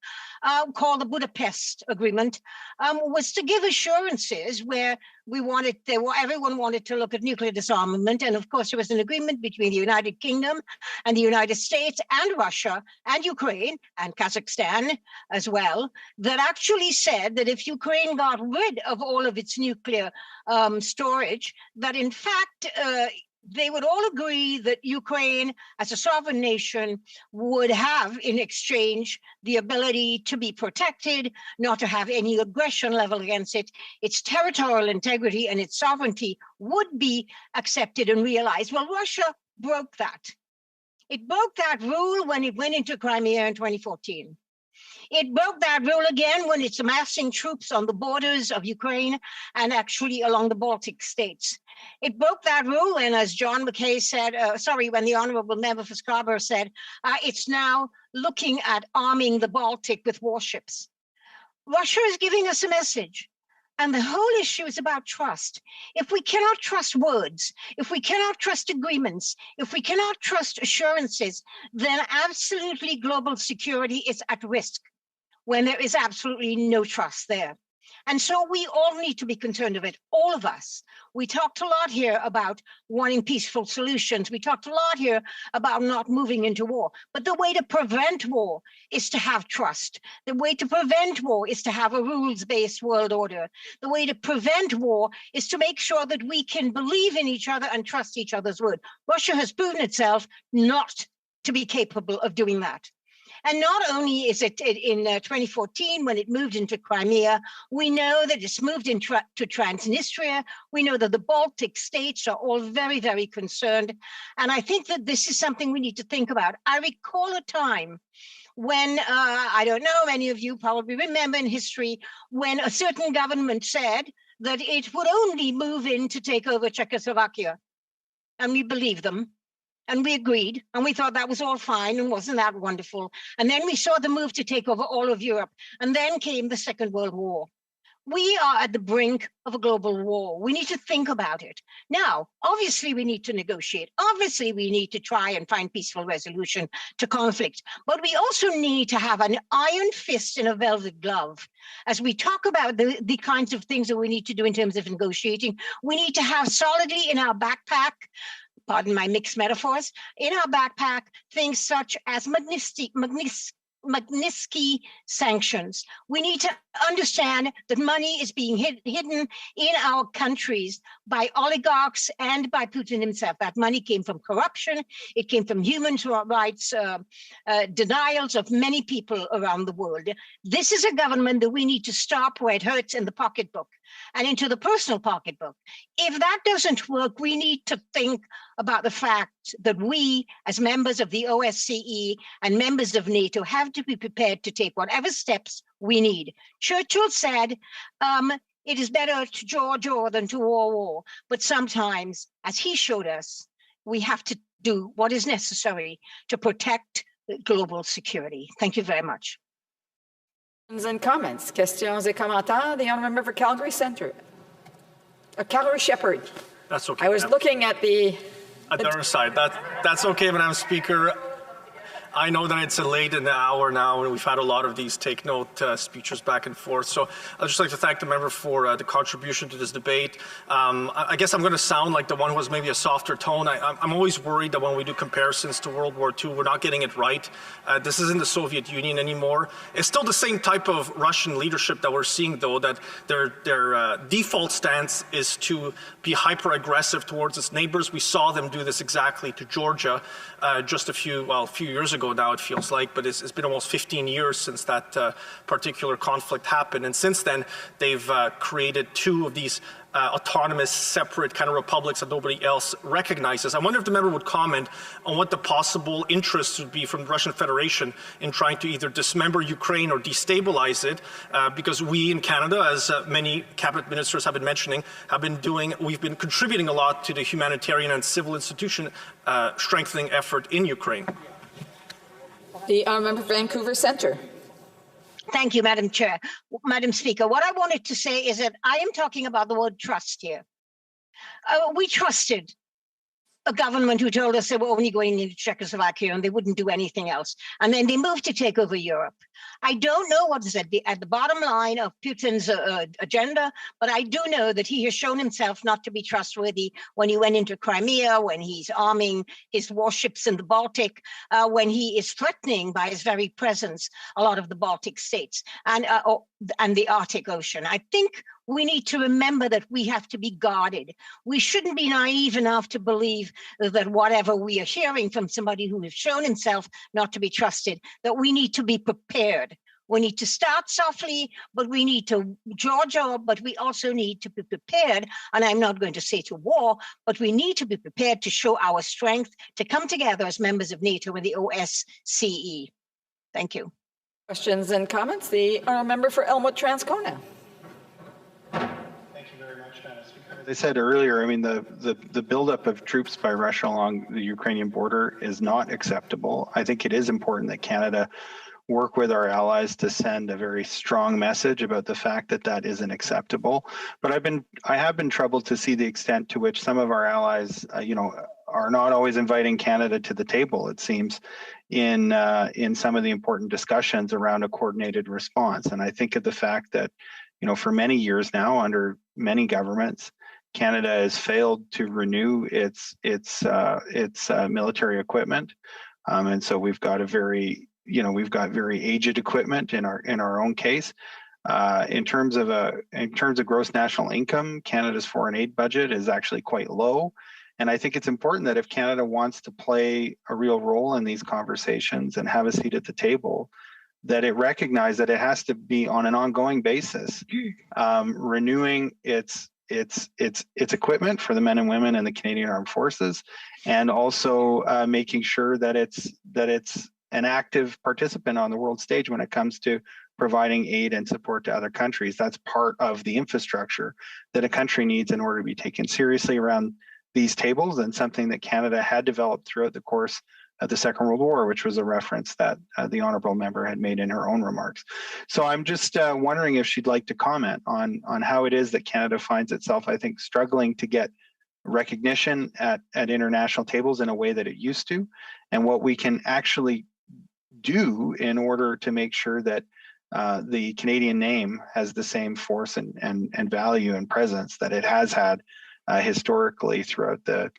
called the Budapest Agreement, was to give assurances where everyone wanted to look at nuclear disarmament. And of course, there was an agreement between the United Kingdom and the United States and Russia and Ukraine and Kazakhstan as well, that actually said that if Ukraine got rid of all of its nuclear storage, that in fact, they would all agree that Ukraine, as a sovereign nation, would have in exchange the ability to be protected, not to have any aggression level against it. Its territorial integrity and its sovereignty would be accepted and realized. Well, Russia broke that. It broke that rule when it went into Crimea in 2014. It broke that rule again when it's amassing troops on the borders of Ukraine and actually along the Baltic states. It broke that rule when, as John McKay said, when the Honourable Member for Scarborough said, it's now looking at arming the Baltic with warships. Russia is giving us a message. And the whole issue is about trust. If we cannot trust words, if we cannot trust agreements, if we cannot trust assurances, then absolutely global security is at risk when there is absolutely no trust there. And so we all need to be concerned of it, all of us. We talked a lot here about wanting peaceful solutions. We talked a lot here about not moving into war. But the way to prevent war is to have trust. The way to prevent war is to have a rules-based world order. The way to prevent war is to make sure that we can believe in each other and trust each other's word. Russia has proven itself not to be capable of doing that. And not only is it in 2014, when it moved into Crimea, we know that it's moved into Transnistria. We know that the Baltic states are all very, very concerned. And I think that this is something we need to think about. I recall a time when, I don't know, many of you probably remember in history, when a certain government said that it would only move in to take over Czechoslovakia. And we believed them. And we agreed, and we thought that was all fine, and wasn't that wonderful? And then we saw the move to take over all of Europe, and then came the Second World War. We are at the brink of a global war. We need to think about it. Now, obviously, we need to negotiate. Obviously, we need to try and find peaceful resolution to conflict. But we also need to have an iron fist and a velvet glove. As we talk about the kinds of things that we need to do in terms of negotiating, we need to have solidly in our backpack, pardon my mixed metaphors, in our backpack, things such as Magnitsky sanctions. We need to understand that money is being hidden in our countries by oligarchs and by Putin himself. That money came from corruption. It came from human rights denials of many people around the world. This is a government that we need to stop where it hurts in the pocketbook and into the personal pocketbook. If that doesn't work, we need to think about the fact that we, as members of the OSCE and members of NATO, have to be prepared to take whatever steps we need. Churchill said, it is better to jaw than to war. But sometimes, as he showed us, we have to do what is necessary to protect global security. Thank you very much. And comments, questions et commentaires. The honourable member for Calgary Centre. Calgary Shepherd. That's okay. I was looking at the other side. That's okay, Madam Speaker. I know that it's late in the hour now, and we've had a lot of these take note speeches back and forth. So I'd just like to thank the member for the contribution to this debate. I guess I'm going to sound like the one who has maybe a softer tone. I'm always worried that when we do comparisons to World War II, we're not getting it right. This isn't the Soviet Union anymore. It's still the same type of Russian leadership that we're seeing, though, that their default stance is to be hyper-aggressive towards its neighbors. We saw them do this exactly to Georgia just a few years ago now, it feels like, but it's been almost 15 years since that particular conflict happened. And since then, they've created two of these autonomous, separate kind of republics that nobody else recognizes. I wonder if the member would comment on what the possible interests would be from the Russian Federation in trying to either dismember Ukraine or destabilize it, because we in Canada, as many cabinet ministers have been mentioning, we've been contributing a lot to the humanitarian and civil institution strengthening effort in Ukraine. The member for Vancouver Centre. Thank you, Madam Chair. Madam Speaker, what I wanted to say is that I am talking about the word trust here. We trusted a government who told us they were only going into Czechoslovakia and they wouldn't do anything else. And then they moved to take over Europe. I don't know what is at the bottom line of Putin's agenda, but I do know that he has shown himself not to be trustworthy when he went into Crimea, when he's arming his warships in the Baltic, when he is threatening by his very presence a lot of the Baltic states and the Arctic Ocean. I think we need to remember that we have to be guarded. We shouldn't be naive enough to believe that whatever we are hearing from somebody who has shown himself not to be trusted, that we need to be prepared. We need to start softly, but we need to charge up, but we also need to be prepared. And I'm not going to say to war, but we need to be prepared to show our strength, to come together as members of NATO and the OSCE. Thank you. Questions and comments? The member for Elmwood-Transcona. Thank you very much, Madam Speaker. As I said earlier, I mean, the buildup of troops by Russia along the Ukrainian border is not acceptable. I think it is important that Canada work with our allies to send a very strong message about the fact that that isn't acceptable. But I have been troubled to see the extent to which some of our allies, are not always inviting Canada to the table, it seems, in some of the important discussions around a coordinated response. And I think of the fact that, for many years now, under many governments, Canada has failed to renew its military equipment, and so we've got very aged equipment in our own case. In terms of gross national income, Canada's foreign aid budget is actually quite low. And I think it's important that if Canada wants to play a real role in these conversations and have a seat at the table, that it recognize that it has to be on an ongoing basis, renewing its equipment for the men and women in the Canadian Armed Forces, and also making sure that it's an active participant on the world stage when it comes to providing aid and support to other countries. That's part of the infrastructure that a country needs in order to be taken seriously around these tables, and something that Canada had developed throughout the course of the Second World War, which was a reference that the honourable member had made in her own remarks. So I'm just wondering if she'd like to comment on how it is that Canada finds itself, I think, struggling to get recognition at international tables in a way that it used to, and what we can actually do in order to make sure that the Canadian name has the same force and value and presence that it has had historically throughout the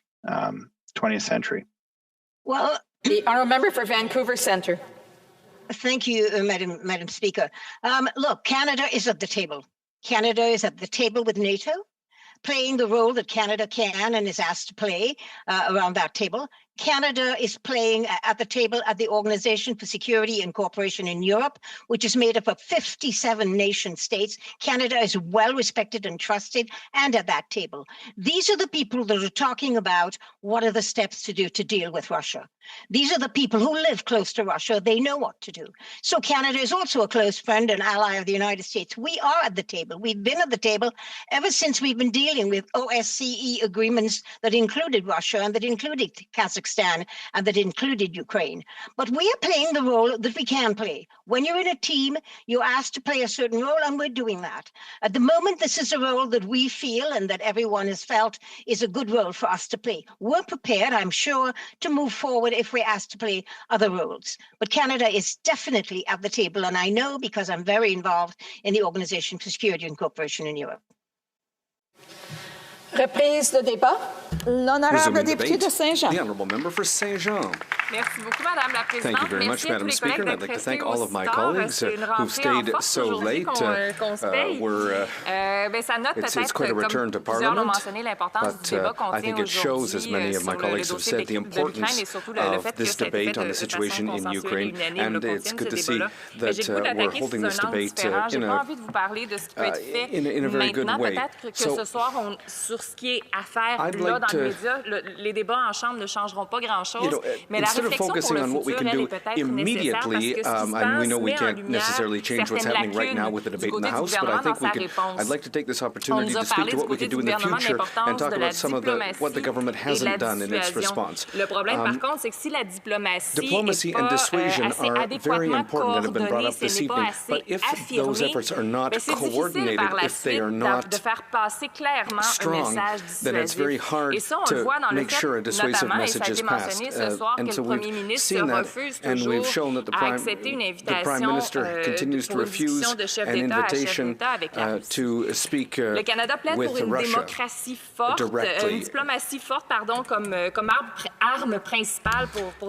20th century. Well, the honourable member for Vancouver Centre. Thank you, Madam Speaker. Look, Canada is at the table. Canada is at the table with NATO, playing the role that Canada can and is asked to play around that table. Canada is playing at the table at the Organization for Security and Cooperation in Europe, which is made up of 57 nation states. Canada is well respected and trusted, and at that table. These are the people that are talking about what are the steps to do to deal with Russia. These are the people who live close to Russia. They know what to do. So Canada is also a close friend and ally of the United States. We are at the table. We've been at the table ever since we've been dealing with OSCE agreements that included Russia and that included Kazakhstan Kazakhstan and that included Ukraine. But we are playing the role that we can play. When you're in a team, you're asked to play a certain role, and we're doing that. At the moment, this is a role that we feel and that everyone has felt is a good role for us to play. We're prepared, I'm sure, to move forward if we're asked to play other roles. But Canada is definitely at the table, and I know because I'm very involved in the Organization for Security and Cooperation in Europe. Reprise de débat. L'honorable député de Saint-Jean. The honourable member for Saint-Jean. Merci beaucoup, Madame la Présidente. Thank you very much, Madam Speaker. And I'd like to thank all of my colleagues who've stayed so late. It's quite a return to Parliament, but I think it shows, as many of my colleagues have said, the importance of this debate on the situation in Ukraine. And it's good to see that we're holding this debate in a very good way. So I'd like to, les débats en chambre ne changeront pas grand-chose, mais la instead of focusing on what we can do immediately, and we know we can't necessarily change what's happening right now with the debate in the House, but I think I'd like to take this opportunity to speak to what we can do in the future and talk about some of what the government hasn't done in its response. Diplomacy and dissuasion are very important and have been brought up this evening, but if those efforts are not coordinated, if they are not strong, then it's very hard to make sure a dissuasive message is passed. And so we've seen that, and we've shown that the Prime Minister continues to refuse an invitation to speak with Russia directly.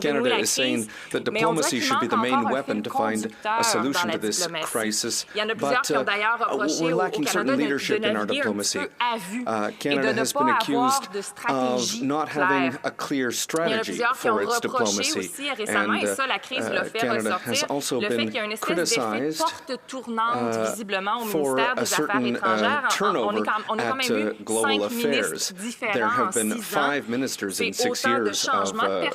Canada is saying that diplomacy should be the main weapon to find a solution to this crisis, but we're lacking certain leadership in our diplomacy. Canada has been accused of not having a clear strategy for its diplomacy, and Canada has also been criticized for a certain turnover at global affairs. There have been 5 ministers in 6 years of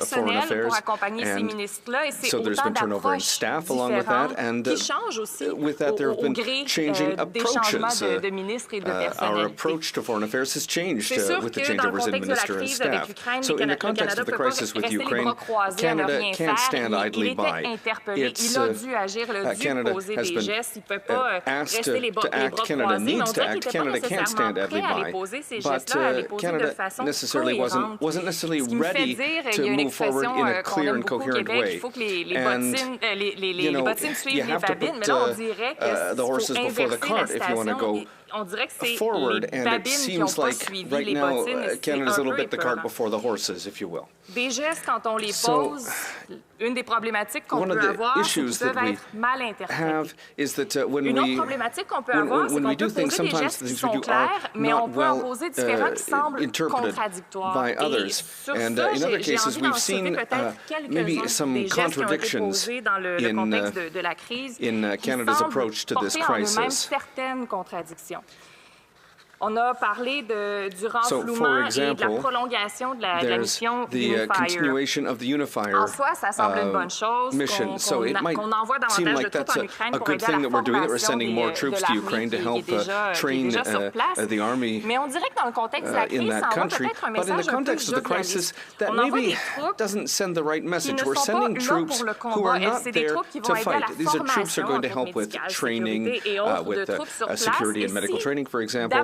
foreign affairs, and so there's been turnover in staff along with that, and with that there have been changing approaches. Our approach to foreign affairs has changed with the changeovers in minister and staff. So in the context of the crisis with Ukraine, Canada can't stand idly by. Canada has been asked to act, Canada needs to act, Canada can't stand idly by. But Canada wasn't necessarily ready to move forward in a clear and coherent way. And, you know, you have to put the horses before the cart if you want to go forward, and it seems like right now Canada's a little bit the cart before the horses, if you will. So, one of the issues that we have is that when we do things, sometimes the things we do are not well interpreted by others. And in other cases, we've seen maybe some contradictions in Canada's approach to this crisis. On a parlé du renflouement et de la prolongation de la mission continuation of the Unifier mission. So it might seem like that's a good thing that we're doing, that we're sending more troops to Ukraine to help train the army in that country. But in the context of the crisis, that maybe doesn't send the right message. We're sending troops who are not there to fight. These are troops who are going to help with training, with security and medical training, for example.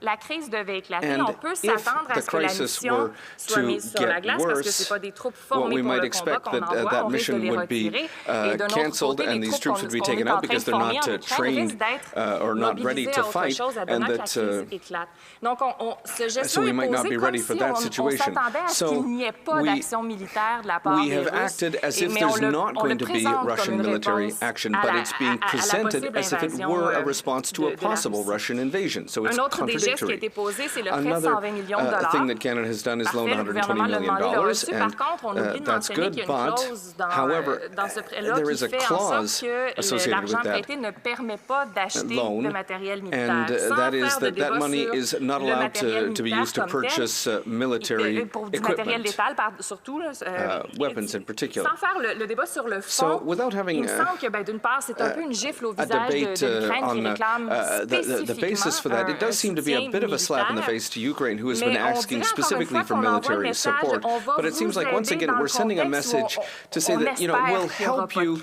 La crise devait éclater, on peut s'attendre à ce que la mission soit mise sur la glace parce que ce pas des troupes formées pour le combat qu'on envoie, on risque de les retirer. Et de notre côté, les troupes qu'on est en train de former en Ukraine risquent d'être mobilisées à autre chose avant que la crise éclate. Donc, ce geste est posé comme si on s'attendait à ce qu'il n'y ait pas d'action militaire de la part des Russes. Mais on le présente comme une réponse à la possible invasion de Un autre des gestes qui a été posé, c'est le prêt de 120 millions de dollars. Thing that Canada has done is loan $120 million, and that's good. But, however, there is a clause associated with that loan, and that is that money is not allowed to be used to purchase military equipment, weapons in particular. So, without having a debate on the basis for that, it does seem to be a bit of a slap in the face to Ukraine, who has been asking specifically for military support. But it seems like, once again, we're sending a message to say that, we'll help you,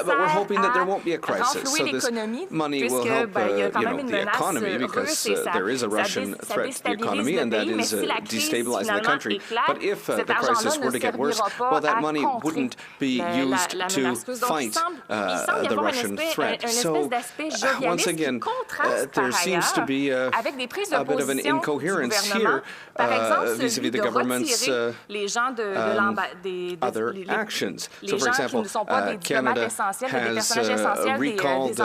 but we're hoping that there won't be a crisis. So this money will help, the economy, because there is a Russian threat to the economy, and that is destabilizing the country. But if the crisis were to get worse, well, that money wouldn't be used to fight the Russian threat. So once again, there seems to be a bit of an incoherence here vis-à-vis the government's other actions. So, for example, Canada has recalled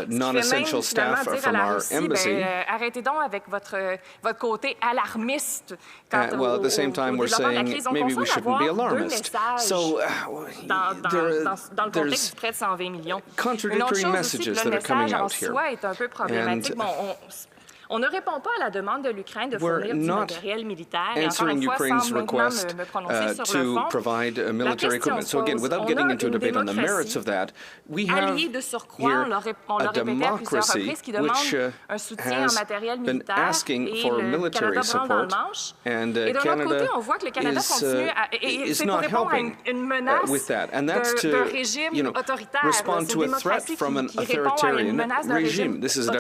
non-essential staff from our embassy. Arrêtez donc avec votre côté alarmiste. Well, at the same time, we're saying maybe we shouldn't be alarmist. So there's contradictory messages that are coming out here. And on ne répond pas à la demande de l'Ukraine de fournir du matériel militaire. Answering Ukraine's request to provide military equipment. So again, without getting into a debate on the merits of that, we have here a democracy which has been asking for military support, and Canada is not helping with that. And that's to respond to a threat from an authoritarian regime. This is a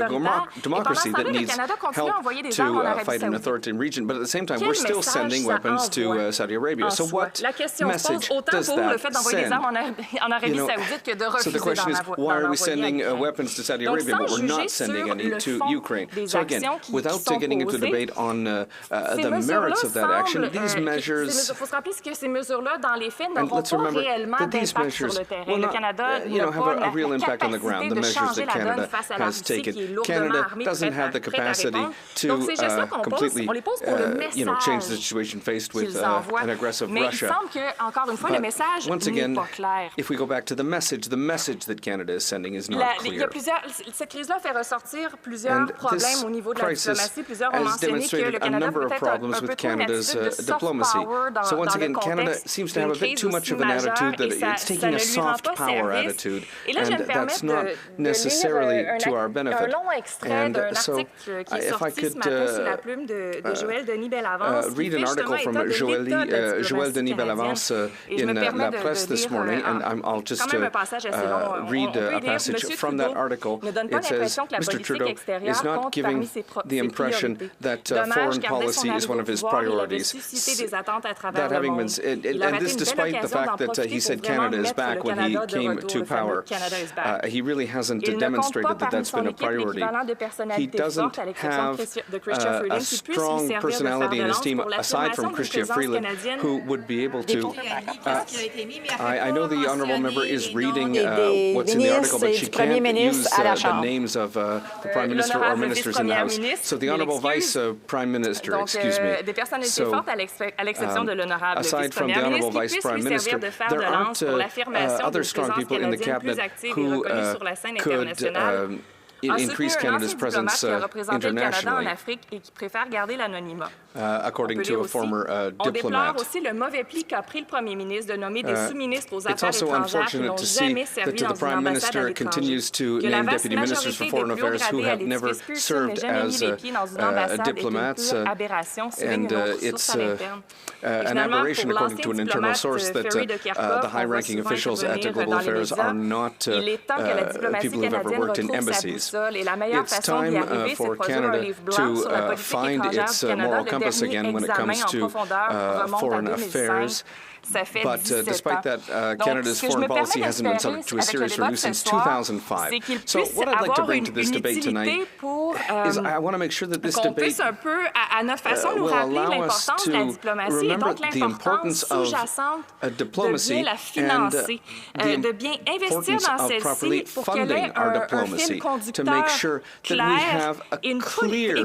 democracy that needs help to fight an authoritarian region, but at the same time, we're still sending weapons to Saudi Arabia. So what message does that send? So the question is, why are we sending weapons to Saudi Arabia, but we're not sending any to Ukraine? So again, without getting into a debate on the merits of that action, these measures, and let's remember that these measures will not have a real impact on the ground, the measures that Canada has taken. Canada doesn't have the capacity to completely change the situation faced with an aggressive Russia. But once again, if we go back to the message that Canada is sending is not clear. Cette crise-là fait ressortir plusieurs problèmes au niveau de la diplomatie. Plusieurs ont mentionné que le Canada peut-être un peu trop une attitude de soft power dans so once again, le Canada seems to have a bit too much of an attitude that it's taking a soft power attitude, and that's not necessarily to our benefit. And so if I could read an article from Joël Denis Bellavance in La Presse this morning, and I'll just read a passage from that article. It says, Mr. Trudeau is not giving the impression that foreign policy is one of his priorities. That having been, and this despite the fact that he said Canada is back when he came to power. He really hasn't demonstrated that that's been a priority. He doesn't have a strong personality in his team, aside from Chrystia Freeland, who would be able to... I know the honourable member is reading what's in the article, but she can't use the names of the Prime Minister or ministers in the House. So the Honourable Vice Prime Minister, excuse me. So, aside from the Honourable Vice Prime Minister, there aren't other strong people in the cabinet who could increase Canada's presence internationally, according to a former diplomat. It's also unfortunate to see that the Prime Minister continues to name deputy ministers for foreign affairs who have never served as diplomats, and it's an aberration, according to an internal source, that the high-ranking officials at Global Affairs are not people who've ever worked in embassies. It's time for Canada to find its moral compass again when it comes to foreign affairs. But despite that, Canada's foreign policy hasn't been subject to a serious review since 2005. So what I'd like to bring to this debate tonight is I want to make sure that this debate will allow us to remember the importance of diplomacy and the importance of properly funding our diplomacy to make sure that we have a clear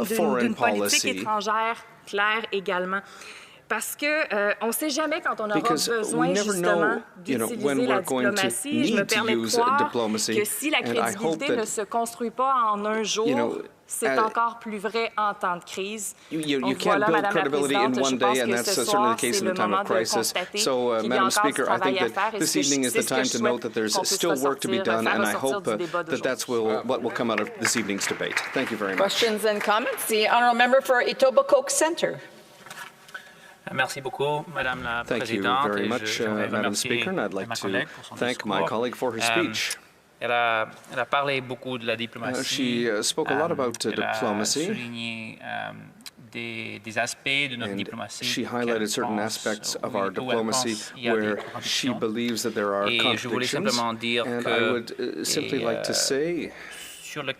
foreign policy. Parce que on ne sait jamais quand on aura besoin justement d'utiliser la diplomatie. Je me permets de croire que si la crédibilité ne se construit pas en un jour, C'est encore plus vrai en temps de crise. You can't build credibility in one day, and that's certainly the case in a time of crisis. So, Madam Speaker, I think that this evening is the time to note that there's still work to be done, and I hope that that's what will come out of this evening's debate. Thank you very much. Questions and comments? The honourable member for Etobicoke Centre. Merci beaucoup, Madame la Thank you very much, Madam Speaker, and I'd like to thank my colleague for her speech. Elle a parlé beaucoup de la diplomatie. She spoke a lot about diplomacy. Souligné des aspects de notre diplomatie. She highlighted certain aspects of our diplomacy where she believes that there are contradictions. And I would simply like to say that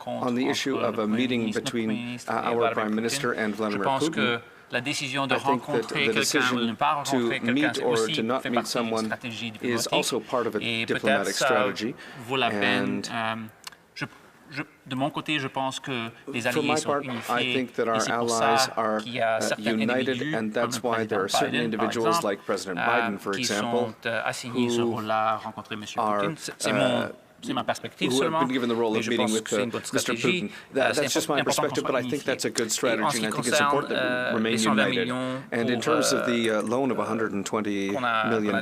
on the issue of a meeting between our Prime Minister and Vladimir Putin, La décision de I think that the decision to meet or to not meet someone is also part of a diplomatic strategy. And de mon côté, je pense que les for my alliés part, sont unifiés. I think that our allies are united, and that's why there are certain individuals like President Biden, for example, C'est ma perspective who seulement. have been given the role of meeting with Mr. Putin. That's just my perspective, but I think that's a good strategy, and I think it's important that we remain united. And in terms of the loan of $120 million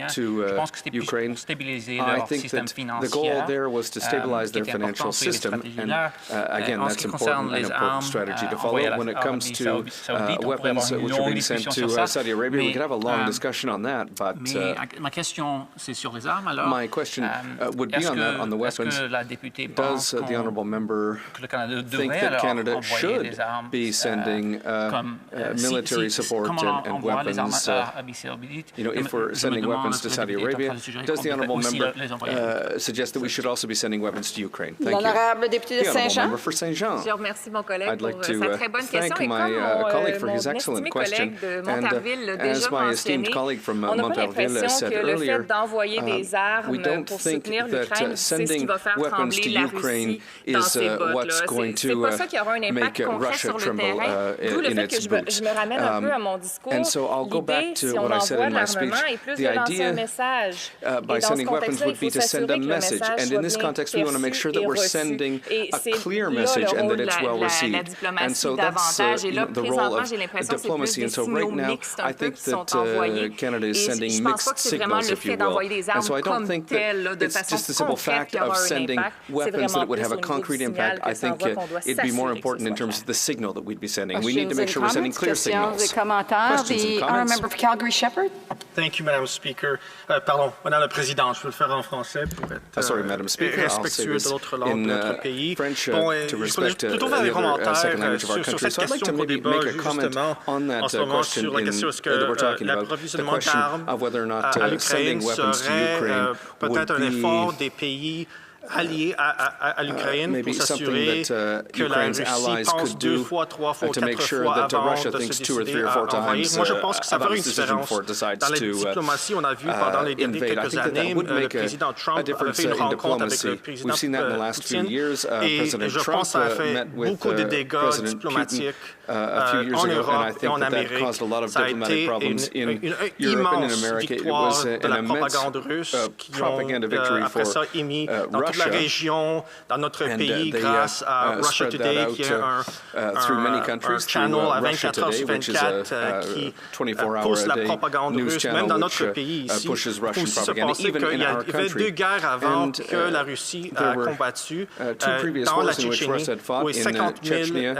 to Ukraine, I think that the goal there was to stabilize their financial system, and again, that's important, an important strategy to follow. When it comes to weapons which are being sent to Saudi Arabia, we could have a long discussion on that, but my question would be on the weapons. Does the honourable member think that Canada should be sending military support and weapons? If we're sending weapons to Saudi Arabia, does the honourable member suggest that we should also be sending weapons to Ukraine? Thank you. The honourable member for Saint-Jean. I'd like to thank my colleague for his excellent question. And as my esteemed colleague from Montarville said earlier, we don't think that sending weapons to Ukraine is what's going to make Russia tremble in its boots. And so I'll go back to what I said in my speech. The idea by sending weapons would be to send a message. And in this context, we want to make sure that we're sending a clear message and that it's well received. And so that's the role of diplomacy. And so right now, I think that Canada is sending mixed signals, if you will. And so I don't think that it's just the simple fact of sending weapons that it would have a concrete impact. I think it'd be more important in terms of the signal that we'd be sending. We need to make sure we're sending clear signals. Questions and comments? The honourable member for Calgary-Shepherd. Thank you, Madam Speaker. Pardon, Madame la Présidente, je vais le faire en français pour être sorry, Madam Speaker, respectueux de l'autre langue de notre pays. French, bon, to respect je plutôt faire des commentaires sur cette question qu'on débat justement en ce moment sur la question est-ce que l'approvisionnement d'armes à l'Ukraine serait peut-être un effort des pays alliés à l'Ukraine pour s'assurer que la Russie pense 2 fois, 3 fois, 4 fois avant de se décider à envahir. Moi, je pense que ça ferait une différence. Dans la diplomatie, on a vu pendant les dernières quelques années, le président Trump avait fait une rencontre avec le président Poutine et je pense que ça a fait beaucoup de dégâts diplomatiques en Europe et en Amérique. Ça a été une immense victoire de la propagande russe qui ont après ça émis dans toute la région, dans notre pays, grâce à Russia Today, qui est un channel à 24 heures sur 24 qui pousse la propagande russe, même dans notre pays ici. Il faut aussi se penser qu'il y avait 2 guerres avant que la Russie a combattu dans la Tchétchénie, où 50 000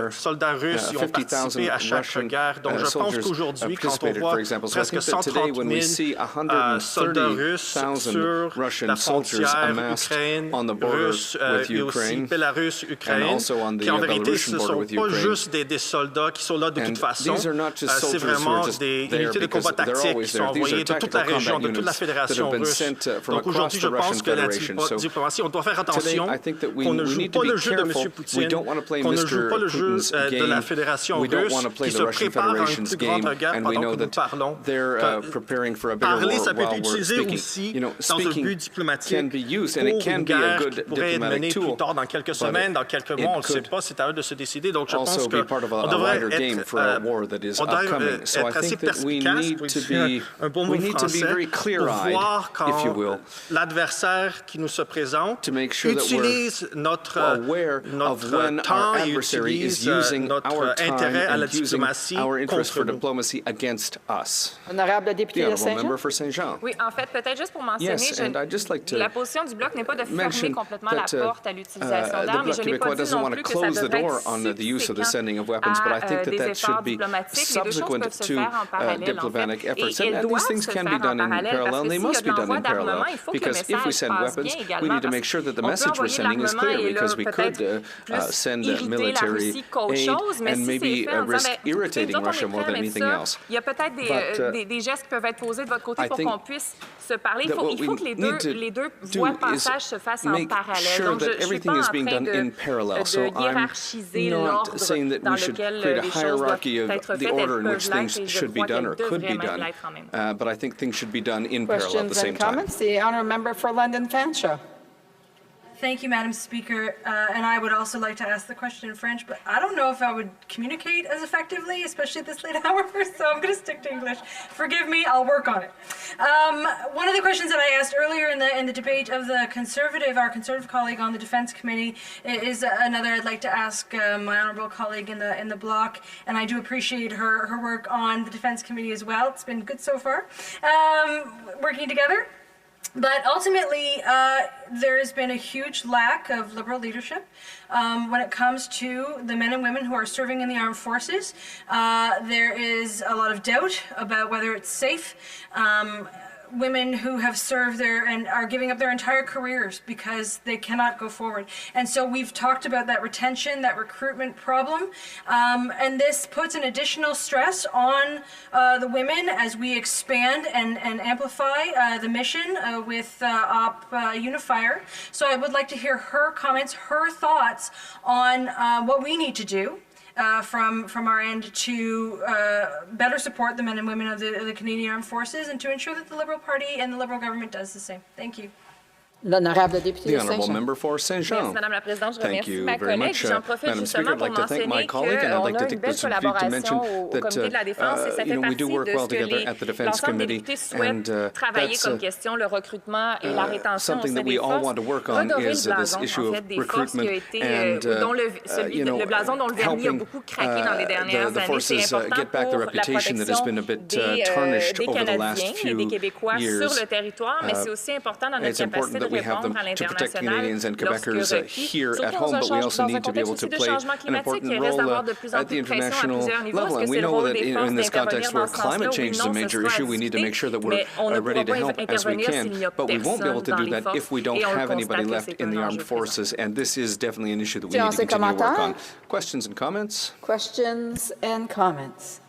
soldats russes y ont participé à chaque guerre. Donc je pense qu'aujourd'hui, quand on voit presque 130 000 soldats russes sur la frontière Ukraine, russe, et aussi Bélarus, Ukraine, qui en vérité ce ne sont pas juste des soldats qui sont là de toute façon, c'est vraiment des unités de combat tactiques qui sont envoyées de toute la région, de toute la fédération russe. Donc aujourd'hui, je pense que la diplomatie, on doit faire attention qu'on ne joue pas le jeu de M. Poutine, qu'on ne joue pas le jeu de la fédération russe qui se prépare à une plus grande guerre pendant que nous parlons. Parler, ça peut être utilisé aussi dans un but diplomatique and it can be a good diplomatic tool, tard dans quelques semaines, dans quelques mois, on ne sait pas, c'est à eux de se décider. Donc je pense also be part of a wider game for a war that is upcoming. So I think that we need to be very clear-eyed, if you will, l'adversaire qui nous se présente to make sure that utilise aware of when our adversary is using our time and using our interest for diplomacy against us. Honorable député the honourable member for Saint-Jean. Oui, en fait, peut-être juste pour mentionner, la position du Bloc n'est pas de fermer complètement la porte à l'utilisation d'armes, mais je n'ai pas dit non plus que ça devrait être subséquent des efforts diplomatiques. Les deux choses peuvent se faire en parallèle, en fait. Et elles doivent se faire en parallèle, parce que s'il y a de l'envoi d'armement, il faut que le message passe bien également, parce qu'on peut envoyer l'armement et là, peut-être plus irriter la Russie qu'autre chose, mais si c'est fait en disant, écoutez, nous autres, on est prêts avec ça, il y a peut-être des gestes qui peuvent être posés de votre côté pour qu'on puisse se parler. Il faut que les deux voies de passage se fassent en parallèle. Donc, je ne suis pas en train de hiérarchiser l'ordre dans lequel les choses doivent être faites. Elles peuvent l'être et je crois qu'elles devraient même l'être en même temps. But I think things should be done in parallel at the same time. Questions and comments? The honourable member for London Fanshawe. Thank you, Madam Speaker. And I would also like to ask the question in French, but I don't know if I would communicate as effectively, especially at this late hour, so I'm going to stick to English. Forgive me, I'll work on it. One of the questions that I asked earlier in the debate of our conservative colleague on the Defense Committee is another I'd like to ask my honourable colleague in the bloc, and I do appreciate her work on the Defense Committee as well. It's been good so far, working together. But ultimately, there has been a huge lack of Liberal leadership when it comes to the men and women who are serving in the armed forces. There is a lot of doubt about whether it's safe. Women who have served there and are giving up their entire careers because they cannot go forward. And so we've talked about that retention, that recruitment problem. And this puts an additional stress on the women as we expand and amplify the mission with Op Unifier. So I would like to hear her comments, her thoughts on what we need to do from our end to better support the men and women of the Canadian Armed Forces and to ensure that the Liberal Party and the Liberal government does the same. Thank you. L'honorable député the honourable member for Saint-Jean. Madame la Présidente, je Thank remercie you ma very collègue. much, J'en profite Madam Speaker. justement I'd like pour to thank my mentionner colleague, and I'd like qu'on to a take une belle this opportunity to mention collaboration au that Comité de la Défense et ça fait we do partie work de well ce que together at the Defense l'ensemble des Committee, députés souhaitent travailler comme question, le recrutement et la rétention au something sein that we des all want to forces. work on Redorer is le this blason, issue en fait, of des forces qui recruitment a été, and dont le blason dont le vernis a beaucoup craqué dans les dernières années. C'est important pour la protection des Canadiens et des Québécois sur le territoire, mais c'est aussi important dans notre capacité de répondre à l'international lorsque here at home, but we also need to be able to play an important role at the international level. And we know that in this context where climate change is a major issue, we need to make sure that we're ready to help as we can. But we won't be able to do that if we don't have anybody left in the armed forces. And this is definitely an issue that we need to continue to work on. Questions and comments? Questions and comments.